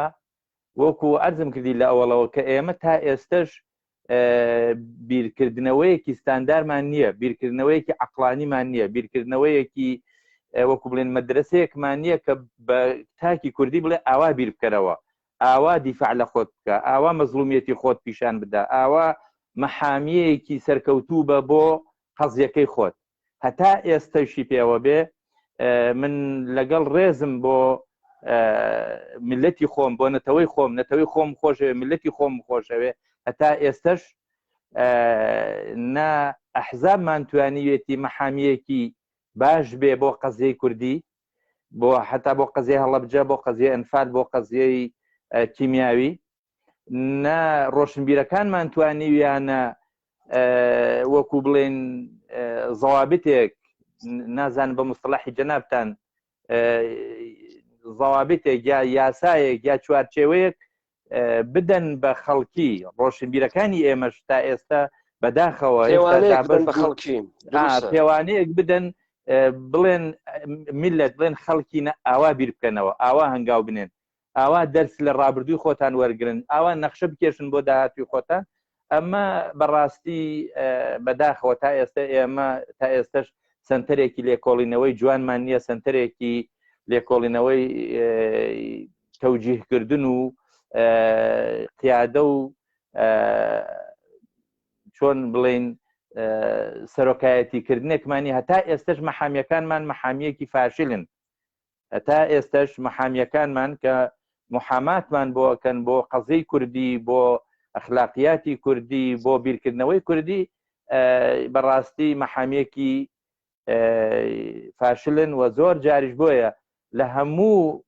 وەکو ئەرزم کردی لە ئەوڵەوە کە ئێمە تا ئێستش بیرکردنەوەیەکی ستاندارمان نییە بیرکردنەوەیەکی عەقڵانیمان نییە بیرکردنەوەیەکی وەکو بڵێن مەدرسەیەکمان نییە کە بە تاکی کوردی بڵێ ئاوا بیر بکەرەوە ئاوا دیفاع لە خۆت بکە ئاوا مەزڵومیەتی خۆت پیشان بدە ئاوا مەحامیەیەکی سەرکەوتوو بە بۆ قەزیەکەی خۆت هەتا ئێستەشی پێوە بێ من لەگەڵ ڕێزم بۆ ملەتی خۆم بۆ نەتەوەی خۆم خۆشەوێ ملەتی خۆم خۆشەوێ هەتا ئێستش نا ئەحزابمان توانیوێتی مەحامیەکی باش بێ بۆ قەزیەی کوردی بۆ حتا بۆ قەزیەی هەڵەبجە بۆ قەزیەی ئەنفال بۆ قەزیەی کیمیاوی نا ڕۆشنبیرەکانمان توانیویانە وەکو بڵێن زەوابتێک نازان بە مستەلاحی جەنابتان زەوابتێک یا یاسایەک یا چوارچێوەیەک بدەن بە خەڵکی ڕۆشنبیرەکانی ئێمەش تا ئێستا بەداخەوە پێوانەیەک بدەن بڵێن میلەت بڵێن خەڵکی ئاوا بیر بکەنەوە ئاوا هەنگاو بنێن ئاوا دەرس لە ڕابردووی خۆتان وەرگرن ئاوا نەخشە بکێشن بۆ داهاتوی خۆتان ئەمە بەڕاستی بەداخەوە تا ئێستا ئێمە تا ئێستش سنتەرێکی لێکۆڵینەوەی جوانمان نییە سنتەرێکی لێکۆڵینەوەی تەوجیهکردن و قیادە و چۆن بڵێن سەرۆکایەتیکردنێکمانی هەتا ئێستش مەحامیەکانمان مەحامیەکی فاشلن هەتا ئێستش مەحامیەکانمان کە محاماتمان بۆکەن بۆ قەزەی کوردی بۆ ئەخلاقیاتی کوردی بۆ بیرکردنەوەی کوردی بەڕاستی مەحامیەکی فاشلن و زۆر جاریش بۆیە لە هەموو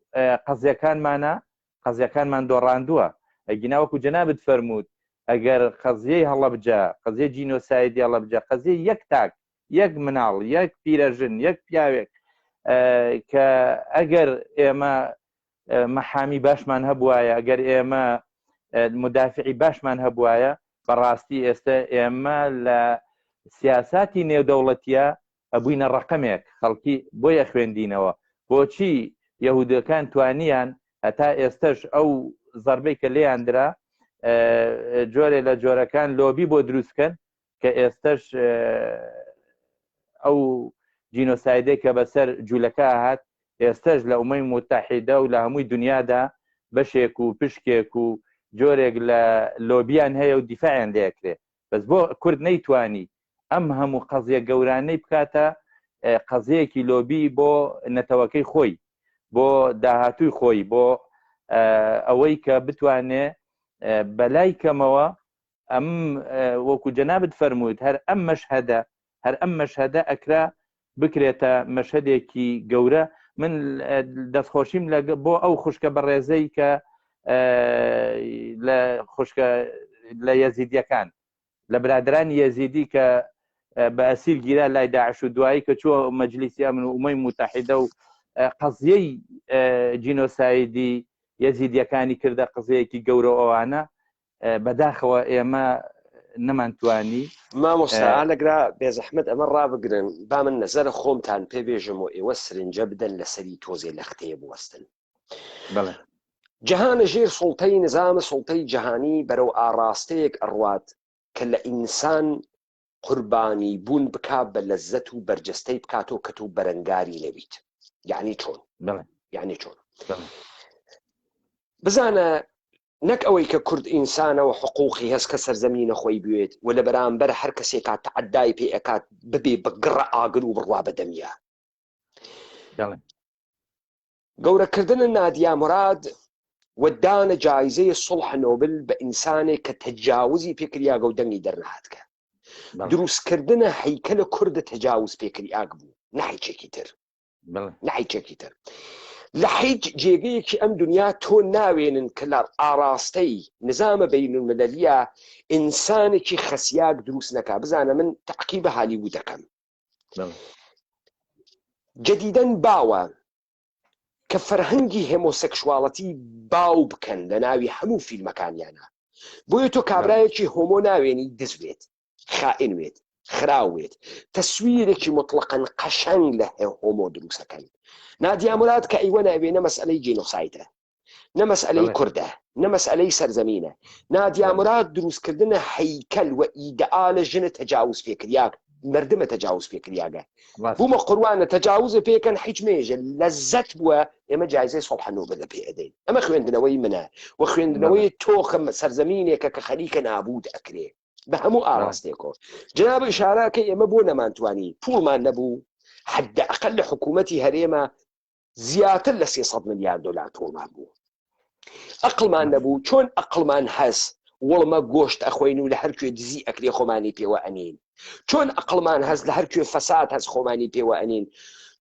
قەزیەکانمان دۆڕاندووە ئەگیناوەکو جەنابت فەرموود ئەگەر قەزیەی هەڵەبجە قەزیە جینۆسایدی هەڵەبجە قەزیە یەک تاک یەک مناڵ یەک پیرەژن یەک پیاوێک کە ئەگەر ئێمە مەحامی باشمان هەبوایە ئەگەر ئێمە مدافعی باشمان هەبوایە بەڕاستی ئێستا ئێمە لە سیاساتی نێودەوڵەتیە ئەبووینە ڕقەمێک خەڵکی بۆیە خوێندینەوە بۆچی یەهودەکان توانیان هەتا ئێستش ئەو زەربەی کە لێیاندرا جۆرێ لە جۆرەکان لۆبی بۆ دروستکەن کە ئێستش ئەو جینۆسایدەی کە بەسەر جوولەکە هات ئێستش لە ئومەی متحیدە و لە هەمووی دنیادا بەشێک و پشکێک و جۆرێک لە لۆبیان هەیە و دیفاعیان لێکرێ بەس بۆ کورد نەیتوانی ئەم هەموو قەزیە گەورانەی بکاتە قەزەیەکی لۆبی بۆ نەتەوەکەی خۆی، بۆ داهاتووی خۆی، بۆ ئەوەی کە بتوانێ بەلای کەمەوە ئەم وەکو جەنابت فەرموویت هەر ئەم مەشهەدە ئەکرا بکرێتە مەشهەدێکی گەورە. من دەستخۆشیم بۆ ئەو خوشکە بەڕێزەی کە لە یەزیدیەکان، لە برادرانی یەزیدی کە بە ئەسیر گیرا لای داعش و دوایی کە چووە مەجلیسی ئەمن و ئومەی متحیدە و قەزیەی جینۆسایدی یەزیدیەکانی کردە قزەیەکی گەورە ئەوانە بەداخەوە ئێمە نەمانتوانی. مامۆستا لەگرا بێزەحمەت ئەمە ڕابگرن، با من نەزەرە خۆمتان پێبێژم و ئێوە سرنجە بدەن لەسەری تۆزێ لە قتەیە بوەستن. جەهانە ژێر سوڵتەی نظامە سوڵتەی جەهانی بەرەو ئاڕاستەیەک ئەڕوات کە لە ئینسان قوربانی بوون بکات بە لەزەت و بەرجەستەی بکاتەوە کە تو بەرەنگاری لەویت. یعنی چۆن؟ یعنی چۆن؟ بزانە نەک ئەوەی کە کورد ئینسانەوە حقوقی هەست کە سەرزەمینە خۆی بوێت و لە بەرامبەر هەر کەسێک کات تەعەدای پێ ئەکات ببێ بەگڕە ئاگر و بڕوا بەدەمیە. گەورەکردنە نادیا موراد وەدانە جایزەی سڵح نۆبل بە ئینسانێک کە تەجاوزی پێکریا گەودەنگی دەرنهاتکە. دروستکردنە هەیکەلە کوردە تەجاوز پێکریاک بوو، نەهیچێکی تر. نەهیچێکی تر. لە هیچ جێگەیەکی ئەم دنیا تۆ ناوێنن کە لە ئاراستەی نظامە بەینولمەلەلیە ئینسانێکی خەسیاک دروست نەکا. بزانە من تەعقیبە هالیوود دەکەم. جەدیدەن باوە کە فەرهەنگی هێمۆسێکشواڵەتی باو بکەن لە ناوی هەموو فیلمەکانیانە. بۆیە تۆ کابرایەکی هۆمۆ ناوێنی دزبێت، خائن وێت، خراوێت، تەسویرێکی مطلقاً قەشەنگ لە هۆمۆ دروستەکەن. نادیا موراد کە ئەیوە ناوێنە مەسئلەی جینۆسایدە، نە مەسئلەی کوردە، نە مەسئلەی سەرزەمینە. نادیا موراد دروستکردنە هەیکەل و ئیدعالە ژنە تەجاوز پێکریاک، مردمە تەجاوز پێکریاگە. بوومە قوروانە تەجاوزە پێکەن هیچ مێژە لەزەت بووە ئێمە جایزەی سڵح نۆبل لە پێ ئەدەین. ئەمە خوێندنەوەی منە و خوێندنەوەی تۆخە سەرزەمینێکە کە خەریکە نابود ئەکرێ بە هەموو ئاراستێکۆ. جناب ئیشارەکە ئێمە بۆ نەمانتوانی، پوڵمان نەبوو، حدەئەقەل لە حکوومەتی هەرێمە زیاتر لە 300 ملیار دلار پوڵمان بوو. ئەقڵمان نەبوو، چۆن ئەقڵمان هەست وەڵمە گۆشت ئەخۆین و لە هەرکوێ دزی ئەکرێ خۆمانی پێوە ئەنین. چۆن ئەقڵمان هەست لە هەرکوێ فەساد هەست خۆمانی پێوە ئەنین.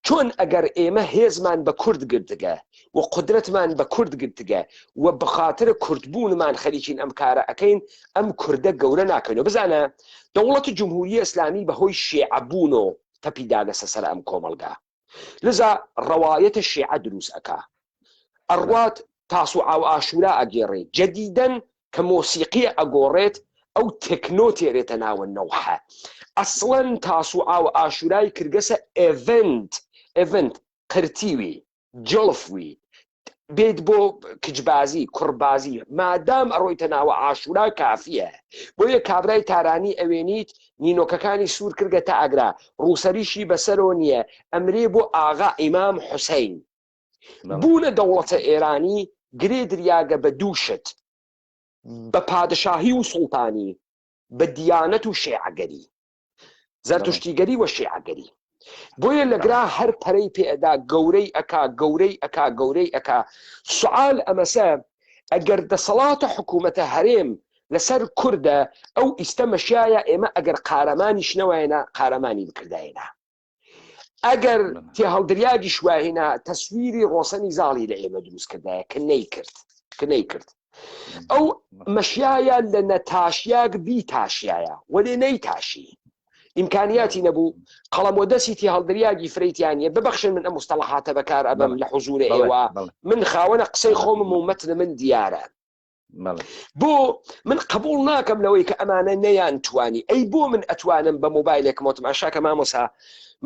چۆن ئەگەر ئێمە هێزمان بە کورد گرتگە و قدرەتمان بە کورد گرتگە و بەخاترە کوردبوونمان خەریکین ئەم کارە ئەکەین، ئەم کوردە گەورە ناکەینەوە. بزانە دەوڵەتی جمهوریە ئیسلامی بەهۆی شیعەبوون و تەپی داگەسە سەر ئەم کۆمەڵگا. لذا ڕەوایەتە شیعە دروست ئەکا، ئەڕوات تاسوعا و ئاشورا ئەگێڕێت، جەدیدەن کە مۆسیقی ئەگۆڕێت ئەو تەکنۆ تێرێتە ناوە نەوحە. ئەسڵەن تاسوعا و ئاشورای کردگەسە ئێڤنت قرتیوی جڵفوی بێت بۆ کچبازی کوڕبازی، مادام ئەڕۆیتە ناوە ئاشورا کافیە. بۆیە کابرای تارانی ئەوێنیت نینۆکەکانی سوور کردگە تا ئەگرا، ڕووسەریشی بەسەرۆ نییە، ئەمرێ بۆ ئاغا ئیمام حوسەین. بوونە دەوڵەتە ئێرانی گرێ دریاگە بە دووشت، بە پادشاهی و سوڵتانی، بە دیانەت و شیعەگەری، زەرتشتیگەری و شیعەگەری. بۆیە لەگرا هەر پەرەی پێئەدا گەورەی ئەکا گەورەی ئەکا گەورەی ئەکا. سوال ئەمەسە ئەگەر دەسەڵاتە حکوومەتە هەرێم لەسەر کوردە ئەو ئیستەمەشایە ئێمە ئەگەر قارەمانی شنەوەیەنە قارەمانی بکردایەنە. ئەگەر تێ هەڵدریاگی شواهێنا تەسویری ڕۆسەنی زاڵی لە ئێمە دروست کردایە کە نەیکرد. ئەو مەشیایە لە نەتاشیاک بی تاشیایە وەلێ نەیتاشی. ئیمکانیاتی نەبوو قەڵەمۆ دەسیتی هەڵدریاگی فریتیانە. ببەخشن من ئەم مستەڵەحاتە بەکار ئەبەم لە حوزورە ئێوە، من خاوەنە قسەی خۆمم و مەتنە من دیارە. بۆ من قبول ناکەم لەوەی کە ئەمانە نەیان توانی. ئەی بۆ من ئەتوانم بە مۆبایلێکم ئۆتۆماشاکە مامۆسا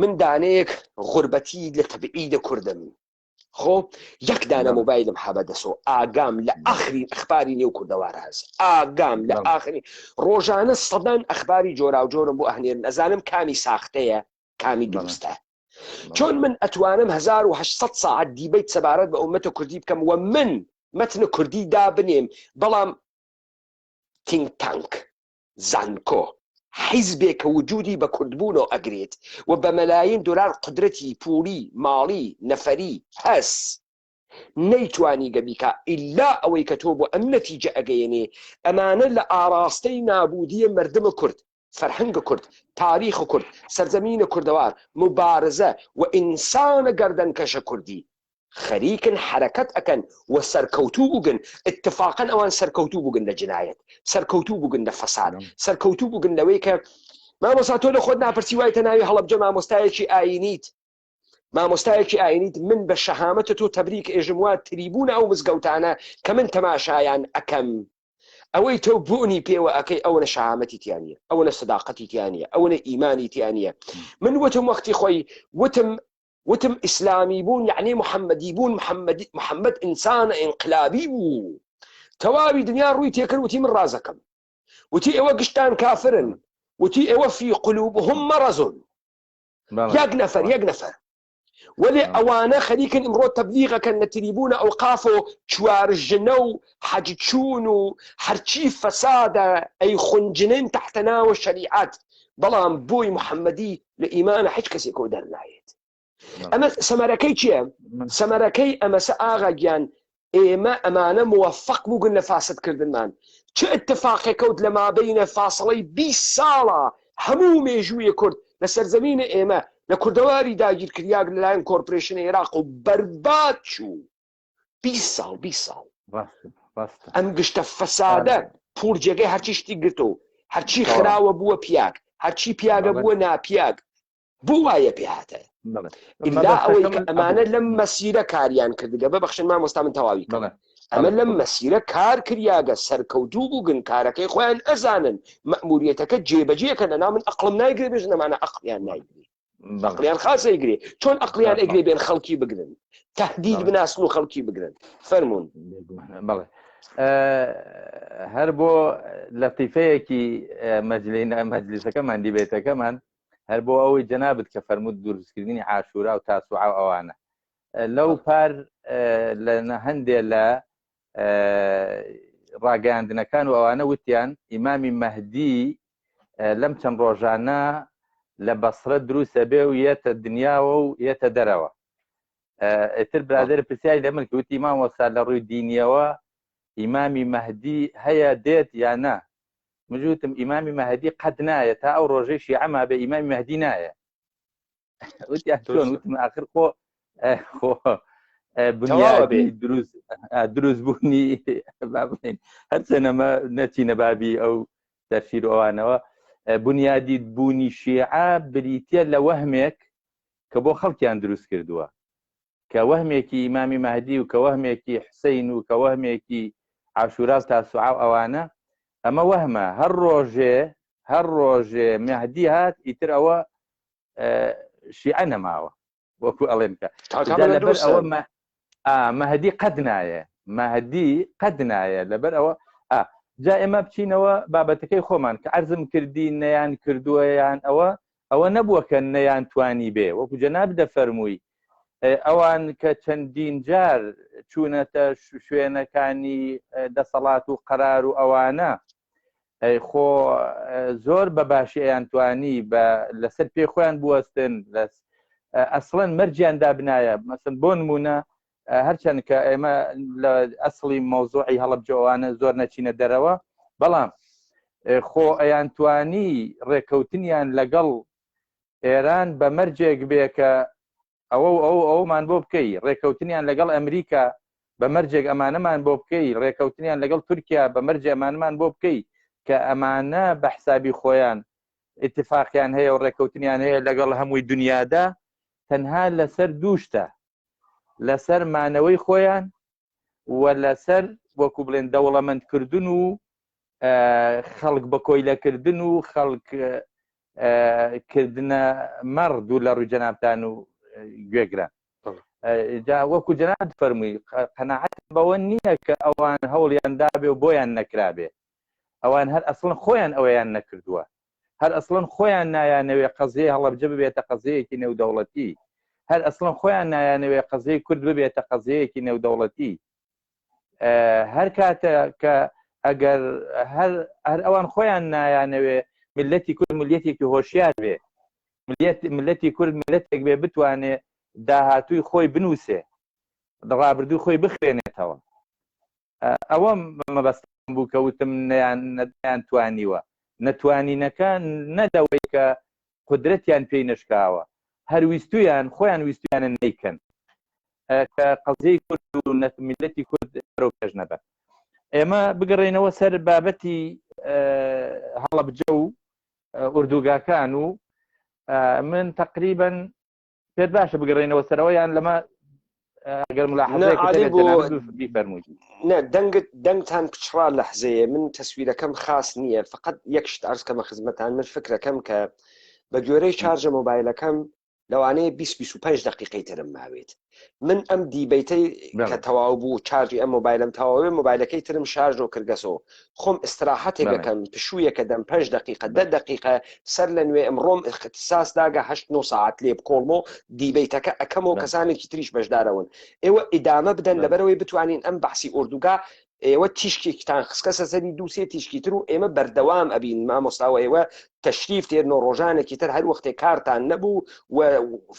من دانەیەک غوربەتی لە تەبعیدە کوردم، خۆ یەک دانە مۆبایلم حەبە دەسۆ ئاگام لە ئاخرین ئەخباری نێو کوردەوارە هەست، ئاگام لە ئاخرین ڕۆژانە سەدان ئەخباری جۆرا و جۆرم بۆ ئەهنێرن، ئەزانم کامی ساختەیە کامی دروستە. چۆن من ئەتوانم 1800 ساعت دیبەیت سەبارەت بە ئومەتە کوردی بکەم و من مەتنە کوردی دابنێم، بەڵام تینگ تانک، زانکۆ، حیزبێک کە وجودی بە کوردبوونەوە ئەگرێت و بە مەلایین دۆلار قدرەتی پولی ماڵی نەفەری هەس نەیتوانی گەبیکە ئیلا ئەوەی کە تۆ بۆ ئەم نەتیجە ئەگەیەنێ ئەمانە لە ئاراستەی نابودیە مردمە کورد فەرهەنگە کورد تاریخ کورد سەرزەمینە کوردەوار مبارزە و ئینسانە گەردەنکەشە کوردی خەریکن حرەکەت ئەکەن و سەرکەوتوو بووگن اتفاقەن ئەوان سەرکەوتوو بووگن لە جنایەت سەرکەوتوو بووگن لە فەساد سەرکەوتوو بووگن لەوەی کە مامۆستا تۆ لە خۆت ناپرسی وایتە ناوی هەڵەبجە مامۆستایەکی ئاینیت مامۆستایەکی ئاینیت من بە شەهامەتە تۆ تەبریک ئێژم وا تریبوون ئەو مزگەوتانە کە من تەماشایان ئەکەم ئەوەی تۆ بوونی پێوە ئەەکەی ئەوە لە شەهامەتی تیانە ئەوە لە سەداقەتی تیانە ئەوە لە ئیمانی تیانە من وتم وەختی خۆی وتم ئیسلامی بوون یعنی محەممەدی بوون محەممەد ئینسانە ئینقلابی بوو تەواوی دنیا ڕووی تێکرد وتی من ڕازەکەم وتی ئێوە گشتان کافرن وتی ئێوە فی قلوبهم مەرەزون یەک نەفەر ولی ئەوانە خەریکن ئمڕۆ تەبلیغەکەن لە تریبونە ئەوقاف و چوارژنە و حەجچوون و هەرچی فەسادە ئەی خونجنن تحتە ناوە شەریعەت بەڵام بۆی محەممەدی لە ئیمانە هیچ کەسێکەوە دەرنایێت ئەمە سەمەرەکەی چییە؟ سەمەرەکەی ئەمەسە ئاغا گیان ئێمە ئەمانە موەفەق بووگن لە فاسدکردنمان چ اتفاقێکەوت لە مابەینە فاصڵەی 20 ساڵە هەموو مێژوویە کورد لە سەرزەمینە ئێمە لە کوردەواری داگیرکریاک لەلایەن کۆرپۆریشنە عێراق و بەرباد چوو 20 ساڵ ئەم گشتە فەسادە پورجێگەی هەرچی شتی گرتو هەرچی خراوە بووە پیاک هەرچی پیاگە بووە ناپیاک بوو وایە پێهاتە ئیلا ئەوەی کە ئەمانە لەم مەسیرە کاریان کردگە ببەخشن مامۆستا من تەواوی کردم ئەمە لەم مەسیرە کار کریاگە سەرکەوتوو بووگن کارەکەی خۆیان ئەزانن مەئموریەتەکە جێبەجێکە لەناو من ئەقڵم نایگرێ بێژن ئەمانە ئەقلیان نایگرێ عقلیان خاص ئەیگرێ چۆن ئەقلیان ئەیگرێ بێن خەڵکی بگرن تهدید بناسن و خەڵکی بگرن فەرمونون بەڵێ هەر بۆ لەتیفەیەکی مەجلیسەکەمان دیبێتەکەمان هەر بۆ ئەوەی جەنابەت کە فەرموود دروستکردنی عاشورا و تاسوعا و ئەوانە لەو پار لە هەندێک لە ڕاگەیاندنەکان و ئەوانە وتیان ئیمامی مەهدی لەم چەند ڕۆژانە لە بەسرە دروستە بێ و یەتە دنیاوە و یەتە دەرەوە ئیتر برادر پرسیاری لە من کەوتی مامۆستا لە ڕووی دینیەوە ئیمامی مەهدی هەیە دێت یان نا مجوتم ئیمامی مەهدی قەت نایە تا ئەو ڕۆژەی شیعەما بێ ئیمامی مەهدی نایە وتیان چۆن وتم ئاخر خۆ بنیادی دروست بوونی هەرچەنەمە نەچینە بابی ئەو تەفسیر ئەوانەوە بنیادی بوونی شیعە بریتە لە وەهمێک کە بۆ خەڵکیان دروست کردووە کە وەهمێکی ئیمامی مەهدی و کە وەهمێکی حسەین و کە وەهمێکی عاشورا و تاسوعا و ئەوانە ئەمە وەهمە هەر ڕۆژێ مەهدی هات ئیتر ئەوە شیعە نەماوە وەکو ئەڵێن کە لەبەر ئەوە مەهدی قەد نایە لەبەر ئەوە جا ئێمە بچینەوە بابەتەکەی خۆمان کە عەرزم کردی نەیان کردووە یان ئەوە نەبووە کە نەیان توانی بێ وەکو جەناب دەفەرمووی ئەوان کە چەندین جار چوونەتە شوێنەکانی دەسەڵات و قەرار و ئەوانە خۆ زۆر بە باشی ئەیانتوانی لەسەر پێ خۆیان بوەستن ئەسڵەن مەرجیان دابنایە مەسن بۆ نمونە هەرچەند کە ئێمە لە ئەسڵی مەوزوعی هەڵەبجەوانە زۆر نەچینە دەرەوە بەڵام خۆ ئەیانتوانی ڕێکەوتنیان لەگەڵ ئێران بە مەرجێک بێ کە ئەومان بۆ بکەی ڕێکەوتنیان لەگەڵ ئەمریکا بە مەرجێک ئەمانەمان بۆ بکەی ڕێکەوتنیان لەگەڵ تورکیا بە مەرجێ ئەمانەمان بۆ بکەی کە ئەمانە بە حسابی خۆیان اتفاقیان هەیە و ڕێکەوتنیان هەیە لەگەڵ هەمووی دنیادا تەنها لەسەر دووشتە لەسەر مانەوەی خۆیان و لەسەر وەکو بڵێن دەوڵەمەندکردن و خەڵک بە کۆیلەکردن و خەڵک کردنە مەڕ دوو لە ڕووی جەنابتان و گوێگران وەکو جەناب فەرمووی قەناعەت بەوە نییە کە ئەوان هەوڵیان دابێ و بۆیان نەکرابێ ئەوان هەر ئەسڵن خۆیان ئەوەیان نەکردووە هەر ئەسڵن خۆیان نایانەوێ قەزیە هەڵەبجە ببێتە قەزەیەکی نێودەوڵەتی هەر ئەسڵن خۆیان نایانەوێ قەزەی کورد ببێتە قەزەیەکی نێودەوڵەتی هەر کاتە کە ئەگەر هەر ئەوان خۆیان نایانەوێ ملەتی کورد ملەتێکی هۆشیار بێ، ملەتی کورد ملەتێک بێ بتوانێ داهاتووی خۆی بنووسێ، ڕابردوو خۆی بخوێنێتەوە. ئەوە مەبەستم بوو کە وتم نەیان توانیوە. نەتوانینەکە نەدەوەی کە قودرەتیان پێی نشکاوە، هەرویستویان خۆیان ویستویانە نیکەن کە قەزەی کورد و ملەتی کورد بەرەو پێش نەبێت. ئێمە بگەڕێنەوە سەر بابەتی هەڵەبجە و ئوردوگاکان و من تقریبا پێت باشە بگەڕێنەوە سەرەوەیان لەمە ئەگەر دەنگتان پچڕا لەحزەیە. من تەسویرەکەم خاص نییە، فقط یەک شت عەرز کەمە خزمەتان. من فکرەکەم کە بە گوێرەی چارجە مۆبایلەکەم لەوانەیە 25 دقیقەی ترم ماوێت. من ئەم دیبەیتەی کە تەواو بوو چارجی ئەم مۆبایلم تەواوێ، مۆبایلەکەی ترم شارژۆ کردگەسەوە، خۆم ئستراحەتێکەکەم پشوویەکە دەم 5 دقیقە 10 دقیقە سەر لە نوێ ئەمڕۆم اختصاص داگە 8-9 ساعت لێ بکۆڵمەوە دیبەیتەکە ئەەکەمەوە کەسانێکی تریش بەشدارەون. ئێوە ئیدامە بدەن لەبەرەوەی بتوانین ئەم بەحسی ئوردوگا ئێوە تیشکێکتان خسکەسە سەری دووسێ تیشکی تر و ئێمە بەردەوام ئەبین مامۆستاوە ئێوە تەشریف تێرنەوە ڕۆژانێکی تر هەر وەختێ کارتان نەبوو و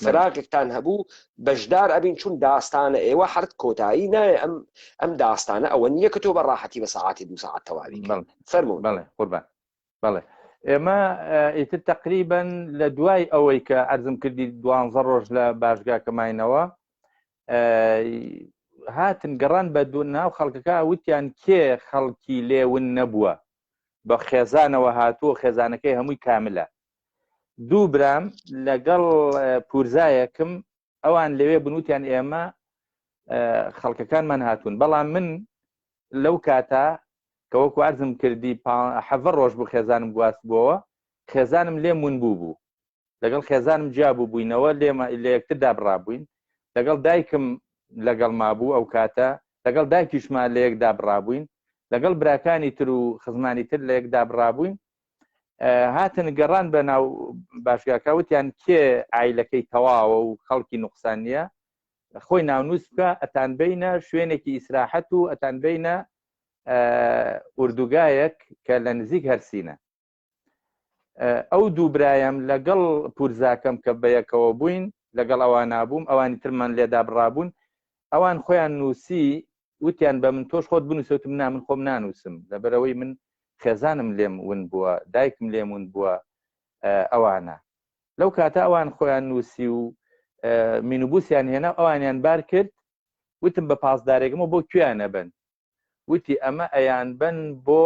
فراغێکتان هەبوو بەشدار ئەبین، چون داستانە ئێوە حرت کۆتایی نایە. ئەم داستانە ئەوە نییە کە تۆ بە ڕاحەتی بە ساعتی 2 ساعت تەواوی فەرموون. بەڵێ قوربان. بەڵێ ئێمە ئیتر تقریبا لە دوای ئەوەی کە عەرزم کردی 12 ڕۆژ لە باشگاکەماینەوە هاتن گەڕان بە دوو ناو خەڵکەکە، وتیان کێ خەڵکی لێون نەبووە، بە خێزانەوە هاتووە، خێزانەکەی هەمووی کاملە. دوو برام لەگەڵ پورزایەکم ئەوان لەوێ بنوتیان ئێمە خەڵکەکانمان هاتوون، بەڵام من لەو کاتا کە وەکو عەرزم کردی 7 ڕۆژ بوو خێزانم گواست بووەوە، خێزانم لێم ون بوو لەگەڵ خێزانم جیابوو بووینەوە، لە یەکتردا بڕابووین، لەگەڵ دایکم لەگەڵ مابوو ئەو کاتە، لەگەڵ دایکیشمان لە یەکدا بڕابووین، لەگەڵ براکانی تر و خزمانی تر لە یەکدا بڕابووین. هاتن گەڕان بە ناو باشگاکە، وتیان کێ عیلەکەی تەواوە و خەڵکی نوقسان نییە، خۆی ناونووس بکە، ئەتان بینە شوێنێکی ئیسراحەت و ئەتان بینە ئوردوگایەک کە لە نزیک هەرسینە. ئەو دوو برایم لەگەڵ پورزاکەم کە بەیەکەوە بووین، لەگەڵ ئەوان نابووم، ئەوانی ترمان لێدا بڕابوون، ئەوان خۆیان نووسی، وتیان بە من تۆش خۆت بنووسێتم، نا من خۆم نانووسم، لەبەرەوەی من خێزانم لێم ون بووە، دایکم لێم ون بووە. ئەوانە لەو کاتە ئەوان خۆیان نووسی و مینوبوسیان هێنا، ئەوانیان بار کرد. وتم بە پاسدارێکمەوە بۆ کوێیانە بن؟ وتی ئەمە ئەیان بن بۆ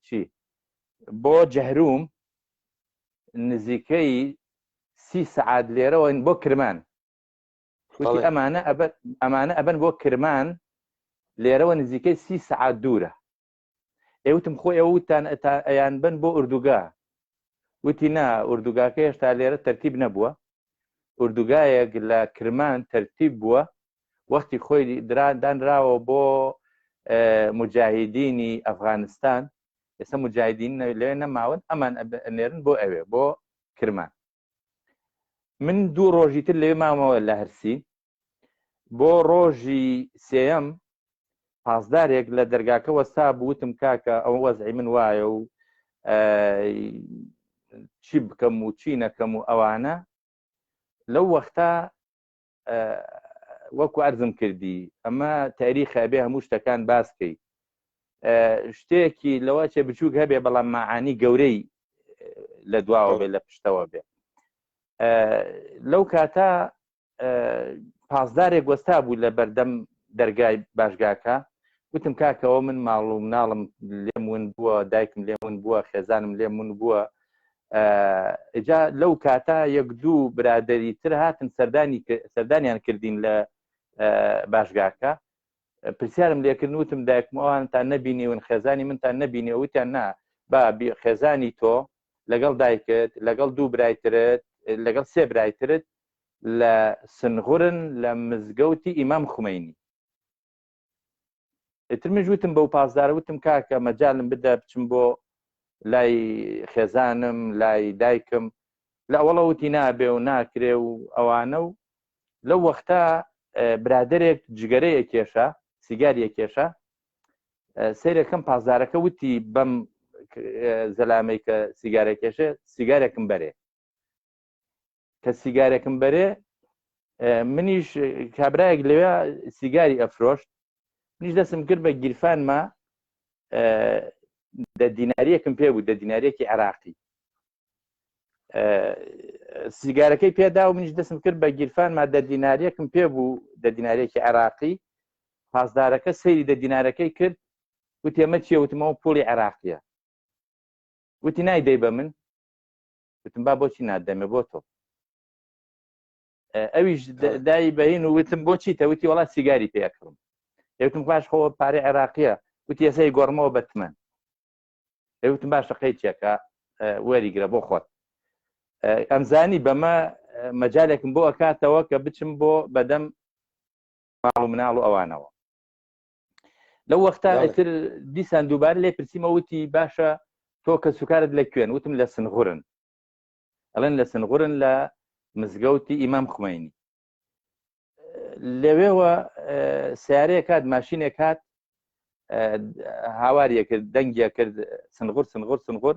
چی؟ بۆ جەهروم، نزیکەی 30 سعات لێرەوە بۆ کرمان. وتی ئەمانە ئەبن بۆ کرمان، لێرەوە نزیکەی 30 سعات دوورە. ئێوتم خۆی ئەوتان ئەیان بن بۆ ئوردوگا. وتی نا، ئوردوگاکە هێشتا لێرە تەرتیب نەبووە، ئوردوگایەک لە کرمان تەرتیب بووە، وەختی خۆی دانراوە بۆ مجاهیدینی ئەفغانستان. ئێستا مجاهیدین لێ نەماون، ئەمان ئەنێرن بۆ ئەوێ بۆ کرمان. من 2 ڕۆژی تر لێ مامەوە لە هەرسی. بۆ ڕۆژی سێەم پاسدارێک لە دەرگاکە وەستا بووتم کاکە ئەو وەزعی من وایە و چی بکەم و چی نەکەم و ئەوانە. لەو وەختا وەکو عەرزم کردی ئەمە تاریخە، بێ هەموو شتەکان باسکەی، شتێکی لەوە چێ بچووک هەبێ، بەڵام معانی گەورەی لە دواوە بێ، لە پشتەوە بێ. لەو کاتە پاسدارێک وەستا بوو لە بەردەم دەرگای باشگاکە. وتم کاکەوە من ماڵ و مناڵم لێم ون بووە، دایکم لێم ون بووە، خێزانم لێم ون بووە. ئجا لەو کاتە 1-2 برادەری تر هاتن سەردانیان کردین لە باشگاکە. پرسیارم لێکردن، وتم دایکم ئەوانتان نەبینیون، خێزانی منتان نەبینیەوە؟ وتیان نا، با خێزانی تۆ لەگەڵ دایکت، لەگەڵ 2 برایترت، لەگەڵ 3 برایترت لە سنغورن لە مزگەوتی ئیمام خومەینی. ئیترمەش وتم بەو پاسدارە، وتم کاکە مەجالم بدە بچم بۆ لای خێزانم، لای دایکم. لە ئەوڵە وتی نابێ و ناکرێ و ئەوانە. و لەو وەختە برادێک جگەرەیە کێشە، سیگاریە کێشە، سەیرەکەم پاسدارەکە وتی بەم زەلامەی کە سیگارێکێشە سیگارێکم بەرێ کە سیگارێکم بەرێ منیش کابراایەک لەوێ سیگاری ئەفرۆشت منیش دەستم کرد بە گیرفانمە دە دیناریەکم پێ بوو دە دیناریەکی عێراقی سیگارەکەی پێدا و منیش دەستم کرد بە گیرفانمە دە دیناریەکم پێ بوو دە دیناریەکی عێراقی پاسدارەکە سەیری دە دینارەکەی کرد وتی ئەمە چییە وتمەوە پوڵی عێراقیە وتی نایدەی بە من وتم با بۆچی نادەمێ بۆ تۆ ئەویش دای بەهین و وتم بۆچی تەوتی وڵات سیگاری پێکڕم وتم باش خۆ پارەی عێراقیە وتی ئێسای گۆڕمەوە بەتمەن وتم باشە قەیچێکە وەریگرە بۆ خۆت ئەمزانی بەمە مەجالێکم بۆ ئەکاتەوە کە بچم بۆ بەدەم ماڵ و مناڵ و ئەوانەوە لەو وەختا ئەتر دیسان دووبارە لێ پرسیمە وتی باشە تۆ کە سوکارت لەکوێن وتم لە سنغورن ئەڵێن لە سنغورن لە مزگەوتی ئیمام خومەینی لەوێوە سیارەیە کات ماشینێک هات هاواریە کرد دەنگیە کرد سنغور سنغور سنغور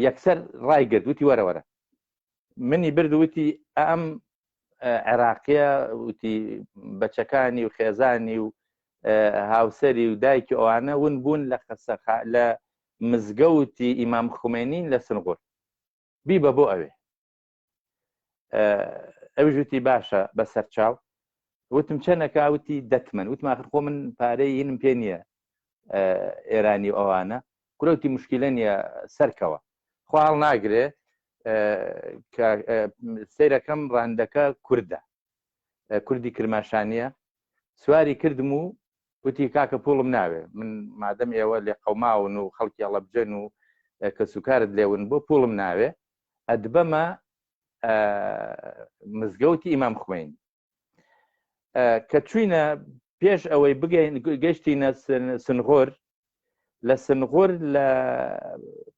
یەکسەر ڕایگرت وتی وەرە وەرە منی برد وتی ئەم عێراقیە وتی بەچەکانی و خێزانی و هاوسەری و دایکی ئەوانە ون بوون لە مزگەوتی ئیمام خومێنین لە سنغور بیبە بۆ ئەوێ ئەویش وتی باشە بەسەر چاو وتم چەنەکە وتی دەتمەن وتم ئاخر خۆ من پارەی هینم پێ نییە ئێرانی و ئەوانە کوڕەوتی مشکلە نییە سەرکەوە خواڵ ناگرێ سیرەکەم ڕاندەکە کووردە کوردی کرماشانیە سواری کردم و وتی کاکە پوڵم ناوێ من مادەم ئێوە لێ قەوماون و خەڵکی ئەڵەبجەن و کە سوکارت لێون بۆ پوڵم ناوێ ئەدبەمە مزگەوتی ئیمام خومەینی کە چوینە پێش ئەوەی گەشتینە سنغۆر لە سنغۆر لە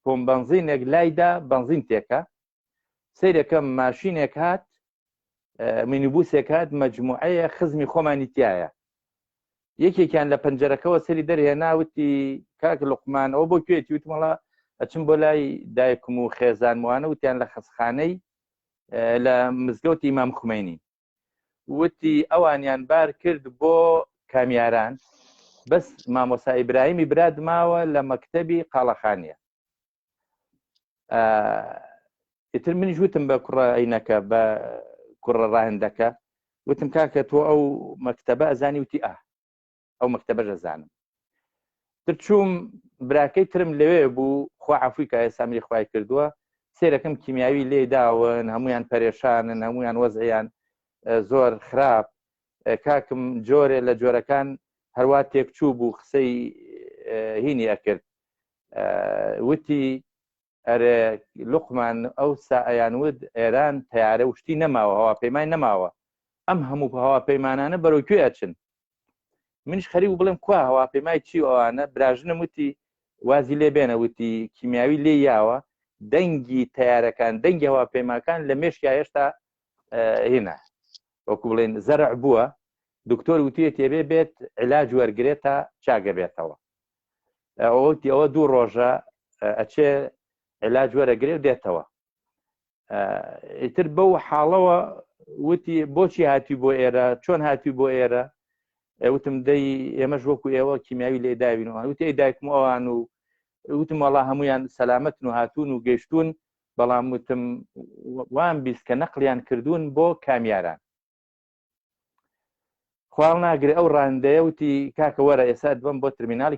پۆم بەنزینێک لایدا بەنزین تێکە سیرەکەم ماشینێک هات مینیبوسێک هات مەجموعەیە خزمی خۆمانی تایە یەکێکیان لە پەنجەرەکەەوە سەری دەرهێناوتی کاک لوقمان ئەوە بۆ کوێتی وتمەڵە ئەچم بۆ لای دایکم و خێزانوانە وتیان لە خەسخانەی لە مزگەوتی ئیمام خومەینی وتی ئەوانیان بار کرد بۆ کامیاران بەس مامۆستا ئیبراهیمی براد ماوە لە مەکتەبی قاڵەخانیە ئیتر منیش وتم بە کوڕە عینەکە بە کوڕە ڕاهندەکە وتم کاکە تۆ ئەو مەکتەبە ئەزانی وتی ئەو مەکتەبەش ئەزانم تر چووم براکەی ترم لەوێ بوو خوا عەفوی کە ئێسامری خوای کردووە سیرەکەم کیمیاوی لێ داون هەمویان پەرێشانن هەمویان وەزعیان زۆر خراپ کاکم جۆرێ لە جۆرەکان هەروە تێکچوو بوو قسەی هینی ئەکرد وتی ئەرێ لوقمان ئەو سائەیانود ئێران تەیارە وشتی نەماوە هەواپەیمای نەماوە ئەم هەموو هەواپەیمانانە بەرەو کوێ ئەچن منیش خەریک و بڵێم کوا هەواپەیمای چی ئەوانە براژنم وتی وازی لێ بێنە وتی کیمیاوی لێ یاوە دەنگی تەیارەکان دەنگی هەواپەیماکان لە مێشکیا هێشتا هێنا وەکو بڵێن زەرع بووە دکتۆر وتیە تێبێ بێت عیلاج وەرگێت تا چاگە بێتەوە ئەوەتی ئەوە دوو ڕۆژە ئەچێ عیلاج وەرەگرێ و دێتەوە ئیتر بەو حاڵەوە وتی بۆچی هاتی بۆ ئێرە چۆن هاتی بۆ ئێرە وتم دەی ئێمەش وەکو ئێوە کیمیاوی لێ داوینەوە وتی دایکم ئەوان و وتم وەڵا هەمویان سەلامەتن و هاتوون و گەیشتون بەڵام وتم وان بیست کە نەقلیان کردوون بۆ کامیاران خواڵ ناگرێ ئەو ڕاندەیە وتی کاکە وەرە ئێستا بم بۆ ترمیناڵی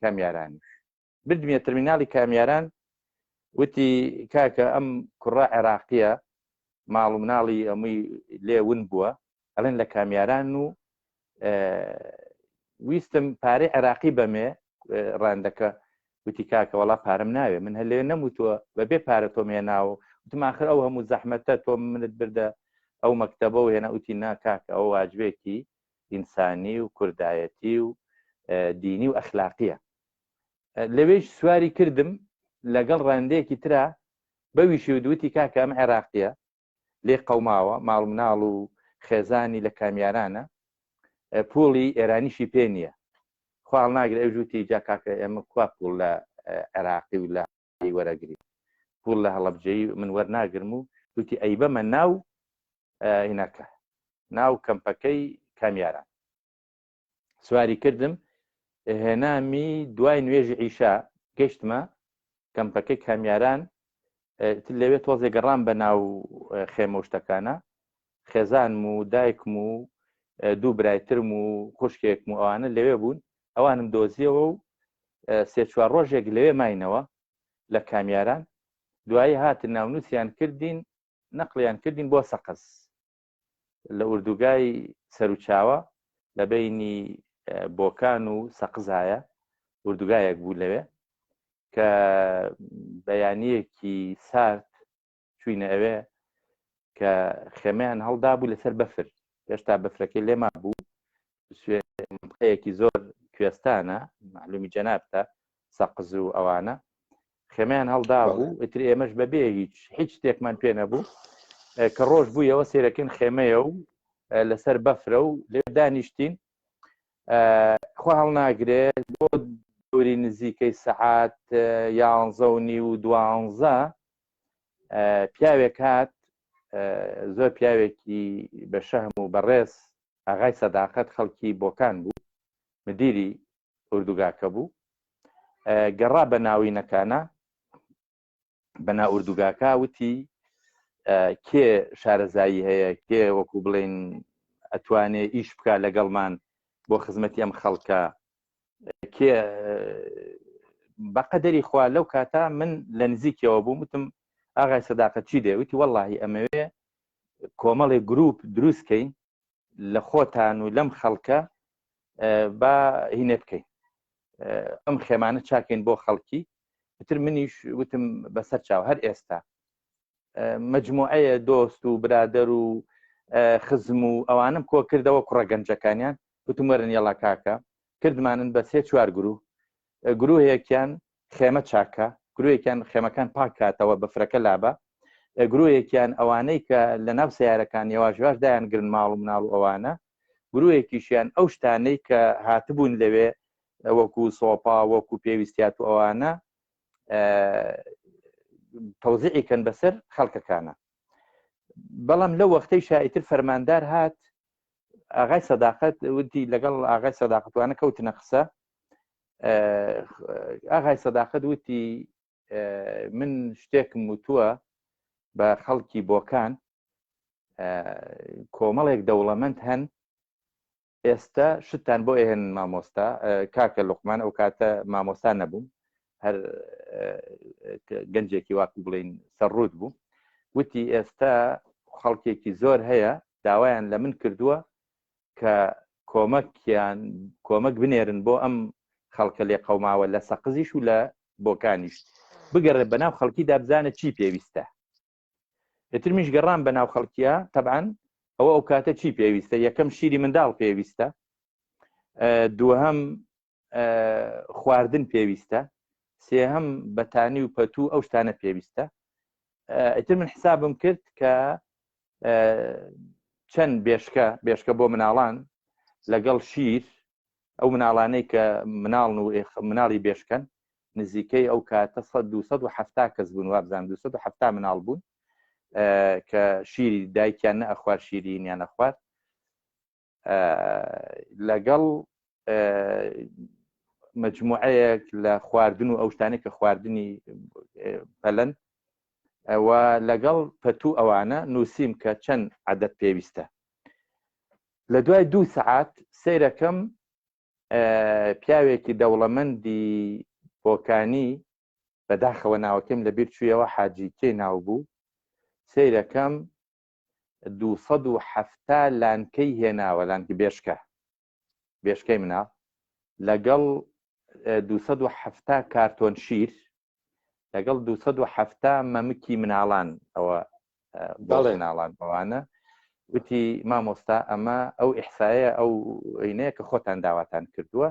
کامیارانیش بردمیە ترمیناڵی کامیاران وتی کاکە ئەم کوڕە عێراقیە ماڵ و مناڵی ئەمووی لێون بووە ئەڵێن لە کامیاران و ویستم پارەی عێراقی بەمێ ڕاندەکە وتی کاکە وەڵا پارەم ناوێ من هەر لێ نەموتووە بەبێ پارە تۆم هێناوە وتم ئاخر ئەو هەموو زەحمەتە تۆ منت بردە ئەو مەکتەبە و هێنا وتی نا کاکە ئەو واجبێکی ئینسانی و کوردایەتی و دینی و ئەخلاقیە لەوێش سواری کردم لەگەڵ ڕاندەیەکی ترا بەویشی ودوتی کاکە ئەم عێراقیە لێ قەوماوە ماڵ مناڵ و خێزانی لە کامیارانە پوڵی ئێرانیشی پێ نییە خواڵ ناگرێ ئەو جوتی جا کاکە ئێمە کوا پوڵ لە عێراقی و لە وەرەگری پوڵ لە هەڵەبجەی من وەرناگرم و وتی ئەی بەمە ناو هینەکە ناو کەمپەکەی کامیاران سواری کردم هێنامی دوای نوێژی عیشا گەشتمە کەمپەکەی کامیاران لەوێ تۆزێ گەڕام بە ناو خێمە و شتەکانە خێزانم و دایکم و دوو برایترم و خوشکێکم و ئەوانە لەوێ بوون ئەوانم دۆزیەوە و سێ چوار ڕۆژێک لەوێ ماینەوە لە کامیاران دوایی هاتن ناونووسیان کردین نەقلیان کردین بۆ سەقز لە ئوردوگای سەرچاوە لە بینی بۆکان و سەقزایە ئوردوگایەک بوو لەوێ کە بەیانیەکی سارد چوینە ئەوێ کە خێمەیان هەڵدا بوو لەسەر بەفر هێشتا بەفرەکەی لێما بوو منطقەیەکی زۆر کوێستانە معلومی جەنابتە سەقز و ئەوانە خێمەیان هەڵدا بوو ئیتر ئێمەش بەبێ هیچ شتێکمان پێ نەبوو کە ڕۆژ بوویەوە سێرەکەن خێمەیە و لەسەر بەفرە و لێ دانیشتین خوا هەڵناگرێت بۆ دووری نزیکەی سەعات 11:30 و 12 پیاوێک هات زۆر پیاوێکی بە شەهم و بەڕێز ئاغای سەداقەت خەڵکی بۆکان بوو مدیری ئوردوگاکە بوو گەڕا بە ناوینەکانە بەنا ئوردوگاکە وتی کێ شارەزایی هەیە کێ وەکو بڵێن ئەتوانێ ئیش بکە لەگەڵمان بۆ خزمەتی ئەم خەڵکە کێ بەقەدەری خوا لەو کاتا من لە نزیکەوە بووم وتم ئاغای سەداقەت چی دێ وتی وەڵڵاهی ئەمەوێ کۆمەڵێک گروپ دروستکەین لە خۆتان و لەم خەڵکە با هینێ بکەین ئەم خێمانە چاکەین بۆ خەڵکی تر منیش وتم بەسەر چاو هەر ئێستا مجموعەیە دۆست و برادەر و خزم و ئەوانم کۆ کردەوە کوڕە گەنجەکانیان وتم وەرن یەڵا کاکە کردمانن بە سێ چوار گروهەیەکیان خێمە چاکە گروهێکیان خێمەکان پاک کاتەوە بەفرەکە لابە گروهێکیان ئەوانەی کە لە ناو سیارەکان یواش یواش دایان گرن ماڵ و مناڵ و ئەوانە گروهێکیشیان ئەو شتانەی کە هاتبوون لەوێ وەکو سۆپا وەکو پێویستیات و ئەوانە تەوزیعیکەن بەسەر خەڵکەکانە بەڵام لەو وەختەی شایتر فەرماندار هات ئاغای سەداقەت وتی لەگەڵ ئاغای سەداقەتوانە کەوتنە قسە ئاغای سەداقەت وتی من شتێکم وتووە بە خەڵکی بۆکان کۆمەڵێک دەوڵەمەند هەن ئێستا شتان بۆ ئێهێن مامۆستا کاکە لوقمان ئەو کاتە مامۆستا نەبووم هەر گەنجێکی واکو بڵین سەرڕوود بوو وتی ئێستا خەڵکێکی زۆر هەیە داوایان لە من کردووە کە کۆمەک بنێرن بۆ ئەم خەڵکە لێ قەوماوە لە سەقزیش و لە بۆکانیش بگەڕێ بەناو خەڵکی دابزانە چی پێویستە ئێتر میش گەڕام بەناو خەڵکیە تەبعاً ئەوە ئەو کاتە چی پێویستە یەکەم شیری منداڵ پێویستە دووەم خواردن پێویستە سێهەم بەتانی و پەتوو ئەو شتانە پێویستە ئیتر من حسابم کرد کە چەند بێشکە بۆ مناڵان لەگەڵ شیر ئەو مناڵانەی کە مناڵن و مناڵی بێشکەن نزیکەی ئەو کاتە 270 کەس بوون وابزان 270 مناڵ بوون کە شیری دایکیان نە ئەخوار شیرینیان ئەخوار لەگەڵ مجموعەیەک لە خواردن و ئەو شتانێک کە خواردنی پەلەن و لەگەڵ پەتوو ئەوانە نووسیم کە چەند عەدەد پێویستە لە دوای 2 سەعات سەیرەکەم پیاوێکی دەوڵەمەندی بۆکانی بەداخەوە ناوەکەم لەبیر چوویەوە حاجی کێ ناو بوو سەیرەکەم 270 لانکەی هێناوە لانکی بێشکەی مناڵ لەگەڵ 270 کارتۆن شیر لەگەڵ 270 مەمکی مناڵان ئەوە مناڵان ئەوانە وتی مامۆستا ئەمە ئەو ئیحسایە ئەو عینەیە کە خۆتان داواتان کردووە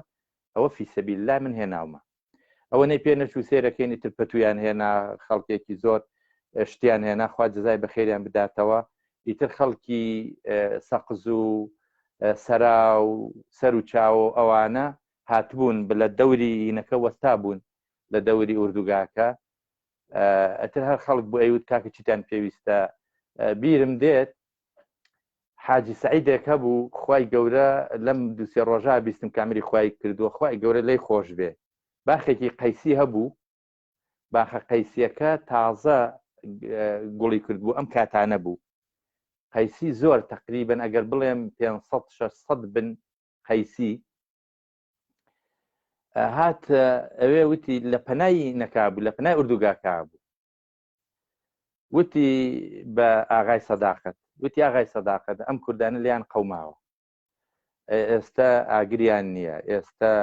ئەوە فی سەبیل الله من هێناومە ئەوە نەی پێ نەچوو سێرەکەین ئیتر پەتویان هێنا خەڵکێکی زۆر شتیان هێنا خوا جەزای بەخێریان بداتەوە ئیتر خەڵکی سەقز و سەرا و سەر و چاو ئەوانە هاتبوون لە دەوری ئینەکە وەستا بوون لە دەوری ئوردوگاکە ئەتر هەر خەڵک بۆ ئەیوت کاکە چیتان پێویستە بیرم دێت حاجی سعیدێک هەبوو خوای گەورە لەم دووسێ ڕۆژە بیستم کامیری خوای کردووە خوای گەورە لی خۆش بێ باخێکی قەیسی هەبوو باخە قەیسیەکە تازە گوڵی کردبوو ئەم کاتانە بوو قەیسی زۆر تقریبن ئەگەر بڵێم 500-600 بن قەیسی هات ئەوێ وتی لە پەنای نەکابوو لە پەنای ئوردوگاکە بوو وتی بە ئاغای سەداقەت وتی ئاغای سەداقەت ئەم کوردانە لیان قەوماوە ئێستا ئاگریان نییە ئێستا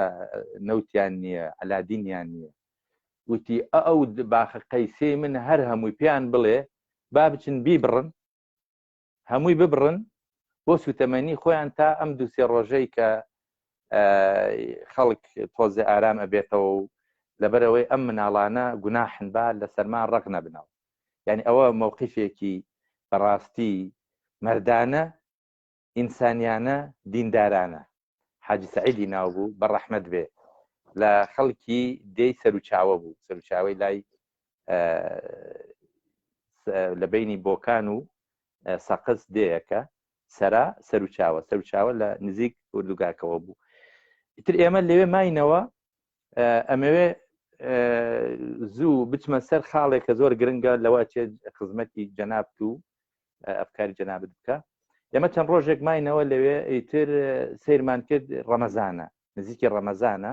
نەوتیان نییە ئەلادینیان نییە وتی ئەو باخە قەیسەی من هەر هەمووی پێیان بڵێ با بچن بیبڕن هەمووی ببڕن بۆ سوتەمەنی خۆیان تا ئەم دووسێ ڕۆژەی کە خەڵک تۆزێ ئارام ئەبێتەوە و لەبەرەوەی ئەم مناڵانە گوناحن با لە سەرمان ڕق نەبنەوە یعنی ئەوە مووقیفێکی بەڕاستی مەردانە ئینسانیانە دیندارانە حاجی سەعیدی ناو بوو بە ڕەحمەت بێ لە خەڵکی دەی سەرچاوە بوو سەرچاوی لای لە بینی بۆکان و سەقز دەیەکە سەرا سەرچاوە لە نزیک ئوردوگاکەوە بوو ئیتر ئێمە لەوێ ماینەوە ئەمەوێ زوو بچمە سەر خاڵێک کە زۆر گرنگە لەوە چێ خزمەتی جەناب و ئەفکاری جەنابت بکە ئێمە چەند ڕۆژێک ماینەوە لەوێ ئیتر سیرمان کرد ڕەمەزانە نزیکی ڕەمەزانە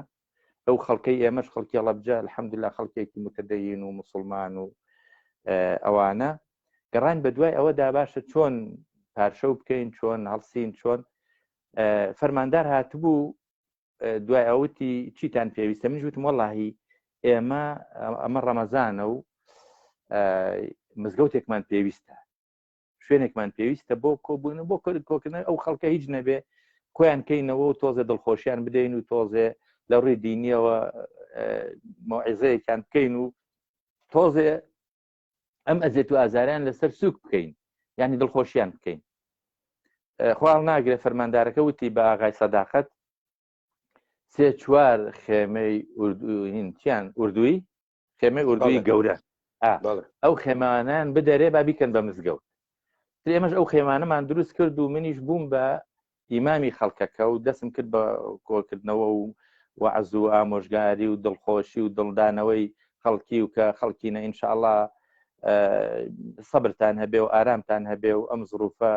ئەو خەڵکەی ئێمەش خەڵکی هەڵەبجە الحەمدوللا خەڵکێکی متەدەین و موسڵمان و ئەوانە گەڕان بە دوای ئەوەدا باشە چۆن پارشە بکەین چۆن هەڵسین چۆن فەرماندار هاتبوو دوای ئەوتی چیتان پێویستە من وتم وەڵاهی ئێمە ئەمە ڕەمەزانە و مزگەوتێکمان پێویستە شوێنێکمان پێویستە بۆ کۆبوون بۆ کۆکردن ئەو خەڵکە هیچ نەبێ کۆیان کەینەوە و تۆزێ دڵخۆشیان بدەین و تۆزێ لە ڕووی دینیەوە مۆعیزەیەکیان بکەین و تۆزێ ئەم ئەزێت و ئازاریان لەسەر سوک بکەین یعنی دڵخۆشیان بکەین خواڵ ناگرێت فەرماندارەکە وتی بە ئاغای سەداقەت 3-4 خێمەی ئوردویان ئوردووی خێمەی ئوردووی گەورە ئەو خێمانیان بدەرێ با بیکەن بە مزگەوت ئێمەش ئەو خێمانەمان دروست کرد و منیش بووم بە ئیمامی خەڵکەکە و دەستم کرد بە کۆکردنەوە و وەعز و ئامۆژگاری و دڵخۆشی و دڵدانەوەی خەڵکی و کە خەڵکینە ئینشاءڵڵا سەبرتان هەبێ و ئارامتان هەبێ و ئەم زروفە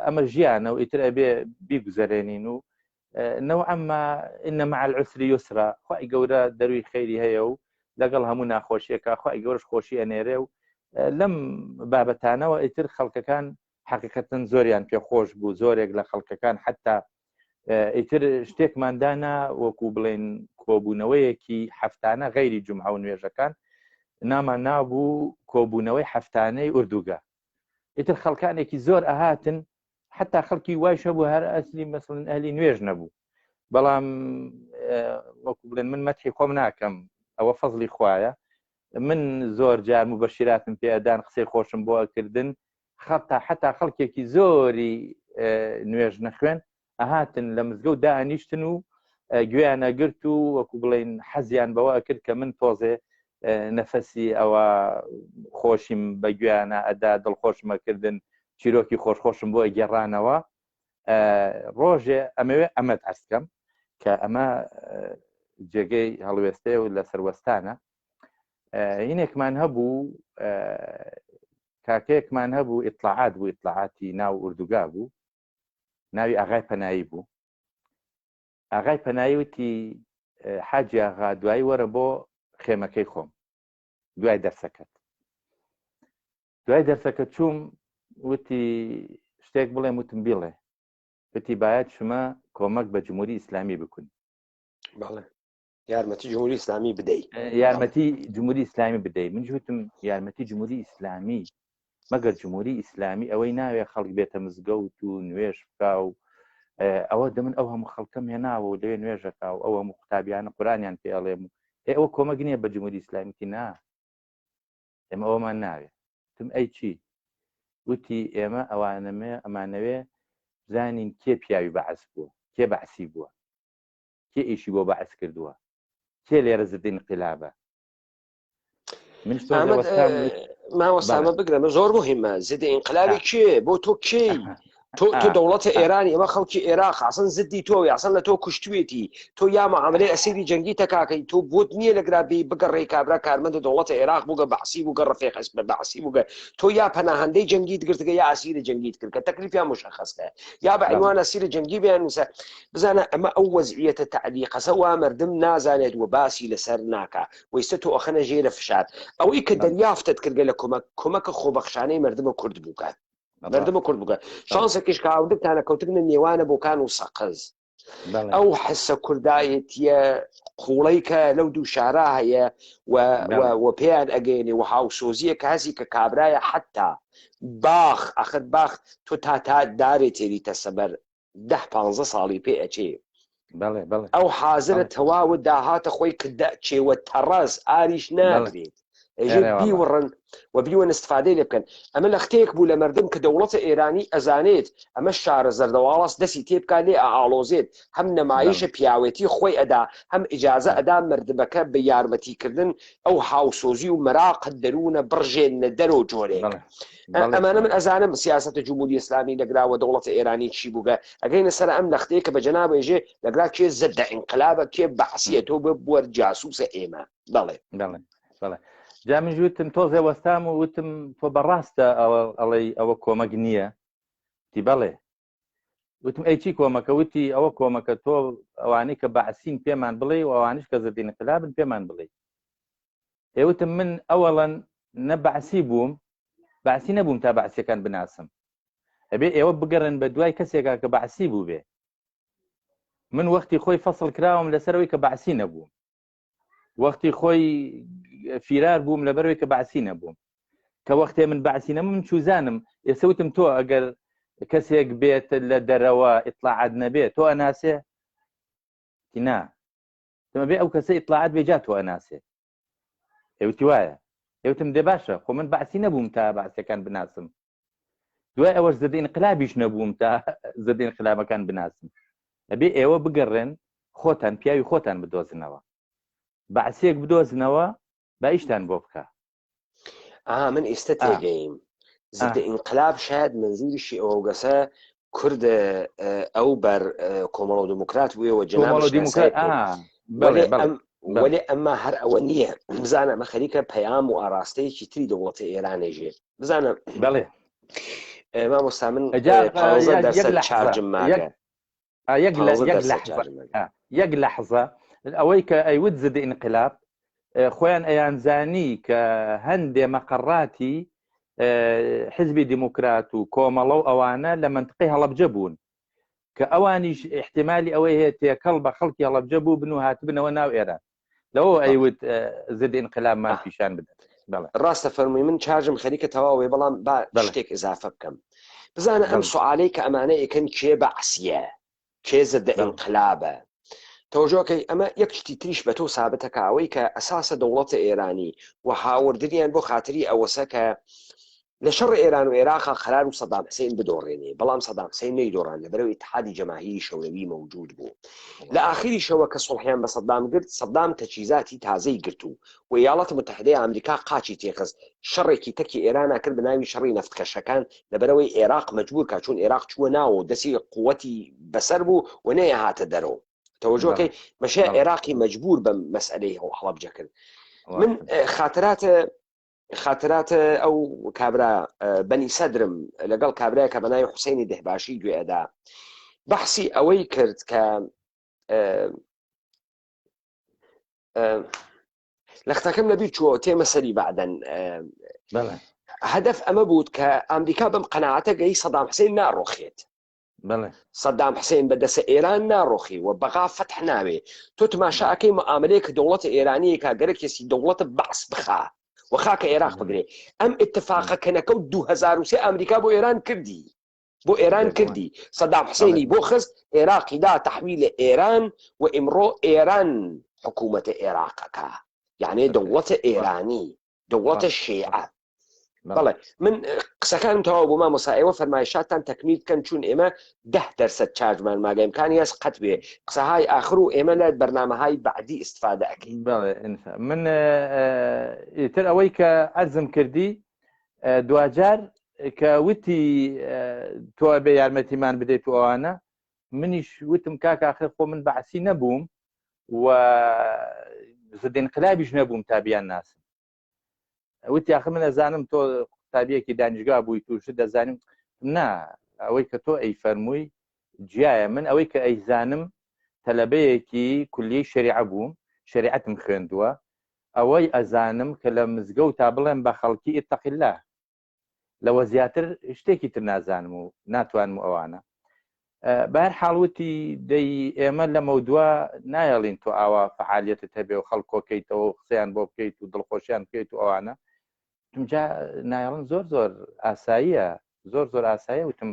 ئەمە ژیانە و ئیتر ئەبێ بیگوزەرێنین و نەوعا ما ئین مع العسر یسرا خوای گەورە دەروی خەیری هەیە و لەگەڵ هەموو ناخۆشیەکە خوای گەورەش خۆشی ئەنێرێ و لەم بابەتانەوە ئیتر خەڵکەکان حقیقەتەن زۆریان پێخۆش بوو زۆرێک لە خەڵکەکان حتا ئیتر شتێکماندانا وەکو بڵێن کۆبوونەوەیەکی هەفتانە غەیری جومعە و نوێژەکان نامان نابوو کۆبوونەوەی هەفتانەی ئوردوگا ئیتر خەڵکانێکی زۆر ئەهاتن حتا خەڵکی وایش هەبوو هەر ئەسلی مەسڵەن ئەهلی نوێژ نەبوو بەڵام وەکو بڵێن من مەدحی خۆم ناکەم ئەوە فەزلی خوایە من زۆر جار مبەشیراتم پێدان قسەی خۆشم بۆ ئەکردن حتا خەڵکێکی زۆری نوێژ نەخوێن ئەهاتن لە مزگەوت دائنیشتن و گوێیان ئەگرت و وەکو بڵێن حەزیان بەوە ئەکرد کە من تۆزێ نەفەسی ئەوە خۆشیم بە گوێیانە ئەدا دڵخۆشمەکردن چیرۆکی خۆشخۆشم بۆ گێڕانەوە ڕۆژێ ئەمەوێ ئەمەت ئەسکەم کە ئەمە جێگەی هەڵوێستێ و لە سەروەستانە هینێکمان هەبوو کاکەیەکمان هەبوو ئیطلاعات بوو ئیطلاعاتی ناو ئوردوگا بوو ناوی ئاغای پەنایی بوو ئاغای پەنایی وتی حاجی ئاغا دوایی وەرە بۆ خێمەکەی خۆم دوای دەرسەکە چووم وتی شتێک بڵێم وتم بیڵێ وتی باید شما کۆمەک بە جمهوری ئیسلامی بکن یارمەتی جمهوری ئیسلامی بدەیت یارمەتی جمهوری ئیسلامی بدەیت من وتم یارمەتی جمهوری ئیسلامی مەگەر جمهوری ئیسلامی ئەوەی ناوێ خەڵک بێتە مزگەوت و نوێژ بکا و ئەوە دەمن ئەو هەموو خەڵکەم هێناوە و لەوێ نوێژەکە و ئەو هەموو قوتابیانە قورانیان پێڵێم ئەوە کۆمەک نییە بە جمهوری ئیسلامیتی نا ئێمە ئەوەمان ناوێت تم ئەی چی وتی ئێمە ئەمانەوێ زانین کێ پیاوی بەعەس بووە کێ بەعسی بووە کێ ئیشی بۆ بەعەس کردووە کێ لێرە زدی انقلابە منش تۆزێ وەستام ماوەسامە بگرمە زۆر مهمە زدی ئینقلابی کێ بۆ تۆ کێی تۆ دەوڵەتە ئێرانی ئەمە خەڵکی عێراق حەسەن زدی تۆ یاسەن لە تۆ کوشتوێتی تۆ یا معاملەی ئەسیری جەنگی تەکاکەی تۆ بۆت نییە لەگرابی بگەڕێ کابرا کارمەندە دەوڵەتە عێراق بووگە بەعسی بووگە ڕفێق حزب بەعسی بووگە تۆ یا پەناهەندەی جەنگیت گرتگە یا ئاسیری جەنگیت کرد کە تەکلیفیان مشخصە یا بە عنوان ئەسیری جەنگی بیان نووسە بزانە ئەمە ئەو وەزعیەتە تعلیقەسە وا مردم نازانێت و باسی لەسەر ناکا ویستە تۆ ئەخەنە ژێرە فشار ئەوەی کە دەریافتت کردگە لە کۆمەکە خۆبەخشانەی مردمە کورد بووکە مردمە کورد بووکە شانسێکیش کاودتانە کەوتنە نێوانە بۆکان و سەقز ئەو حسە کوردایەتیە قوڵەی کە لەو دوو شارە هەیە و پێیان ئەگەێنێ و هاوسۆزیە کە هەزی کە کابرایە حتا باخ ئەخت باخ تۆ تا دارێ تێریتە سەبەر 10-15 ساڵی پێ ئەچێ ئەو حازرە تەواوت داهاتە خۆی کە چێوە تەڕەز ئاریش ناگرێت بیوڕن و بیوەن استفادەی لێ بکەن ئەمە لە ختەیەک بوو لە مردم کە دەوڵەتە ئێرانی ئەزانێت ئەمە شارە زەردەواڵاس دەستی تێبکە لێ ئاڵۆزێت هەم نەمایشە پیاوێتی خۆی ئەدا هەم ئیجازە ئەدا مردمەکە بە یارمەتیکردن ئەو هاوسۆزی و مەراقت دەروونە بڕژێنە دەرەوە جۆرێک ئەمانە من ئەزانم سیاسەتە جمهوری ئیسلامی لەگراوە دەوڵەتە ئێرانی چی بووگە ئەگەینە سەر ئەم لەختەیە کە بە جەنابێژێ لەگرا کێ زەدە ئینقلابە کێ بەعسیە تۆ بوەر جاسووسە ئێمە بەڵێ جا من وتم تۆزێ وەستام و وتم تۆ بەڕاستە ئەڵێ ئەوە کۆمەک نییە تی بەڵێ وتم ئەی چی کۆمەکە وتی ئەوە کۆمەکە تۆ ئەوانەی کە بەعسین پێمان بڵێ و ئەوانش کە زەدی ئینقلابن پێمان بڵێ ئێوتم من ئەوەڵەن نە بەعسی بووم بەعسی نەبووم تا بەعسیەکان بناسم ئەبێ ئێوە بگەڕن بە دوای کەسێکا کە بەعسی بوو بێ من وەختی خۆی فەسڵ کراوم لەسەرەوەی کە بەعسی نەبووم وەختی خۆی فیرار بووم لەبەرەوەی کە بەعسی نەبووم کە وەختێ من بەعسی نەبووم من چوزانم ئێستا وتم تۆ ئەگەر کەسێک بێت لە دەرەوە ئیطلاعات نەبێت تۆ ئەناسێ نا تەمە بێ ئەو کەسە ئیطلاعات بێجا تۆ ئەناسێ ئێوتی وایە ئێوتم دێ باشە خۆ من بەعسی نەبووم تا بەعسیەکان بناسم دوای ئەوەش زەدە ئینقلابیش نەبووم تا زەدە ئینقلابەکان بناسم ئەبێ ئێوە بگەڕێن خۆتان پیاوی خۆتان بدۆزنەوە بەعسیەک بدۆزنەوە با ئیشتان بۆ بکە من ئێستا تێگەیم زەدە ئینقلاب شاید منزوریشی ئەوە گەسە کورد ئەو بەر کۆمەڵە دموکرات بوویەوە وەێ ئەمما هەر ئەوە نییە بزانە ئەمە خەریکە پەیام و ئاراستەیەکی تری دەوڵەتە ئێرانێژێ بزانە بەڵێ مامۆستا من چارجم ماگە یەک لەحظە ئەوەی کە ئەیوت زەدە ئینقلاب خۆیان ئەیانزانی کە هەندێ مەقەڕاتی حزبی دیموکرات و کۆمەڵە و ئەوانە لە منطقەی هەڵەبجە بوون کە ئەوانیش احتیمالی ئەوەی هەیە تێکەڵ بە خەڵکی هەڵەبجە بوو بن و هاتبنەوە ناو ئێران لەوە ئەیوت زەدە ئینقلابمان پیشان بدەن ڕاستە فەرمووی من چارجم خەریکە تەواوێ بەڵام با شتێک ئضافە بکەم بزانە ئەم سوالەی کە ئەمانە ئەکەن کێ بەعسیە کێ زەدە ئینقلابە تەوەجۆکەی ئەمە یەک شتی تریش بە تۆ سابتەکە ئەوەی کە ئەساسە دەوڵەتە ئێرانی و هاوردریان بۆ خاتری ئەوەسە کە لە شەڕ ئێران و عێراقا قەرار و سەدام حوسێن بدۆڕێنێ بەڵام سەدام حوسێن نەیدۆڕان لەبەرەوەی اتحادی جەماهیری شەوروی مەوجود بوو لە ئاخری شەوە کە سوڵحیان بە سەدام گرت سەدام تەجهیزاتی تازەی گرت و وەیاڵەتی متحدەی ئەمریکا قاچی تێخست شەڕێکی تەکی ئێران کرد بە ناوی شەڕی نەفتکەشەکان لەبەرەوەی عێراق مەجبور کا چون عێراق چووە ناوە دەستی قووەتی بەسەر بوو و نەیە هاتە دەرەوە تەوەجۆکەی مەشە عێراقی مەجبور بە مەسئلەی هەڵەبجە کرد من خاطراتە ئەو کابرا بەنی سەدرم لەگەڵ کابرای کە بەناوی حوسێنی دەهباشی گوێدا بەحسی ئەوەی کرد کە لەختەکەم لەبیر چووە تێمە سەری بەعدەن هەدەف ئەمە بوو کە ئەمریکا بەم قەناعەتە گەی سەدام حوسێن ناڕۆخێت سەدام حوسێن بەدەسە ئێران ناڕۆخی و بەغا فتح ناوێ تۆ تماشاکەی معاملەیە کە دەوڵەتە ئێرانی کاگەرە کێسی دەوڵەتە بەعس بخا وخاکە عێراق بگرێ ئەم ئتفاقەکەنەکە و 2003 ئەمریکا بۆ ئێران کردی سەدام حوسێنی بۆ خست عێراقی دا تەحویلە ئێران و ئیمڕۆ ئێران حکوومەتە عێراقەکە یعنی دەوڵەتە ئێرانی دەوڵەتە شیعە بەڵێ من قسەکانم تەواو بوو مامۆستا ئێوە فەرمایشاتان تەکمیل بکەن چون ئێمە 10% چارجمان ماگەیمکانی هەست قەت بێ قسەهای ئاخر و ئێمە لە بەرنامەهای بەعدی ئیستفادە ئەەکەین. بەڵێ من ئیتر ئەوەی کە عەرزم کردی دوجار کە وتی تۆ بێ یارمەتیمان بدەیت و ئەوانە منیش وتم کاک ئاخر خۆ من بەعسی نەبووم و زدین قلابیش نەبووم تا بیان ناسم وتی آخر من ئەزانم تۆ قوتابیەکی دانیشگا بووی تووشت دەزانم نا ئەوەی کە تۆ ئەی فەرمووی جیایە من ئەوەی کە ئەیزانم تەلەبەیەکی کولیەی شەریعە بووم شریعەتم خوێندووە ئەوەی ئەزانم کە لە مزگەوت تا بڵێم بە خەڵکی ئیتەقی الله لەوە زیاتر شتێکی تر نازانم و ناتوانم و ئەوانە بەهەر حاڵوتی دەی ئێمە لە مەودووە نایەڵین تۆ ئاوا فعالیەتت هەبێ و خەڵکۆکەیتەوە و قسەیان بۆ بکەیت و دڵخۆشیان بکەیت و ئەوانە جا نایەڵن زۆر ئاساییە زۆر ئاساییە وتم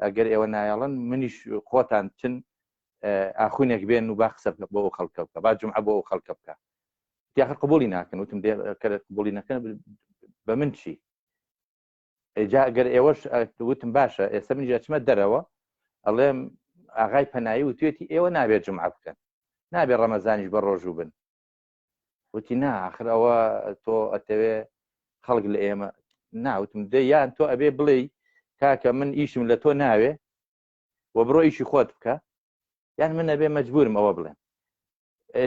ئەگەر ئێوە نایەڵن منیش خۆتان چن ئاخوونێک بێن و با قسە بۆ ئەو خەڵکە بکە با جومعە بۆ ئەو خەڵکە بکە دیاخر قبولی ناکەن وتم قبولی نەکەن بە من چی جا ئەگەر ئێوەش وتم باشە ئێستا منیش ئەچمە دەرەوە ئەڵێم ئاغای پەنایی و توێتی ئێوە نابێت جومعە بکەن نابێت ڕەمەزانیش بە ڕۆژوو بن وتی نا ئاخر ئەوە تۆ ئەتەوێ خەڵک لە ئێمە ناوتم دە یان تۆ ئەبێ بڵێ کاکە من ئیشم لە تۆ ناوێ و بڕۆ ئیشی خۆت بکە یان من ئەبێ مەجبورم ئەوە بڵێم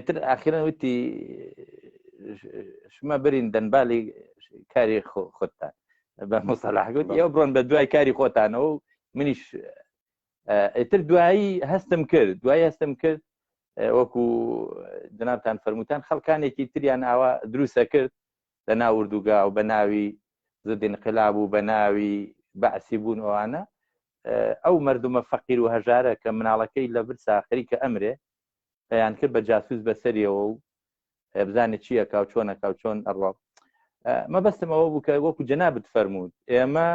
تر ئاخیرەن وتی شمە برین دەنبالی کاری خۆتان بە مۆسەلاح گوت ئێوە بڕۆن بە دوای کاری خۆتانەوە و منیش ئیتر دوایی هەستم کرد وەکو جنابتان فەرمووتان خەڵکانێکی تریان ئاوا دروستە کرد لە ناو ئوردوگا و بە ناوی زدی انقلاب و بە ناوی بەعسی بوون ئەوانە ئەو مردمە فەقیر و هەژارە کە مناڵەکەی لە برسا خەریکە ئەمرێ پێیان کرد بە جاسوس بەسەریەوە و بزانێت چییە کاو چۆنە کاو چۆن ئەڕۆ مەبەستم ئەوە بوو کە وەکو جەنابت فەرمووت ئێمە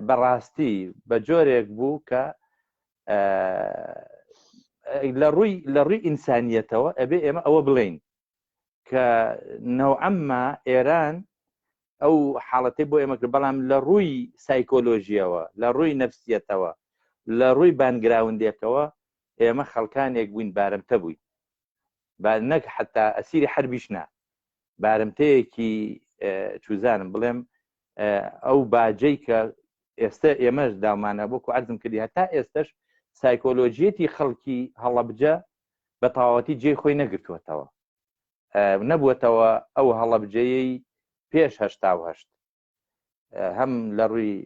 بەڕاستی بە جۆرێک بوو کە لە ڕووی ئینسانیەتەوە ئەبێ ئێمە ئەوە بڵین کە نەوعەمما ئێران ئەو حاڵەتی بۆ ئێمە کرد بەڵام لە ڕووی سایکۆلۆژیەوە لە ڕووی نەفسیەتەوە لە ڕووی بانگراوندێکەوە ئێمە خەڵکانێک بووین بارمتە بووین نەک حتا ئەسیری حربیش نا بارمتەیەکی چوزانم بڵێم ئەو باجەی کە ئێستا ئێمەش داومانە بۆ و عەرزم کردی هەتا ئێستش سایکۆلۆژیەتی خەڵکی هەڵەبجە بە تەواوەتی جێی خۆی نەگرتووەتەوە نەبووەتەوە ئەو هەڵەبجەیەی پێش 1970 هەم لە ڕووی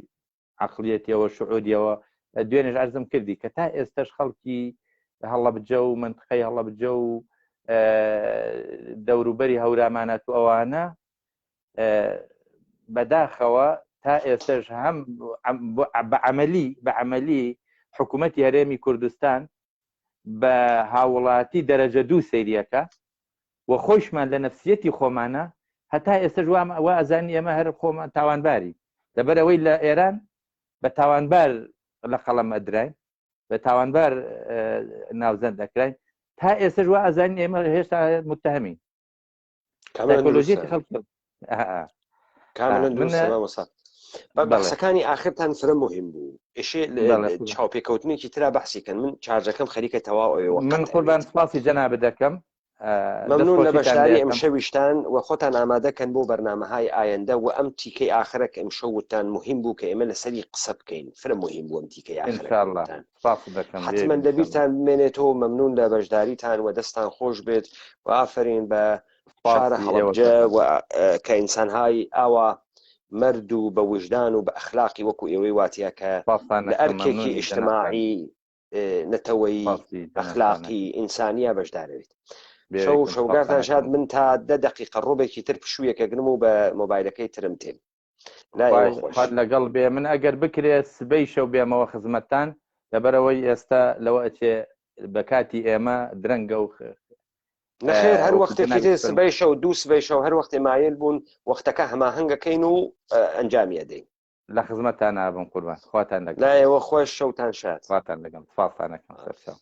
عەقلیەتیەوە شعوودیەوە دوێنێش عەرزم کردی کە تا ئێستش خەڵکی هەڵەبجە و منتقەی هەڵەبجە و دەوروبەری هەورامانەت و ئەوانە بەداخەوە تا ئێستش هەم بە عەمەلی حکوومەتی هەرێمی کوردستان بە هاوڵاتی دەرەجە 2 سەیریەکە و خۆشمان لە نەفسیەتی خۆمانە هەتا ئێستش وا ئەزانی ئێمە هەر خۆمان تاوانباری لەبەرەوەی لە ئێران بە تاوانبار لە قەڵەم ئەدراین بە تاوانبار ناوزەند دەکراین تا ئێستش وا ئەزانی ئێمە هێشتا متهمین سایکۆلۆژیەتی خەڵکی بەحسەکانی ئاخرتان فرە مهم بوو ئێشێ چاوپێکەوتنێکی ترا بەحسی کەن من چارجەکەم خەریکە تەواو من قوربان سپاسی جەناب دەکەم مەمنون لە بەشداری ئەم شەویشتان و خۆتان ئامادەکەن بۆ بەرنامەهای ئایندە و ئەم تیکەی ئاخرە کە ئەم شەوتان مهم بوو کە ئێمە لەسەری قسە بکەین فرە مهم بوو ئەم تیکەی ئاخرەتان حتمەن دەبیرتان بمێنێتەوە مەمنون لە بەشداریتان و دەستان خۆش بێت و ئافرین بە شارە هەڵەبجە کە ئینسانهای ئاوا مرد و بە وجدان و بە ئەخلاقی وەکو ئێوەی واتیە کە لە ئەرکێکی ئیجتماعی نەتەوەی ئەخلاقی ئینسانیە بەشدارەوێت شەوگارتان شاد من تا 10 دقیقە ڕۆبێکی تر پشوویەکە گرم و بە مۆبایلەکەی ترم تێن لەگەڵ بێ من ئەگەر بکرێت سبەی شەو بێمەوە خزمەتتان لەبەرەوەی ئێستا لەوە ئەچێ بە کاتی ئێمە درەنگە و نەخێر هەر وەختێکی تر سبەی شەو 2 سبەی شەو هەر وەختێ مایل بوون وەختەکە هەماهەنگەکەین و ئەنجامی ئەدەین لە خزمەتتان نابم قوربان خواتان لەگەڵ لایەوە خۆش شەوتان شاد خواتان لەگەڵ سپاسانەکەم سەرچاو